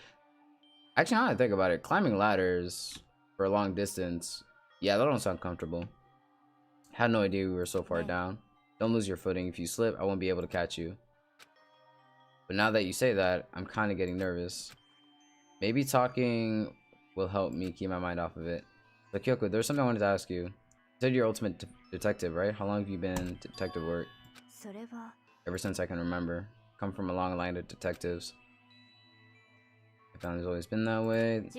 Actually, now that I think about it, climbing ladders for a long distance, yeah, that don't sound comfortable. Had no idea we were so far down. Don't lose your footing. If you slip, I won't be able to catch you. But now that you say that, I'm kind of getting nervous. Maybe talking will help me keep my mind off of it. But Kyoko, there's something I wanted to ask you. You said you're ultimate detective, right? How long have you been detective work? Ever since I can remember. Come from a long line of detectives. My family's always been that way.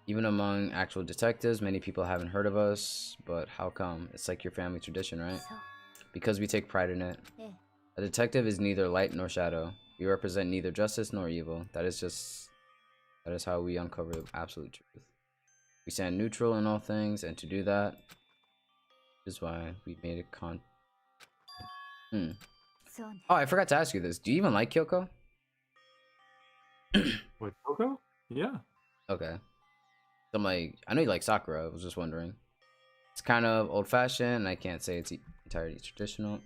Even among actual detectives, many people haven't heard of us. But how come? It's like your family tradition, right? Because we take pride in it. A detective is neither light nor shadow. We represent neither justice nor evil. That is how we uncover absolute truth. We stand neutral in all things, and to do that is why we made a Oh, I forgot to ask you this. Do you even like Kyoko? Wait, Kyoko? Yeah. Okay. So I'm like, I know you like Sakura. I was just wondering. It's kind of old-fashioned. I can't say it's entirely traditional.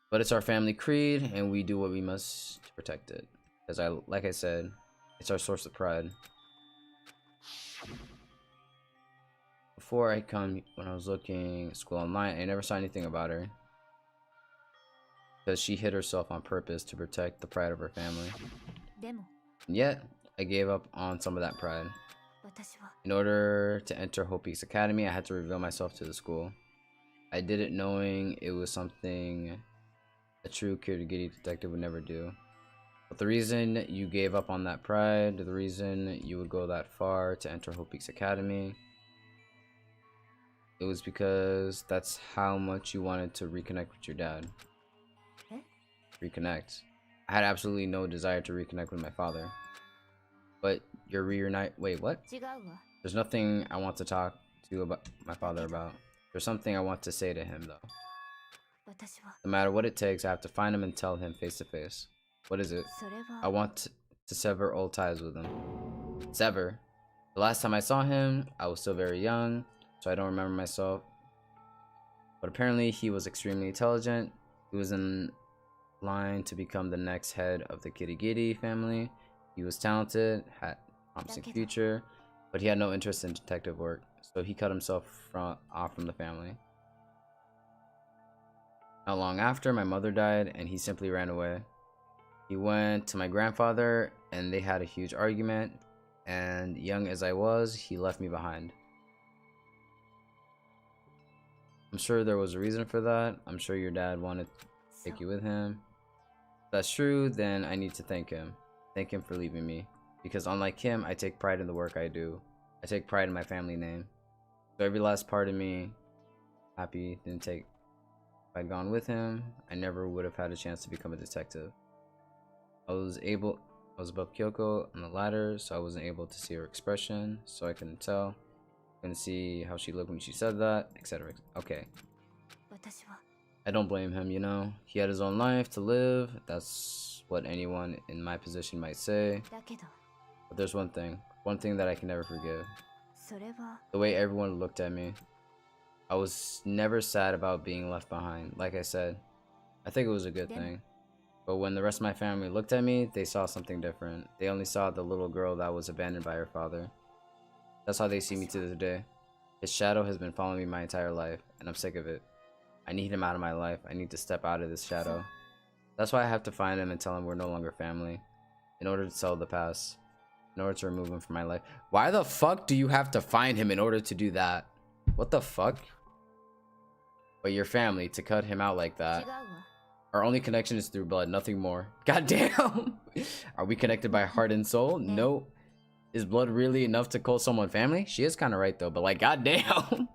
But it's our family creed, and we do what we must to protect it. Because like I said, it's our source of pride. Before I come, when I was looking at school online, I never saw anything about her. Because she hid herself on purpose to protect the pride of her family. And yet, I gave up on some of that pride. In order to enter Hope Peaks Academy, I had to reveal myself to the school. I did it knowing it was something a true Kirigiri detective would never do. But the reason you gave up on that pride, the reason you would go that far to enter Hope Peaks Academy, it was because that's how much you wanted to reconnect with your dad. Reconnect. I had absolutely no desire to reconnect with my father. But you're reunite. Wait, what? There's nothing I want to talk to about my father about. There's something I want to say to him though. No matter what it takes, I have to find him and tell him face to face. What is it? I want to sever old ties with him. Sever? The last time I saw him, I was still very young, so I don't remember myself. But apparently he was extremely intelligent. He was in line to become the next head of the Kirigiri family. He was talented, had a promising future, but he had no interest in detective work, so he cut himself off from the family. Not long after, my mother died, and he simply ran away. He went to my grandfather, and they had a huge argument, and young as I was, he left me behind. I'm sure there was a reason for that. I'm sure your dad wanted to take you with him. If that's true, then I need to thank him. Thank him for leaving me. Because unlike him, I take pride in the work I do. I take pride in my family name. So every last part of me, happy didn't take. If I'd gone with him, I never would have had a chance to become a detective. I was above Kyoko on the ladder, so I wasn't able to see her expression, so I couldn't tell. Couldn't see how she looked when she said that, etc. Okay. I don't blame him, you know. He had his own life to live. That's what anyone in my position might say. But there's one thing that I can never forgive. The way everyone looked at me. I was never sad about being left behind. Like I said, I think it was a good thing. But when the rest of my family looked at me, they saw something different. They only saw the little girl that was abandoned by her father. That's how they see me to this day. His shadow has been following me my entire life, and I'm sick of it. I need him out of my life. I need to step out of this shadow. That's why I have to find him and tell him we're no longer family. In order to sell the past. In order to remove him from my life. Why the fuck do you have to find him in order to do that? What the fuck? But your family, to cut him out like that. Our only connection is through blood, nothing more. God damn! Are we connected by heart and soul? No. Is blood really enough to call someone family? She is kind of right though, but like, god damn!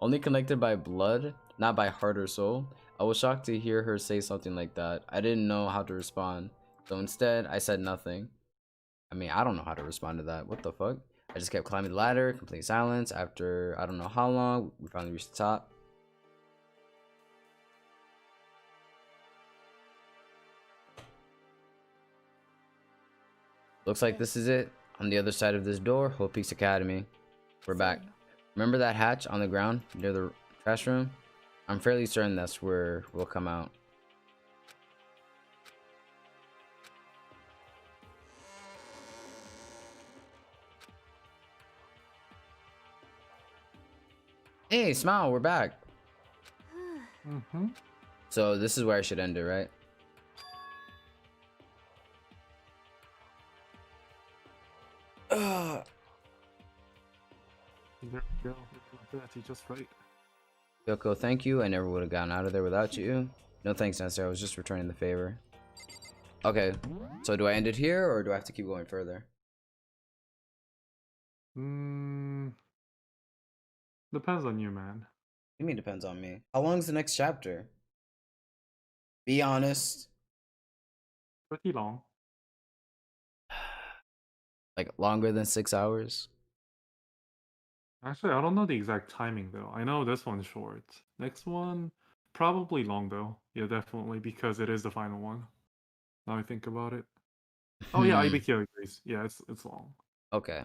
Only connected by blood, not by heart or soul? I was shocked to hear her say something like that. I didn't know how to respond. So instead, I said nothing. I mean, I don't know how to respond to that. What the fuck? I just kept climbing the ladder, complete silence. After I don't know how long, we finally reached the top. Looks like this is it. On the other side of this door, Hope Peaks Academy. We're back. Remember that hatch on the ground near the trash room? I'm fairly certain that's where we'll come out. Hey, smile, we're back. So this is where I should end it, right? There we go. That's just right. Yoko, thank you. I never would have gotten out of there without you. No thanks, necessary. I was just returning the favor. Okay, so do I end it here or do I have to keep going further? Depends on you, man. What do you mean depends on me? How long is the next chapter? Be honest. Pretty long. Like longer than 6 hours? Actually, I don't know the exact timing though. I know this one's short. Next one, probably long though. Yeah, definitely, because it is the final one. Now I think about it. Oh yeah, IBK agrees. Yeah, it's long. Okay.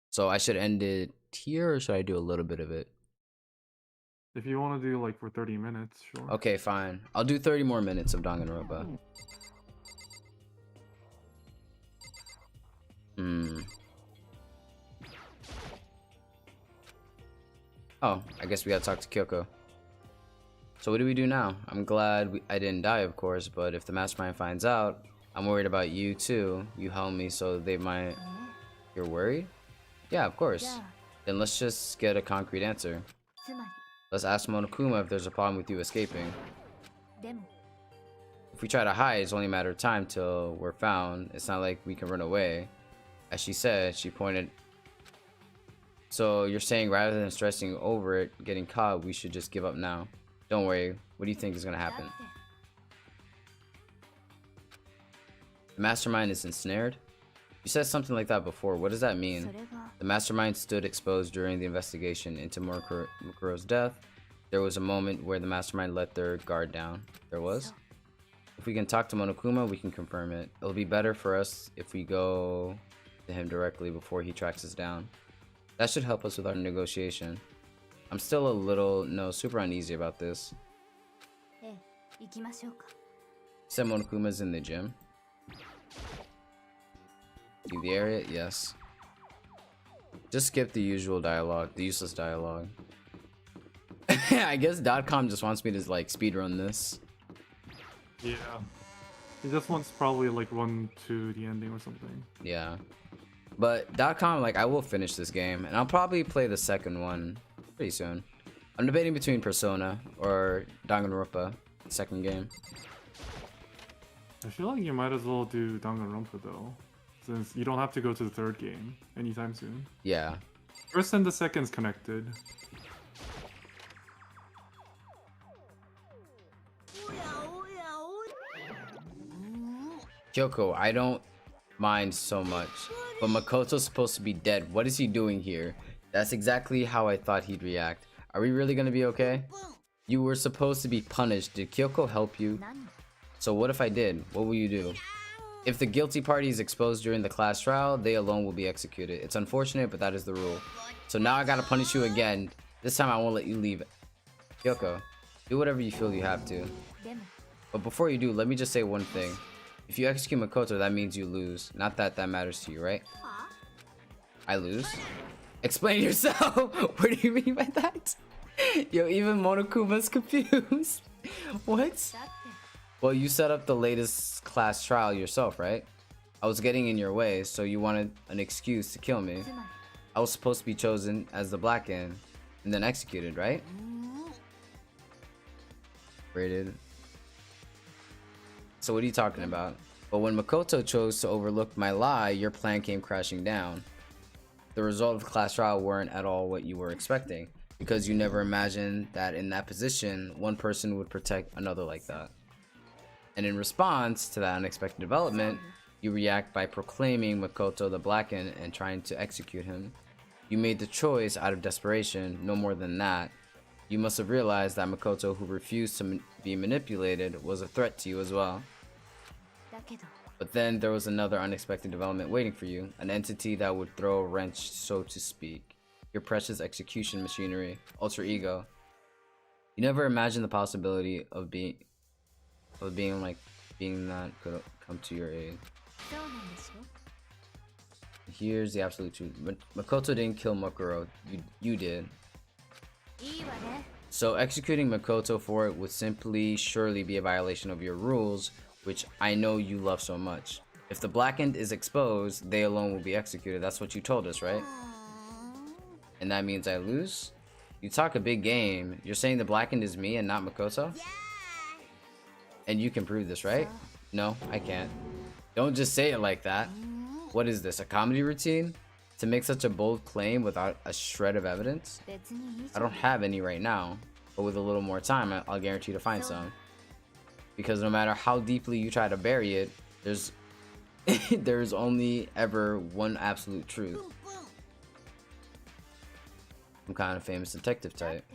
So I should end it here or should I do a little bit of it? If you want to do like for 30 minutes, sure. Okay, fine. I'll do 30 more minutes of Danganronpa. Oh, I guess we gotta talk to Kyoko. So what do we do now? I'm glad I didn't die, of course, but if the mastermind finds out, I'm worried about you too. You helped me, so they might... You're worried? Yeah, of course. Then let's just get a concrete answer. Let's ask Monokuma if there's a problem with you escaping. If if we try to hide, it's only a matter of time till we're found. It's not like we can run away. As she said, she pointed. So you're saying rather than stressing over it, getting caught, we should just give up now? Don't worry. What do you think is gonna happen? The mastermind is ensnared? You said something like that before. What does that mean? The mastermind stood exposed during the investigation into Mukuro's death. There was a moment where the mastermind let their guard down. There was? If we can talk to Monokuma, we can confirm it. It'll be better for us if we go to him directly before he tracks us down. That should help us with our negotiation. I'm still a little, super uneasy about this. Said Monokuma's in the gym. Leave the area? Yes. Just skip the usual dialogue, the useless dialogue. I guess .com just wants me to like speedrun this. Yeah. He just wants probably like run to the ending or something. Yeah. But .com, like, I will finish this game, and I'll probably play the second one pretty soon. I'm debating between Persona or Danganronpa, the second game. I feel like you might as well do Danganronpa though, since you don't have to go to the third game anytime soon. Yeah. First and the second's connected. Kyoko, I don't mind so much, but Makoto's supposed to be dead. What is he doing here? That's exactly how I thought he'd react. Are we really gonna be okay? You were supposed to be punished. Did Kyoko help you? So what if I did? What will you do? If the guilty party is exposed during the class trial, they alone will be executed. It's unfortunate, but that is the rule. So now I gotta punish you again. This time I won't let you leave. Kyoko, do whatever you feel you have to. But before you do, let me just say one thing. If you execute Makoto, that means you lose. Not that that matters to you, right? I lose? Explain yourself! What do you mean by that? Yo, even Monokuma's confused. What? Well, you set up the latest class trial yourself, right? I was getting in your way, so you wanted an excuse to kill me. I was supposed to be chosen as the black end, and then executed, right? Rated. So what are you talking about? But when Makoto chose to overlook my lie, your plan came crashing down. The result of the class trial weren't at all what you were expecting, because you never imagined that in that position, one person would protect another like that. And in response to that unexpected development, you react by proclaiming Makoto the black end and trying to execute him. You made the choice out of desperation, no more than that. You must have realized that Makoto, who refused to be manipulated, was a threat to you as well. But then there was another unexpected development waiting for you, an entity that would throw a wrench, so to speak. Your precious execution machinery, alter ego. You never imagined the possibility of being that could come to your aid. Here's the absolute truth. Makoto didn't kill Mukuro, you did. So executing Makoto for it would surely be a violation of your rules, which I know you love so much. If the blackened is exposed, they alone will be executed. That's what you told us, right? And that means I lose? You talk a big game. You're saying the blackened is me and not Makoto? And you can prove this, right? No, I can't. Don't just say it like that. What is this, a comedy routine? To make such a bold claim without a shred of evidence? I don't have any right now, but with a little more time, I'll guarantee to find some. Because no matter how deeply you try to bury it, there's only ever one absolute truth. I'm kind of famous detective type.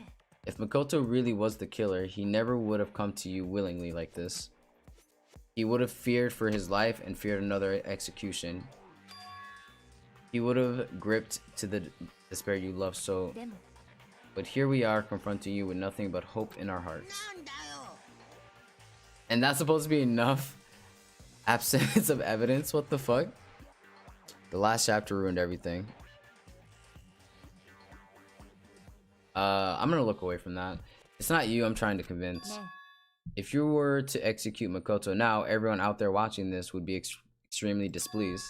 If Makoto really was the killer, he never would have come to you willingly like this. He would have feared for his life and feared another execution. He would have gripped to the despair you love so. But here we are confronting you with nothing but hope in our hearts. And that's supposed to be enough absence of evidence? What the fuck? The last chapter ruined everything. I'm gonna look away from that. It's not you I'm trying to convince. If you were to execute Makoto now, everyone out there watching this would be extremely displeased.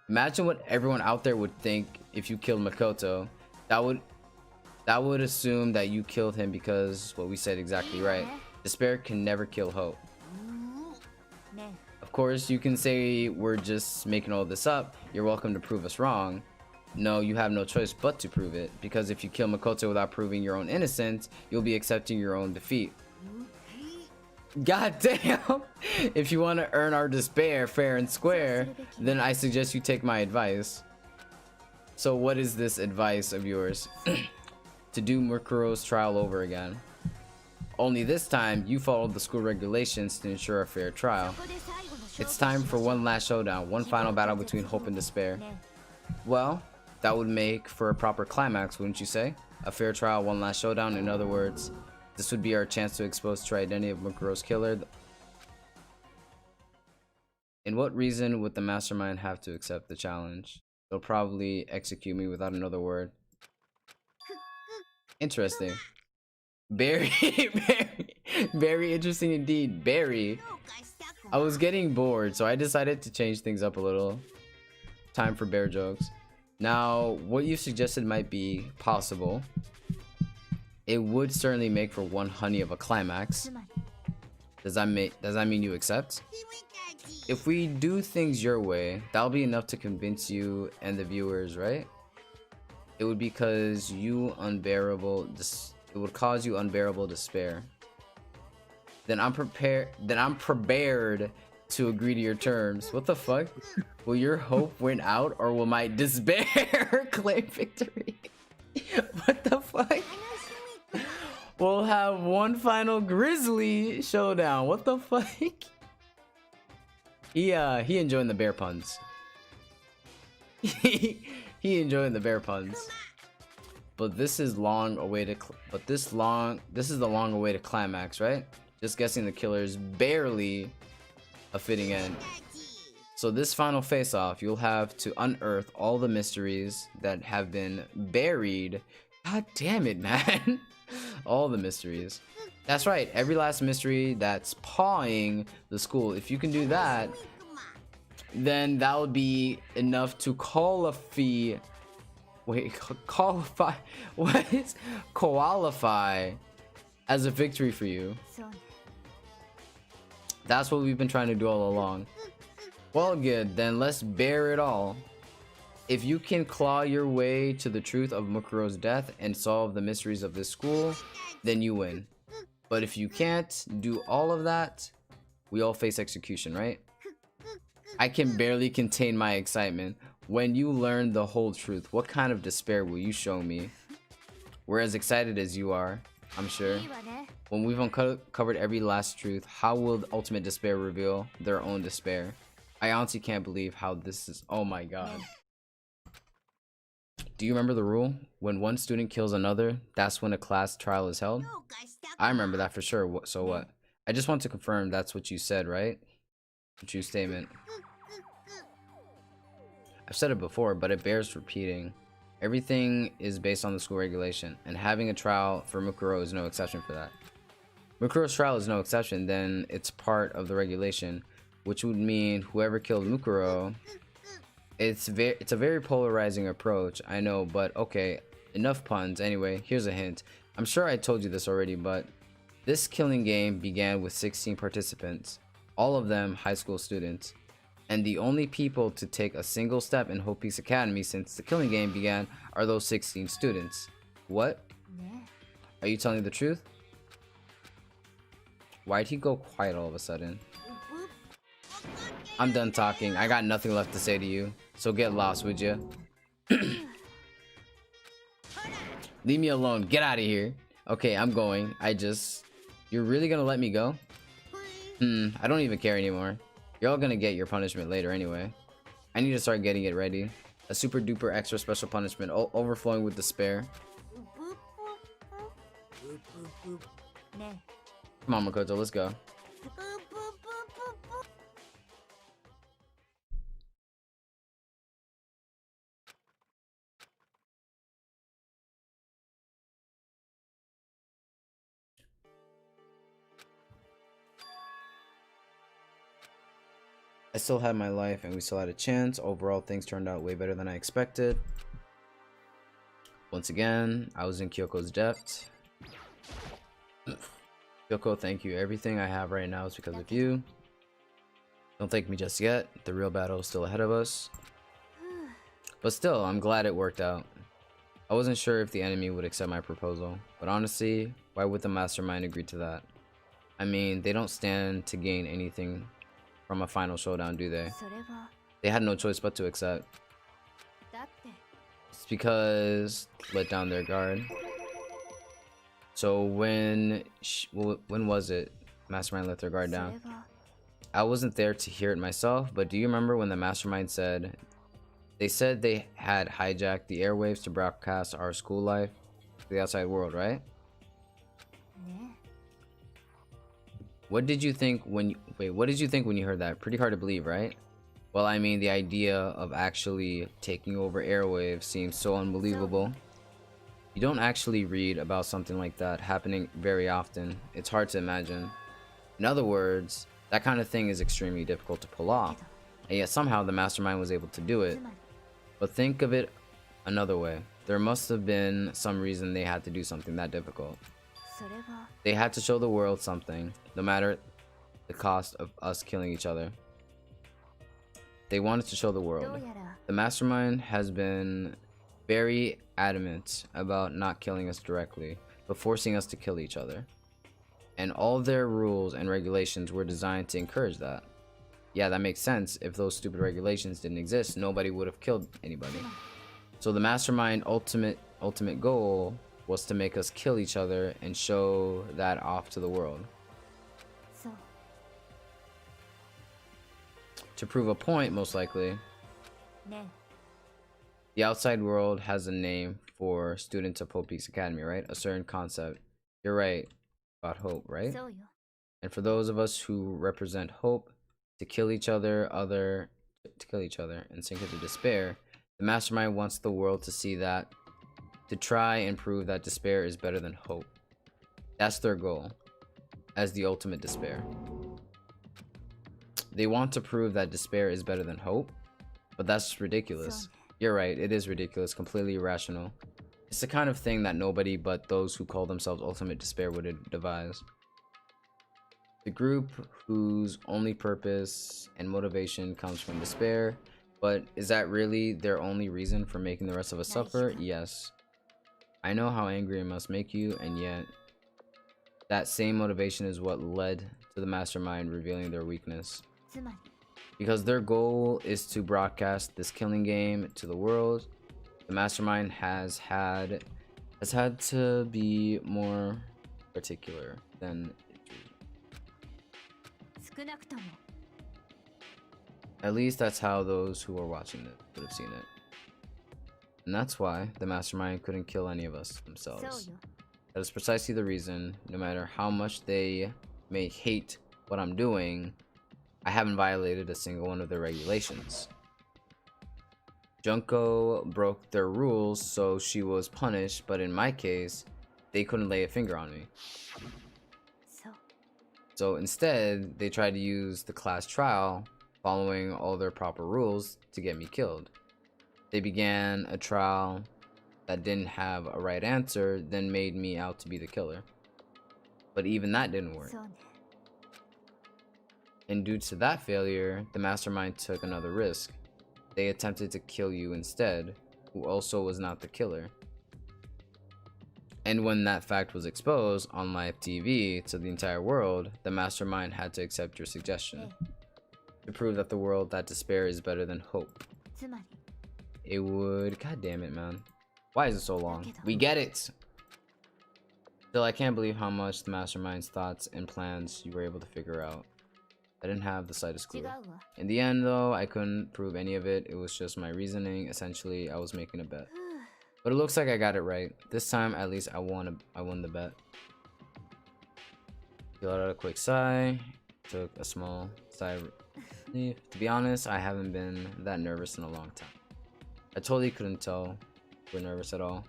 Imagine what everyone out there would think if you killed Makoto. That would assume that you killed him because what we said exactly right. Despair can never kill hope. Of course, you can say we're just making all this up. You're welcome to prove us wrong. No, you have no choice but to prove it, because if you kill Makoto without proving your own innocence, you'll be accepting your own defeat. God damn! If you want to earn our despair fair and square, then I suggest you take my advice. So what is this advice of yours? To do Mukuro's trial over again. Only this time, you followed the school regulations to ensure a fair trial. It's time for one last showdown, one final battle between hope and despair. Well, that would make for a proper climax, wouldn't you say? A fair trial, one last showdown. In other words, this would be our chance to expose the true identity of Mukuro's killer. In what reason would the mastermind have to accept the challenge? They'll probably execute me without another word. Interesting. Very, very interesting indeed. Barry. I was getting bored, so I decided to change things up a little. Time for bear jokes. Now, what you suggested might be possible. It would certainly make for one honey of a climax. Does that mean you accept? If we do things your way, that'll be enough to convince you and the viewers, right? It would because you it would cause you unbearable despair. Then I'm prepared to agree to your terms. What the fuck? Will your hope win out, or will my despair claim victory? What the fuck? We'll have one final grisly showdown. What the fuck? He enjoying the bear puns. He enjoying the bear puns. But this is long awaited. This is the long awaited climax, right? Just guessing the killer is barely a fitting end. So this final face-off, you'll have to unearth all the mysteries that have been buried. God damn it, man. All the mysteries. That's right, every last mystery that's pawing the school. If you can do that, then that would be enough to qualify as a victory for you. That's what we've been trying to do all along. Well, good, then let's bear it all. If you can claw your way to the truth of Mukuro's death and solve the mysteries of this school, then you win. But if you can't do all of that, we all face execution, right? I can barely contain my excitement. When you learn the whole truth, what kind of despair will you show me? We're as excited as you are, I'm sure. When we've uncovered every last truth, how will the ultimate despair reveal their own despair? I honestly can't believe how this is. Oh my god. Do you remember the rule? When one student kills another, that's when a class trial is held? I remember that for sure. So what? I just want to confirm that's what you said, right? A true statement. I've said it before, but it bears repeating. Everything is based on the school regulation, and having a trial for Mukuro is no exception for that. Mukuro's trial is no exception, then it's part of the regulation, which would mean whoever killed Mukuro. It's a very polarizing approach, I know, but okay, enough puns. Anyway, here's a hint. I'm sure I told you this already, but this killing game began with 16 participants, all of them high school students. And the only people to take a single step in Hope Peace Academy since the killing game began are those 16 students. What? Are you telling the truth? Why'd he go quiet all of a sudden? I'm done talking. I got nothing left to say to you. So get lost, would you? Leave me alone. Get out of here. Okay, I'm going. You're really gonna let me go? I don't even care anymore. You're all gonna get your punishment later anyway. I need to start getting it ready. A super duper extra special punishment, overflowing with despair. Come on, Makoto, let's go. I still had my life and we still had a chance. Overall, things turned out way better than I expected. Once again, I was in Kyoko's debt. Kyoko, thank you. Everything I have right now is because of you. Don't thank me just yet. The real battle is still ahead of us. But still, I'm glad it worked out. I wasn't sure if the enemy would accept my proposal, but honestly, why would the mastermind agree to that? I mean, they don't stand to gain anything from a final showdown, do they? They had no choice but to accept. It's because let down their guard. So when was it mastermind let their guard down? I wasn't there to hear it myself, but do you remember when the mastermind said they had hijacked the airwaves to broadcast our school life to the outside world, right? What did you think when you heard that? Pretty hard to believe, right? Well, I mean, the idea of actually taking over airwaves seems so unbelievable. You don't actually read about something like that happening very often. It's hard to imagine. In other words, that kind of thing is extremely difficult to pull off, and yet somehow the mastermind was able to do it. But think of it another way. There must have been some reason they had to do something that difficult. They had to show the world something, no matter the cost of us killing each other. They wanted to show the world. The mastermind has been very adamant about not killing us directly, but forcing us to kill each other. And all their rules and regulations were designed to encourage that. Yeah, that makes sense. If those stupid regulations didn't exist, nobody would have killed anybody. So the mastermind ultimate goal was to make us kill each other and show that off to the world. To prove a point, most likely. The outside world has a name for students of Hope Peaks Academy, right? A certain concept. You're right about hope, right? And for those of us who represent hope, to kill each other and sink into despair, the mastermind wants the world to see that, to try and prove that despair is better than hope. That's their goal, as the ultimate despair. They want to prove that despair is better than hope, but that's ridiculous. You're right, it is ridiculous, completely irrational. It's the kind of thing that nobody but those who call themselves ultimate despair would devise. The group whose only purpose and motivation comes from despair, but is that really their only reason for making the rest of us suffer? Yes. I know how angry it must make you, and yet that same motivation is what led to the mastermind revealing their weakness. Because their goal is to broadcast this killing game to the world, the mastermind has had to be more particular than at least that's how those who are watching it would have seen it. And that's why the mastermind couldn't kill any of us themselves. That is precisely the reason, no matter how much they may hate what I'm doing, I haven't violated a single one of their regulations. Junko broke their rules, so she was punished, but in my case, they couldn't lay a finger on me. So instead, they tried to use the class trial, following all their proper rules, to get me killed. They began a trial that didn't have a right answer, then made me out to be the killer. But even that didn't work. And due to that failure, the mastermind took another risk. They attempted to kill you instead, who also was not the killer. And when that fact was exposed on live TV to the entire world, the mastermind had to accept your suggestion. To prove that the world that despair is better than hope. It would... God damn it, man. Why is it so long? We get it! Still, I can't believe how much the mastermind's thoughts and plans you were able to figure out. I didn't have the slightest clue. In the end, though, I couldn't prove any of it. It was just my reasoning. Essentially, I was making a bet. But it looks like I got it right. This time, at least, I won the bet. He let out a quick sigh. Took a small sigh of relief. To be honest, I haven't been that nervous in a long time. I totally couldn't tell you were nervous at all.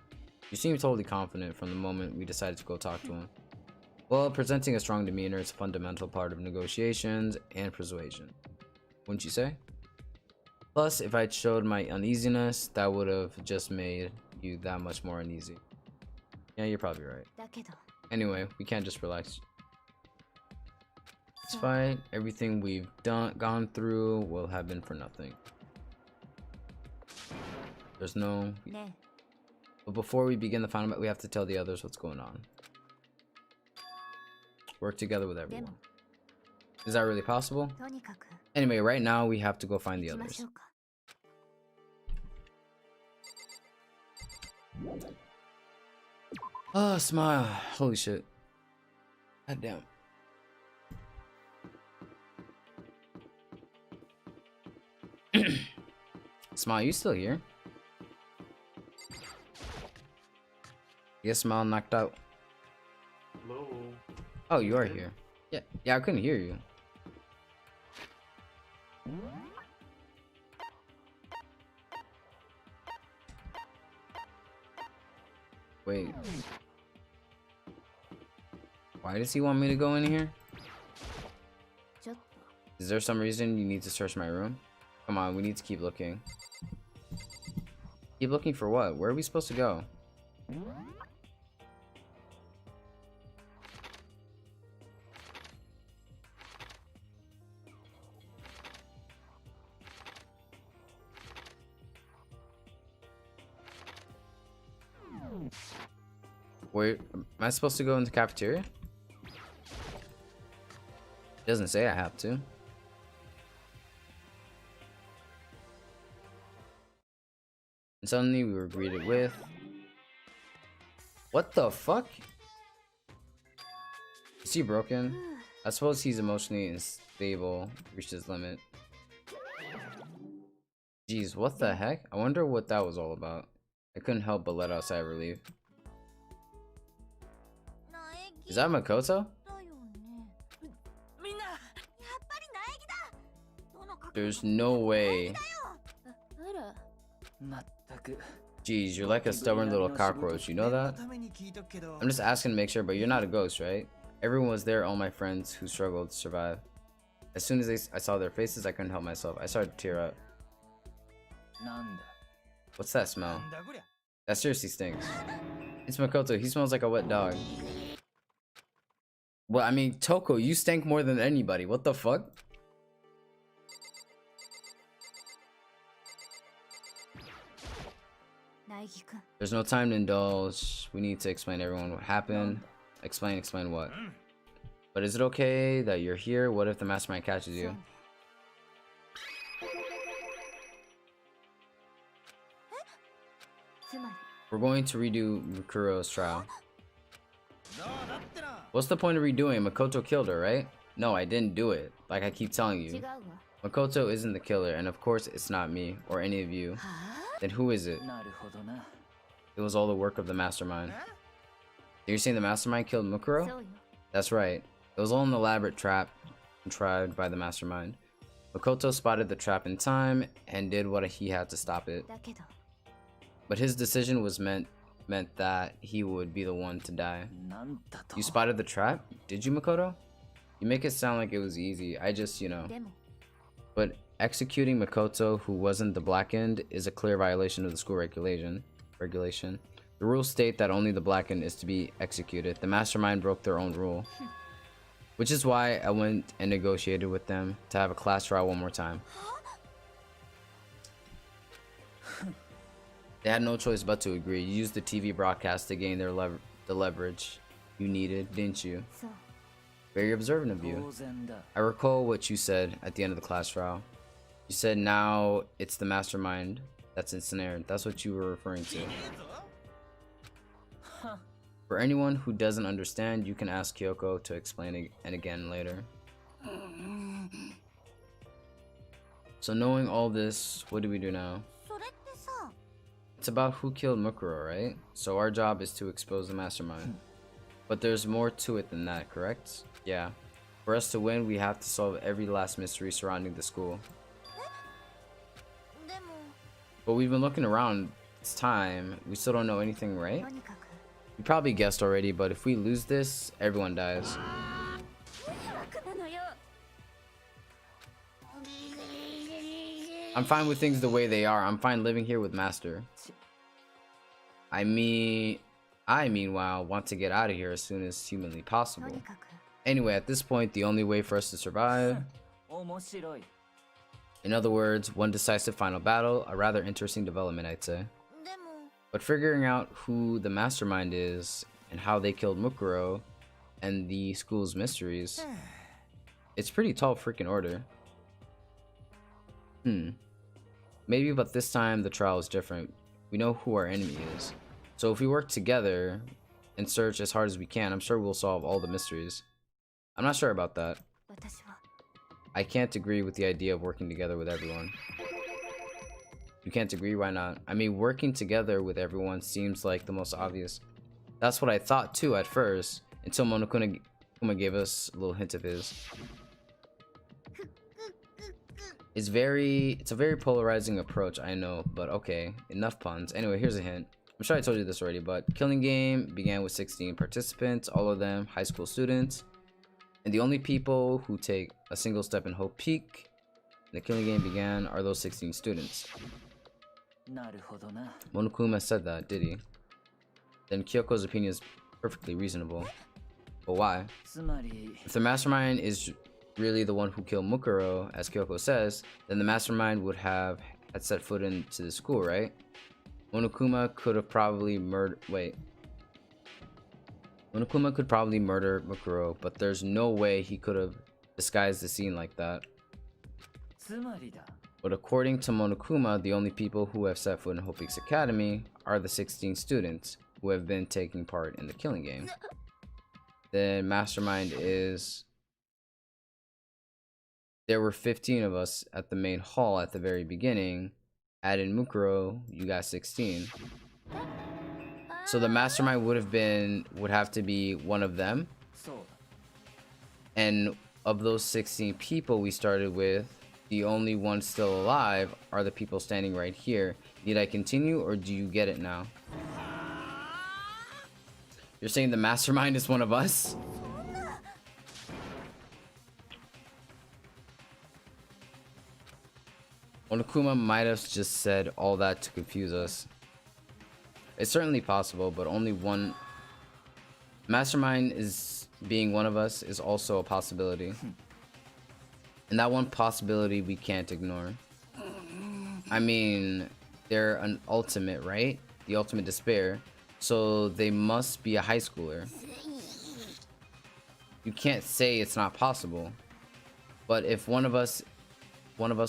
You seemed totally confident from the moment we decided to go talk to him. Well, presenting a strong demeanor is a fundamental part of negotiations and persuasion. Wouldn't you say? Plus, if I'd showed my uneasiness, that would have just made you that much more uneasy. Yeah, you're probably right. Anyway, we can't just relax. This fight, everything we've gone through will have been for nothing. There's no... But before we begin the final battle, we have to tell the others what's going on. Work together with everyone. Is that really possible? Anyway, right now we have to go find the others. Oh, smile. Holy shit. God damn. Smile, you still here? Yes, Smile knocked out. Hello. Oh, you are here. Yeah, I couldn't hear you. Wait. Why does he want me to go in here? Is there some reason you need to search my room? Come on, we need to keep looking. Keep looking for what? Where are we supposed to go? Wait, am I supposed to go in the cafeteria? It doesn't say I have to. And suddenly we were greeted with... What the fuck? Is he broken? I suppose he's emotionally unstable, reached his limit. Jeez, what the heck? I wonder what that was all about. I couldn't help but let out a sigh of relief. Is that Makoto? There's no way. Jeez, you're like a stubborn little cockroach, you know that? I'm just asking to make sure, but you're not a ghost, right? Everyone was there, all my friends who struggled to survive. As soon as I saw their faces, I couldn't help myself. I started to tear up. What's that smell? That seriously stinks. It's Makoto, he smells like a wet dog. Well, I mean, Toko, you stank more than anybody. What the fuck? There's no time to indulge. We need to explain to everyone what happened. Explain what? But is it okay that you're here? What if the mastermind catches you? We're going to redo Mukuro's trial. What's the point of redoing? Makoto killed her, right? No, I didn't do it. Like I keep telling you. Makoto isn't the killer, and of course it's not me or any of you. Then who is it? It was all the work of the mastermind. You're saying the mastermind killed Mukuro? That's right. It was all an elaborate trap contrived by the mastermind. Makoto spotted the trap in time and did what he had to stop it. But his decision was meant that he would be the one to die. You spotted the trap? Did you, Makoto? You make it sound like it was easy. I just, you know. But executing Makoto, who wasn't the blackened, is a clear violation of the school regulation. The rules state that only the blackened is to be executed. The mastermind broke their own rule. Which is why I went and negotiated with them to have a class trial one more time. They had no choice but to agree. You used the TV broadcast to gain the leverage you needed, didn't you? Very observant of you. I recall what you said at the end of the class trial. You said now it's the mastermind that's ensnared. That's what you were referring to. For anyone who doesn't understand, you can ask Kyoko to explain and again later. So knowing all this, what do we do now? It's about who killed Mukuro, right? So our job is to expose the mastermind. But there's more to it than that, correct? Yeah. For us to win, we have to solve every last mystery surrounding the school. But we've been looking around. It's time. We still don't know anything, right? You probably guessed already, but if we lose this, everyone dies. I'm fine with things the way they are. I'm fine living here with Master. I meanwhile want to get out of here as soon as humanly possible. Anyway, at this point, the only way for us to survive. In other words, one decisive final battle, a rather interesting development, I'd say. But figuring out who the mastermind is and how they killed Mukuro and the school's mysteries, it's pretty tall freaking order. Maybe, but this time the trial is different. We know who our enemy is. So if we work together and search as hard as we can, I'm sure we'll solve all the mysteries. I'm not sure about that. I can't agree with the idea of working together with everyone. You can't agree? Why not? I mean, working together with everyone seems like the most obvious. That's what I thought too at first, until Monokuma gave us a little hint of his. It's a very polarizing approach, I know, but okay, enough puns. Anyway, here's a hint. I'm sure I told you this already, but Killing Game began with 16 participants, all of them high school students. And the only people who take a single step in Hope Peak the Killing Game began are those 16 students. Monokuma said that, did he? Then Kyoko's opinion is perfectly reasonable. But why? If the mastermind is really the one who killed Mukuro, as Kyoko says, then the mastermind would have had set foot into the school, right? Monokuma could have probably murdered. Wait. Monokuma could probably murder Mukuro, but there's no way he could have disguised the scene like that. But according to Monokuma, the only people who have set foot in Hope Peaks Academy are the 16 students who have been taking part in the Killing Game. The mastermind is... There were 15 of us at the main hall at the very beginning. Add in Mukuro, you got 16. So the mastermind would have to be one of them. And of those 16 people we started with, the only ones still alive are the people standing right here. Need I continue, or do you get it now? You're saying the mastermind is one of us? Monokuma might have just said all that to confuse us. It's certainly possible, but only one mastermind is being one of us is also a possibility. And that one possibility we can't ignore. I mean, they're an ultimate, right? The ultimate despair. So they must be a high schooler. You can't say it's not possible. But if one of us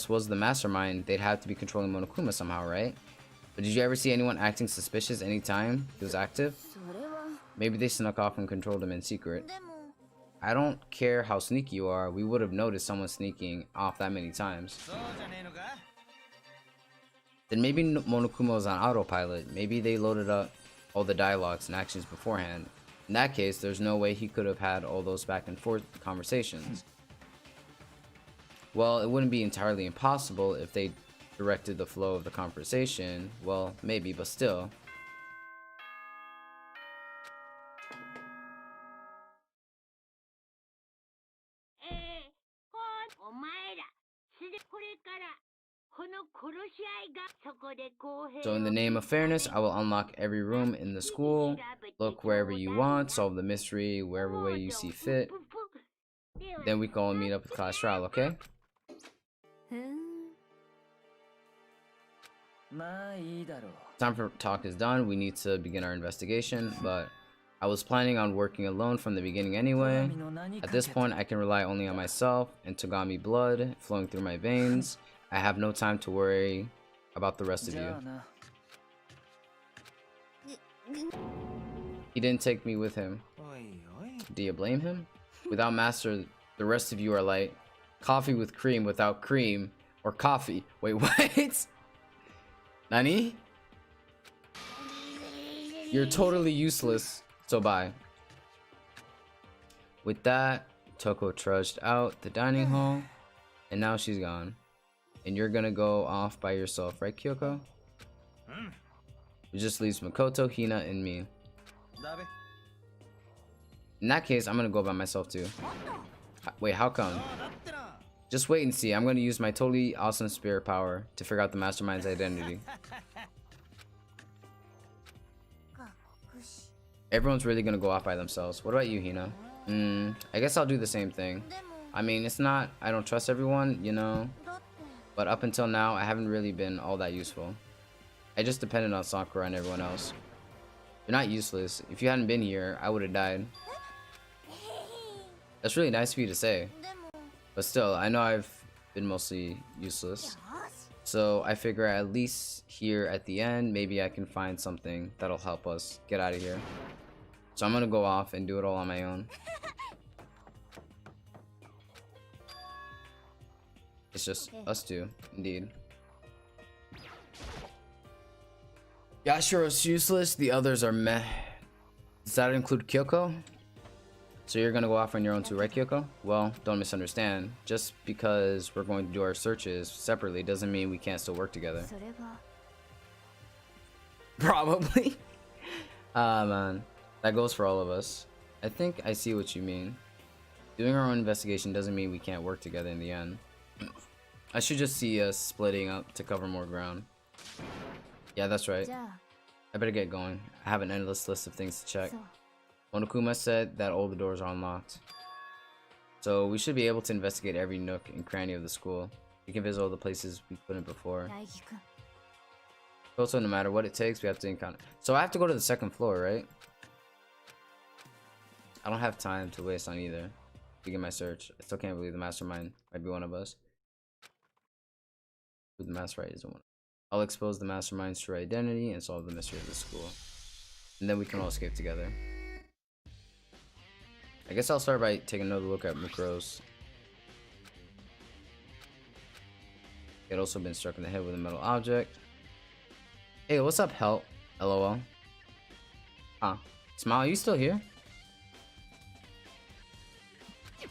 was the mastermind, they'd have to be controlling Monokuma somehow, right? But did you ever see anyone acting suspicious anytime he was active? Maybe they snuck off and controlled him in secret. I don't care how sneaky you are, we would have noticed someone sneaking off that many times. Then maybe Monokuma was on autopilot. Maybe they loaded up all the dialogues and actions beforehand. In that case, there's no way he could have had all those back and forth conversations. Well, it wouldn't be entirely impossible if they directed the flow of the conversation. Well, maybe, but still. So in the name of fairness, I will unlock every room in the school, look wherever you want, solve the mystery wherever way you see fit. Then we can all meet up with class trial, okay? Time for talk is done. We need to begin our investigation, but I was planning on working alone from the beginning anyway. At this point, I can rely only on myself and Togami blood flowing through my veins. I have no time to worry about the rest of you. He didn't take me with him. Do you blame him? Without Master, the rest of you are like coffee with cream without cream, or coffee. Wait, what? Nani? You're totally useless, so bye. With that, Toko trudged out the dining hall, and now she's gone. And you're gonna go off by yourself, right, Kyoko? It just leaves Makoto, Hina, and me. In that case, I'm gonna go by myself too. Wait, how come? Just wait and see. I'm gonna use my totally awesome spirit power to figure out the mastermind's identity. Everyone's really gonna go off by themselves. What about you, Hina? I guess I'll do the same thing. I mean, it's not, I don't trust everyone, you know, but up until now, I haven't really been all that useful. I just depended on Sakura and everyone else. You're not useless. If you hadn't been here, I would have died. That's really nice of you to say. But still, I know I've been mostly useless. So I figure at least here at the end, maybe I can find something that'll help us get out of here. So I'm gonna go off and do it all on my own. It's just us two, indeed. Yashiro's useless, the others are meh. Does that include Kyoko? So you're gonna go off on your own too, right, Kyoko? Well, don't misunderstand. Just because we're going to do our searches separately doesn't mean we can't still work together. Probably. Man. That goes for all of us. I think I see what you mean. Doing our own investigation doesn't mean we can't work together in the end. I should just see us splitting up to cover more ground. Yeah, that's right. I better get going. I have an endless list of things to check. Monokuma said that all the doors are unlocked. So we should be able to investigate every nook and cranny of the school. We can visit all the places we couldn't before. Also, no matter what it takes, we have to encounter. So I have to go to the second floor, right? I don't have time to waste on either. Begin my search. I still can't believe the mastermind might be one of us. Who the mastermind isn't one. I'll expose the mastermind's true identity and solve the mystery of the school. And then we can all escape together. I guess I'll start by taking another look at Mukuro's. He had also been struck in the head with a metal object. Hey, what's up, help? LOL. Huh. Smile, you still here?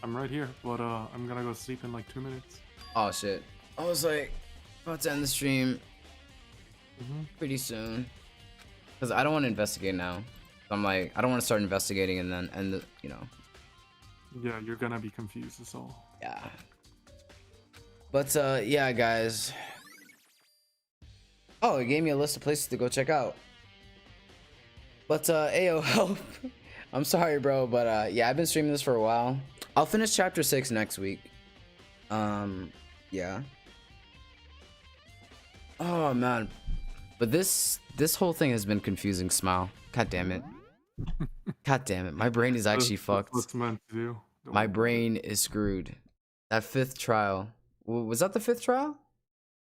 I'm right here, but I'm gonna go sleep in like 2 minutes. Oh shit. I was like, about to end the stream pretty soon. Because I don't want to investigate now. I'm like, I don't want to start investigating and then end the, you know. Yeah, you're gonna be confused, that's all. Yeah. But yeah, guys. Oh, it gave me a list of places to go check out. But Ayo, help. I'm sorry, bro, but yeah, I've been streaming this for a while. I'll finish chapter 6 next week. Yeah. Oh man. But this whole thing has been confusing, Smile. God damn it. God damn it. My brain is actually fucked. What's meant to do. My brain is screwed. That 5th trial. Was that the 5th trial?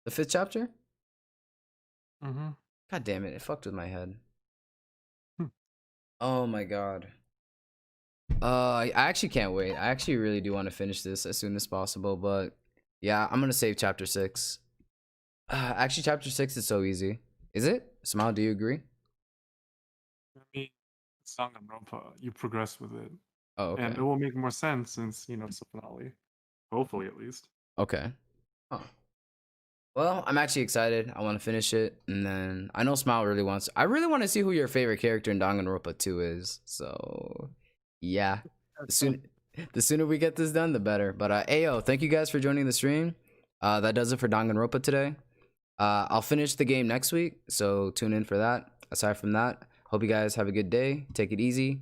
The 5th chapter? God damn it. It fucked with my head. Oh my god. I actually can't wait. I actually really do want to finish this as soon as possible, but yeah, I'm gonna save chapter 6. Actually, chapter 6 is so easy. Is it? Smile, do you agree? I mean, it's Danganronpa. You progress with it. Oh, okay. And it will make more sense since, you know, it's the finale. Hopefully, at least. Okay. Huh. Well, I'm actually excited. I want to finish it, and then I know Smile really wants. I really want to see who your favorite character in Danganronpa 2 is. So, yeah. The sooner we get this done, the better. But Ayo, thank you guys for joining the stream. That does it for Danganronpa today. I'll finish the game next week, so tune in for that. Aside from that, hope you guys have a good day. Take it easy.